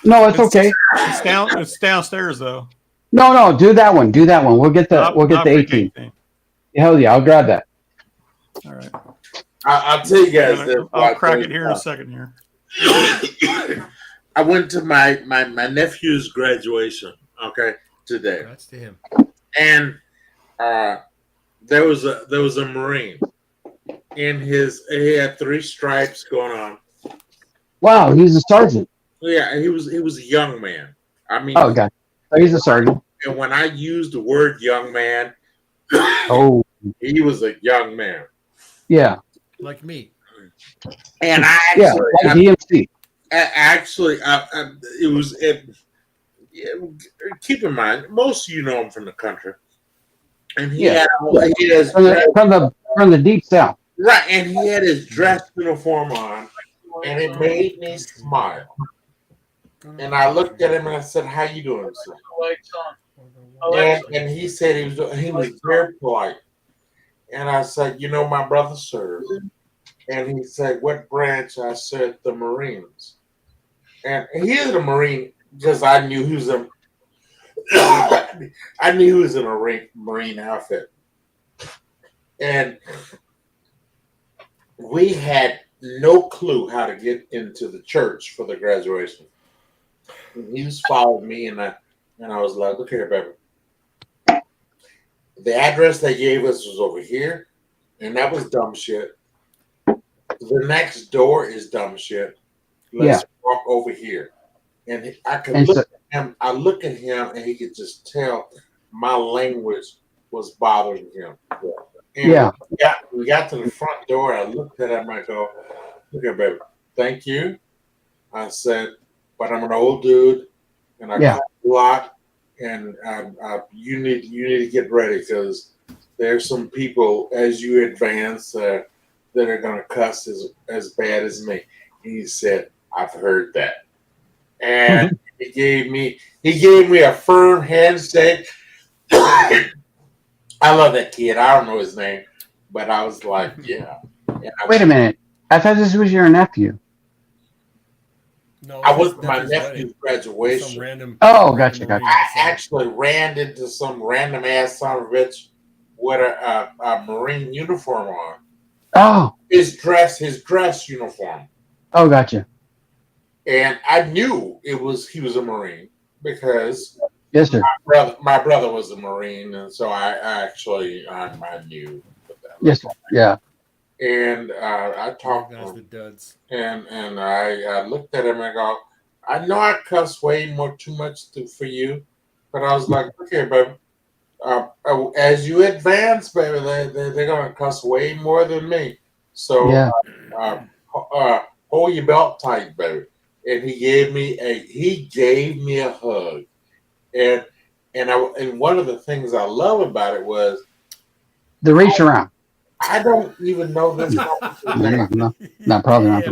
No, it's okay. It's downstairs though. No, do that one. Do that one. We'll get the Knob Creek 18. Hell yeah, I'll grab that. All right. I'll tell you guys this. I'll crack it here in a second here. I went to my nephew's graduation, today. That's to him. And there was a Marine in he had 3 stripes going on. Wow, he's a sergeant. Yeah, he was a young man. I mean, Oh, God. So he's a sergeant. And when I used the word young man, Oh, he was a young man. yeah. Like me. And I Yeah, like DMC. Keep in mind, most of you know him from the country, and he Yeah. has From the deep south. right, and he had his dress uniform on, and it made me smile. And I looked at him and I said, "How you doing, sir?" And he said he was very polite. And I said, "You know, my brother served." And he said, "What branch?" I said, "The Marines." And he is a Marine because I knew he was a I knew he was in a Marine outfit. And we had no clue how to get into the church for the graduation. And he just followed me, and I was like, "Look here, baby. The address they gave us was over here, and that was dumb shit. The next door is dumb shit. Let's walk over here." And I could look at him. I look at him, and he could just tell my language was bothering him. And we got to the front door. I looked at him. I go, "Look here, baby. Thank you." I said, "But I'm an old dude, and I cut a lot, and you need to get ready because there's some people as you advance that are going to cuss as bad as me." He said, "I've heard that," and he gave me a firm handshake. I love that kid. I don't know his name, but I was like, "Yeah." Wait a minute. I thought this was your nephew. No, I was my nephew's graduation. Gotcha. I actually ran into some random ass son of a bitch with a Marine uniform on. Oh. His dress uniform. Oh, gotcha. And I knew he was a Marine because yes, sir. My brother was a Marine, and so I knew. Yes, sir. Yeah. And I talked to him, and I looked at him and I go, "I know I cuss way too much for you, but I was like, okay, baby, as you advance, baby, they're gonna cuss way more than me. So hold your belt tight, baby." And he gave me a hug, and one of the things I love about it was the reach around. I don't even know this. Not probably not.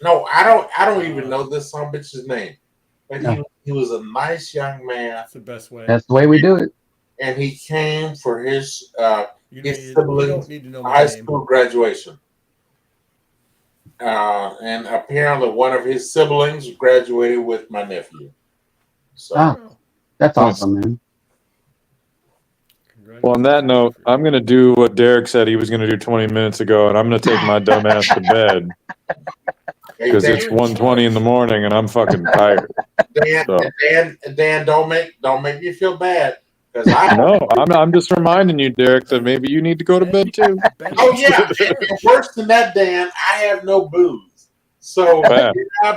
No, I don't even know this son of a bitch's name. But he was a nice young man. That's the best way. That's the way we do it. And he came for his siblings' high school graduation. And apparently one of his siblings graduated with my nephew. So that's awesome, man. Well, on that note, I'm going to do what Derek said he was going to do 20 minutes ago, and I'm going to take my dumb ass to bed because it's 1:20 in the morning and I'm fucking tired. Dan, don't make me feel bad because I'm just reminding you, Derek, that maybe you need to go to bed too. Oh yeah, and worse than that, Dan, I have no booze, so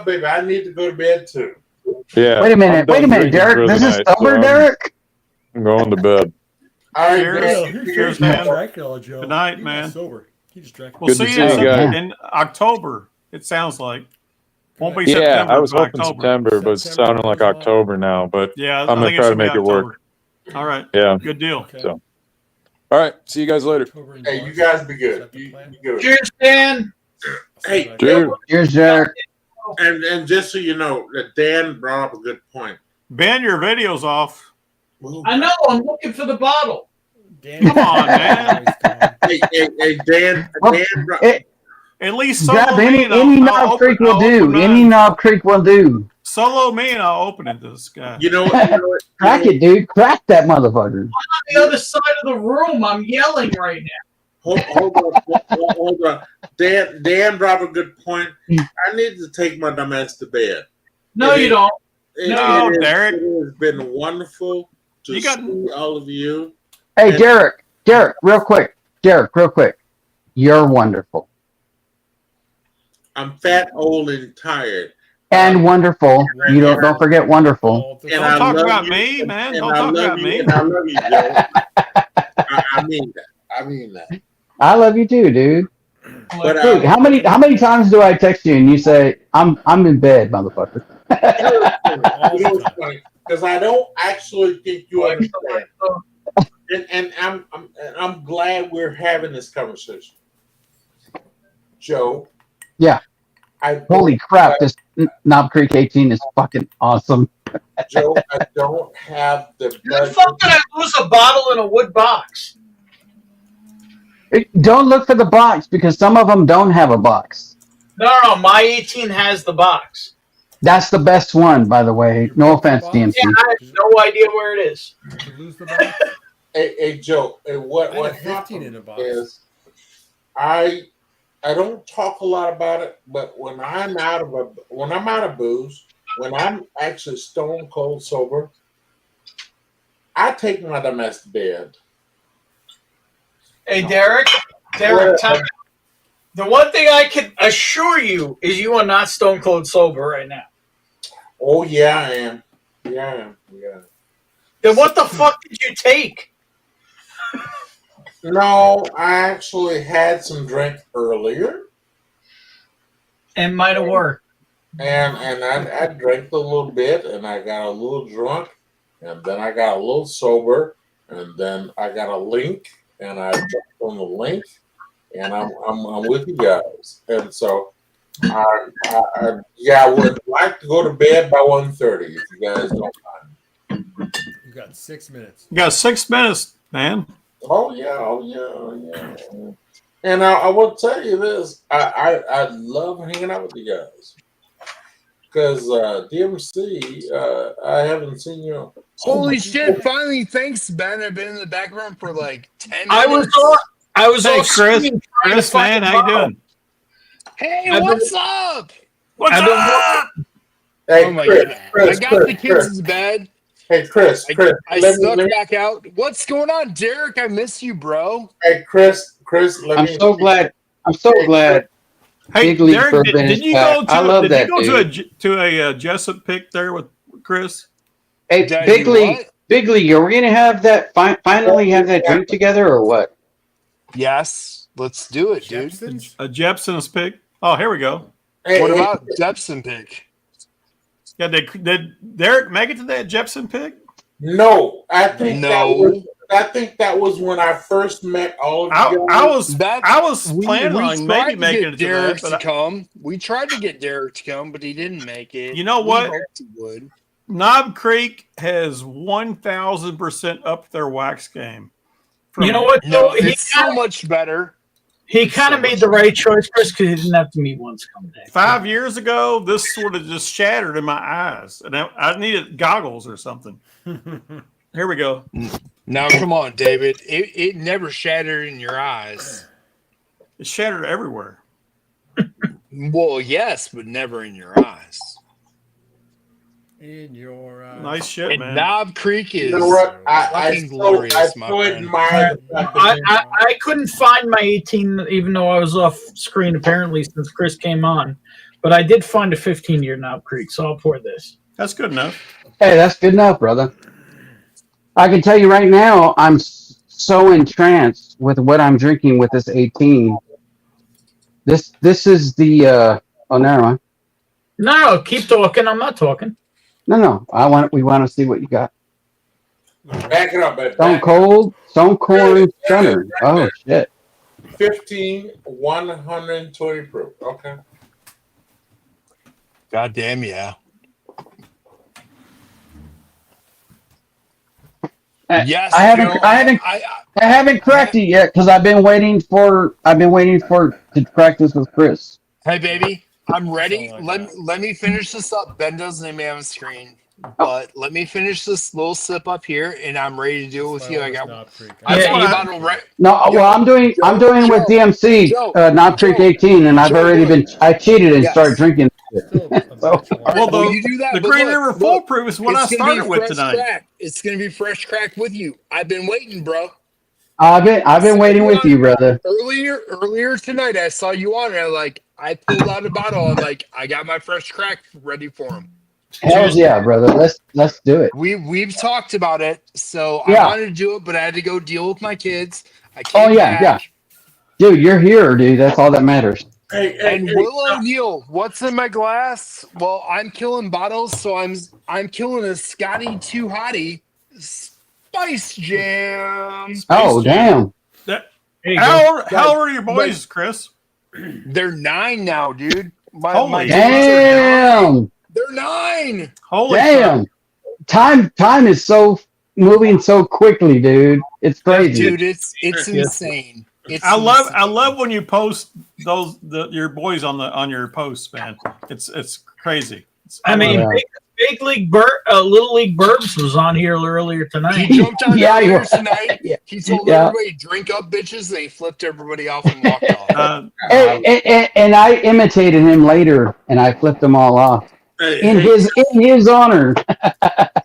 baby, I need to go to bed too. Yeah. Wait a minute, Derek. This is sober, Derek. I'm going to bed. All right, cheers, man. Good night, man. We'll see you in October. It sounds like won't be September. I was hoping October. September, but it's sounding like October now. But yeah, I'm gonna try to make it work. All right. Yeah. Good deal. Okay. So, all right. See you guys later. Hey, you guys be good. You good. Cheers, Dan. Hey, cheers, Derek. And just so you know, that Dan brought up a good point. Ben, your video's off. I know. I'm looking for the bottle. Come on, man. Hey, Dan. At least Grab solo any knob creek will I'll do. open Any mine. knob creek will do. Solo me and I'll open it to this guy. You know Crack it, dude. Crack that motherfucker. I'm on the other side of the room. I'm yelling right now. Hold on. Dan brought a good point. I need to take my dumb ass to bed. No, you don't. Derek. It has been wonderful to see all of you. Hey, Derek, real quick. You're wonderful. I'm fat, old, and tired. And wonderful. You don't forget wonderful. And Don't I talk love about you, me, man. and Don't I talk love about you, me. and I love you, Joe. I mean that. I love you too, dude. But Dude, how many times do I text you and you say I'm in bed, motherfucker? Because I don't actually think you understand. And I'm glad we're having this conversation. Joe. Yeah. Holy crap! This Knob Creek 18 is fucking awesome. Joe, I don't have the How the budget. fuck did I lose a bottle in a wood box? Don't look for the box because some of them don't have a box. No, my 18 has the box. That's the best one, by the way. No offense, DMC. Yeah, I have no idea where it is. Did you lose the box? Hey, Joe, what I had 15 happened in the box. is I don't talk a lot about it, but when I'm out of booze, when I'm actually stone cold sober, I take my dumbass to bed. Hey, Derek, time out. The one thing I can assure you is you are not stone cold sober right now. Oh yeah, I am. Yeah, I am. Yeah. Then what the fuck did you take? No, I actually had some drink earlier. And might have worked. And I drank a little bit, and I got a little drunk, and then I got a little sober, and then I got a link, and I jumped on the link, and I'm with you guys. And so, I would like to go to bed by 1:30 if you guys don't mind. You got 6 minutes. You got 6 minutes, man. Oh yeah. And I will tell you this: I love hanging out with you guys because DMC, I haven't seen you. Holy shit! Finally, thanks, Ben. I've been in the background for like 10 minutes. I was Hey, off Chris. screen trying to Chris, find man, a how you bottle. doing? Hey, I've been- what's up? What's I've been up? Hey, Oh my Chris, god! Chris, I got Chris, the Chris. kids' bed. Hey, Chris, I let snuck me, back out. What's going on, Derek? I miss you, bro. hey, Chris, let I'm me. so glad. I'm so glad. Hey, Big League Derek, Bourbon did is you back. go to? I love Did that you go dude. to a Jessup pick there with Chris? Hey, Did I Big do League, what? Big League, are we gonna have that? Finally, have that drink together, or what? Yes, let's do it, dude. Jepson's? A Jepson's pick. Oh, here we go. Hey, What hey, about Jepson pick? Yeah, did Derek make it to that Jepson pick? No, I think No. that was when I first met all of you I guys. was planning on maybe making it to Derek that, to but come. We tried to get Derek to come, but he didn't make it. You know We what? hoped he would. Knob Creek has 1,000% up their wax game. You know what? No, Though? He it's so much better. kind of made the right choice, Chris, because he didn't have to meet one someday. 5 years ago, this sort of just shattered in my eyes, and I needed goggles or something. Here we go. Now, come on, David. It never shattered in your eyes. It shattered everywhere. Well, yes, but never in your eyes. In your eyes. Nice shit, And man. Knob Creek is You know what? I fucking glorious, my friend. admire the fact that I couldn't find my 18, even though I was off screen apparently since Chris came on. But I did find a 15-year Knob Creek, so I'll pour this. That's good enough. Hey, that's good enough, brother. I can tell you right now, I'm so entranced with what I'm drinking with this 18. This is the. Oh, never mind. No, keep talking. I'm not talking. No. We want to see what you got. back it up, man. Stone Cold, Stone Cold Stunner. Oh shit. 15, 120 proof. Okay. God damn, yeah. Yes, I haven't cracked it yet because I've been waiting for to crack this with Chris. Hey, baby, I'm ready. Let me finish this up. Ben doesn't have me on the screen, but let me finish this little sip up here, and I'm ready to do it with you. I got bottle right. No, well, I'm doing with DMC, Knob Creek 18, and I've already been. I cheated and started drinking. So, Well, you do that. the but Green look, River look, Foolproof is what I it's gonna be started with fresh tonight. crack. It's gonna be fresh crack with you. I've been waiting, bro. I've been waiting with you, brother. Earlier tonight, I saw you on it. I pulled out a bottle. I'm like, I got my fresh crack ready for him. Hell yeah, brother. Let's do it. We've talked about it, so Yeah. I wanted to do it, but I had to go deal with my kids. I Oh came yeah, back. yeah. Dude, you're here, dude. That's all that matters. And Will O'Neill, what's in my glass? Well, I'm killing bottles, so I'm killing a Scotty 2 Hottie Spice Jam. Oh damn. How old are your boys, Chris? They're 9 now, dude. Holy Damn! They're 9. Holy Damn! Time is so moving so quickly, dude. It's crazy. Dude, it's insane. It's I love when you post your boys on your posts, man. It's crazy. I mean, Little League Burbs was on here earlier tonight. He jumped on Yeah, earlier he- tonight. He told Yeah. everybody, drink up, bitches. They flipped everybody off and walked off. And I imitated him later, and I flipped them all off in his honor.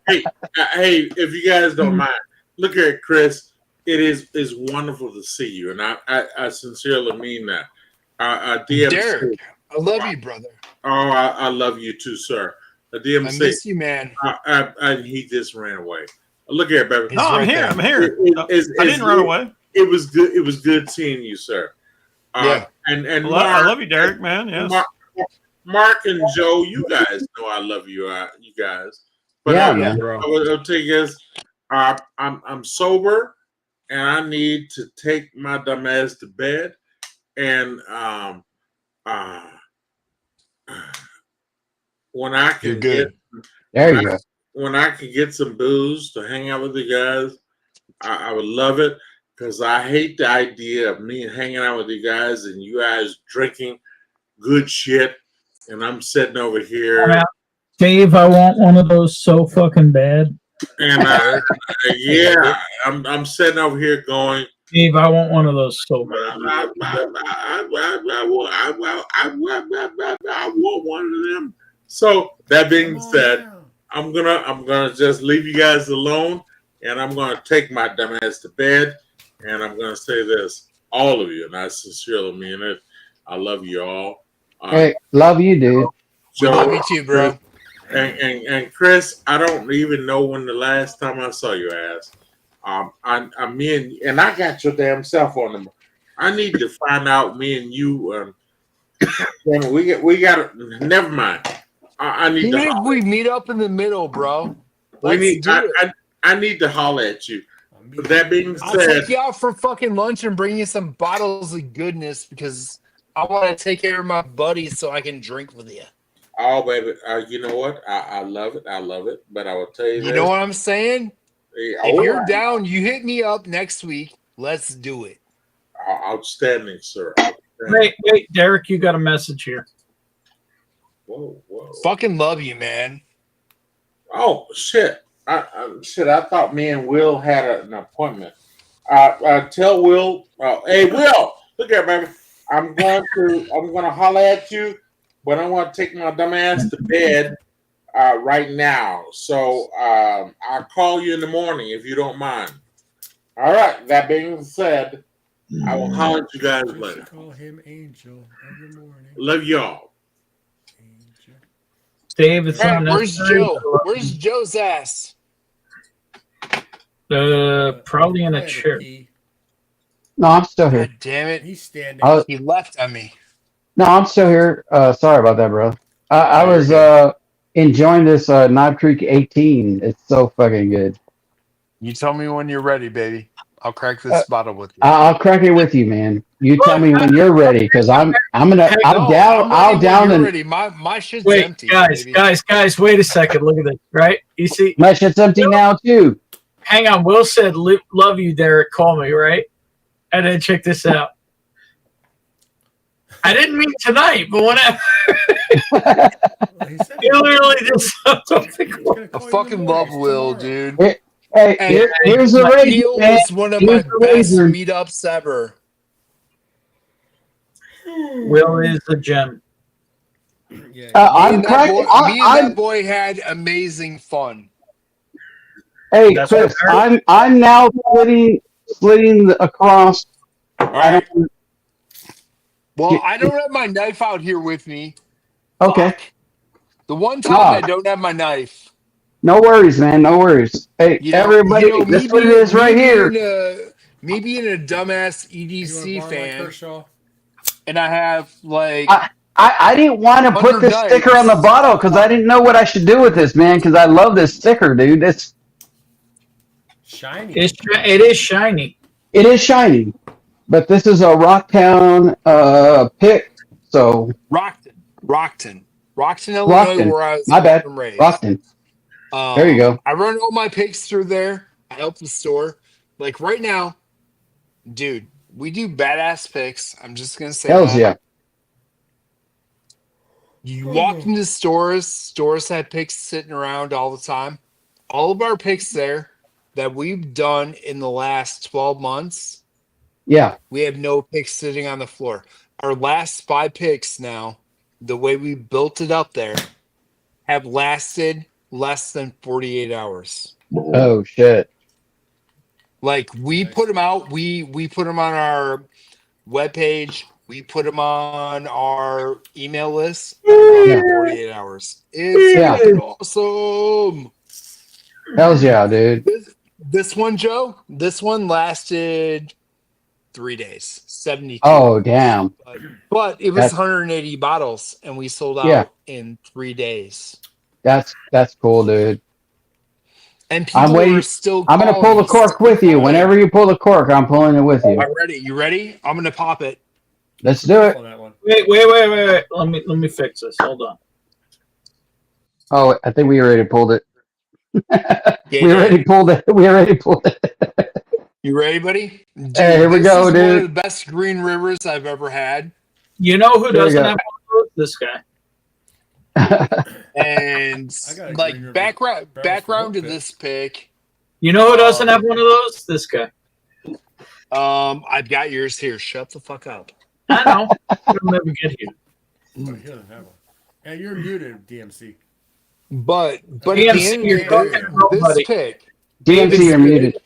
Hey, if you guys don't mind, look here, Chris. It is wonderful to see you, and I sincerely mean that. DMC, Derek, I love you, brother. Oh, I love you too, sir. DMC, I miss you, man. He just ran away. Look here, baby. No, I'm here. I'm here. I didn't run away. It was good. It was good seeing you, sir. Yeah. And I Mark, love you, Derek, man. Yes. Mark and Joe, you guys know I love you. You guys. But Yeah, man. man. I'll tell you guys, I'm sober, and I need to take my dumb ass to bed. And when I can get, There you go. when I can get some booze to hang out with you guys, I would love it, because I hate the idea of me hanging out with you guys and you guys drinking good shit, and I'm sitting over here. Dave, I want one of those so fucking bad. And yeah, I'm sitting over here going, Dave, I want one of those so bad. I want one of them. So that being said, I'm gonna just leave you guys alone, and I'm gonna take my dumb ass to bed, and I'm gonna say this, all of you, and I sincerely mean it. I love you all. Hey, love you, dude. Joe, Love you too, bro. And Chris, I don't even know when the last time I saw your ass. I me and I got your damn cell phone number. I need to find out me and you. We got. Never mind. I need Even to. if we meet up in the middle, bro. I need to holler at you. But that being I'll said, take you out for fucking lunch and bring you some bottles of goodness because I want to take care of my buddies so I can drink with you. oh baby, you know what? I love it. I love it. But I will tell you, You this. know what I'm saying? Hey, If you're down, you hit me up next week. Let's do it. Outstanding, sir. Wait, Derek, you got a message here. Whoa. Fucking love you, man. Oh shit! I thought me and Will had an appointment. Tell Will. Hey, Will, look here, baby. I'm gonna holler at you, but I want to take my dumb ass to bed right now. So I'll call you in the morning if you don't mind. All right. That being said, I will holler at you guys later. Call him Angel every morning. Love y'all. Dave, it's Hey, not where's necessary. Joe? Where's Joe's ass? Probably in a chair. No, I'm still here. God damn it. He's standing. He left on me. No, I'm still here. Sorry about that, bro. I was enjoying this Knob Creek 18. It's so fucking good. You tell me when you're ready, baby. I'll crack this bottle with you. I'll crack it with you, man. You tell me when you're ready, because I'll down and ready. My shit's Wait, empty. guys, baby. guys, wait a second. Look at this, right? You see, my shit's empty now too. hang on. Will said, "Love you, Derek. Call me," right? And then check this out. I didn't mean tonight, but whenever. You literally just I fucking love Will, dude. Hey, And here's the razor, Neil man. was one of my Here's the best razor. meetups ever. Will is a gem. I'm Me cracking. and that boy had amazing fun. Hey, That's Chris, what I I'm now splitting across. Well, I don't have my knife out here with me. Okay. The one time Ah. I don't have my knife. No worries, man. No worries. Hey, You know, everybody, me that's what it is right here. Me being a dumbass EDC You wanna borrow my fan, Kershaw? and I have like I didn't want to put 100 this dice. sticker on the bottle because I didn't know what I should do with this, man. Because I love this sticker, dude. It's Shiny. It is shiny. it is shiny, but this is a Rocktown pick. So Rockton. Rockton, Illinois, Rockton. where I was My bad. born and raised. Rockton. There you go. I run all my pigs through there. I help the store. Like right now, dude, we do badass picks. I'm just gonna say Hells that. yeah. You walk into stores have picks sitting around all the time. All of our picks there that we've done in the last 12 months, Yeah. we have no picks sitting on the floor. Our last 5 picks now, the way we built it up there, have lasted less than 48 hours. Oh shit. Like we put them out, we put them on our webpage, we put them on our email list. Yeah. 48 hours. It's Yeah. fucking awesome. Hells yeah, dude. This one, Joe, this one lasted 3 days, 72. Oh damn. But it was That's- 180 bottles, and we sold out Yeah. in 3 days. That's cool, dude. And people I'm waiting. are still. I'm gonna pull calling the me. cork with you. Whenever you pull the cork, I'm pulling it with you. I'm ready. You ready? I'm gonna pop it. Let's do it. Wait. Let me fix this. Hold on. Oh, I think we already pulled it. Yeah, We already pulled it. We already pulled it. You ready, buddy? Dude, Hey, here we this go, is dude. One of the best Green Rivers I've ever had. You know who There you doesn't go. have one of those? This guy. And got a like Green River background to pit. this pick. You know who doesn't have one of those? This guy. I've got yours here. Shut the fuck up. I know. It'll never get here. Oh, he doesn't have one. And you're muted, DMC. But DMC, at the end of you're the day, talking to nobody. this pick DMC, you're muted.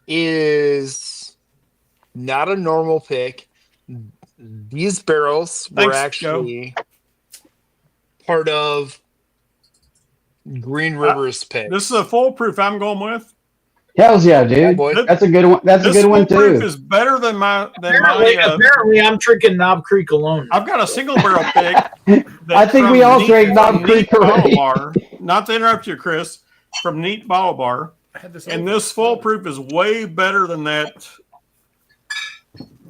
is not a normal pick. These barrels were Thanks, actually part of Green River's pick. This is a foolproof I'm going with. Hells yeah, dude. boy. That's a good one. That's a This good one foolproof too. is better than my Apparently, I'm drinking Knob Creek alone. I've got a single barrel pick. I think we all drank Knob Creek already. Bar. Not to interrupt you, Chris, from Neat Bottle Bar. And this foolproof is way better than that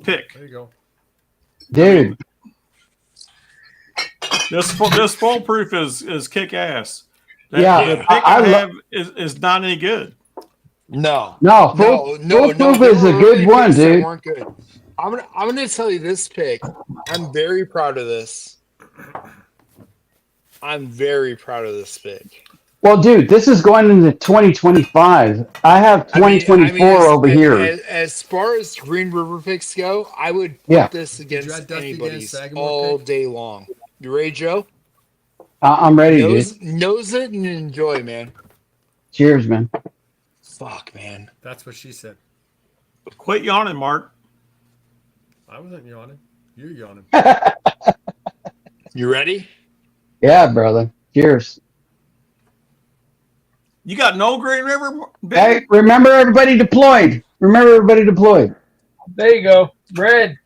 pick. There you go. Dude. This foolproof is kick ass. Yeah, the pick I have is not any good. No, Foolproof there is a were good early one, picks that dude. weren't good. I'm gonna tell you this pick. I'm very proud of this. I'm very proud of this pick. Well, dude, this is going into 2025. I have 2024 over here. As far as Green River picks go, I would put Yeah. this against Dusty against anybody's Sagamore all day long. You ready, Joe? I'm ready, dude. Nose it and enjoy, man. Cheers, man. Fuck, man. That's what she said. Quit yawning, Mark. I wasn't yawning. You're yawning. You ready? Yeah, brother. Cheers. You got no Green River? Hey, remember everybody deployed. Remember everybody deployed. There you go. Red.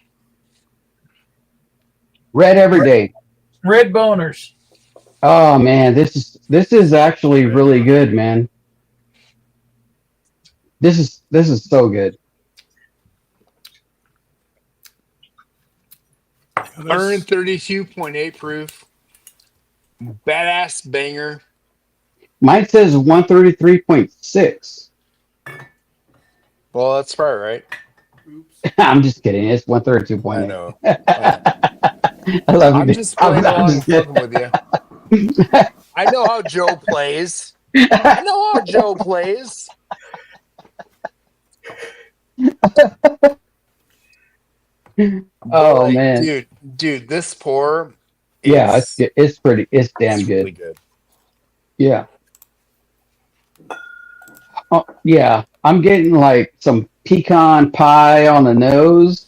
Red every day. Red boners. Oh man, this is actually really good, man. This is so good. 132.8 proof. Badass banger. Mine says 133.6. Well, that's probably right. I'm just kidding. It's 132.8. I know. I love you. I'm dude. just playing I'm along and just kidding. fucking with you. I know how Joe plays. I know how Joe plays. Oh Like, man, dude, this pour. yeah, is- it's damn it's good. really good. Yeah. Oh yeah, I'm getting like some pecan pie on the nose.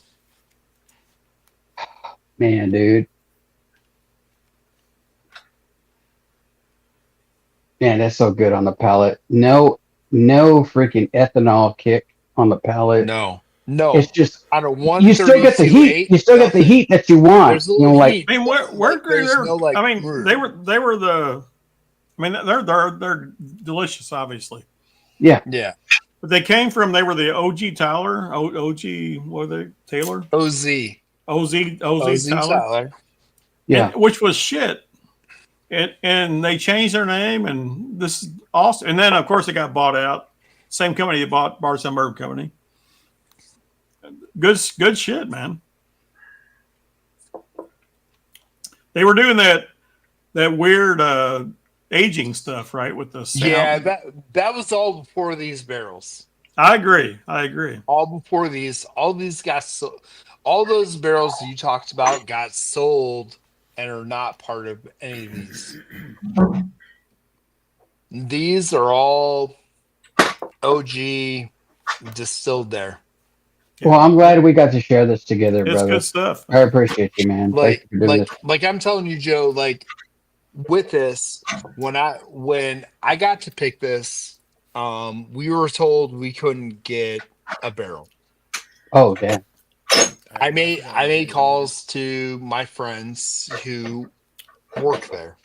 Man, dude. Man, that's so good on the palate. No freaking ethanol kick on the palate. No. It's just out of you still get the heat. You still get the heat that you want. There's a You know, little like heat. I mean, where Green There's River? no, like, I mean, they were the. I mean, they're delicious, obviously. Yeah. But they came from. They were the OG Tyler. OG. What are they? Taylor. OZ Tyler. Tyler. Yeah. which was shit. And they changed their name, and this is awesome. And then, of course, it got bought out. Same company that bought Bardstown Bourbon Company. Good shit, man. They were doing that weird aging stuff, right? With the sound. Yeah, that was all before these barrels. I agree. All before these, all these got all those barrels you talked about got sold and are not part of any of these. These are all OG distilled there. Well, I'm glad we got to share this together, It's brother. good stuff. I appreciate you, man. Thank you for doing this. Like I'm telling you, Joe, like with this, when I got to pick this, we were told we couldn't get a barrel. Oh, damn. I made calls to my friends who work there.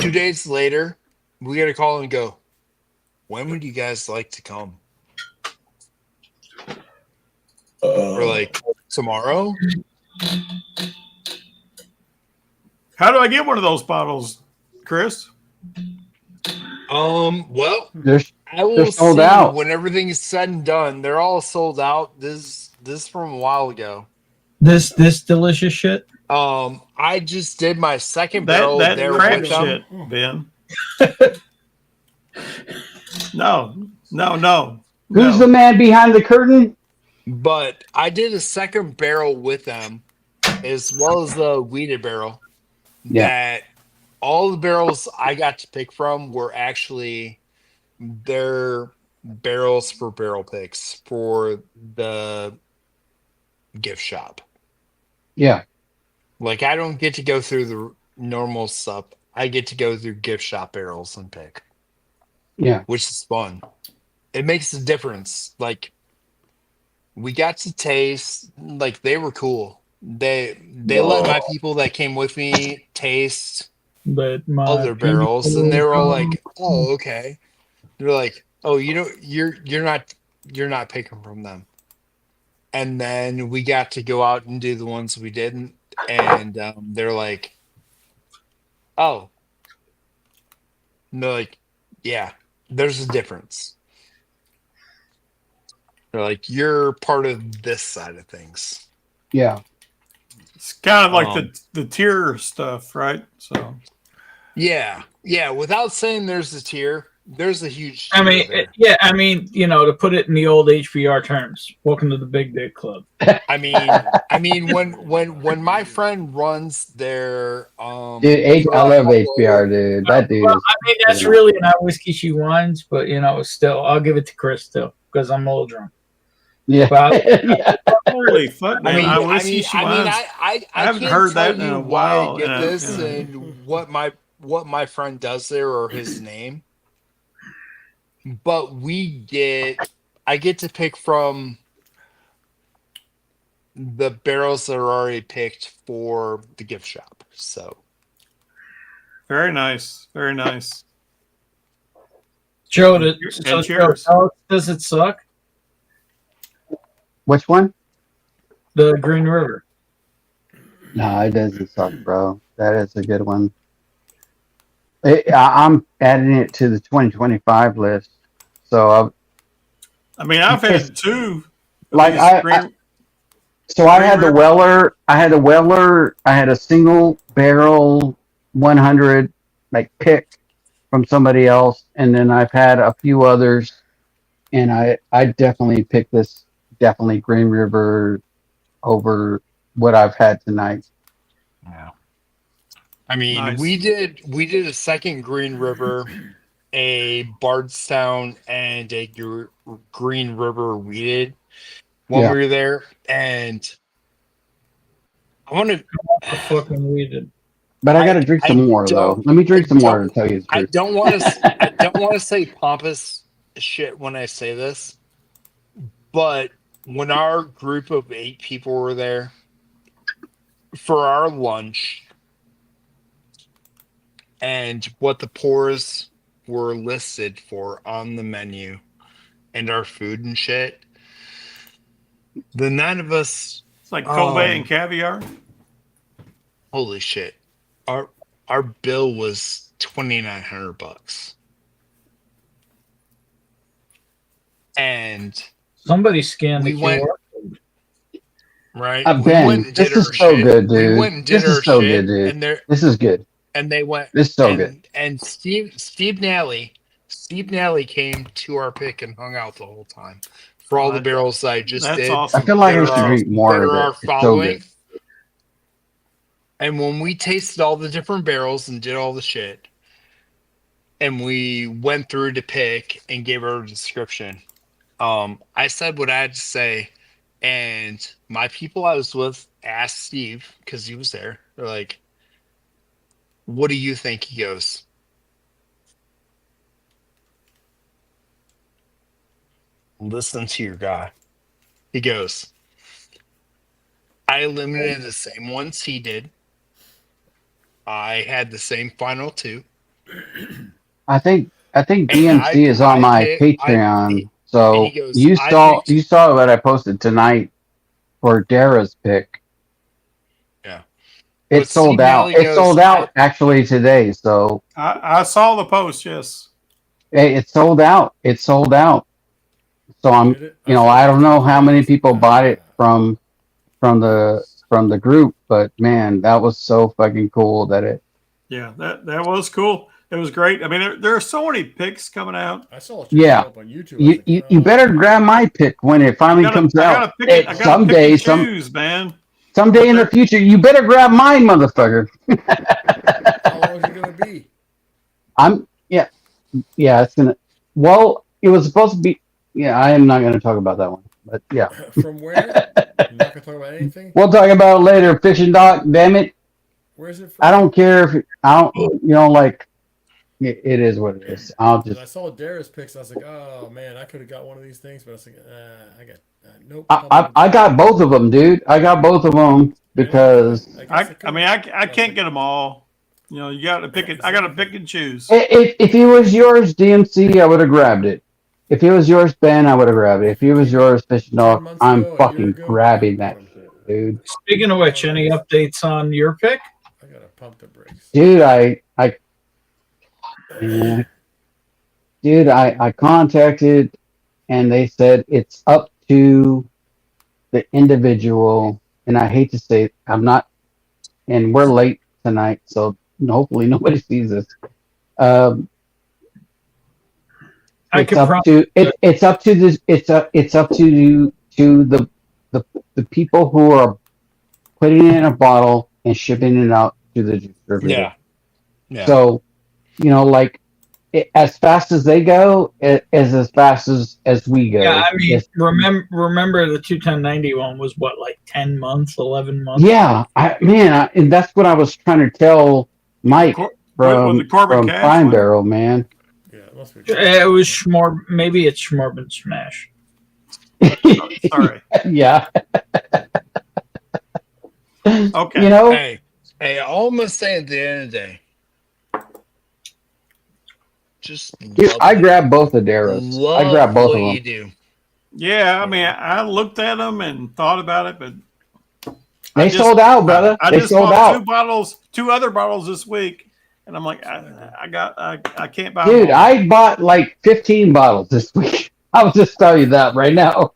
2 days later, we get a call and go, when would you guys like to come? We're like, tomorrow? How do I get one of those bottles, Chris? Well, I will they're sold see out. when everything is said and done. They're all sold out. This is from a while ago. This delicious shit. I just did my second barrel That there crap with them. shit, Ben. No. Who's the man behind the curtain? But I did a second barrel with them, as well as the weeded barrel. Yeah. That all the barrels I got to pick from were actually their barrels for barrel picks for the gift shop. Yeah. Like, I don't get to go through the normal stuff. I get to go through gift shop barrels and pick. Yeah. Which is fun. It makes a difference. Like, we got to taste, like, they were cool. They let my people that came with me taste other barrels, and they were all like, "Oh, okay." They're like, "Oh, you're not picking from them." And then we got to go out and do the ones we didn't, and they're like, "Oh," and they're like, "Yeah, there's a difference." They're like, "You're part of this side of things." Yeah. It's kind of like the tier stuff, right? So yeah. Without saying there's a tier, there's a huge. I mean, to put it in the old HBR terms, welcome to the Big Dick Club. I mean, when my friend runs their Dude, I love HBR, dude. That dude. Well, I mean, that's really not whiskey she wines, but still, I'll give it to Chris still because I'm a little drunk. Yeah. Holy fuck, man! I haven't heard that in a while. I get this and what my friend does there or his name, but I get to pick from the barrels that are already picked for the gift shop. So very nice, very nice. Joe, cheers. Does it suck? Which one? The Green River. No, it doesn't suck, bro. That is a good one. I'm adding it to the 2025 list. So I've had two. Like I had the Weller. I had a single barrel 100 pick from somebody else, and then I've had a few others, and I definitely picked this. Definitely Green River over what I've had tonight. Yeah. I mean, Nice. we did a second Green River, a Bardstown, and a Green River weeded when we were there, and I want to fucking weeded. But I got to drink some more though. Let me drink some more and tell you the truth. I don't want to say pompous shit when I say this, but when our group of 8 people were there for our lunch and what the pours were listed for on the menu and our food and shit, the 9 of us like Kobe and caviar. Holy shit! Our bill was $2,900, and Somebody scanned the we went QR. right. We Ben, went and did this our is so shit. good, We dude. went and did This our is so shit, good, dude. and they This is good. went This is so good. and Steve Nally came to our pick and hung out the whole time for all the barrels I just That's did. awesome. I feel like that I are should our- drink more that of are it. our It's so following. good. And when we tasted all the different barrels and did all the shit, and we went through to pick and gave her a description, I said what I had to say, and my people I was with asked Steve, because he was there, they're like, what do you think? He goes, listen to your guy. He goes, I eliminated the same ones he did. I had the same final two. I think And DMC is on my Patreon. and So he goes, you I saw picked, what I posted tonight for Dara's pick. yeah. It But sold Steve out. Nally It goes, sold out actually today. So I saw the post. Yes. it sold out. It sold out. So I don't know how many people bought it from the group, but man, that was so fucking cool that it. Yeah, that was cool. It was great. I mean, there are so many picks coming out. I saw it Yeah, up on YouTube. you better grab my pick when it finally comes I out. gotta pick it. I gotta Someday, pick and choose, man. someday in the future, you better grab mine, motherfucker. How long is it gonna be? Yeah, it's gonna. Well, it was supposed to be. Yeah, I am not gonna talk about that one, but yeah. From where? You're not gonna talk about anything. We'll talk about it later. Fishing Doc, damn it. Where's it from? I don't care if I don't. Like it is what it is. I'll just. I saw Dara's picks. I was like, oh man, I could have got one of these things, but I was like, I got nope. I got both of them, dude. I got both of them because I can't get them all. You know, you got to pick it. I got to pick and choose. if it was yours, DMC, I would have grabbed it. If it was yours, Ben, I would have grabbed it. If it was yours, Fishing Dog, I'm fucking grabbing that shit, dude. Speaking of which, any updates on your pick? I gotta pump the brakes. Dude, I contacted and they said it's up to the individual, and I hate to say it, I'm not, and we're late tonight, so hopefully nobody sees this. It's up to the people who are putting it in a bottle and shipping it out to the distributor. Yeah. So, as fast as they go, as fast as we go. Yeah, I mean, remember the 21090 one was what, like 10 months, 11 months? Yeah, and that's what I was trying to tell Mike from Prime Barrel, man. It was maybe it's Schmorbin Smash. Sorry. Yeah. Okay. Hey, all I'm gonna say at the end of the day, just dude, I grabbed both of Darrow's. I grabbed both of them. You do. Yeah, I mean, I looked at them and thought about it, but they sold out, brother. I They just sold bought out. two other bottles this week, and I'm like, I can't buy. Dude, them all. I bought like 15 bottles this week. I'll just tell you that right now.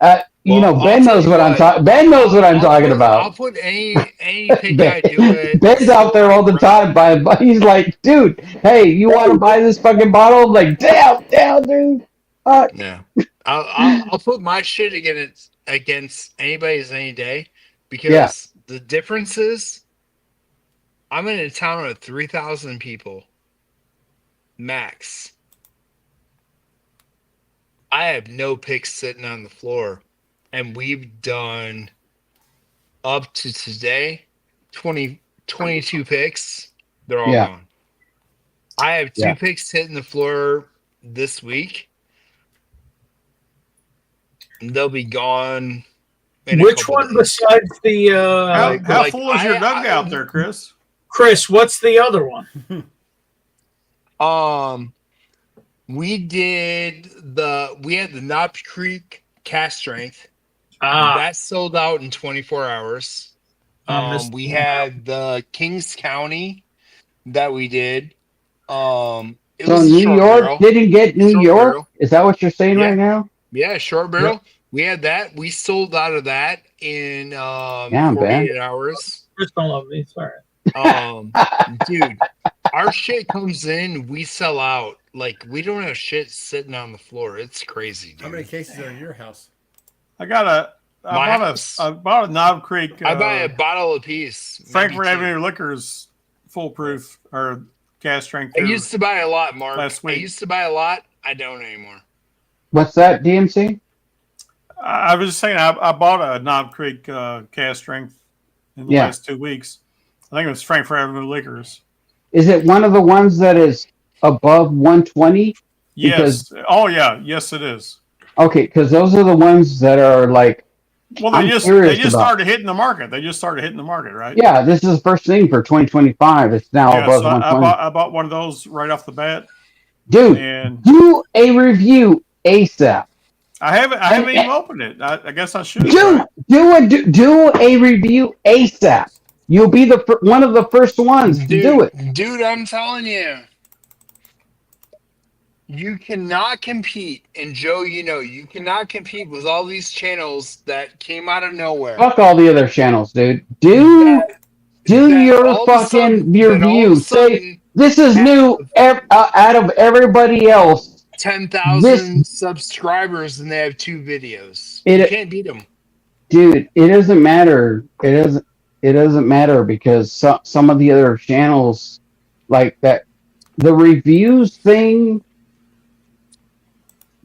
Ben knows what I'm talking. Ben knows what I'm talking about. I'll put any pick I do it. Ben's out there all the time buying. He's like, dude, hey, you want to buy this fucking bottle? I'm like, damn, dude. Yeah, I'll put my shit against anybody's any day because the difference is I'm in a town of 3,000 people max. I have no picks sitting on the floor, and we've done up to today 22 picks. They're all gone. I have two picks hitting the floor this week. They'll be gone. Which one besides the? How full is your dugout there, Chris? Chris, what's the other one? We had the Knob Creek cast strength. That sold out in 24 hours. We had the Kings County that we did. It So was a New short York barrel. didn't get New Short York? barrel. Is that what you're saying Yeah. right now? Yeah, short barrel. We had that. We sold out of that in Damn, 48 hours. Just don't love me. Sorry. Dude, our shit comes in, we sell out. Like, we don't have shit sitting on the floor. It's crazy, dude. How many cases are in your house? I bought a Knob Creek. I buy a bottle a piece. Frankfurt Avenue Liquors foolproof or gas strength. I used to buy a lot, Mark. Last week. I used to buy a lot. I don't anymore. What's that, DMC? I was just saying, I bought a Knob Creek cast strength in the last 2 weeks. I think it was Frankfurt Avenue Liquors. Is it one of the ones that is above 120? Yes. Oh, yeah. Yes, it is. Okay, because those are the ones that are like. Well, they just started hitting the market. They just started hitting the market, right? Yeah, this is the first thing for 2025. It's now above so 120. I bought one of those right off the bat. Dude, And do a review ASAP. I haven't even opened it. I guess I should. Do a review ASAP. You'll be one of the first ones to do it. Dude, I'm telling you. You cannot compete, and Joe, you cannot compete with all these channels that came out of nowhere. Fuck all the other channels, dude. Do your fucking review. Say this is new out of everybody else. 10,000 subscribers, and they have 2 videos. You can't beat them, dude. It doesn't matter. It doesn't matter because some of the other channels like that, the reviews thing.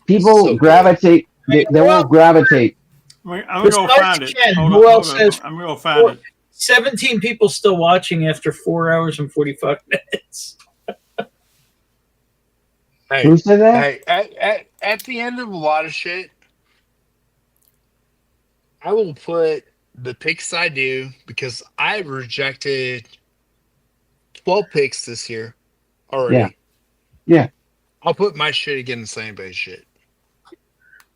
People gravitate. They will gravitate. I'm gonna go find it. Who else has? I'm gonna find it. 17 people still watching after 4 hours and 45 minutes. Hey, who said that? Hey, at the end of a lot of shit, I will put the picks I do because I rejected 12 picks this year already. Yeah. I'll put my shit against the same base shit.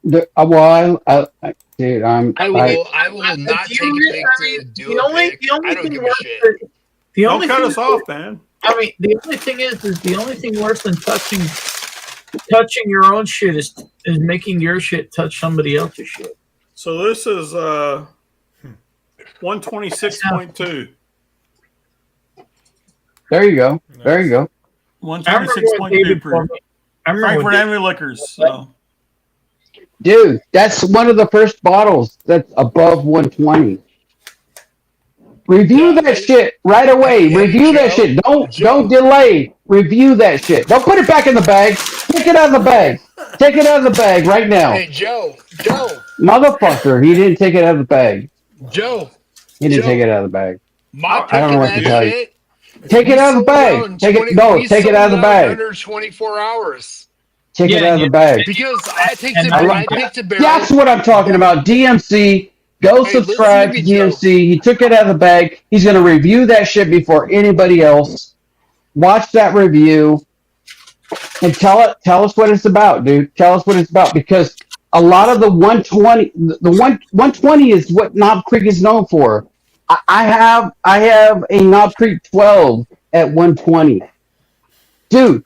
Dude, I will not take a pick to do a pick. I don't give a shit. Don't cut us off, man. I mean, the only thing is the only thing worse than touching your own shit is making your shit touch somebody else's shit. So this is 126.2. There you go. There you go. 126.2 proof. Frankfurt Avenue Liquors. So. Dude, that's one of the first bottles that's above 120. Review that shit right away. Review that shit. Don't delay. Review that shit. Don't put it back in the bag. Take it out of the bag. Take it out of the bag right now. Hey, Joe. Motherfucker, he didn't take it out of the bag. Joe. He didn't take it out of the bag. My I don't know what to tell you. shit. Take it out of the bag. Take it out of the bag. Under 24 hours. Take it out of the bag. Because I picked a barrel. That's what I'm talking about. DMC. Go subscribe to DMC. He took it out of the bag. He's going to review that shit before anybody else. Watch that review and tell us what it's about, dude. Tell us what it's about because a lot of the 120, 120 is what Knob Creek is known for. I have a Knob Creek 12 at 120. Dude,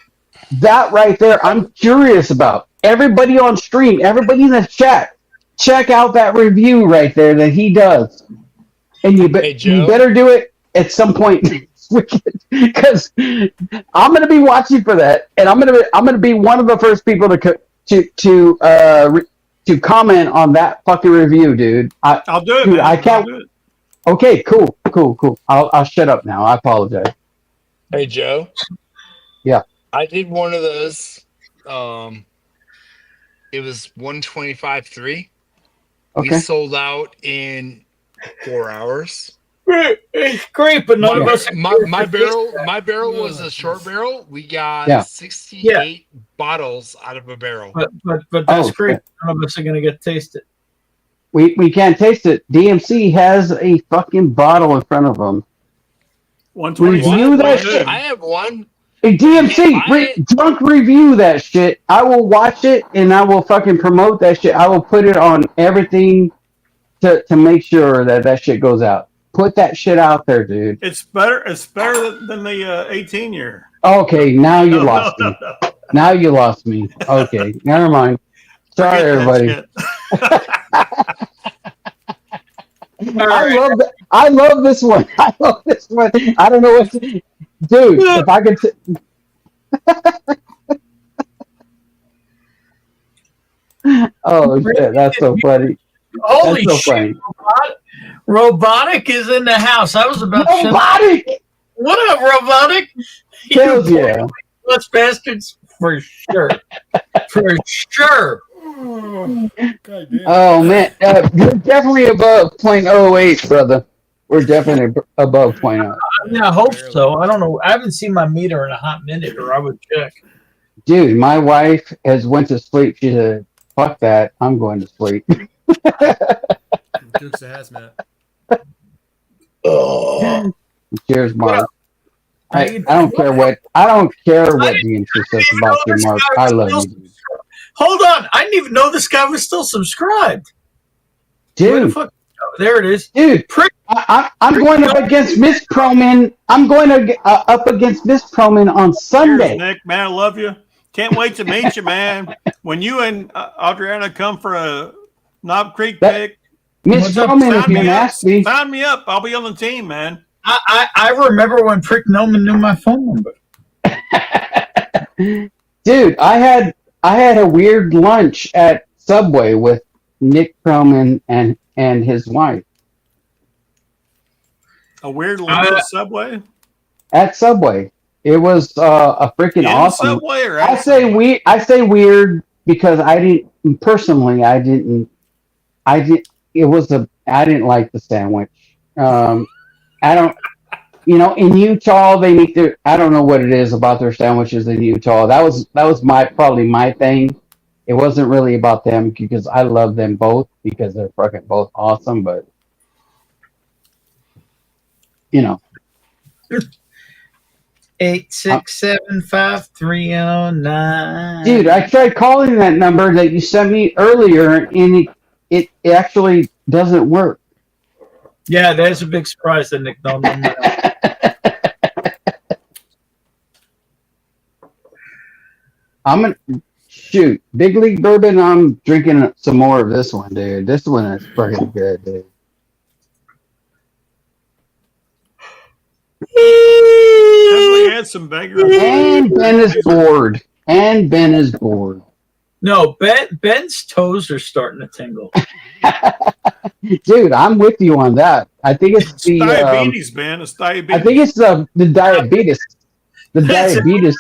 that right there, I'm curious about. Everybody on stream, everybody in the chat, check out that review right there that he does. And you better do it at some point because I'm going to be watching for that, and I'm going to be one of the first people to comment on that fucking review, dude. I'll do it. Dude, Man. I can't. I'll do it. Okay, cool. I'll shut up now. I apologize. Hey, Joe. Yeah. I did one of those. It was 125.3. Okay. We sold out in 4 hours. It's great, but none of us. My barrel was a short barrel. We got 68 bottles out of a barrel. But that's great. None of us are gonna get tasted. We can't taste it. DMC has a fucking bottle in front of him. Review that shit. I have one. Hey, DMC, drunk review that shit. I will watch it and I will fucking promote that shit. I will put it on everything to make sure that shit goes out. Put that shit out there, dude. It's better. It's better than the 18-year. Okay, now you No, lost no, me. no. Now you lost me. Okay, never mind. Sorry, everybody. I love this one. I love this one. I don't know what to, dude. If I could. Oh shit, that's so funny. Holy That's so shit! funny. Robotic is in the house. I was about to. Robotic. What up, Robotic? Hells yeah. Let's bastards for sure. For sure. Oh man, you're definitely above 0.08, brother. We're definitely above 0.0. I mean, I hope so. I don't know. I haven't seen my meter in a hot minute, or I would check. Dude, my wife has went to sleep. She said, "Fuck that, I'm going to sleep." Dukes of Hazmat. Cheers, Mark. I don't care what DMC says about you, Mark. I love you. Hold on, I didn't even know this guy was still subscribed. Dude, there it is. Dude, I'm going up against Miss Proman. I'm going to up against Miss Proman on Sunday. Cheers, Nick, man, I love you. Can't wait to meet you, man. When you and Adriana come for a Knob Creek pick, Miss Proman, if you ask me, sign me up. I'll be on the team, man. I remember when Prick Noman knew my phone number. Dude, I had a weird lunch at Subway with Nick Proman and his wife. A weird little Subway? At Subway. It was a freaking awesome. Subway or I say weird because I didn't like the sandwich. I don't, in Utah they make their, I don't know what it is about their sandwiches in Utah. That was probably my thing. It wasn't really about them because I love them both because they're fucking both awesome, but 8675309. Dude, I tried calling that number that you sent me earlier and it actually doesn't work. Yeah, there's a big surprise that Nick don't know. I'm gonna shoot Big League Bourbon. I'm drinking some more of this one, dude. This one is fucking good, dude. Definitely had some bangers. And Ben is bored. No, Ben's toes are starting to tingle. Dude, I'm with you on that. I think it's the diabetes, man. It's diabetes. I think it's the diabetes. The diabetes.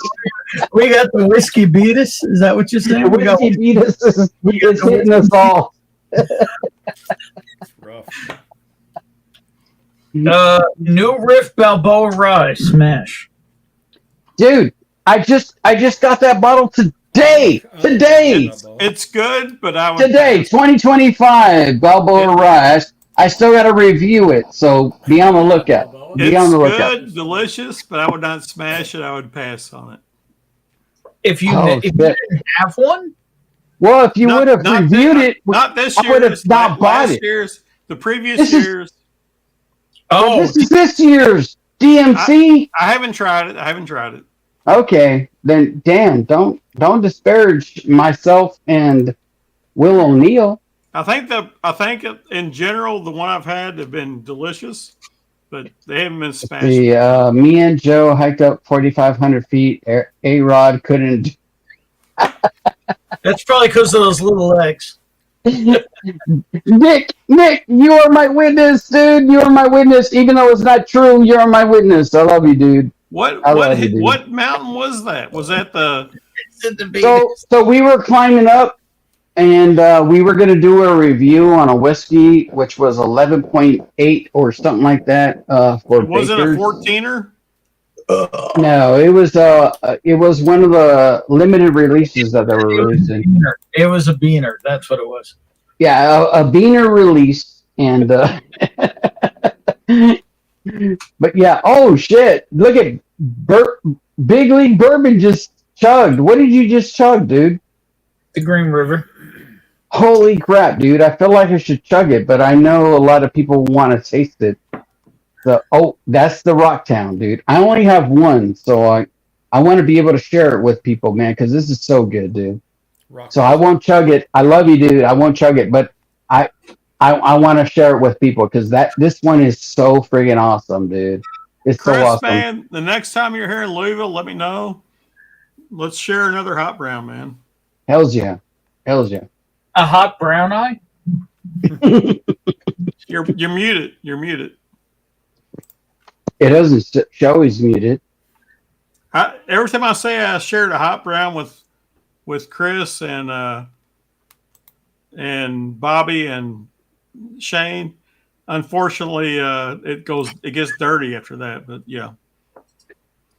We got the whiskey beatus. Is that what you're saying? The whiskey beatus is hitting us all. Rough. New Riff Balboa Rye smash. Dude, I just got that bottle today. It's good, but I would today 2025 Balboa Rye. I still got to review it, so be on the lookout. It's good, delicious, but I would not smash it. I would pass on it. If you didn't have one, well, if you would have reviewed it, not this I year, would have not bought it. The previous years. Oh, this is this year's DMC. I haven't tried it. Okay, then damn, don't disparage myself and Will O'Neill. I think in general the one I've had have been delicious, but they haven't been smashed. Me and Joe hiked up 4,500 feet. A-Rod couldn't. That's probably because of those little legs. Nick, you are my witness, dude. You are my witness, even though it's not true. You are my witness. I love you, dude. What mountain was that? Was that the? So we were climbing up, and we were going to do a review on a whiskey, which was 11.8 or something like that. For was it a Bakers. 14er? No, it was one of the limited releases that they were releasing. It was a beaner. That's what it was. Yeah, a beaner release, and but yeah. Oh shit! Look at Big League Bourbon just chugged. What did you just chug, dude? The Green River. Holy crap, dude. I feel like I should chug it, but I know a lot of people want to taste it. That's the Rocktown, dude. I only have one, so I want to be able to share it with people, man, because this is so good, dude. So I won't chug it. I love you, dude. I won't chug it, but I want to share it with people because this one is so friggin' awesome, dude. It's Chris, so awesome. man, the next time you're here in Louisville, let me know. Let's share another hot brown, man. Hells yeah. Hells yeah. A hot brown eye? You're muted. You're muted. It doesn't show he's muted. Every time I say I shared a hot brown with Chris and Bobby and Shane, unfortunately, it gets dirty after that. But yeah.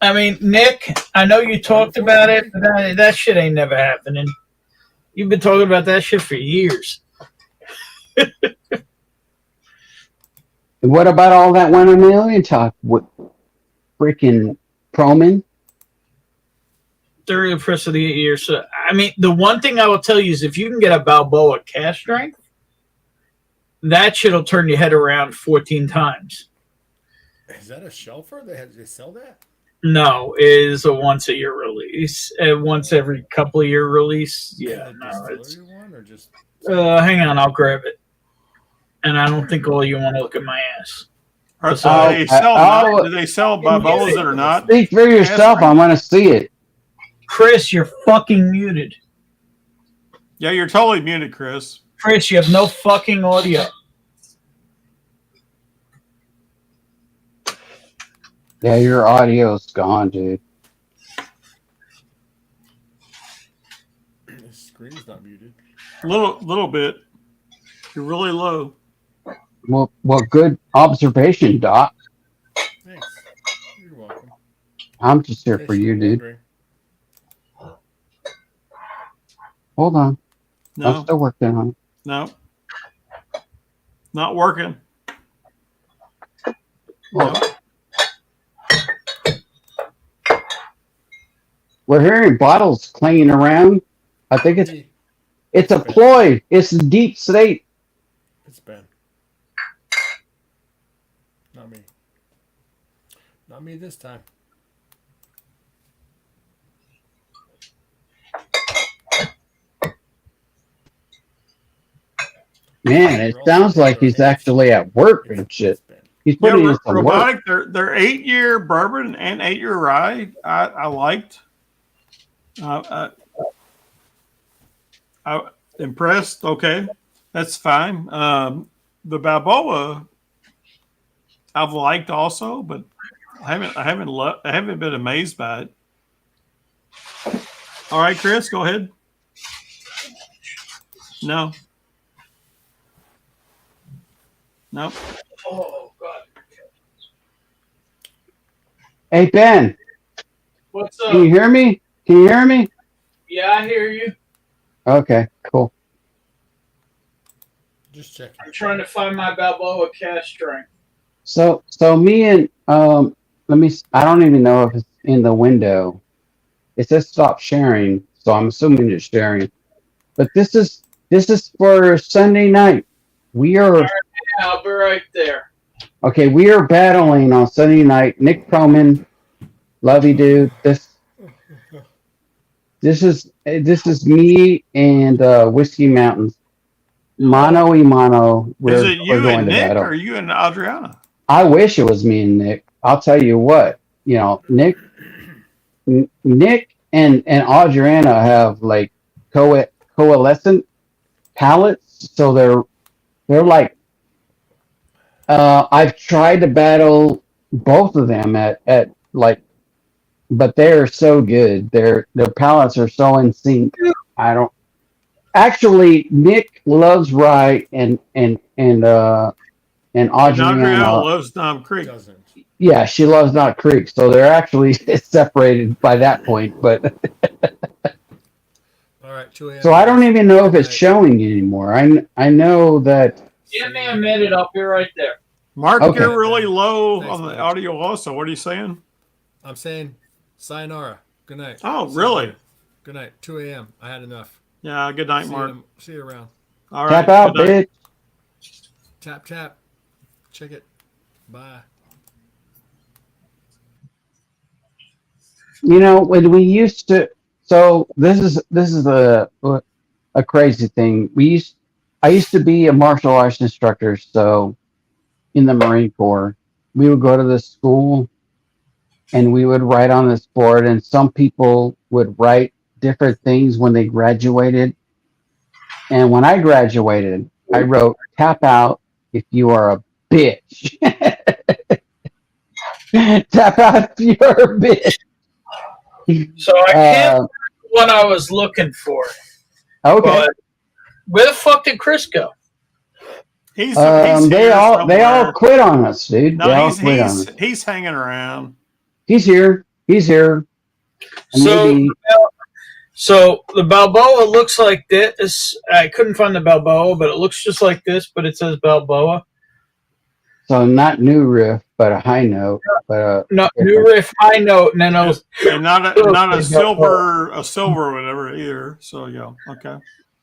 I mean, Nick, I know you talked about it, but that shit ain't never happening. You've been talking about that shit for years. What about all that 1 million talk with freaking Proman? 30 for the 8 years. So, I mean, the one thing I will tell you is if you can get a Balboa cash strength, that shit'll turn your head around 14 times. Is that a shelfer? They sell that? No, it is a once a year release. Once every couple of year release. Yeah, no, it's one or just hang on, I'll grab it. And I don't think all you want to look at my ass. Do they sell Balboas that are not? Speak for yourself. I want to see it. Chris, you're fucking muted. Yeah, you're totally muted, Chris. Chris, you have no fucking audio. Yeah, your audio's gone, dude. The screen's not muted. Little bit. You're really low. Well, good observation, Doc. Thanks. You're welcome. I'm just here for you, dude. Hold on. No. I'm still working on it. No. Not working. No. We're hearing bottles clanging around. I think it's a ploy. It's a deep state. It's Ben. Not me. Not me this time. Man, it sounds like he's actually at work and shit. He's putting in some Robotic, work. their 8-year bourbon and 8-year rye, I liked. I impressed. Okay, that's fine. The Balboa, I've liked also, but I haven't been amazed by it. All right, Chris, go ahead. No. Nope. Oh God. Hey Ben, What's up? can you hear me? Can you hear me? Yeah, I hear you. Okay, cool. Just checking. I'm trying to find my Balboa cash strength. So me and I don't even know if it's in the window. It says stop sharing, so I'm assuming it's sharing. But this is for Sunday night. We are All right, I'll be right there. okay. We are battling on Sunday night. Nick Proman, love you, dude. This is me and Whiskey Mountains. Mano y mano. Is it you going and to Nick battle. or you and Adriana? I wish it was me and Nick. I'll tell you what. Nick and Adriana have like coalescent palates, so they're like. I've tried to battle both of them at like, but they're so good. Their palates are so in sync. I don't actually. Nick loves rye and Adriana loves Nom Creek. Yeah, she loves Knot Creek, so they're actually separated by that point. But all right, 2 a.m. So I don't even know if it's showing anymore. I know that. Give me a minute. I'll be right there. Mark, Okay. you're really low on the audio also. What are you saying? I'm saying Sayonara. Good night. Oh, really? Good night. 2 a.m. I had enough. Yeah. Good night, Mark. See you around. All right. Tap out, good night. bitch. Tap, tap. Check it. Bye. You know, when we used to, so this is a crazy thing. I used to be a martial arts instructor, so in the Marine Corps, we would go to the school and we would write on this board, and some people would write different things when they graduated. And when I graduated, I wrote, "Tap out if you are a bitch." Tap out if you're a bitch. So I can't remember what I was looking for. Okay. But where the fuck did Chris go? He's they all somewhere. quit on us, dude. They all No, quit on us. he's hanging around. He's here. He's here. And maybe So the Balboa looks like this. I couldn't find the Balboa, but it looks just like this, but it says Balboa. so not new riff, but a high note. But No, new riff, high note, and then And not a silver or whatever either. So yeah, okay.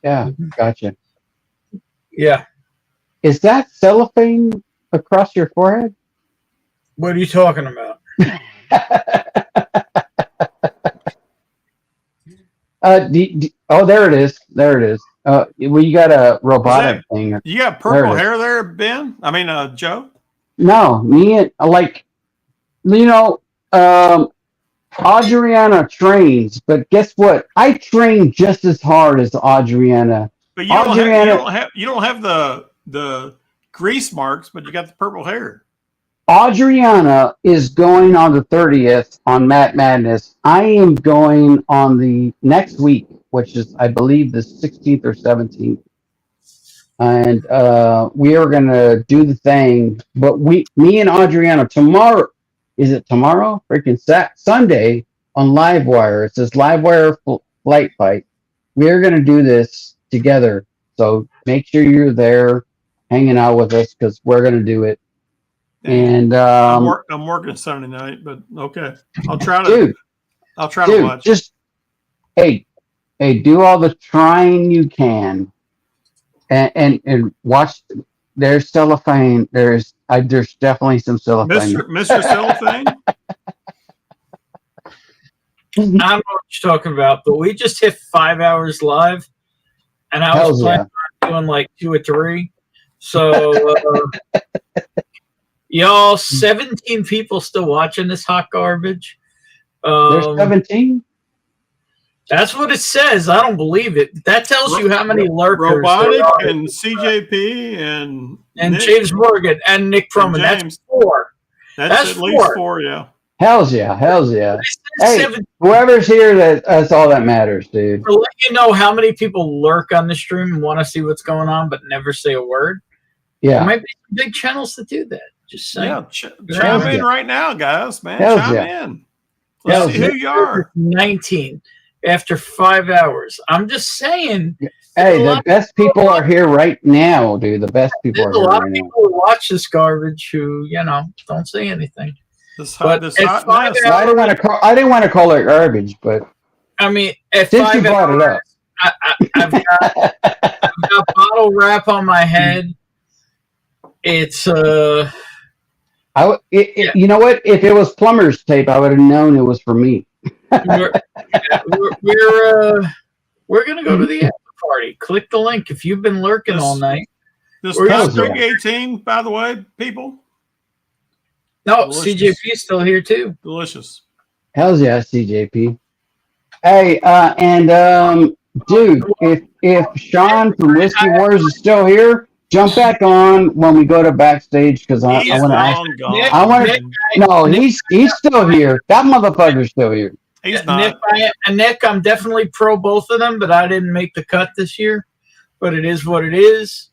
yeah, gotcha. Yeah. Is that cellophane across your forehead? What are you talking about? Oh, there it is. There it is. Well, you got a robotic thing. You got There purple it is. hair there, Ben? I mean, Joe? No, me and Adriana trains, but guess what? I train just as hard as Adriana. But you don't have the grease marks, but you got the purple hair. Adriana is going on the 30th on Matt Madness. I am going on the next week, which is, I believe, the 16th or 17th. And we are going to do the thing. But me and Adriana tomorrow, is it tomorrow? Freaking Sunday on Livewire. It says Livewire Flight Fight. We are going to do this together. So make sure you're there hanging out with us because we're going to do it. And I'm working Sunday night, but okay. I'll try to watch. Just hey, do all the trying you can, and watch. There's cellophane. There's definitely some cellophane. Mr. Cellophane. I don't know what you're talking about, but we just hit 5 hours live, and I was planning on doing like 2 or 3. So, y'all, 17 people still watching this hot garbage. There's 17. That's what it says. I don't believe it. That tells you how many lurkers. Robotic there are. and CJP and Nick, James Morgan and Nick Froman. That's 4. That's at least 4, yeah. Hells yeah. Hey, whoever's here, that's all that matters, dude. To let you know how many people lurk on the stream and want to see what's going on, but never say a word. Yeah. There might be some big channels that do that. Just saying. Yeah, chime in right now, guys, man. Hells chime yeah. in. Let's see who you are. 19 after 5 hours. I'm just saying. Hey, the best people are here right now, dude. The best people are There's a here lot right of now. people who watch this garbage who, don't say anything. I didn't want to call it garbage, but I mean, at since 5 you brought it up, I've got bottle wrap on my head. It's you know what? If it was plumber's tape, I would have known it was for me. we're gonna go to the after party. Click the link if you've been lurking all night. This We're past gonna- 18, by the way, people. No, Delicious. CJP is still here too. Delicious. Hells yeah, CJP. Hey, dude, if Sean from Whiskey Wars is still here, jump back on when we go to backstage because I want to ask. I want to. No, he's still here. That motherfucker's still here. He's not. Nick, I'm definitely pro both of them, but I didn't make the cut this year. But it is what it is.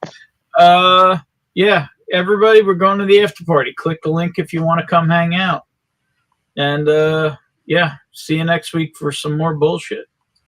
Yeah, everybody, we're going to the after party. Click the link if you want to come hang out. And yeah, see you next week for some more bullshit.